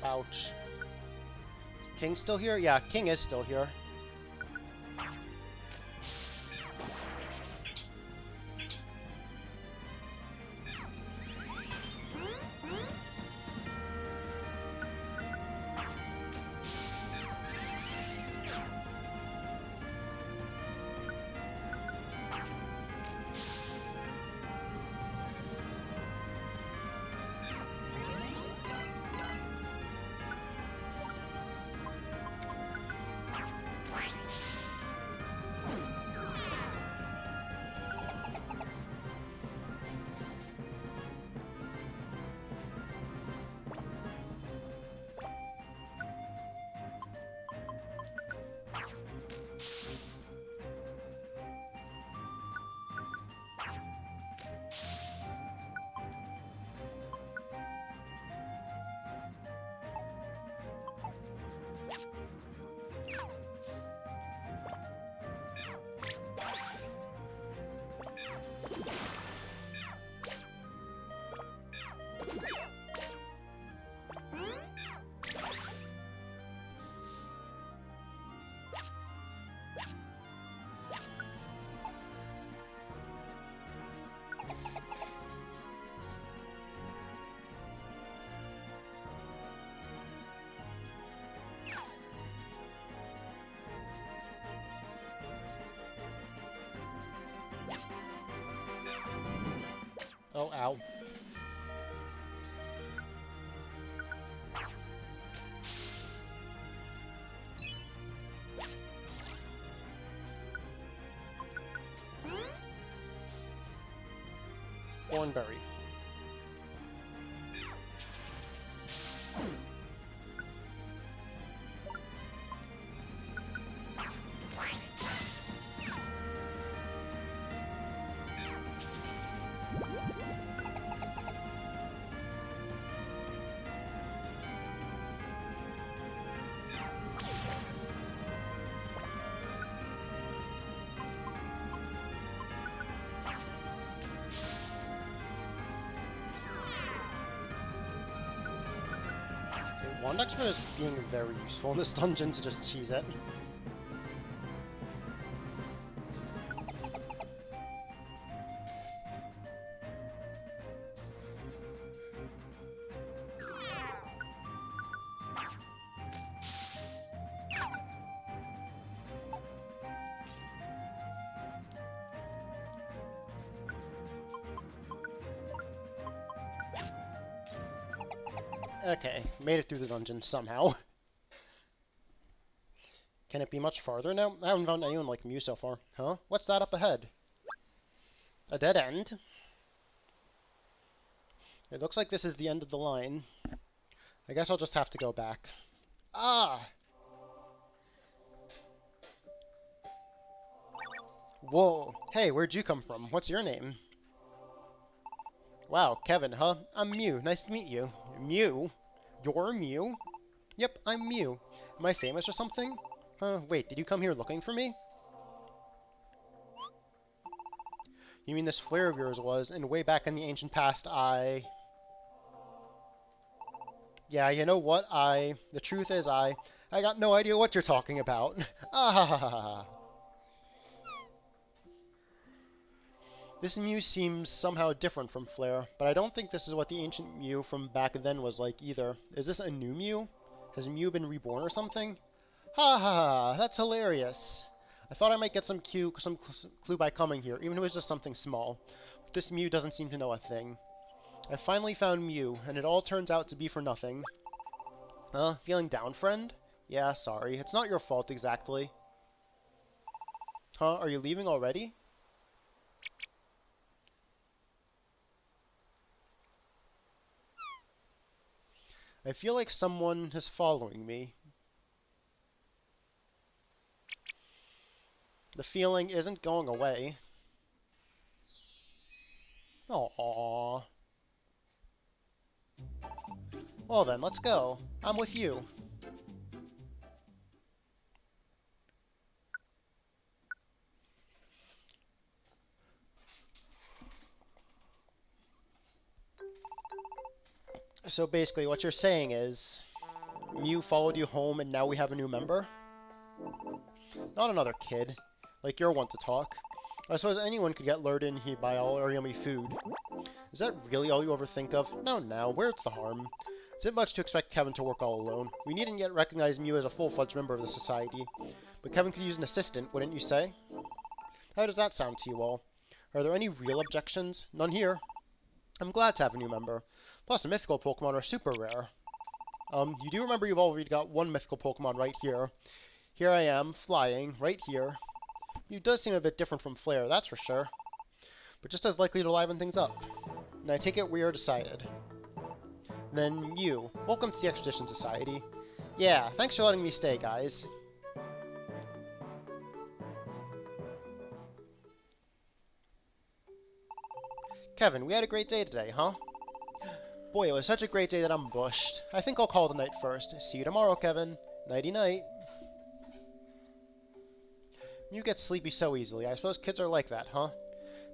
Ouch. Is King still here? Yeah, King is still here. Oh, ow. Thornberry. Wand Expert is being very useful in this dungeon to just cheese it. Okay, made it through the dungeon somehow. Can it be much farther now? I haven't found anyone like Mew so far. Huh? What's that up ahead? A dead end? It looks like this is the end of the line. I guess I'll just have to go back. Ah! Whoa. Hey, where'd you come from? What's your name? Wow, Kevin, huh? I'm Mew. Nice to meet you. Mew? You're Mew? Yep, I'm Mew. Am I famous or something? Wait, did you come here looking for me? You mean this flare of yours was, and way back in the ancient past, Yeah, you know what, The truth is, I got no idea what you're talking about. Ah ha ha ha ha. This Mew seems somehow different from Flare, but I don't think this is what the ancient Mew from back then was like either. Is this a new Mew? Has Mew been reborn or something? Ha ha ha, that's hilarious. I thought I might get some clue by coming here, even if it was just something small. But this Mew doesn't seem to know a thing. I finally found Mew, and it all turns out to be for nothing. Feeling down, friend? Yeah, sorry. It's not your fault exactly. Huh, are you leaving already? I feel like someone is following me. The feeling isn't going away. Aww. Well then, let's go. I'm with you. So basically, what you're saying is, Mew followed you home and now we have a new member? Not another kid. Like you're one to talk. I suppose anyone could get lured in here by all our yummy food. Is that really all you ever think of? No, now, where's the harm? Is it much to expect Kevin to work all alone? We needn't yet recognize Mew as a full-fledged member of the society. But Kevin could use an assistant, wouldn't you say? How does that sound to you all? Are there any real objections? None here. I'm glad to have a new member. Plus, the mythical Pokemon are super rare. You do remember you've already got one mythical Pokemon right here. Here I am, flying, right here. Mew does seem a bit different from Flare, that's for sure. But just as likely to liven things up. And I take it we are decided. Then Mew, welcome to the Expedition Society. Yeah, thanks for letting me stay, guys. Kevin, we had a great day today, huh? Boy, it was such a great day that I'm bushed. I think I'll call it a night first. See you tomorrow, Kevin. Nighty-night. Mew gets sleepy so easily. I suppose kids are like that, huh?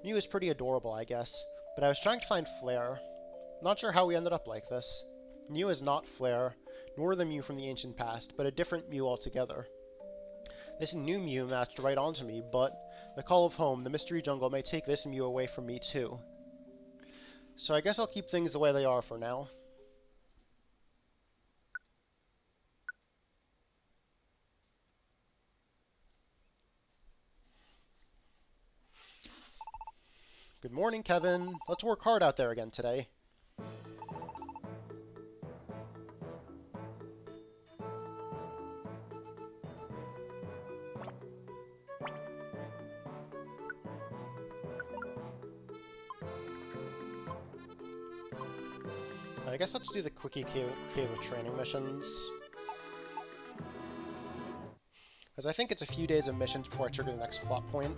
Mew is pretty adorable, I guess. But I was trying to find Flare. Not sure how we ended up like this. Mew is not Flare, nor the Mew from the ancient past, but a different Mew altogether. This new Mew matched right onto me, but the call of home, the mystery jungle, may take this Mew away from me too. So I guess I'll keep things the way they are for now. Good morning, Kevin. Let's work hard out there again today. I guess let's do the Quickie Cave of Training missions. Because I think it's a few days of missions before I trigger the next plot point.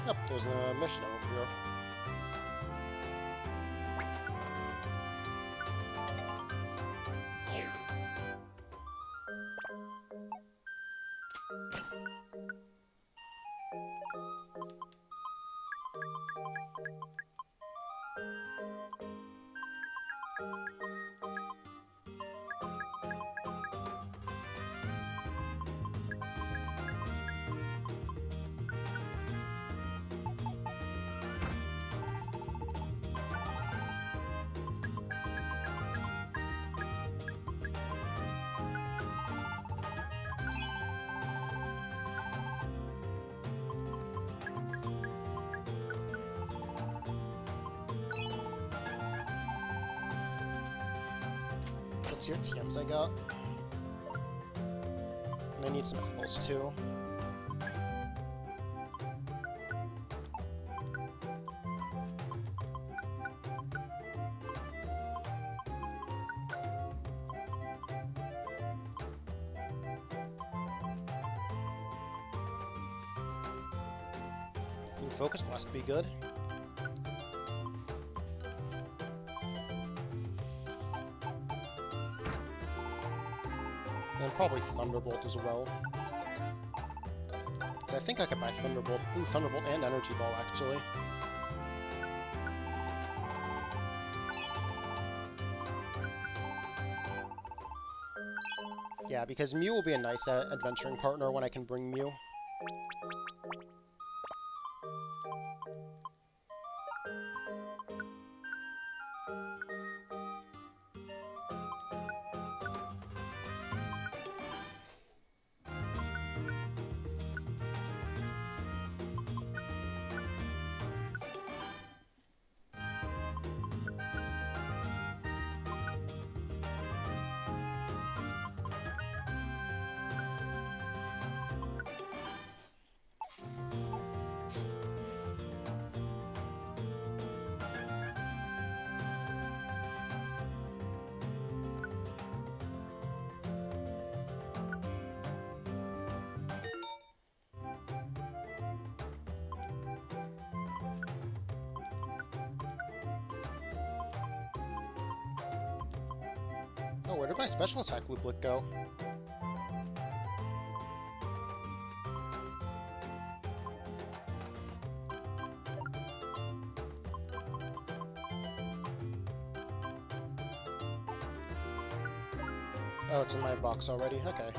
Yep, there's a mission over here. What's your TMs I got? And I need some apples too. New focus blast could be good. And probably Thunderbolt as well. I think I could buy Thunderbolt. Ooh, Thunderbolt and Energy Ball, actually. Yeah, because Mew will be a nice adventuring partner when I can bring Mew. Oh, where did my special attack looplet go? Oh, it's in my box already? Okay.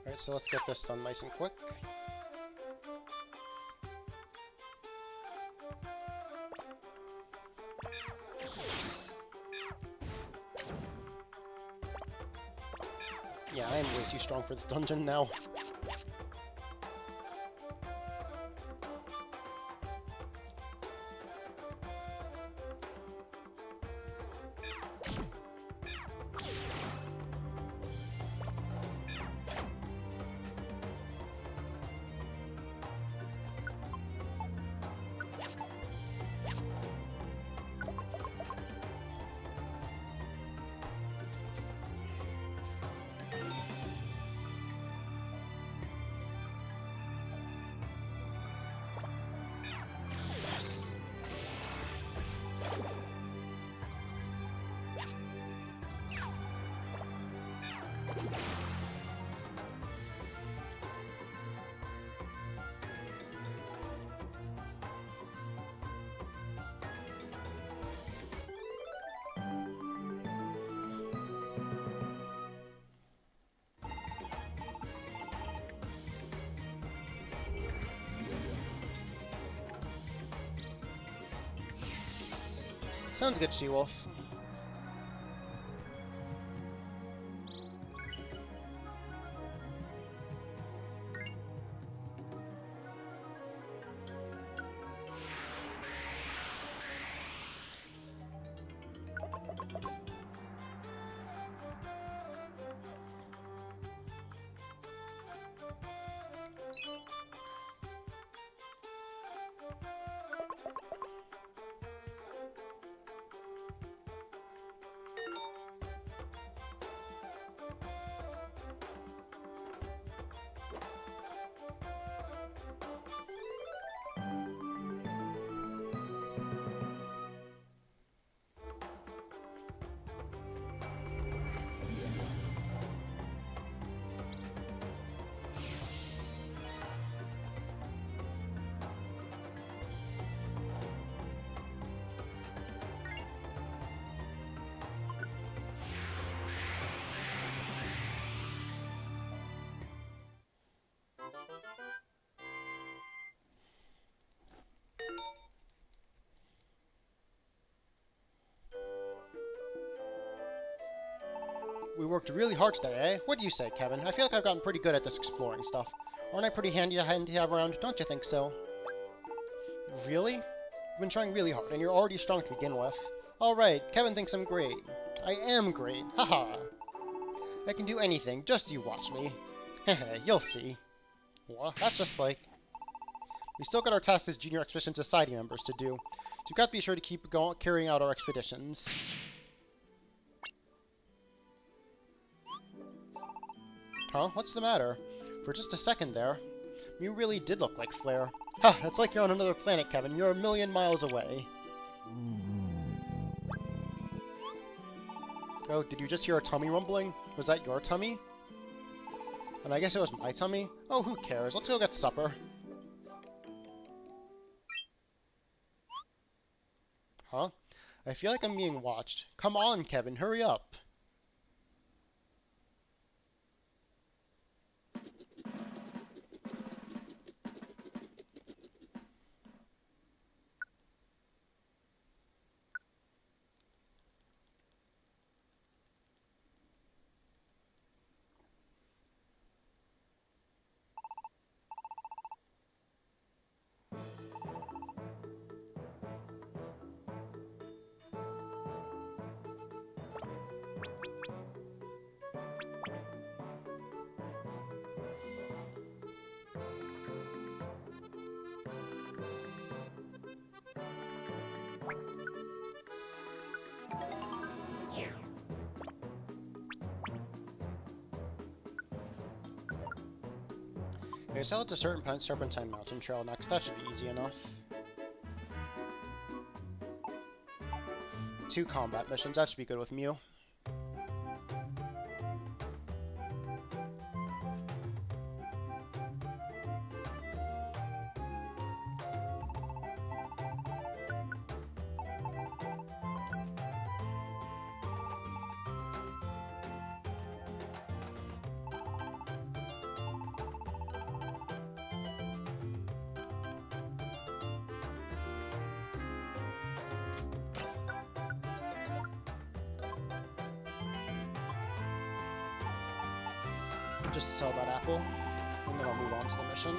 Alright, so let's get this done nice and quick. Yeah, I am way too strong for this dungeon now. Sounds good, She-Wolf. We worked really hard today, eh? What do you say, Kevin? I feel like I've gotten pretty good at this exploring stuff. Aren't I pretty handy to have around? Don't you think so? Really? You've been trying really hard, and you're already strong to begin with. Alright, Kevin thinks I'm great. I am great. Haha. I can do anything, just you watch me. Hehe, you'll see. What? That's just like... We still got our tasks as Junior Expedition Society members to do. So you've got to be sure to keep carrying out our expeditions. Huh? What's the matter? For just a second there, you really did look like Flare. Ha! It's like you're on another planet, Kevin. You're a million miles away. Oh, did you just hear a tummy rumbling? Was that your tummy? And I guess it was my tummy? Oh, who cares? Let's go get supper. Huh? I feel like I'm being watched. Come on, Kevin, hurry up. Okay, so to Serpentine Mountain Trail next. That should be easy enough. 2 combat missions. That should be good with Mew. Just to sell that apple, and then I'll move on to the mission.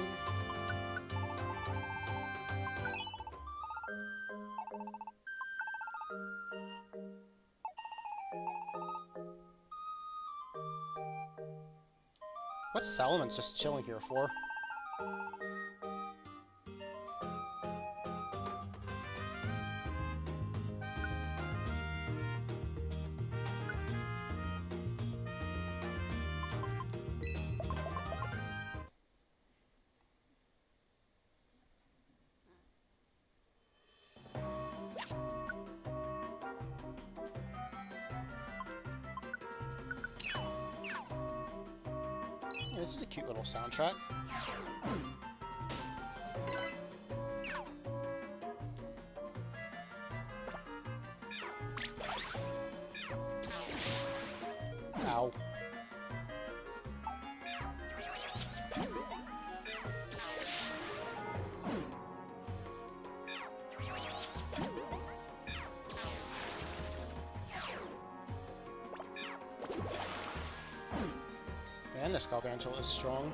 What's Salomon's just chilling here for? This is a cute little soundtrack. Ow. Man, this Galvantula is strong.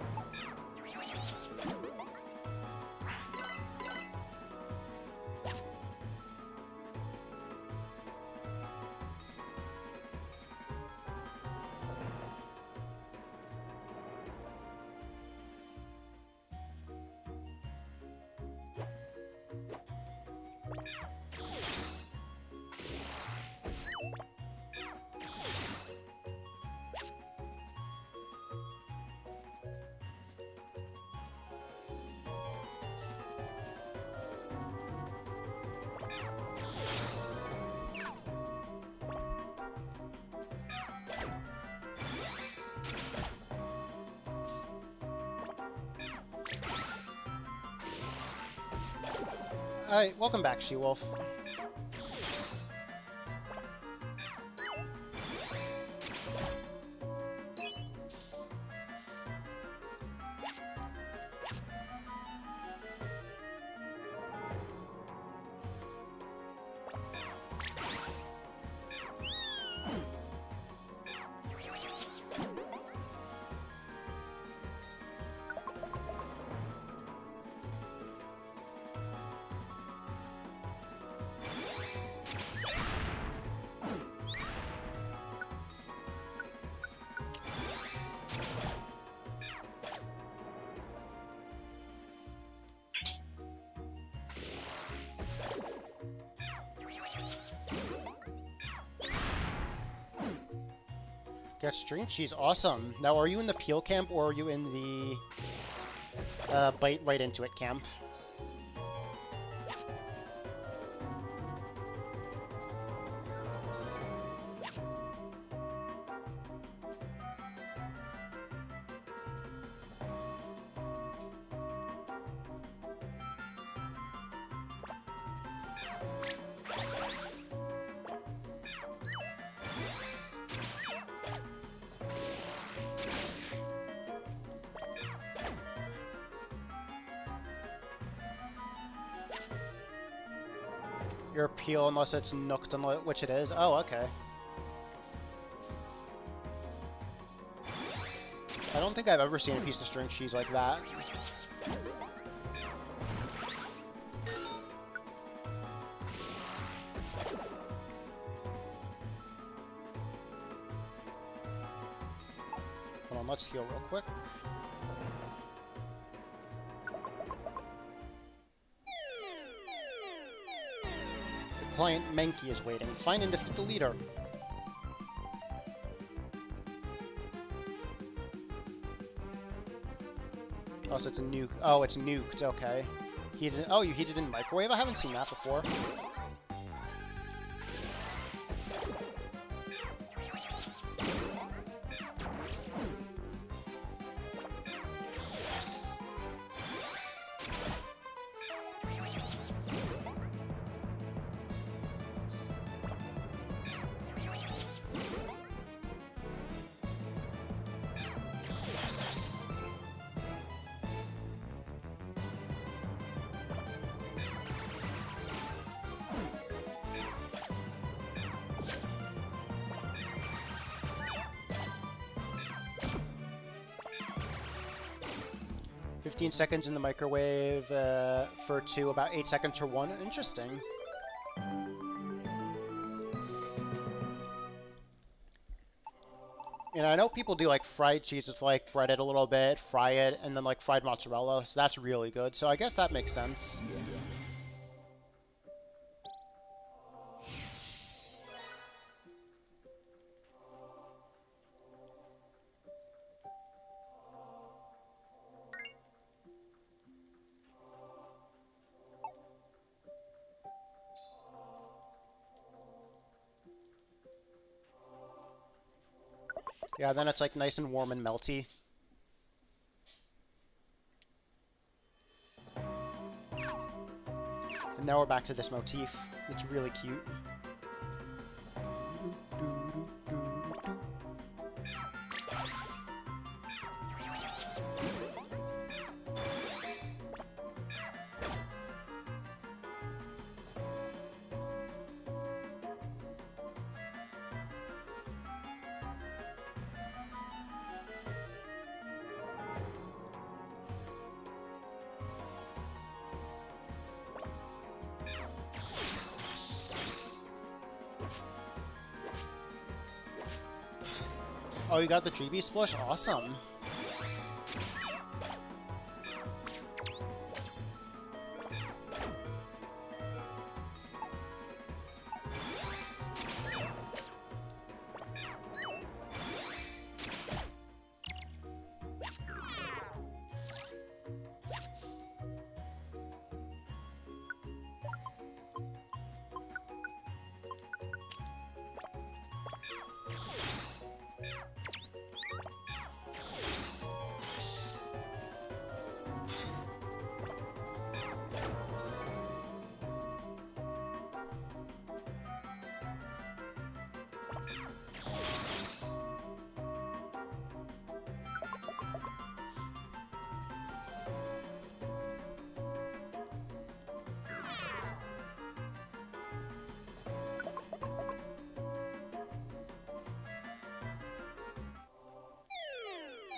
Alright, welcome back, She-Wolf. Get string cheese. Awesome. Now, are you in the peel camp or are you in the bite right into it camp? Your peel, unless it's nooked, which it is. Oh, okay. I don't think I've ever seen a piece of string cheese like that. Hold on, let's heal real quick. Client Menki is waiting. Find and defeat the leader. Oh, so it's a nuke. Oh, it's nuked. Okay. Heated. Oh, you heated in microwave? I haven't seen that before. "15 seconds in the microwave for 2, about 8 seconds for 1. Interesting. And I know people do like fried cheese with like bread it a little bit, fry it, and then like fried mozzarella. So that's really good. So I guess that makes sense. Yeah, then it's like nice and warm and melty. And now we're back to this motif. It's really cute. Oh, you got the GB Splish? Awesome.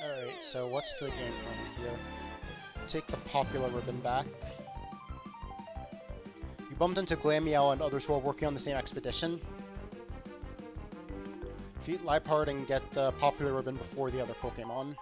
Alright, so what's the game plan here? Take the popular ribbon back. You bumped into Glameow and others who are working on the same expedition. Defeat Liepard and get the popular ribbon before the other Pokemon.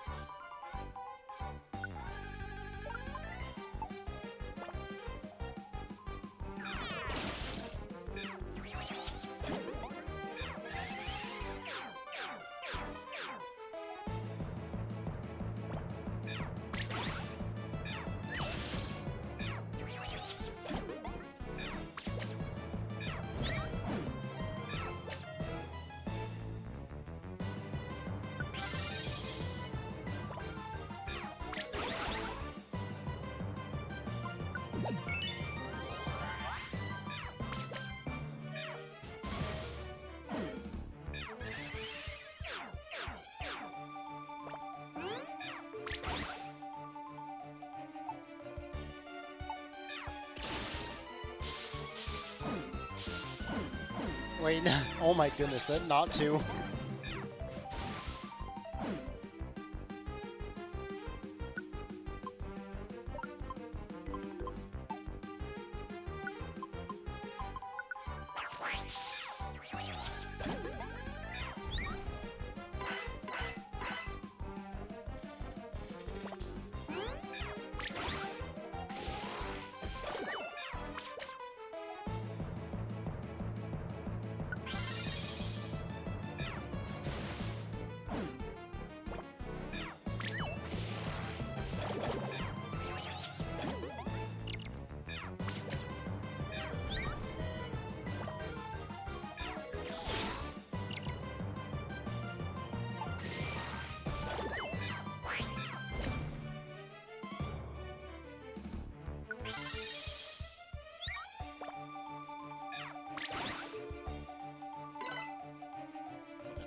Wait, oh my goodness, that not to.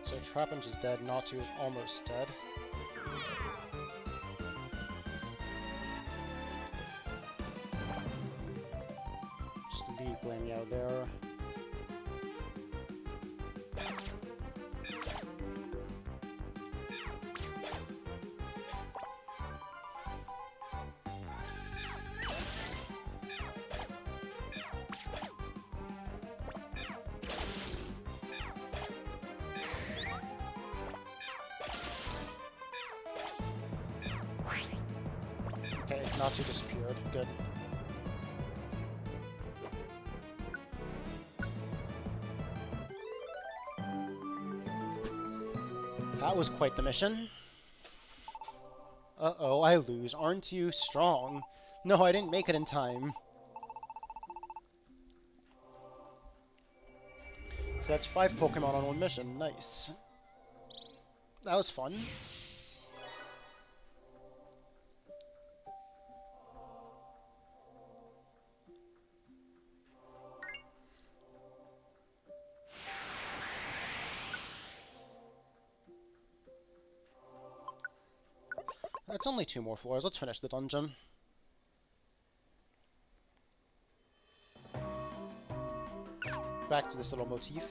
So Trapinch is dead, Natu is almost dead. Just leave Glammeow there. Okay, Natu disappeared. Good. That was quite the mission. Uh-oh, I lose. Aren't you strong? No, I didn't make it in time. So that's 5 Pokemon on one mission. Nice. That was fun. It's only 2 more floors. Let's finish the dungeon. Back to this little motif.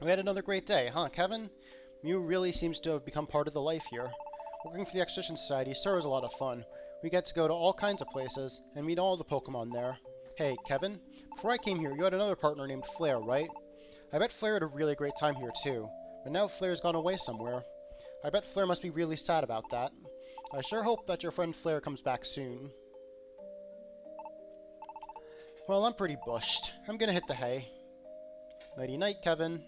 We had another great day, huh, Kevin? Mew really seems to have become part of the life here. Working for the Expedition Society sure is a lot of fun. We get to go to all kinds of places and meet all the Pokemon there. Hey, Kevin, before I came here, you had another partner named Flare, right? I bet Flare had a really great time here too, but now Flare's gone away somewhere. I bet Flare must be really sad about that. I sure hope that your friend Flare comes back soon. Well, I'm pretty bushed. I'm gonna hit the hay. Nighty-night, Kevin.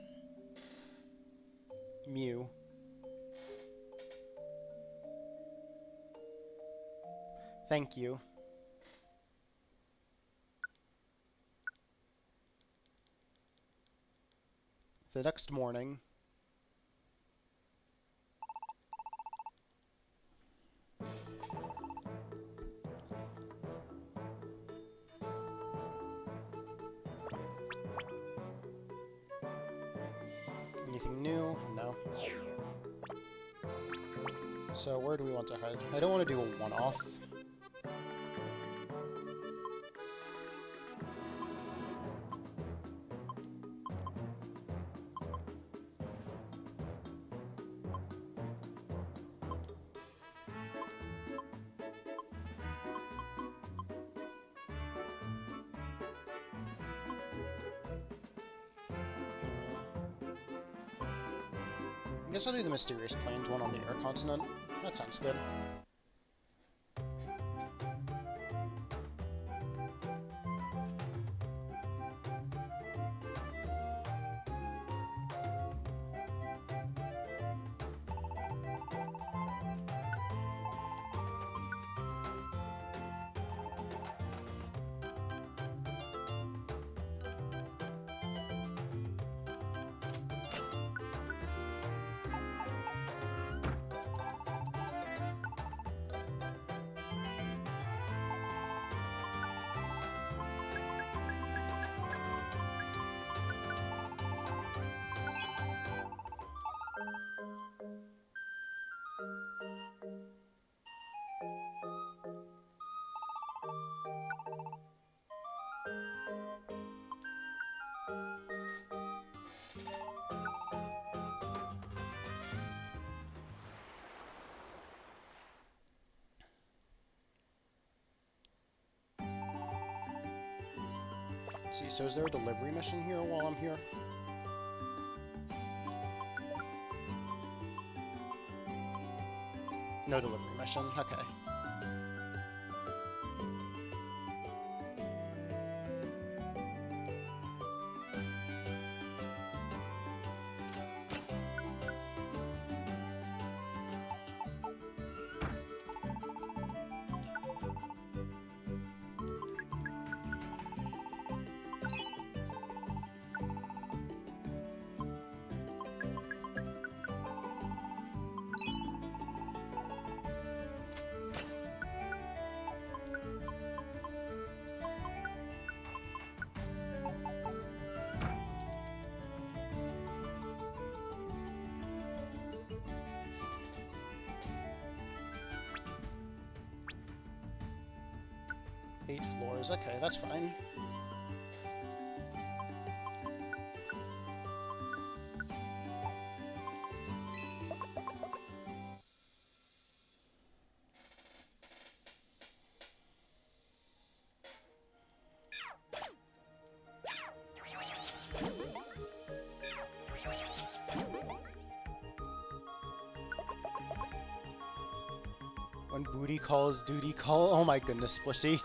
Mew. Thank you. The next morning. Anything new? No. So where do we want to head? I don't want to do a one-off. I guess I'll do the Mysterious Plains one on the Air Continent. That sounds good. See, so is there a delivery mission here while I'm here? No delivery mission, okay. Eight floors, okay, that's fine. When booty calls, duty call. Oh my goodness, Splissy.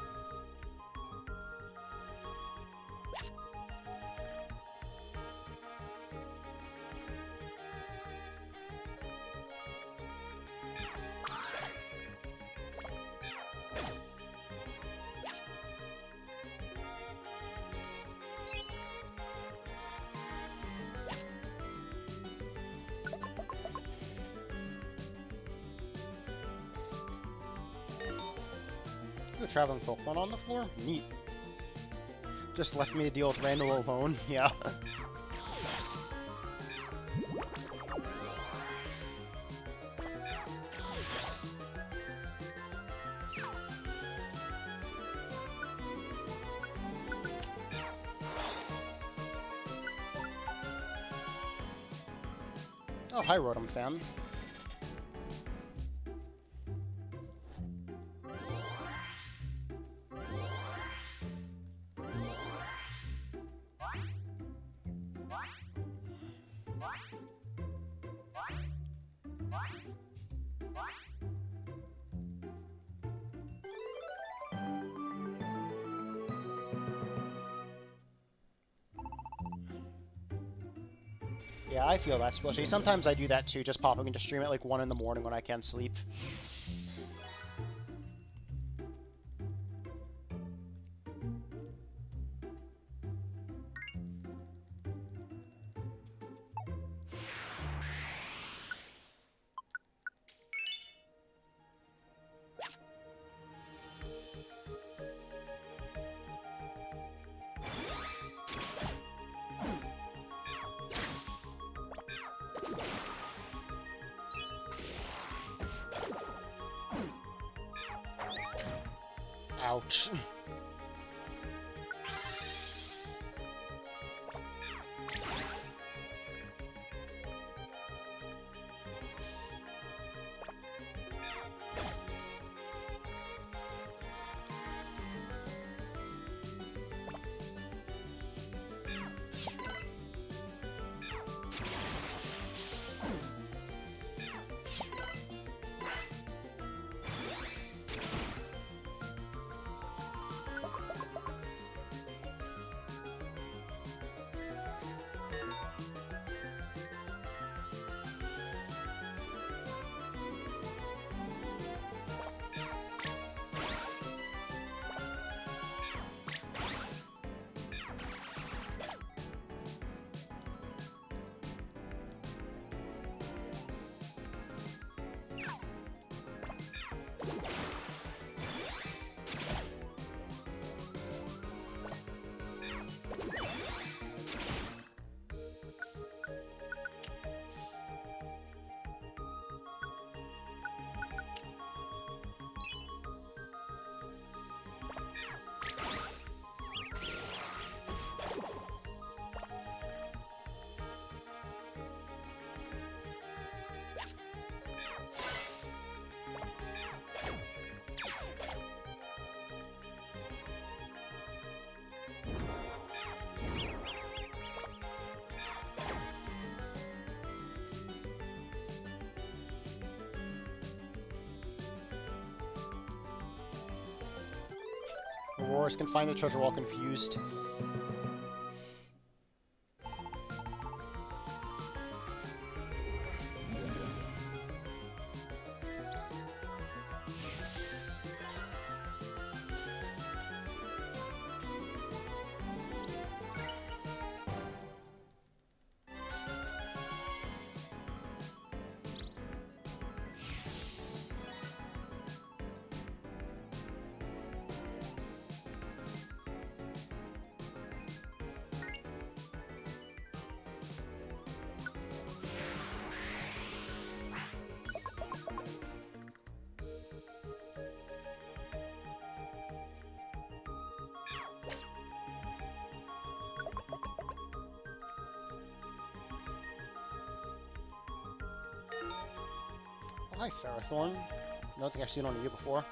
A traveling Pokemon on the floor? Neat. Just left me to deal with Randall alone, yeah. Oh, hi, Rotom fan. Yeah, I feel that, Squishy. Sometimes I do that too, just popping into stream at like 1 in the morning when I can't sleep. Ouch. Aurorus can find the treasure while confused. Hi, Ferrothorn. I don't think I've seen one of you before.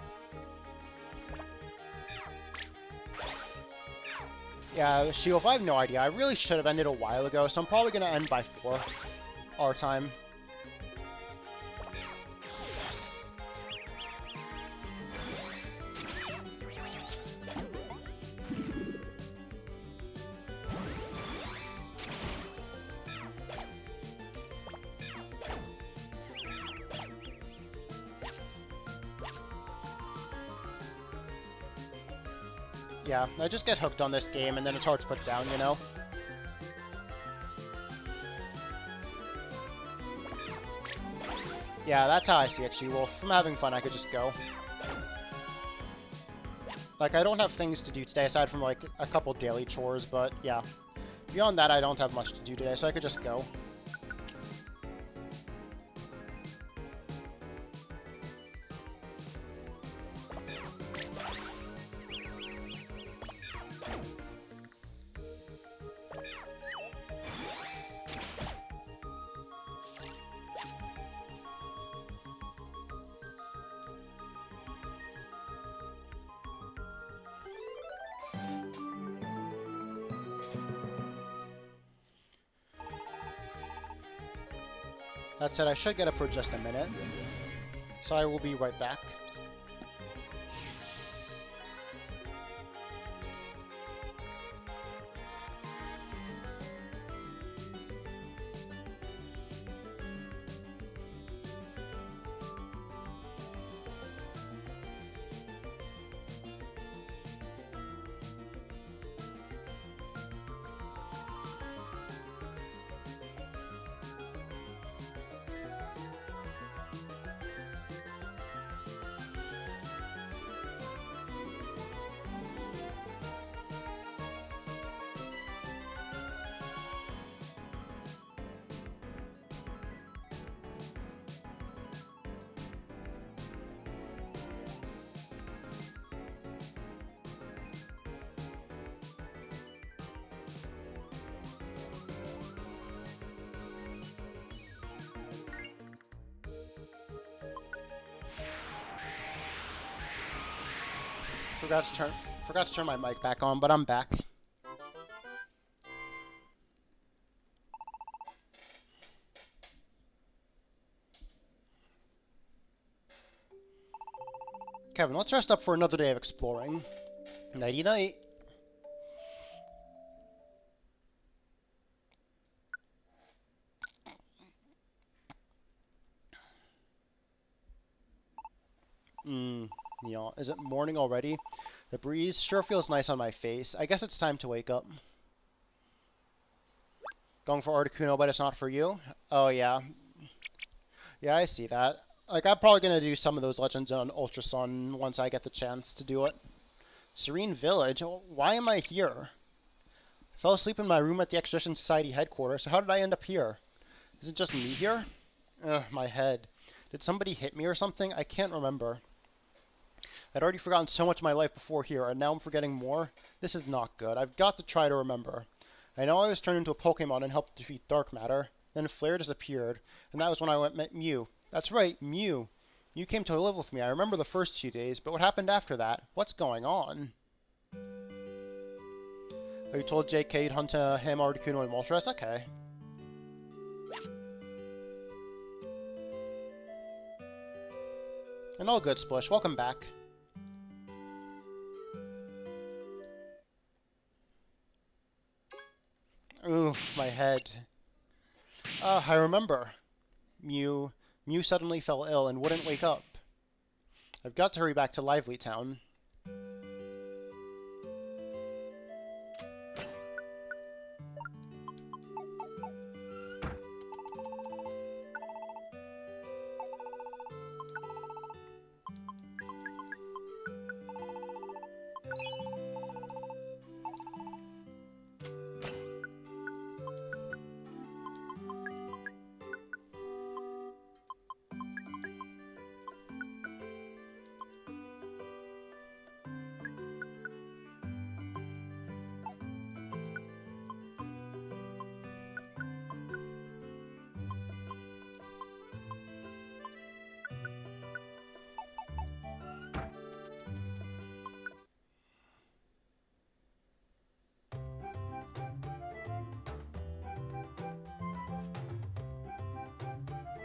Yeah, Shield, I have no idea. I really should have ended a while ago, so I'm probably going to end by 4 our time. Yeah, I just get hooked on this game, and then it's hard to put down, you know? Yeah, that's how I see it, She-Wolf. If I'm having fun, I could just go. Like, I don't have things to do today, aside from, like, a couple daily chores, but, yeah. Beyond that, I don't have much to do today, so I could just go. That said, I should get up for just a minute, so I will be right back. Forgot to turn my mic back on, but I'm back. Kevin, let's rest up for another day of exploring. Nighty night. Yeah. Is it morning already? The breeze sure feels nice on my face. I guess it's time to wake up. Going for Articuno, but it's not for you? Oh, yeah. Yeah, I see that. Like, I'm probably going to do some of those legends on Ultra Sun once I get the chance to do it. Serene Village? Why am I here? I fell asleep in my room at the Expedition Society headquarters, so how did I end up here? Is it just me here? Ugh, my head. Did somebody hit me or something? I can't remember. I'd already forgotten so much of my life before here, and now I'm forgetting more? This is not good. I've got to try to remember. I know I was turned into a Pokemon and helped defeat Dark Matter. Then Flare disappeared, and that was when I met Mew. That's right, Mew. Mew came to live with me. I remember the first few days, but what happened after that? What's going on? Oh, you told JK you'd hunt him, Articuno, and Moltres? Okay. And all good, Splish. Welcome back. Ooh, my head. I remember. Mew suddenly fell ill and wouldn't wake up. I've got to hurry back to Lively Town.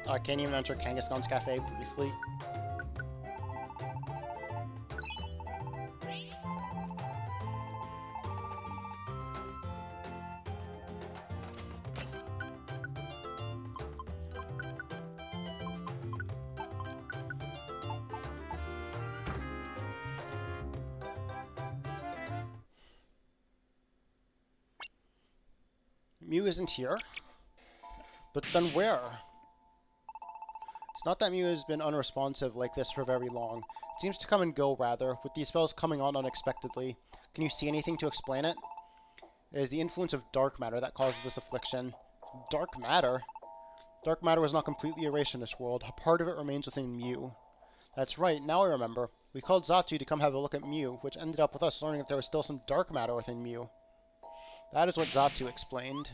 I can't even enter Kangaskhan's Cafe briefly. Mew isn't here. But then where? It's not that Mew has been unresponsive like this for very long. It seems to come and go, rather, with these spells coming on unexpectedly. Can you see anything to explain it? It is the influence of dark matter that causes this affliction. Dark matter? Dark matter was not completely erased in this world. A part of it remains within Mew. That's right, now I remember. We called Xatu to come have a look at Mew, which ended up with us learning that there was still some dark matter within Mew. That is what Xatu explained.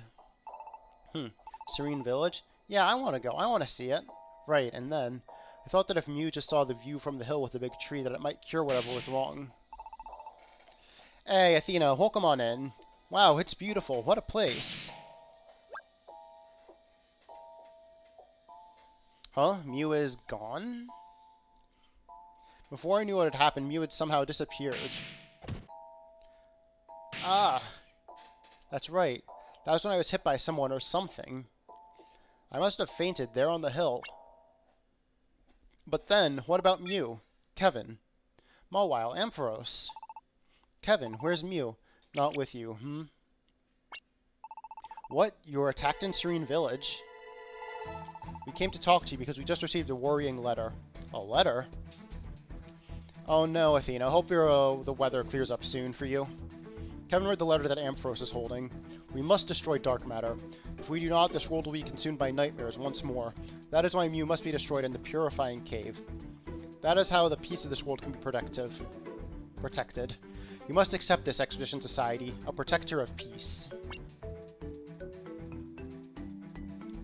Serene Village? Yeah, I want to go. I want to see it. Right, and then, I thought that if Mew just saw the view from the hill with the big tree, that it might cure whatever was wrong. Hey, Athena, welcome on in. Wow, it's beautiful. What a place. Huh? Mew is gone? Before I knew what had happened, Mew had somehow disappeared. Ah! That's right. That was when I was hit by someone or something. I must have fainted there on the hill. But then, what about Mew? Kevin. Mawile, Ampharos. Kevin, where's Mew? Not with you, What? You were attacked in Serene Village? We came to talk to you because we just received a worrying letter. A letter? Oh no, Athena. Hope the weather clears up soon for you. Kevin read the letter that Ampharos is holding. We must destroy dark matter. If we do not, this world will be consumed by nightmares once more. That is why Mew must be destroyed in the Purifying Cave. That is how the peace of this world can be protected. You must accept this, Expedition Society, a protector of peace.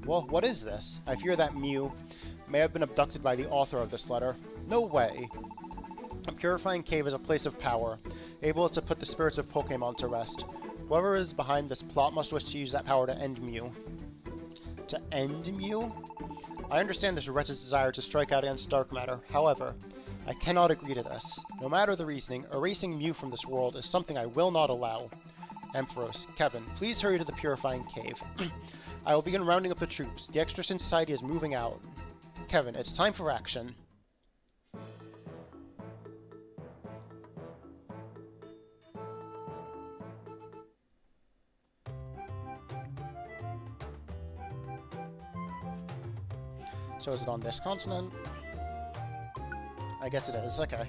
Well, what is this? I fear that Mew may have been abducted by the author of this letter. No way. A purifying cave is a place of power, able to put the spirits of Pokemon to rest. Whoever is behind this plot must wish to use that power to end Mew. To end Mew? I understand this wretch's desire to strike out against dark matter. However, I cannot agree to this. No matter the reasoning, erasing Mew from this world is something I will not allow. Ampharos, Kevin, please hurry to the purifying cave. I will begin rounding up the troops. The Extrasen Society is moving out. Kevin, it's time for action. So is it on this continent? I guess it is, okay.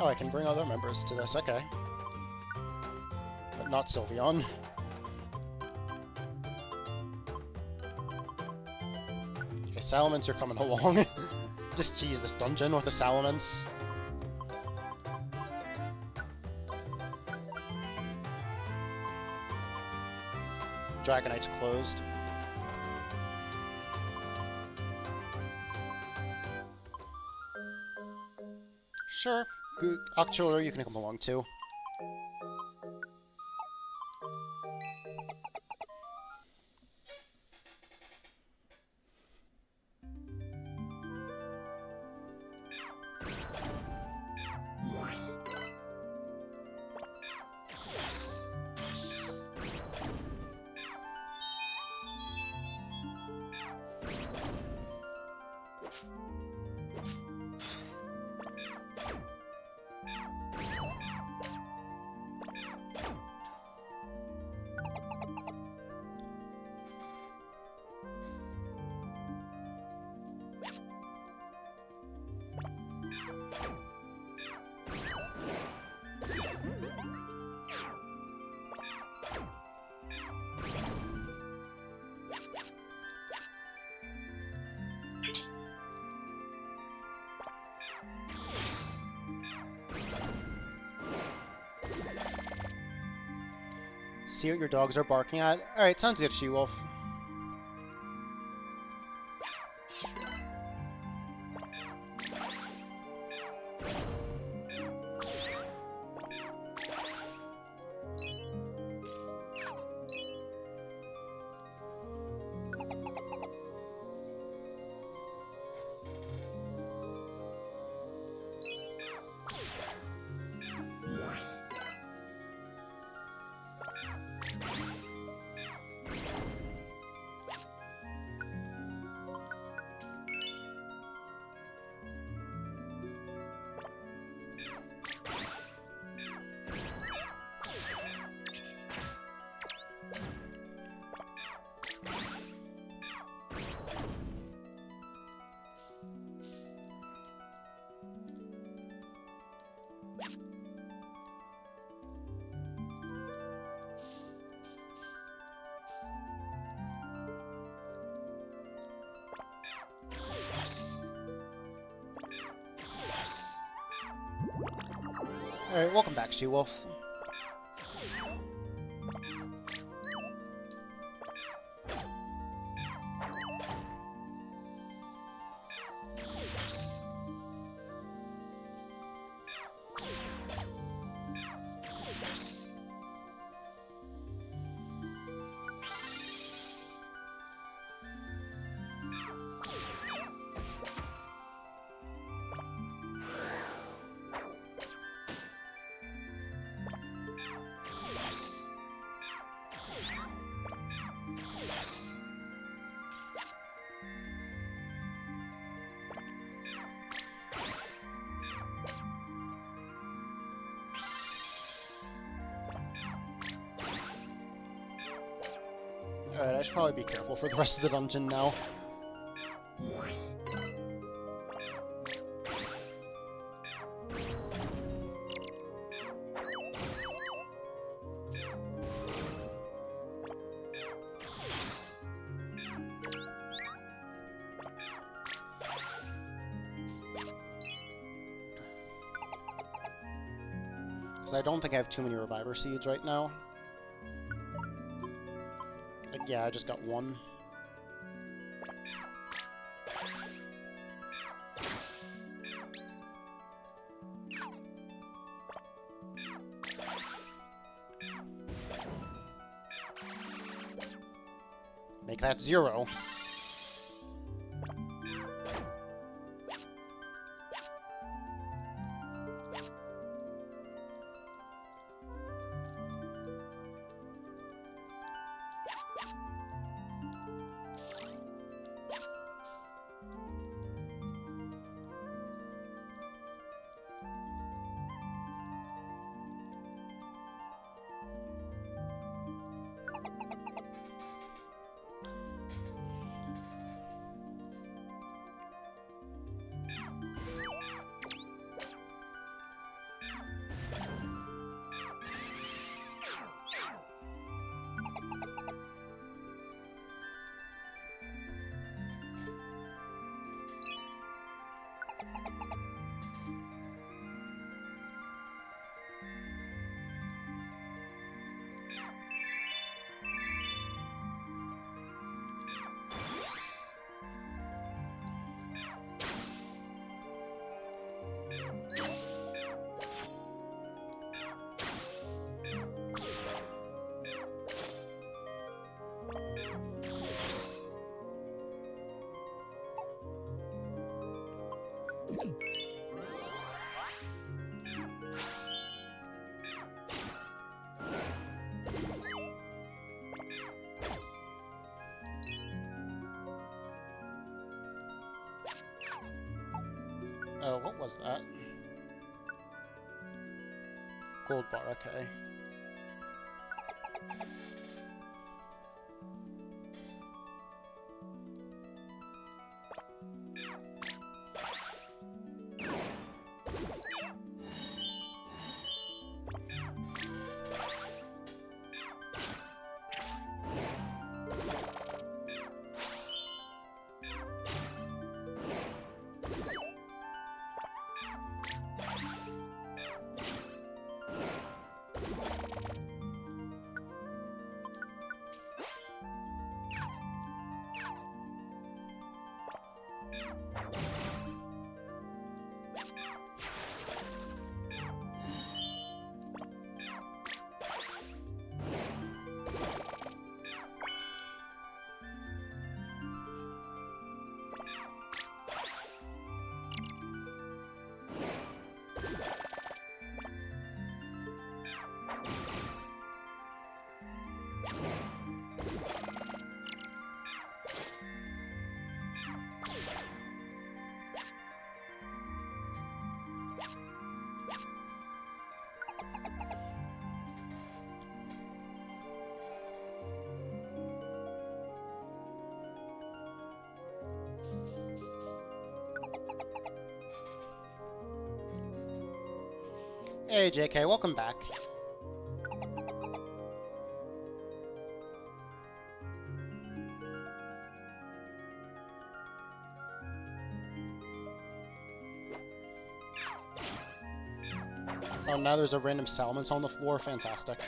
Oh, I can bring other members to this, okay. But not Sylveon. Okay, Salamence are coming along. Just cheese this dungeon with the Salamence. Dragonite's closed. Sure. October, you can come along too. See what your dogs are barking at? Alright, sounds good, She-Wolf. Alright, welcome back, She-Wolf. Alright, I should probably be careful for the rest of the dungeon now. Because I don't think I have too many Reviver Seeds right now. Yeah, I just got one. Make that 0. Oh, what was that? Gold bar, okay. Hey JK, welcome back. Oh, now there's a random Salamence on the floor. Fantastic.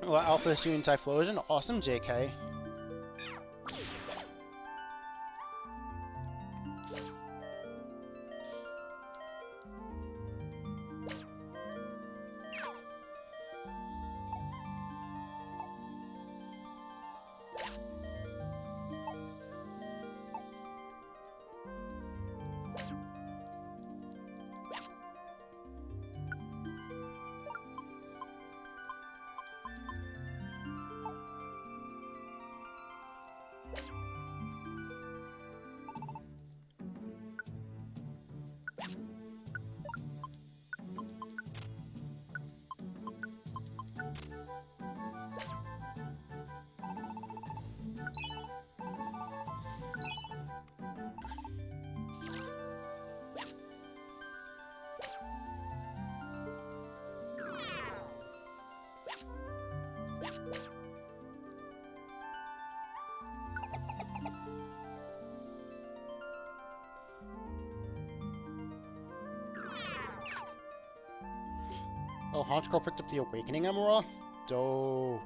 Well, Alpha Student Typhlosion. Awesome, JK. Oh, Honchkrow picked up the Awakening Emerald? Dope.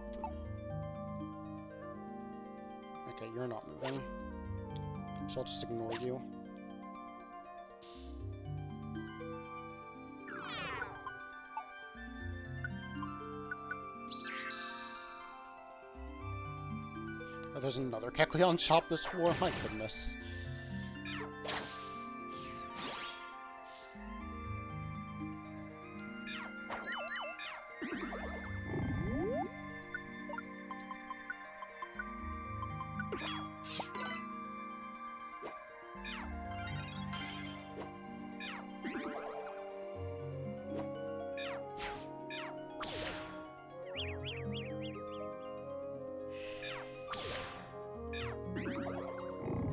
Okay, you're not moving. So I'll just ignore you. Oh, there's another Kecleon shop this war? My goodness.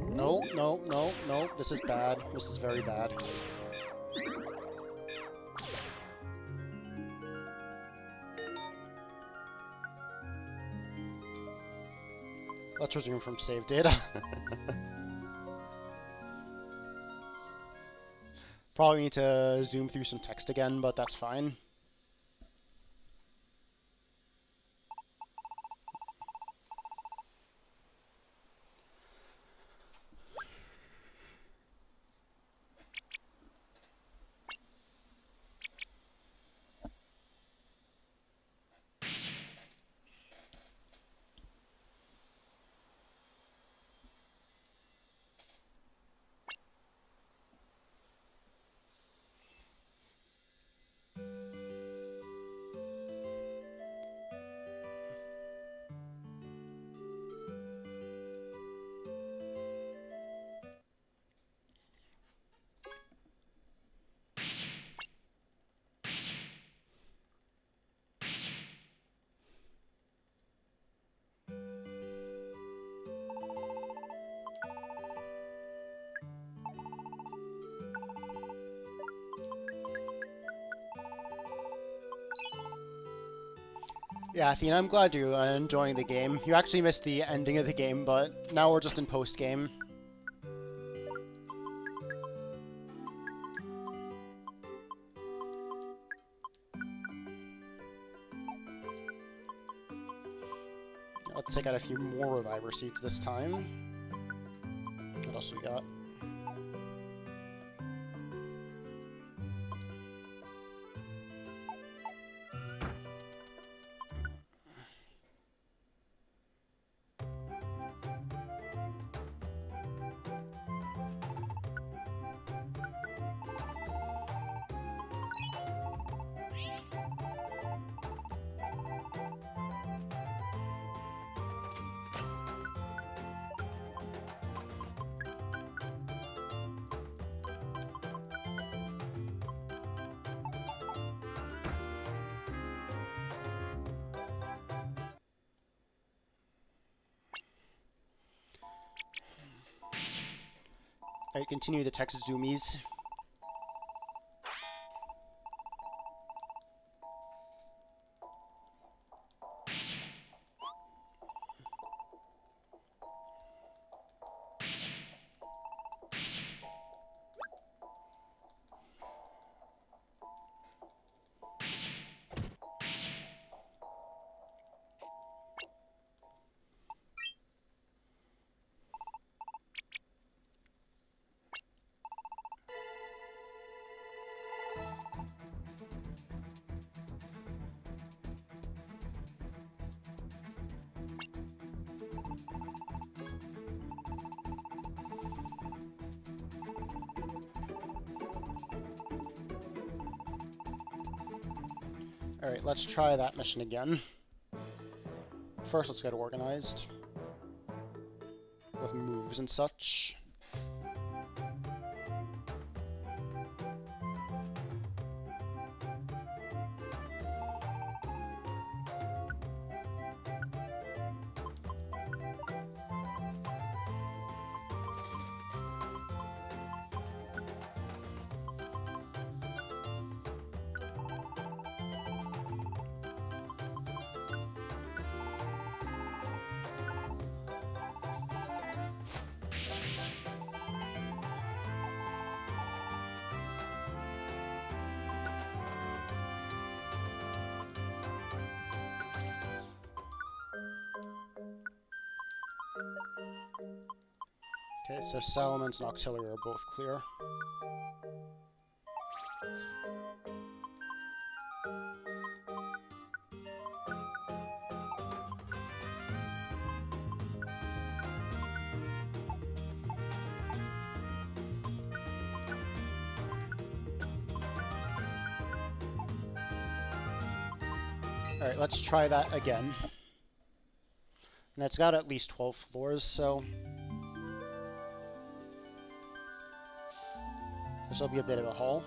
No, no, no, no. This is bad. This is very bad. Let's resume from save data. Probably need to zoom through some text again, but that's fine. Yeah, Athena, I'm glad you're enjoying the game. You actually missed the ending of the game, but now we're just in post-game. Let's take out a few more Reviver Seeds this time. What else we got? Alright, continue the text zoomies. Alright, let's try that mission again. First, let's get organized. With moves and such. Okay, so Salamence and Octillery are both clear. Alright, let's try that again. And it's got at least 12 floors, so this will be a bit of a haul.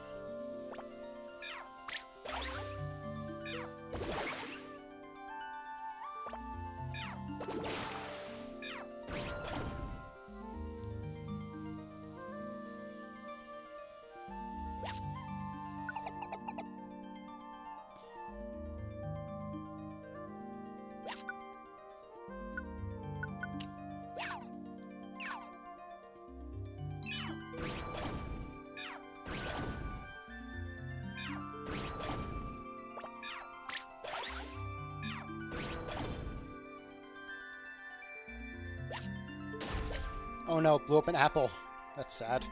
Oh no, blew up an apple. That's sad.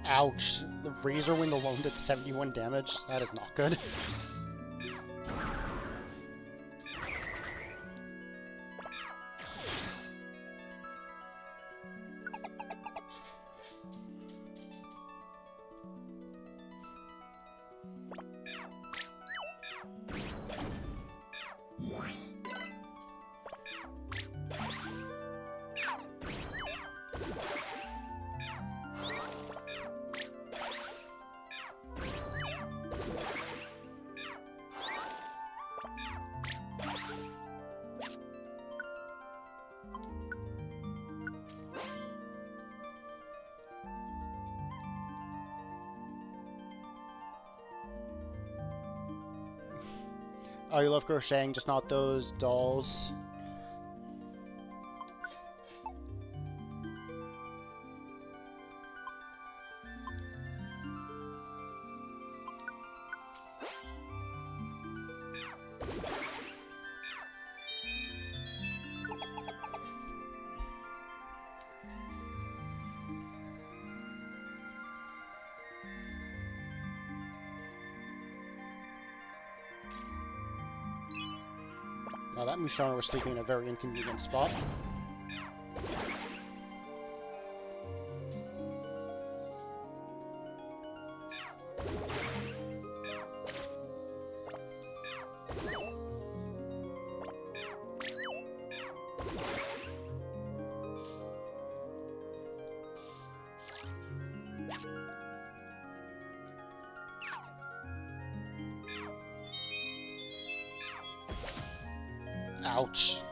Ouch. The Razor Wind alone did 71 damage. That is not good. Oh, you love crocheting, just not those dolls. Now that Musharna was sleeping in a very inconvenient spot. Ouch.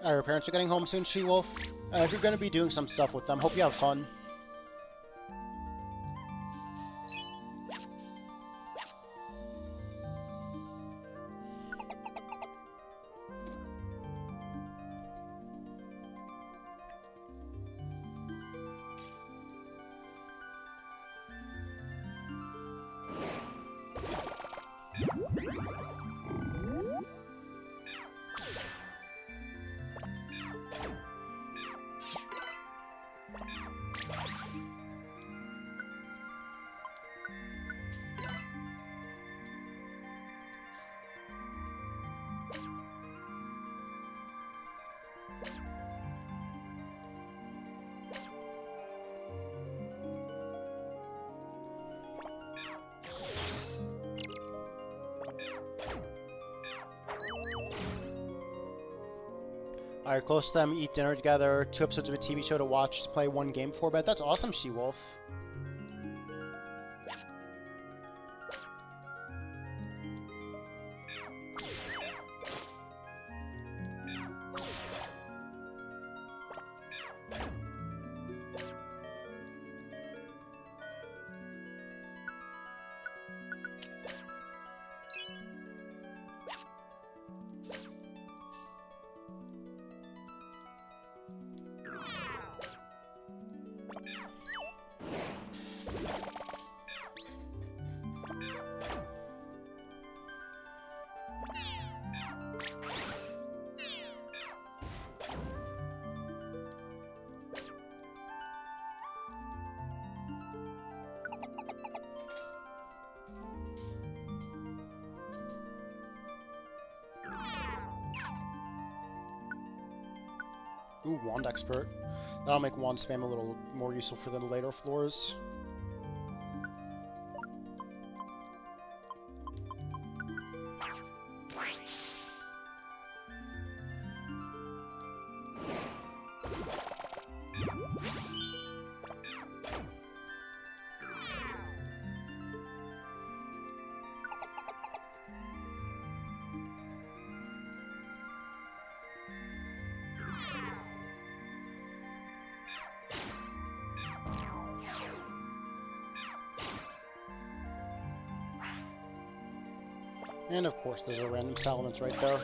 Your parents are getting home soon, She-Wolf. If you're going to be doing some stuff with them, hope you have fun. Alright, close to them, eat dinner together, 2 episodes of a TV show to watch, play 1 game before bed. That's awesome, She-Wolf. Ooh, Wand Expert. That'll make Wand Spam a little more useful for the later floors. And of course, there's a random Salamence right there.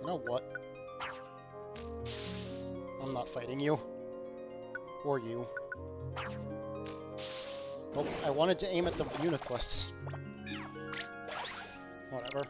You know what? I'm not fighting you. Or you. Nope, I wanted to aim at the Uniclus. Whatever.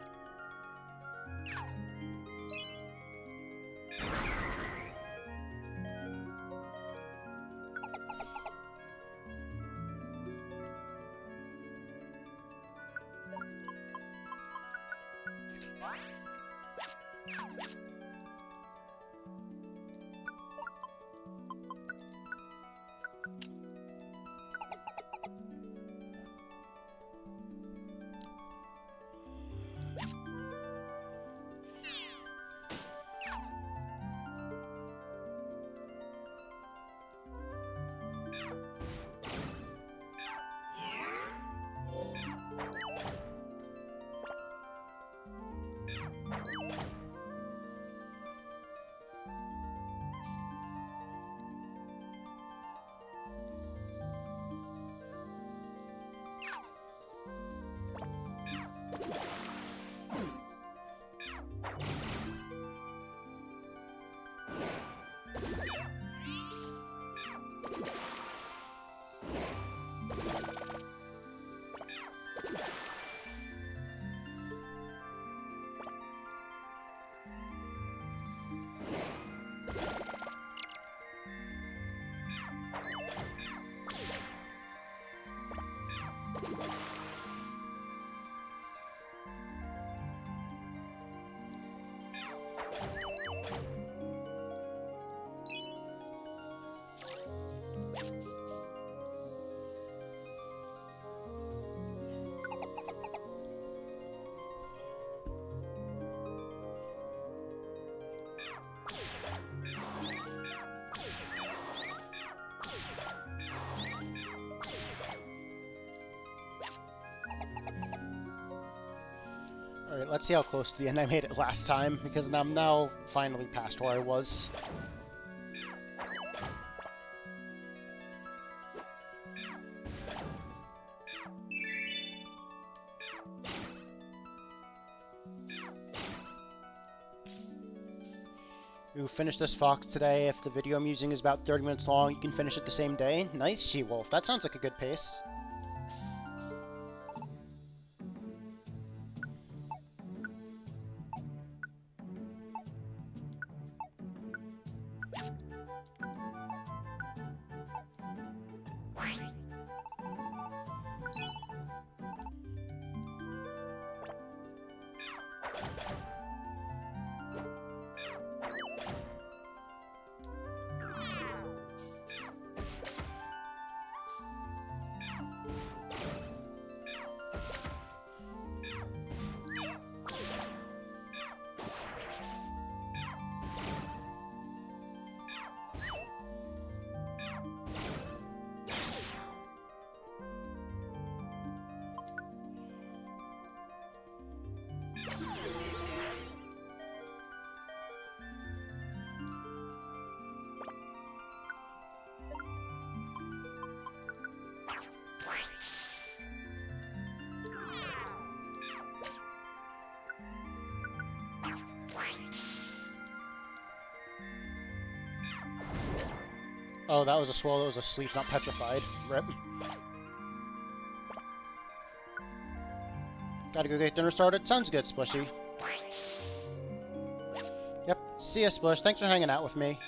let's see how close to the end I made it last time, because I'm now finally past where I was. You finished this fox today. If the video I'm using is about 30 minutes long, you can finish it the same day. Nice, She-Wolf. That sounds like a good pace. Oh, that was a swallow that was asleep, not petrified. Rip. Gotta go get dinner started? Sounds good, Splishy. Yep. See ya, Splish. Thanks for hanging out with me.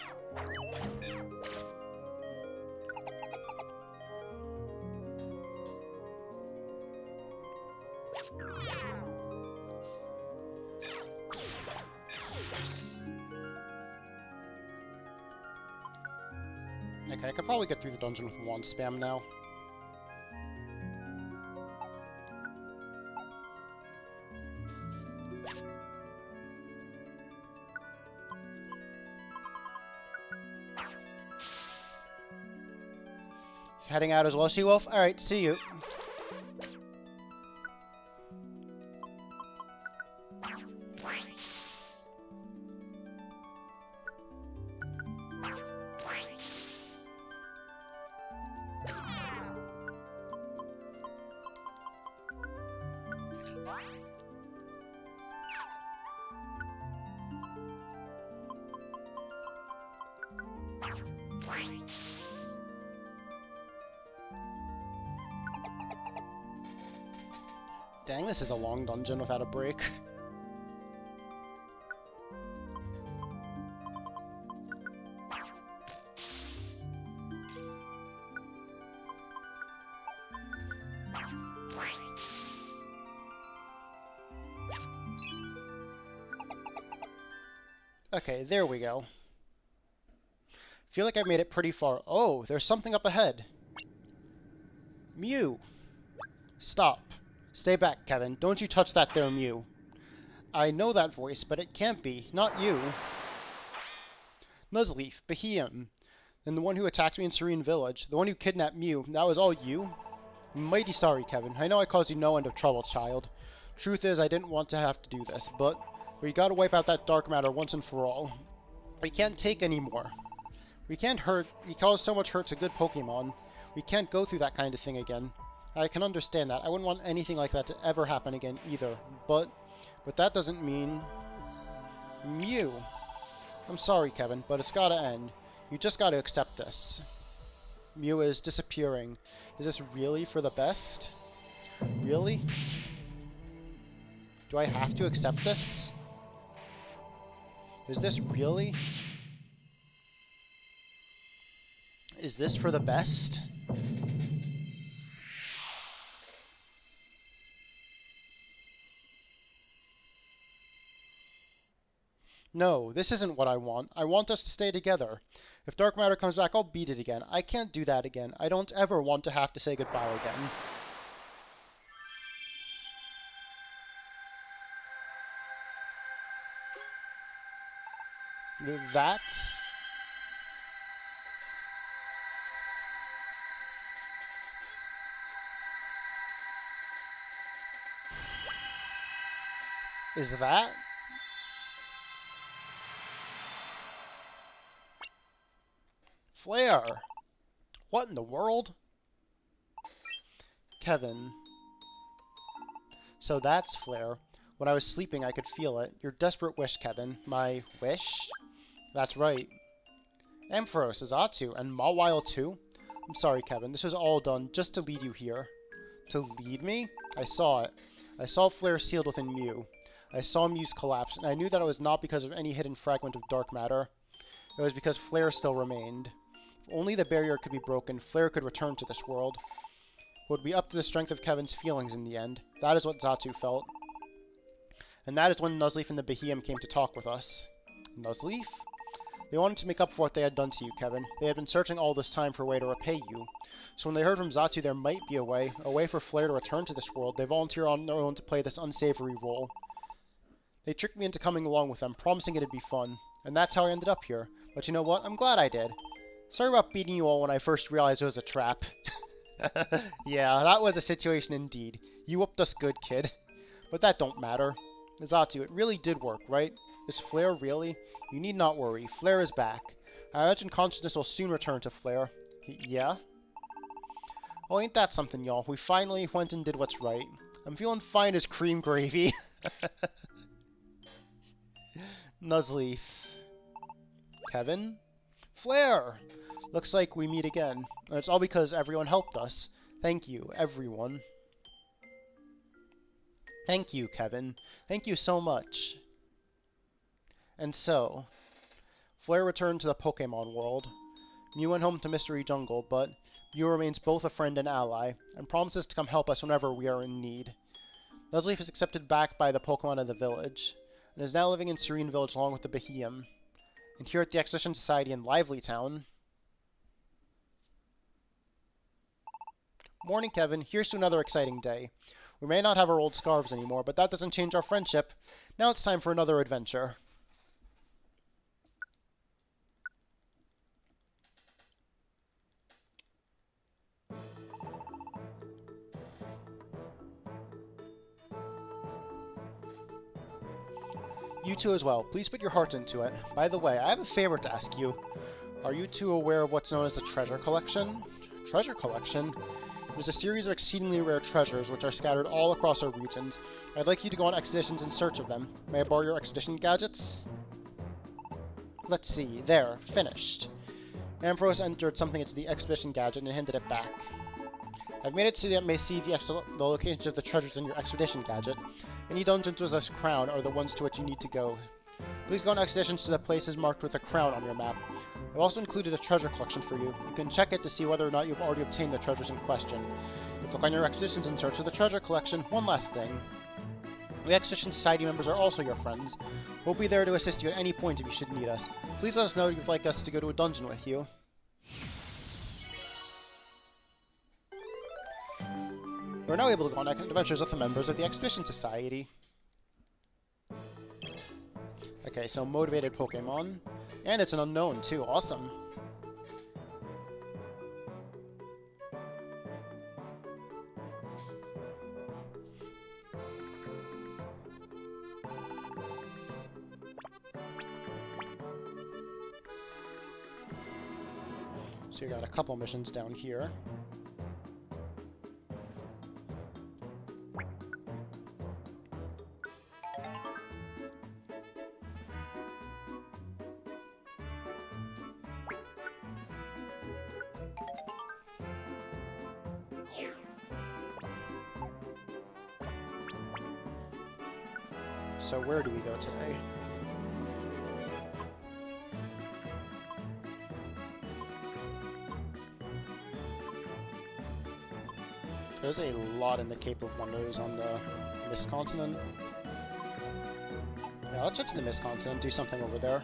Okay, I could probably get through the dungeon with one spam now. Heading out as well, She-Wolf? Alright, see you. Dang, this is a long dungeon without a break. Okay, there we go. Feel like I've made it pretty far. Oh, there's something up ahead. Mew. Stop. Stay back, Kevin. Don't you touch that there, Mew. I know that voice, but it can't be. Not you. Nuzleaf. Behem. Then the one who attacked me in Serene Village. The one who kidnapped Mew. That was all you? I'm mighty sorry, Kevin. I know I caused you no end of trouble, child. Truth is, I didn't want to have to do this, but we gotta wipe out that dark matter once and for all. We can't take any more. We cause so much hurt to good Pokemon. We can't go through that kind of thing again. I can understand that. I wouldn't want anything like that to ever happen again either. But that doesn't mean... Mew. I'm sorry, Kevin, but it's gotta end. You just gotta accept this. Mew is disappearing. Is this really for the best? Really? Do I have to accept this? Is this really? Is this for the best? No, this isn't what I want. I want us to stay together. If dark matter comes back, I'll beat it again. I can't do that again. I don't ever want to have to say goodbye again. That's... is that? Flare! What in the world? Kevin. So that's Flare. When I was sleeping, I could feel it. Your desperate wish, Kevin. My wish? That's right. Ampharos, Azatsu, and Mawile too? I'm sorry, Kevin. This was all done just to lead you here. To lead me? I saw it. I saw Flare sealed within Mew. I saw Mew's collapse, and I knew that it was not because of any hidden fragment of dark matter. It was because Flare still remained. If only the barrier could be broken, Flare could return to this world. It would be up to the strength of Kevin's feelings in the end. That is what Zatsu felt. And that is when Nuzleaf and the Behemoth came to talk with us. Nuzleaf? They wanted to make up for what they had done to you, Kevin. They had been searching all this time for a way to repay you. So when they heard from Zatsu there might be a way for Flare to return to this world, they volunteered on their own to play this unsavory role. They tricked me into coming along with them, promising it'd be fun. And that's how I ended up here. But you know what? I'm glad I did. Sorry about beating you all when I first realized it was a trap. Yeah, that was a situation indeed. You whooped us good, kid. But that don't matter. Zatsu, it really did work, right? Is Flare really? You need not worry. Flare is back. I imagine consciousness will soon return to Flare. Yeah? Well, ain't that something, y'all? We finally went and did what's right. I'm feeling fine as cream gravy. Nuzleaf. Kevin? Flare! Looks like we meet again. And it's all because everyone helped us. Thank you, everyone. Thank you, Kevin. Thank you so much. And so, Flare returned to the Pokemon world. Mew went home to Mystery Jungle, but Mew remains both a friend and ally, and promises to come help us whenever we are in need. Nuzleaf is accepted back by the Pokemon of the village, and is now living in Serene Village along with the Behemoth. And here at the Expedition Society in Lively Town... Morning, Kevin. Here's to another exciting day. We may not have our old scarves anymore, but that doesn't change our friendship. Now it's time for another adventure. You two as well. Please put your heart into it. By the way, I have a favor to ask you. Are you two aware of what's known as the Treasure Collection? Treasure Collection? It is a series of exceedingly rare treasures which are scattered all across our regions. I'd like you to go on expeditions in search of them. May I borrow your expedition gadgets? Let's see. There. Finished. Ampharos entered something into the expedition gadget and handed it back. I've made it so that you may see the locations of the treasures in your expedition gadget. Any dungeons with a crown are the ones to which you need to go. Please go on expeditions to the places marked with a crown on your map. I've also included a treasure collection for you. You can check it to see whether or not you've already obtained the treasures in question. Click on your expeditions in search of the treasure collection. One last thing. The Expedition Society members are also your friends. We'll be there to assist you at any point if you should need us. Please let us know if you'd like us to go to a dungeon with you. We're now able to go on adventures with the members of the Expedition Society. Okay, so motivated Pokemon. And it's an unknown, too. Awesome. So you got a couple missions down here. So where do we go today? There's a lot in the Cape of Wonders on the Mist Continent. Yeah, let's head to the Mist Continent, do something over there.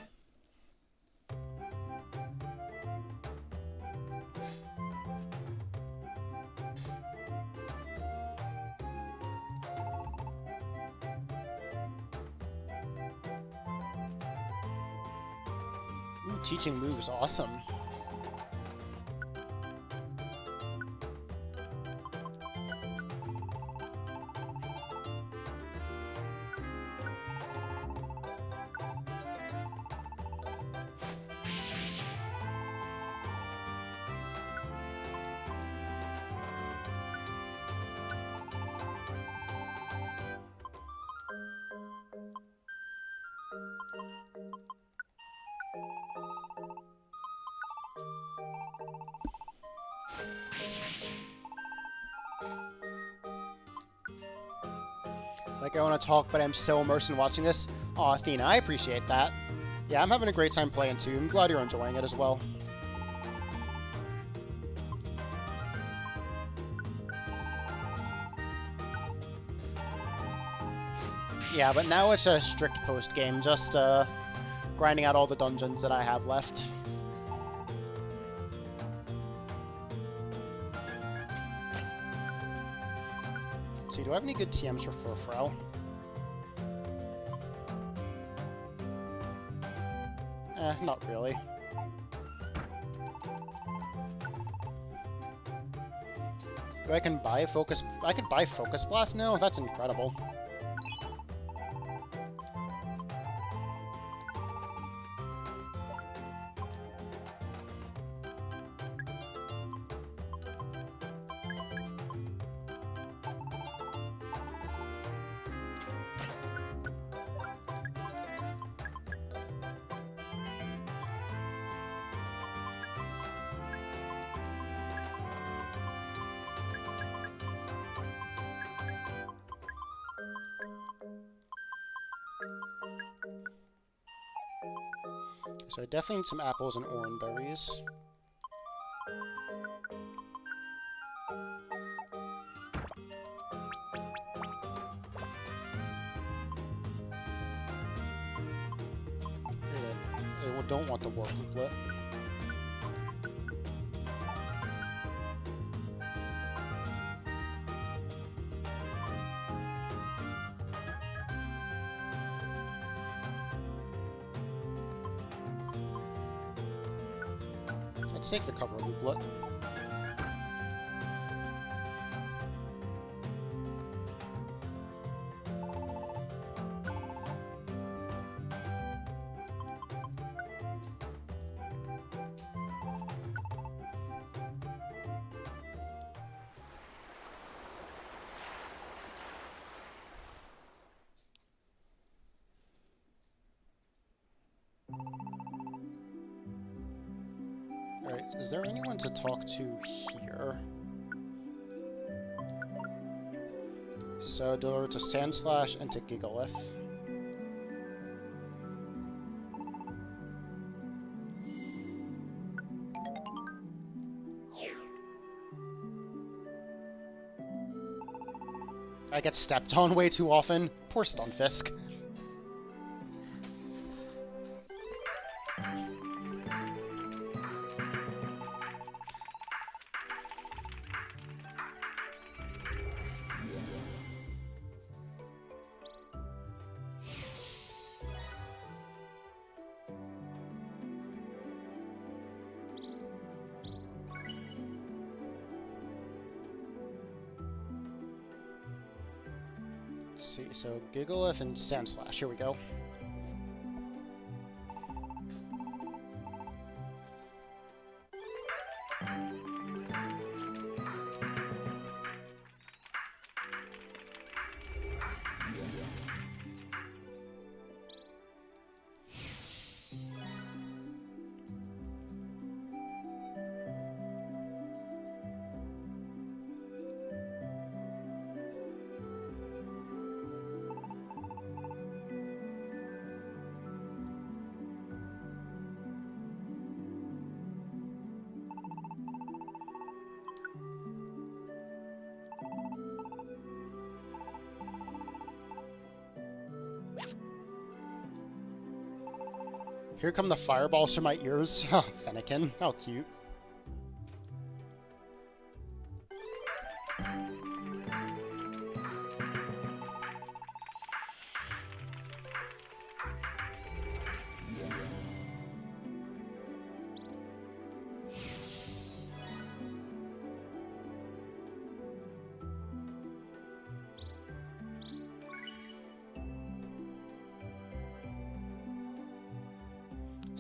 Ooh, teaching moves, awesome. Like, I want to talk, but I'm so immersed in watching this. Aw, Athena, I appreciate that. Yeah, I'm having a great time playing too. I'm glad you're enjoying it as well. Yeah, but now it's a strict post-game, just grinding out all the dungeons that I have left. Let's see, do I have any good TMs for Furfrou? Not really. I can buy Focus... I could buy Focus Blast now? That's incredible. So I definitely need some apples and orange berries. I don't want the warp booklet. Let's take the cover looplet. Alright, is there anyone to talk to here? So, deliver to Sandslash and to Gigalith. I get stepped on way too often. Poor Stunfisk. Let's see, so Gigalith and Sandslash, here we go. Here come the fireballs from my ears. Huh, Fennekin. How cute.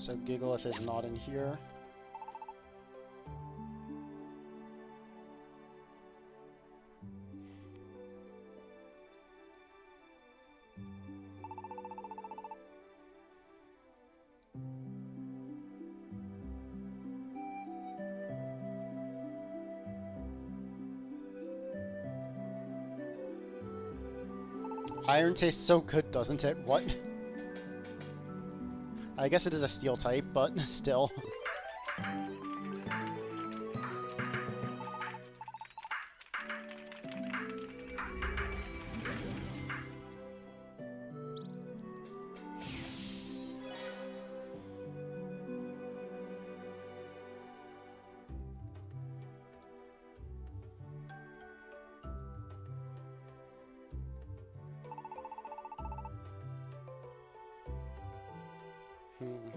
So Gigalith is not in here. Iron tastes so good, doesn't it? What? I guess it is a steel type, but still.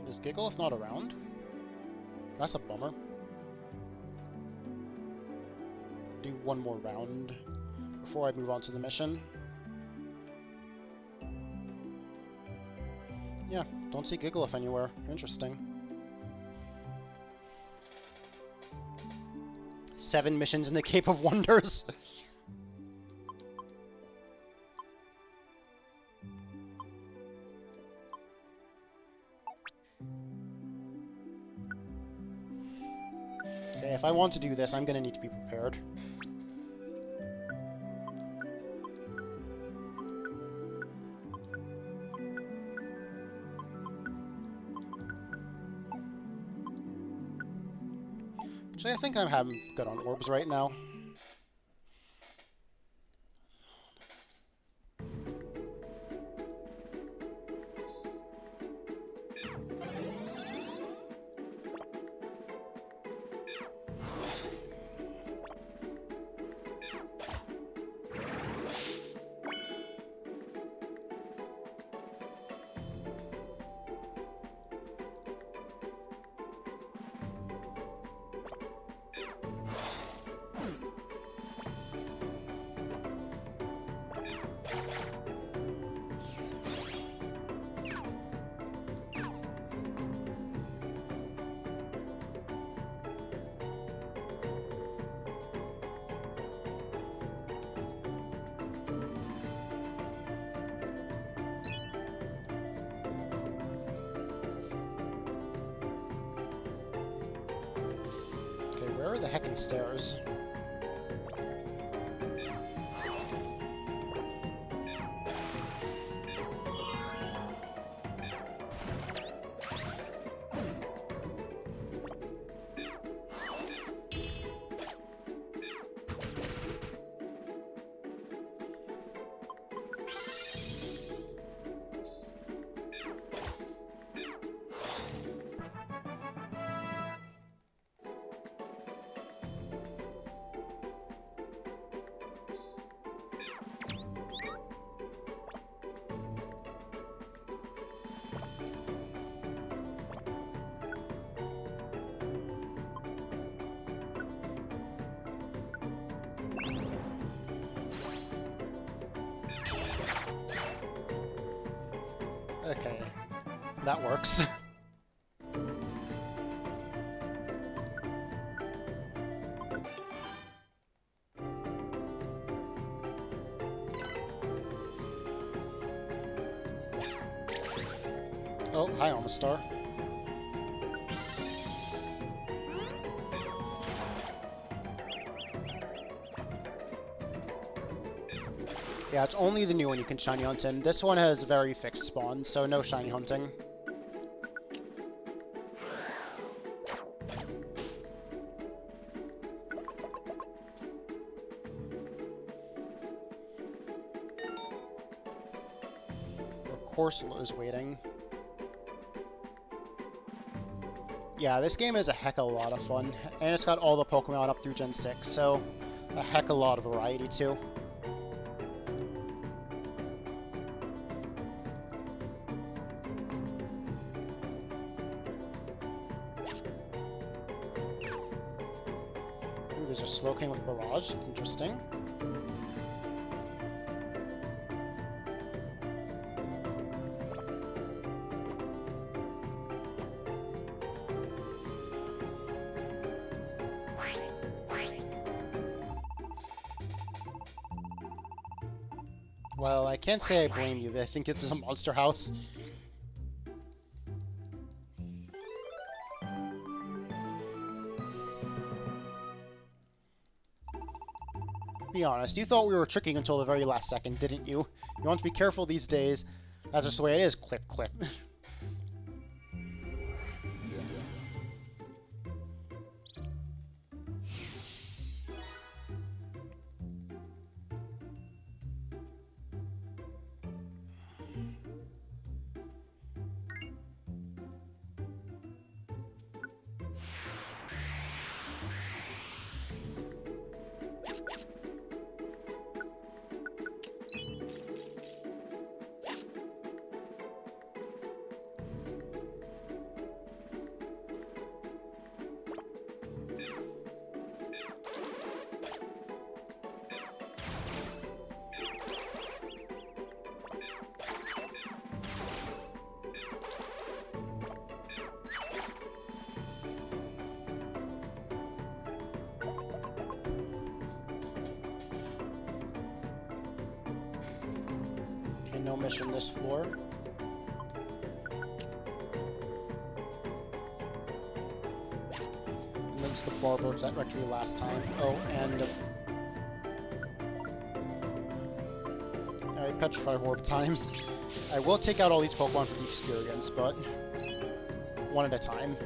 Is Gigalith not around? That's a bummer. Do one more round before I move on to the mission. Yeah, don't see Gigalith anywhere. Interesting. 7 missions in the Cape of Wonders. Okay, if I want to do this, I'm gonna need to be prepared. Actually, I think I'm having good on orbs right now. Where are the heckin' stairs? Okay, that works. Oh, hi, Almastar. Yeah, it's only the new one you can shiny hunt in. This one has very fixed spawns, so no shiny hunting. Corsola is waiting. Yeah, this game is a heck of a lot of fun, and it's got all the Pokemon up through Gen 6, so a heck of a lot of variety too. Ooh, there's a Slowking with Barrage, interesting. Well, I can't say I blame you. I think it's a monster house. Be honest, you thought we were tricking until the very last second, didn't you? You want to be careful these days. That's just the way it is. Clip, clip. No mission this floor. Links the Barboach that wrecked me last time. Oh, and... Alright, Petrify Orb time. I will take out all these Pokemon for the experience, but... one at a time.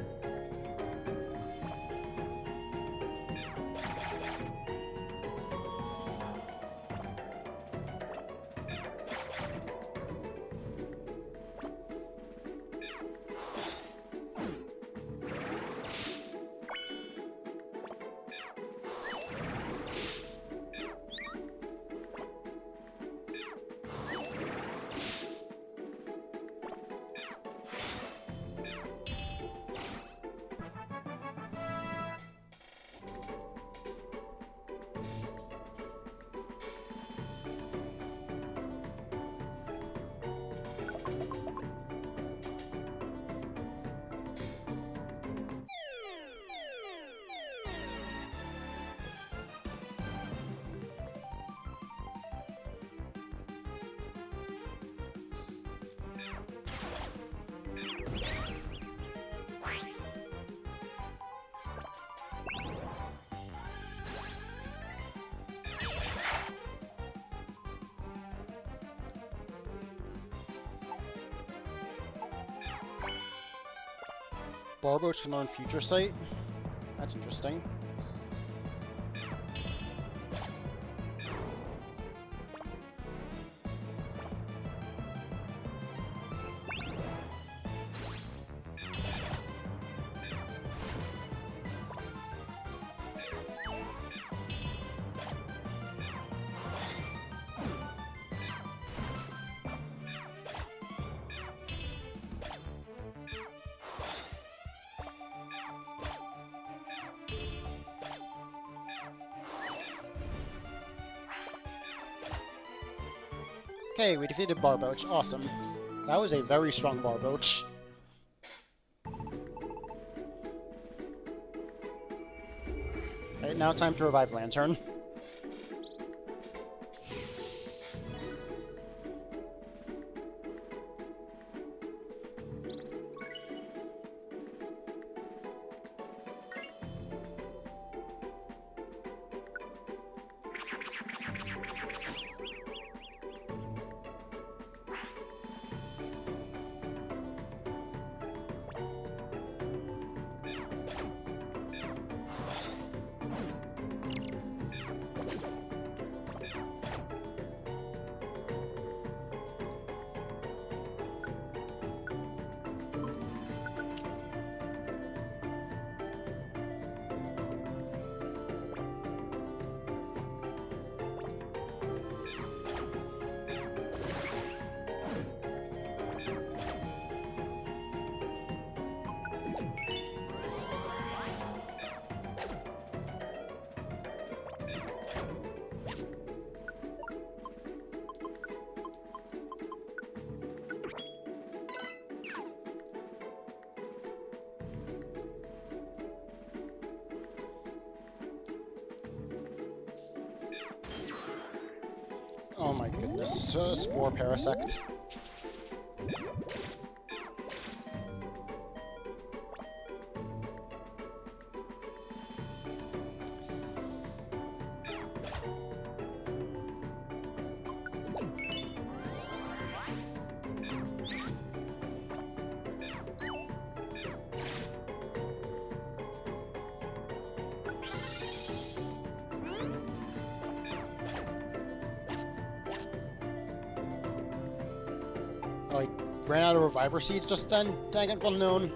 Barboach can learn Future Sight? That's interesting. Okay, we defeated Barboach. Awesome. That was a very strong Barboach. Okay, now time to revive Lantern. Oh my goodness, Spore Parasect. ran out of reviver seeds just then. Dang it, well known.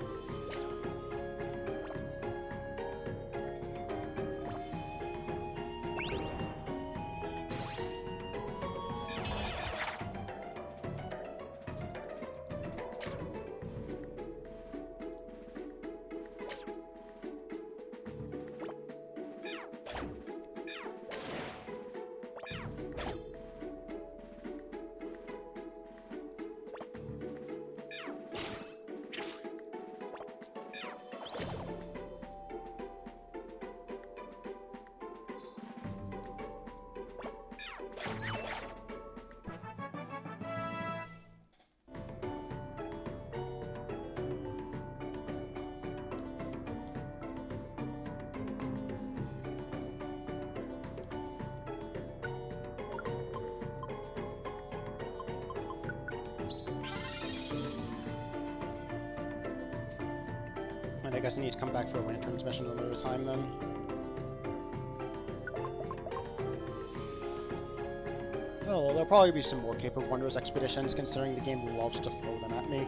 And I guess I need to come back for a Lanterns mission another time then. Oh, well, there'll probably be some more Cape of Wonders expeditions, considering the game loves to throw them at me.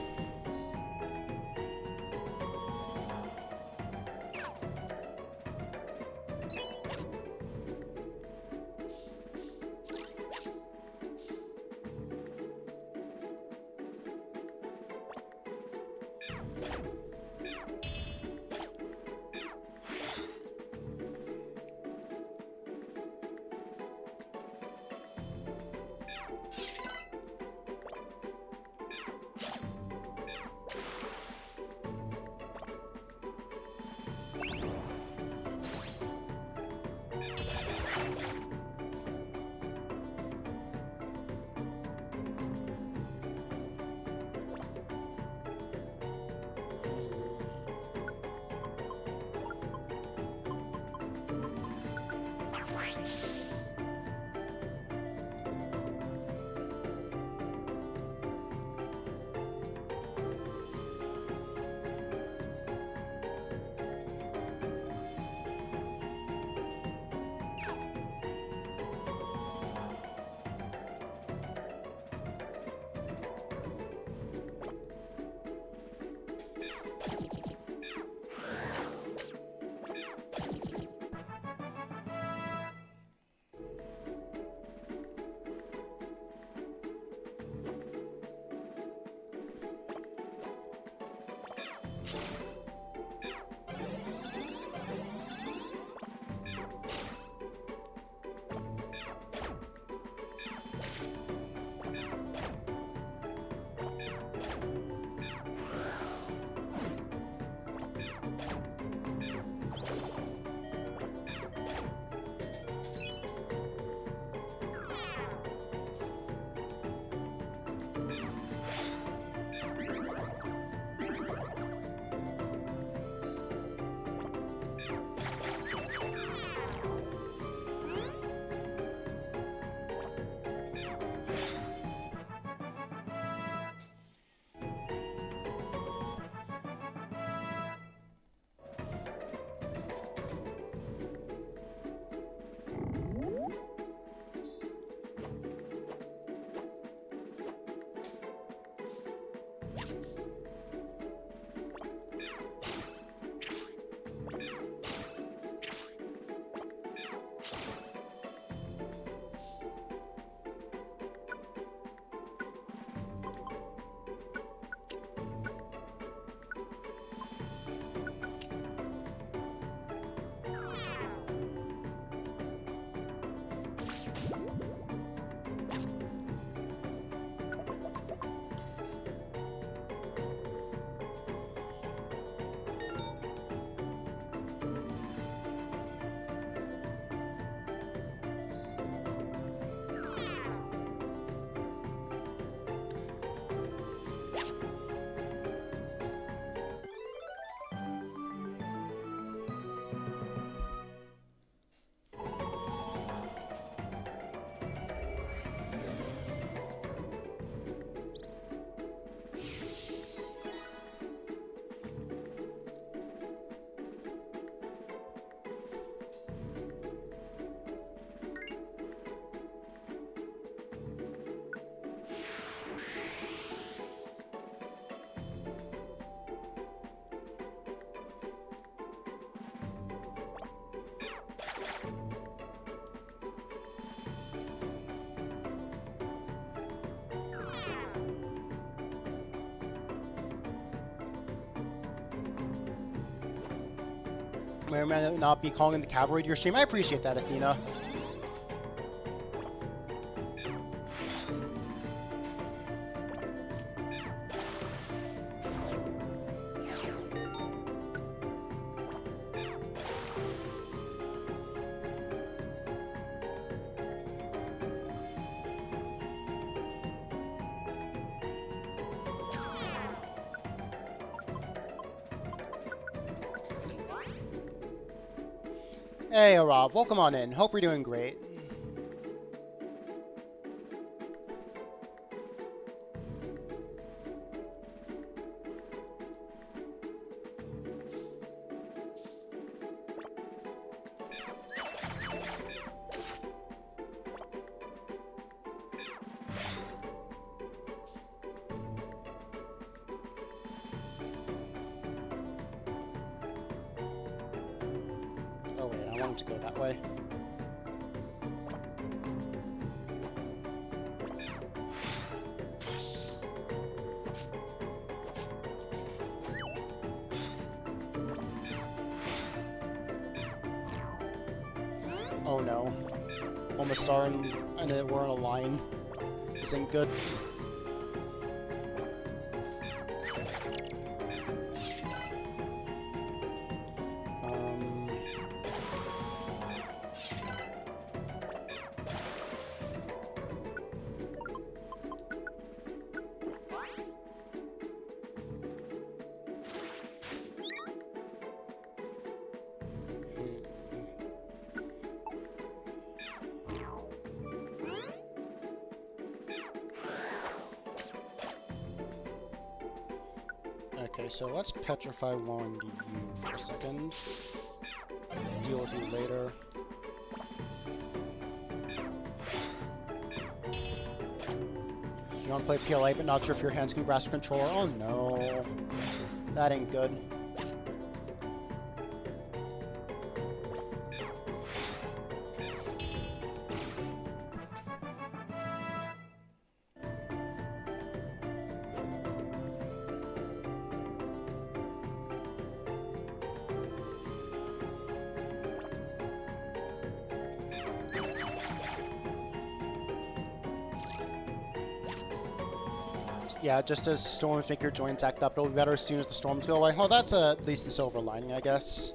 may or may not be calling in the cavalry to your stream. I appreciate that, Athena. Hey, Rob, welcome on in. Hope you're doing great. Oh wait, I wanted to go that way. Oh no. Almost are in, and we're on a line. This ain't good. Okay, so let's petrify one to you for a second. Deal with you later. You want to play PLA, but not sure if your hands can grasp a controller? Oh no. That ain't good. Yeah, just as storms make your joints act up, it'll be better as soon as the storms go away. Well, that's at least the silver lining, I guess.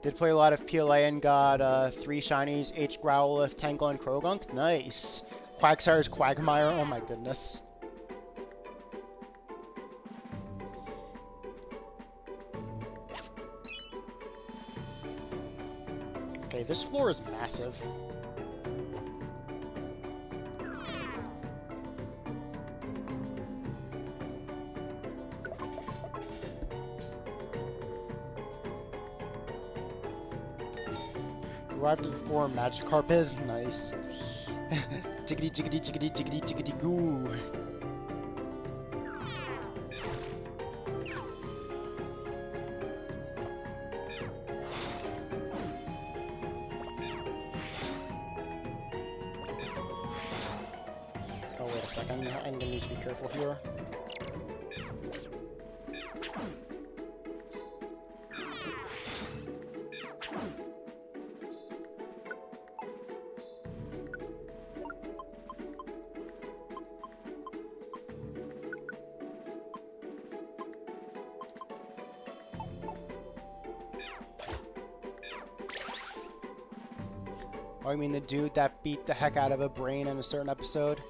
Did play a lot of PLA and got 3 shinies, H. Growlithe, Tangle, and Krogunk. Nice. Quagsire's Quagmire. Oh my goodness. Okay, this floor is massive. Arrived at the floor where Magikarp is. Nice. Jiggity, jiggity, jiggity, jiggity, jiggity, goo. Oh, wait a second. I'm gonna need to be careful here. Oh, you mean the dude that beat the heck out of a brain in a certain episode?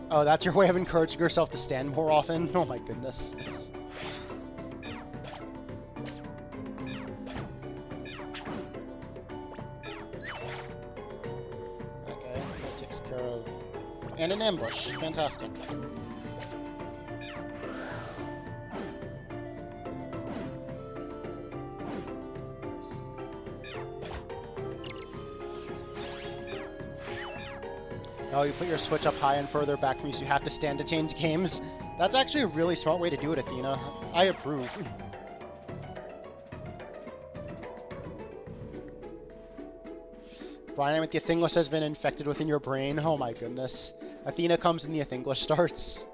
Oh, that's your way of encouraging yourself to stand more often? Oh my goodness. Okay, that takes care of... And an ambush. Fantastic. Oh, you put your switch up high and further back from you so you have to stand to change games. That's actually a really smart way to do it, Athena. I approve. Dynamite, the Athingless has been infected within your brain. Oh my goodness. Athena comes and the Athingless starts.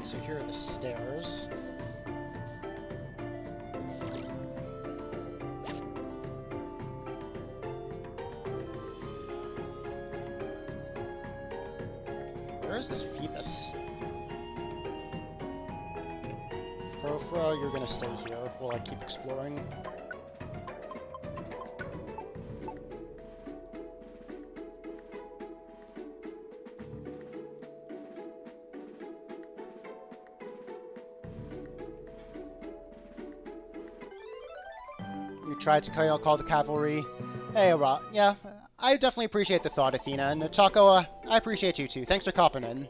So here are the stairs. Where is this Phoebus? Furfra, you're gonna stay here while I keep exploring. Tried to call the cavalry. Hey, yeah, I definitely appreciate the thought, Athena. And Chaco, I appreciate you too. Thanks for copping in.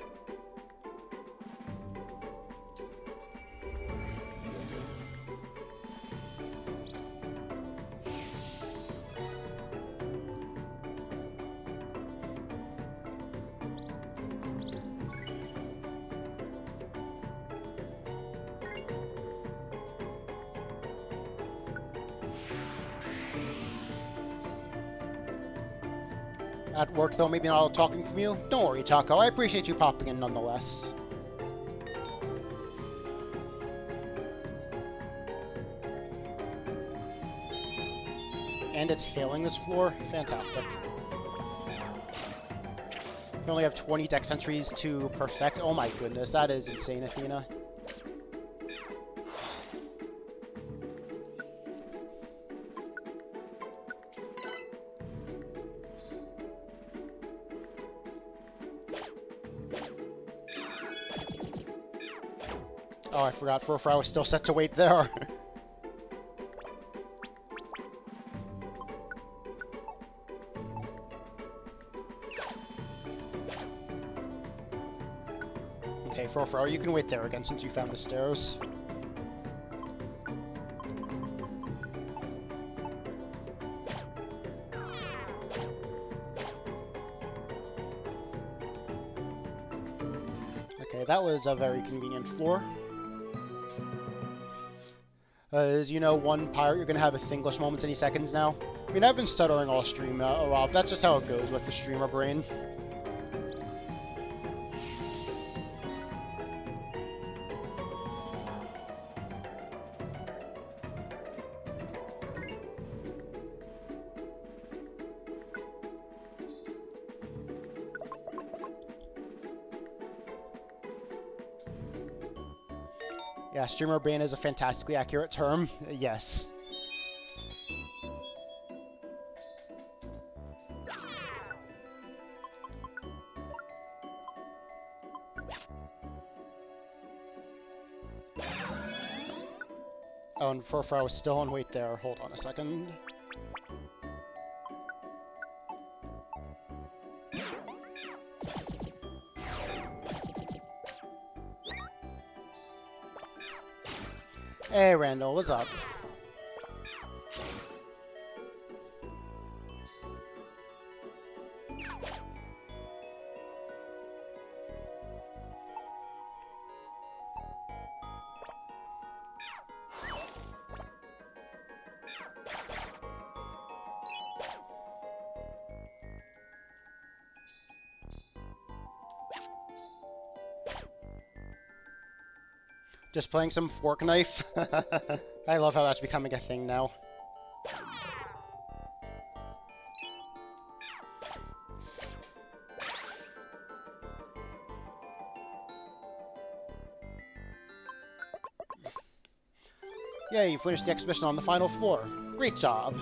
At work, though, maybe not all talking from you. Don't worry, Chaco. I appreciate you popping in nonetheless. And it's hailing this floor? Fantastic. You only have 20 dex entries to perfect. Oh my goodness, that is insane, Athena. Oh, I forgot Furfra was still set to wait there. Okay, Furfra, you can wait there again since you found the stairs. Okay, that was a very convenient floor. As you know, one pirate, you're going to have Athingless moments any seconds now. I mean, I've been stuttering all stream, Rob. That's just how it goes with the streamer brain. Yeah, streamer brain is a fantastically accurate term. Yes. Oh, and Furfra was still on wait there. Hold on a second. Hey, Randall, what's up? Just playing some fork knife. I love how that's becoming a thing now. Yeah, you finished the exhibition on the final floor. Great job.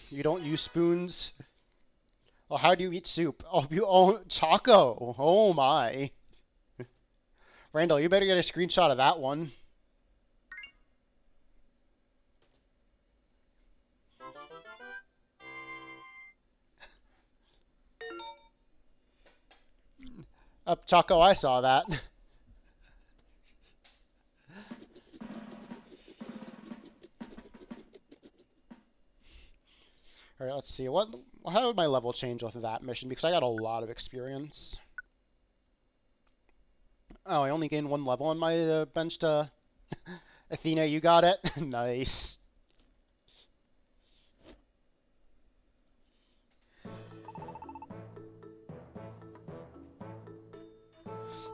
You don't use spoons? Oh, how do you eat soup? Oh, Choco. Oh my. Randall, you better get a screenshot of that one. Choco, I saw that. Alright, let's see. How would my level change with that mission? Because I got a lot of experience. Oh, I only gained 1 level on my bench to... Athena, you got it? Nice.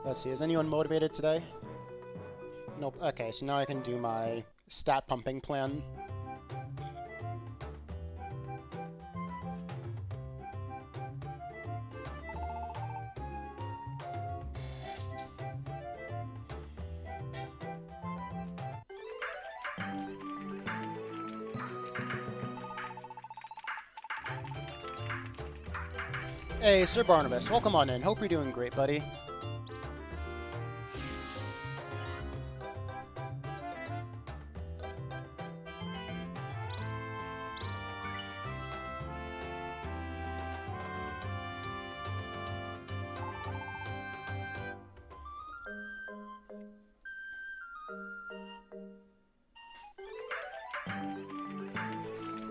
Let's see, is anyone motivated today? Nope. Okay, so now I can do my stat pumping plan. Hey, Sir Barnabas, welcome on in. Hope you're doing great, buddy.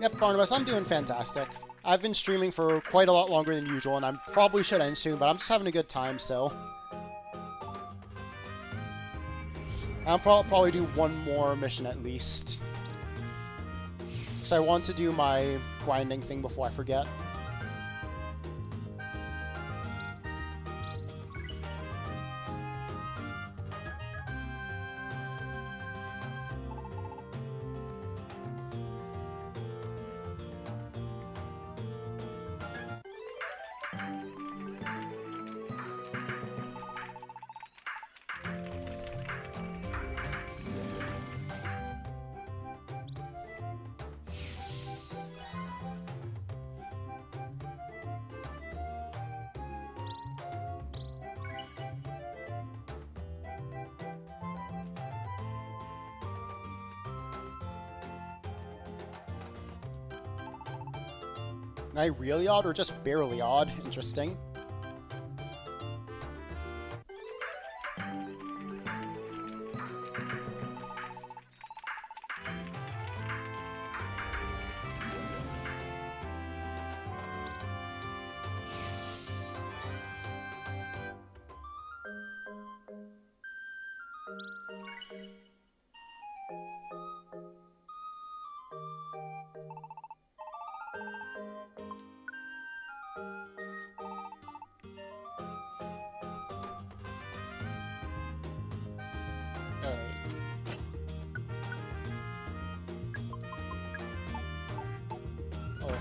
Yep, Barnabas, I'm doing fantastic. I've been streaming for quite a lot longer than usual, and I probably should end soon, but I'm just having a good time, so... I'll probably do 1 more mission at least. Because I want to do my grinding thing before I forget. Am I really odd or just barely odd? Interesting.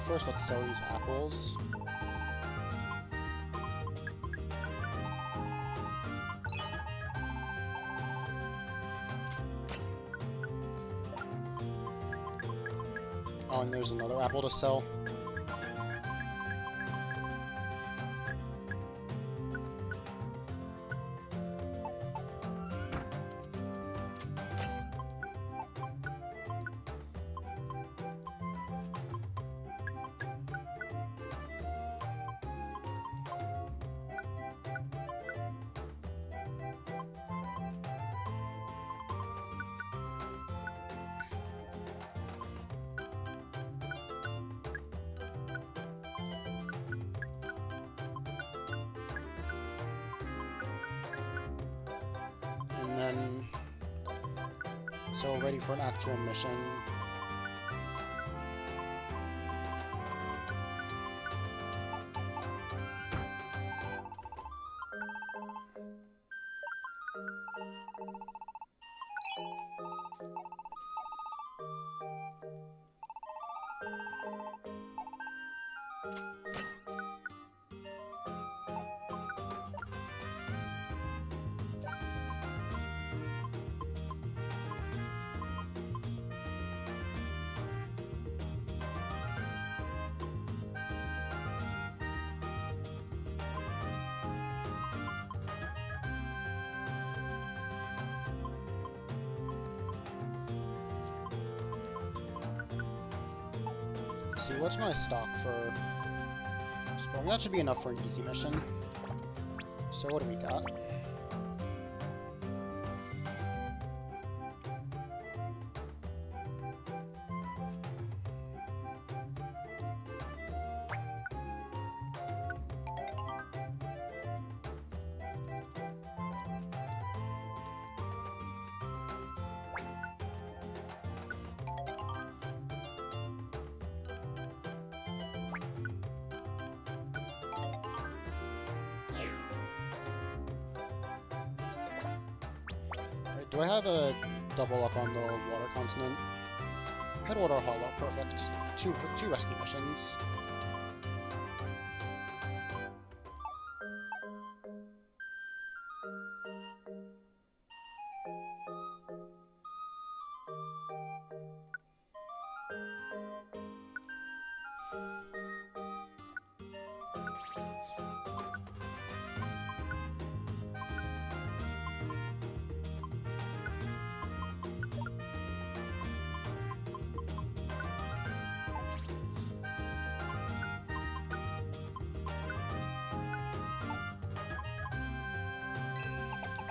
First, let's sell these apples. Oh, and there's another apple to sell. And then, so ready for an actual mission. see, what's my stock for Sprung? That should be enough for an easy mission. So what do we got? Do I have a double up on the water continent? Headwater Hollow, perfect. Two rescue missions.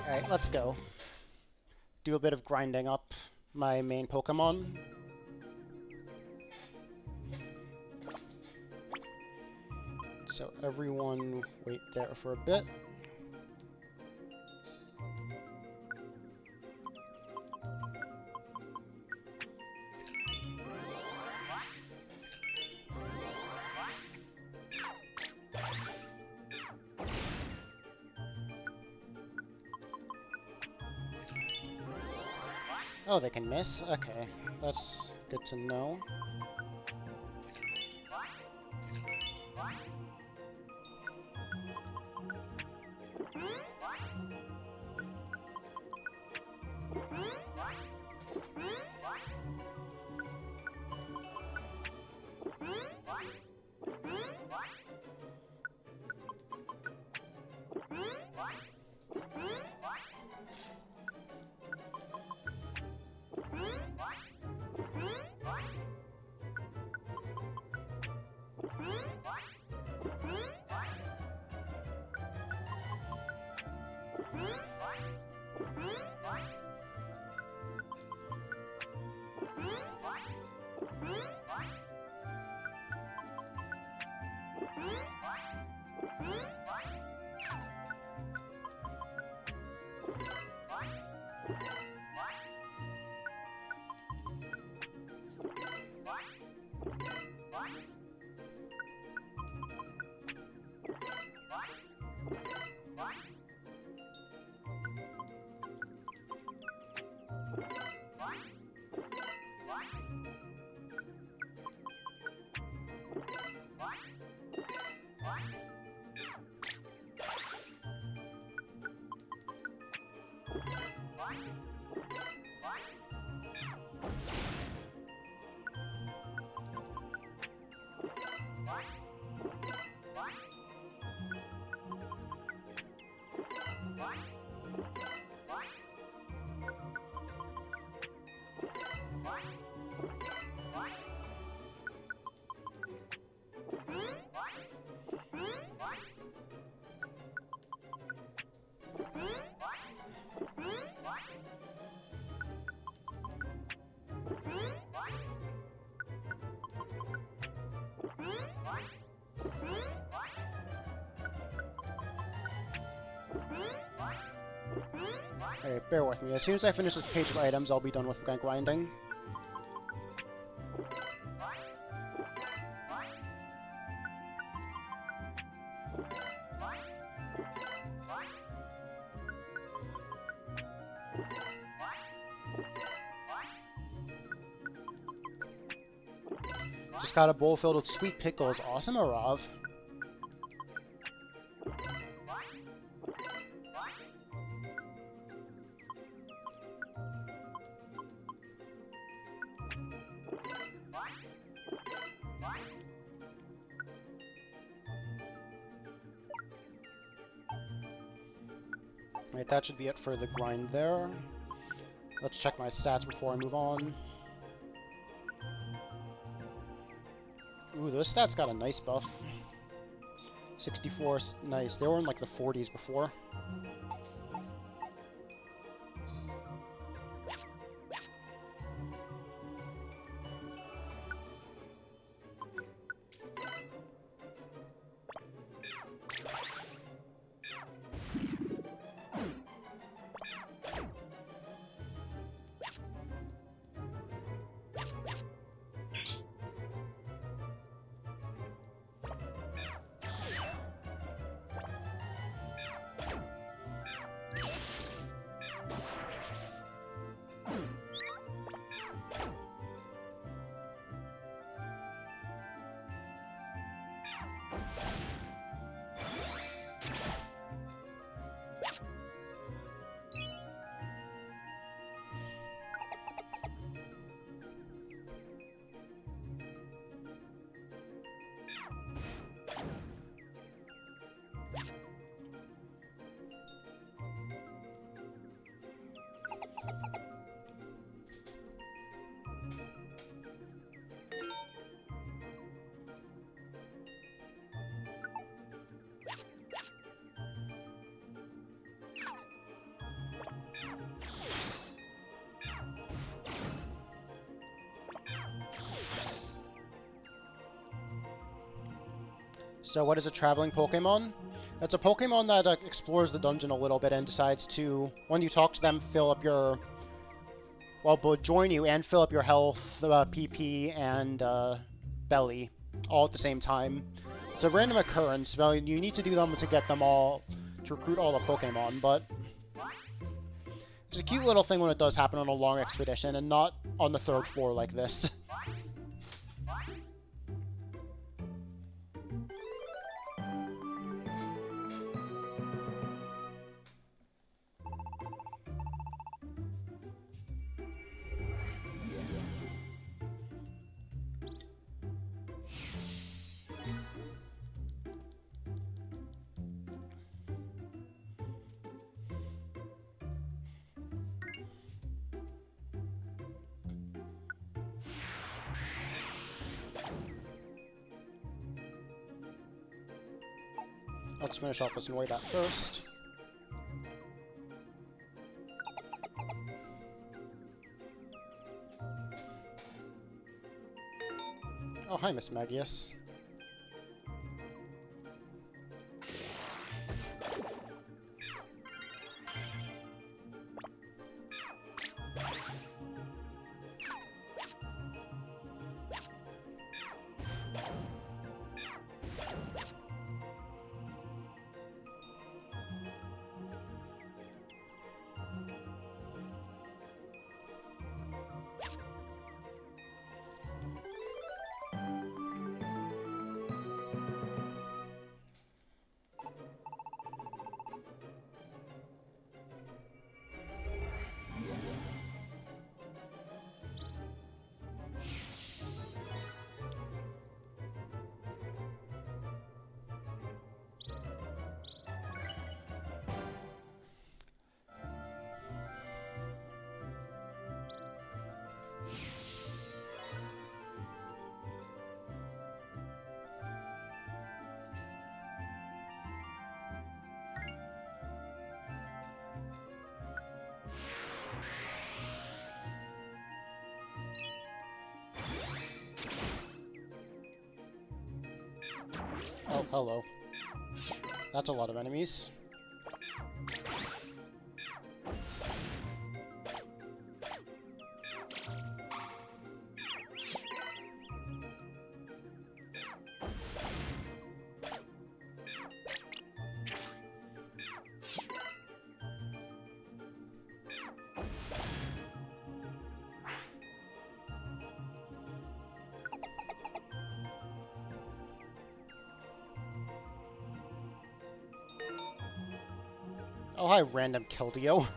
Alright, let's go. Do a bit of grinding up my main Pokemon. So everyone wait there for a bit. Oh, they can miss? Okay, that's good to know. Alright, bear with me. As soon as I finish this page of items, I'll be done with grinding. Just got a bowl filled with sweet pickles. Awesome, Arav. Right, that should be it for the grind there. Let's check my stats before I move on. Ooh, those stats got a nice buff. 64 is nice. They were in like the 40s before. So what is a traveling Pokemon? It's a Pokemon that explores the dungeon a little bit and decides to, when you talk to them, fill up your... Well, both join you and fill up your health, PP, and belly, all at the same time. It's a random occurrence, well, you need to do them to get them all, to recruit all the Pokemon, but... It's a cute little thing when it does happen on a long expedition, and not on the 3rd floor like this. Let's finish off this Noibat first. Oh, hi, Miss Magius. Oh, hello. That's a lot of enemies. Oh, hi, random Keldeo.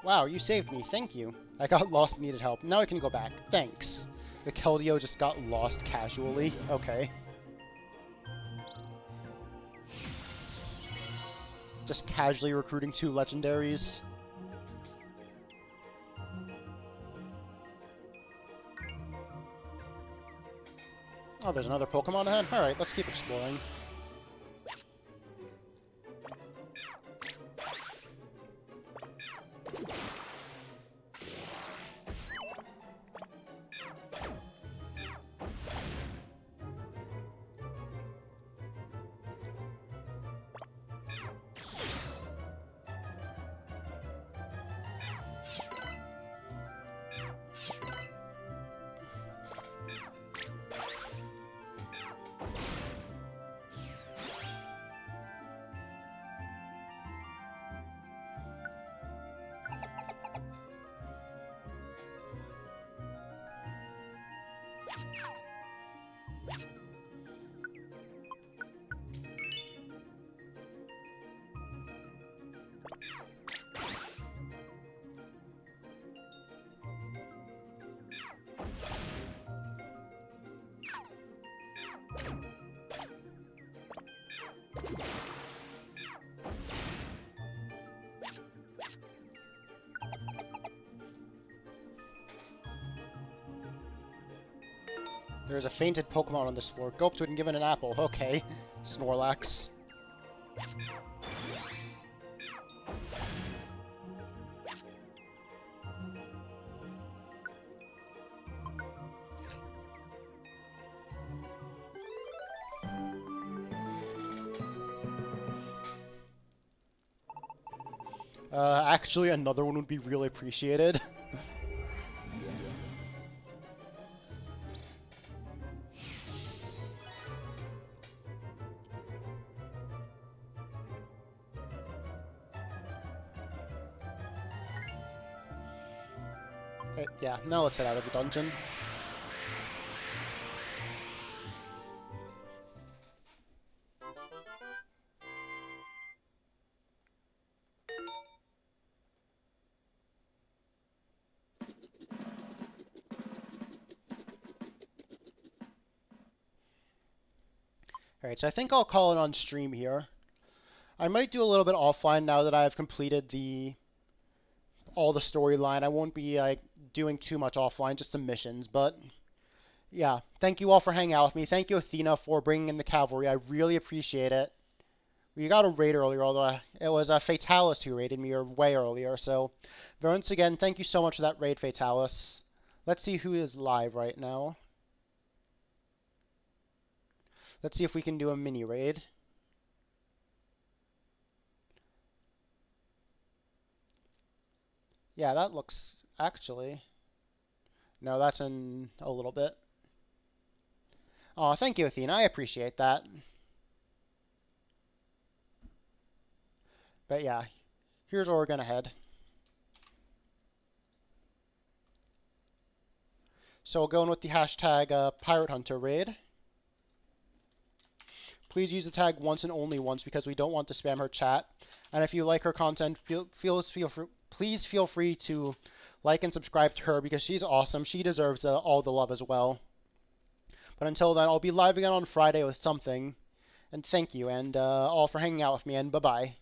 Wow, you saved me. Thank you. I got lost and needed help. Now I can go back. Thanks. The Keldeo just got lost casually. Okay. Just casually recruiting 2 legendaries. Oh, there's another Pokemon ahead? Alright, let's keep exploring. There's a fainted Pokemon on this floor. Go up to it and give it an apple. Okay. Snorlax. Actually, another one would be really appreciated. Yeah, now let's head out of the dungeon. Alright, so I think I'll call it on stream here. I might do a little bit offline now that I've completed all the storyline. I won't be doing too much offline, just some missions, but yeah, thank you all for hanging out with me. Thank you, Athena, for bringing in the cavalry. I really appreciate it. We got a raid earlier, although it was Fatalis who raided me way earlier, so once again, thank you so much for that raid, Fatalis. Let's see who is live right now. Let's see if we can do a mini raid. Yeah, that looks... actually... No, that's in a little bit. Aw, thank you, Athena. I appreciate that. But yeah, here's where we're gonna head. So we'll go in with the hashtag Pirate Hunter raid. Please use the tag once and only once because we don't want to spam her chat. And if you like her content, please feel free to like and subscribe to her because she's awesome. She deserves all the love as well. But until then, I'll be live again on Friday with something. And thank you, and all for hanging out with me, and bye-bye.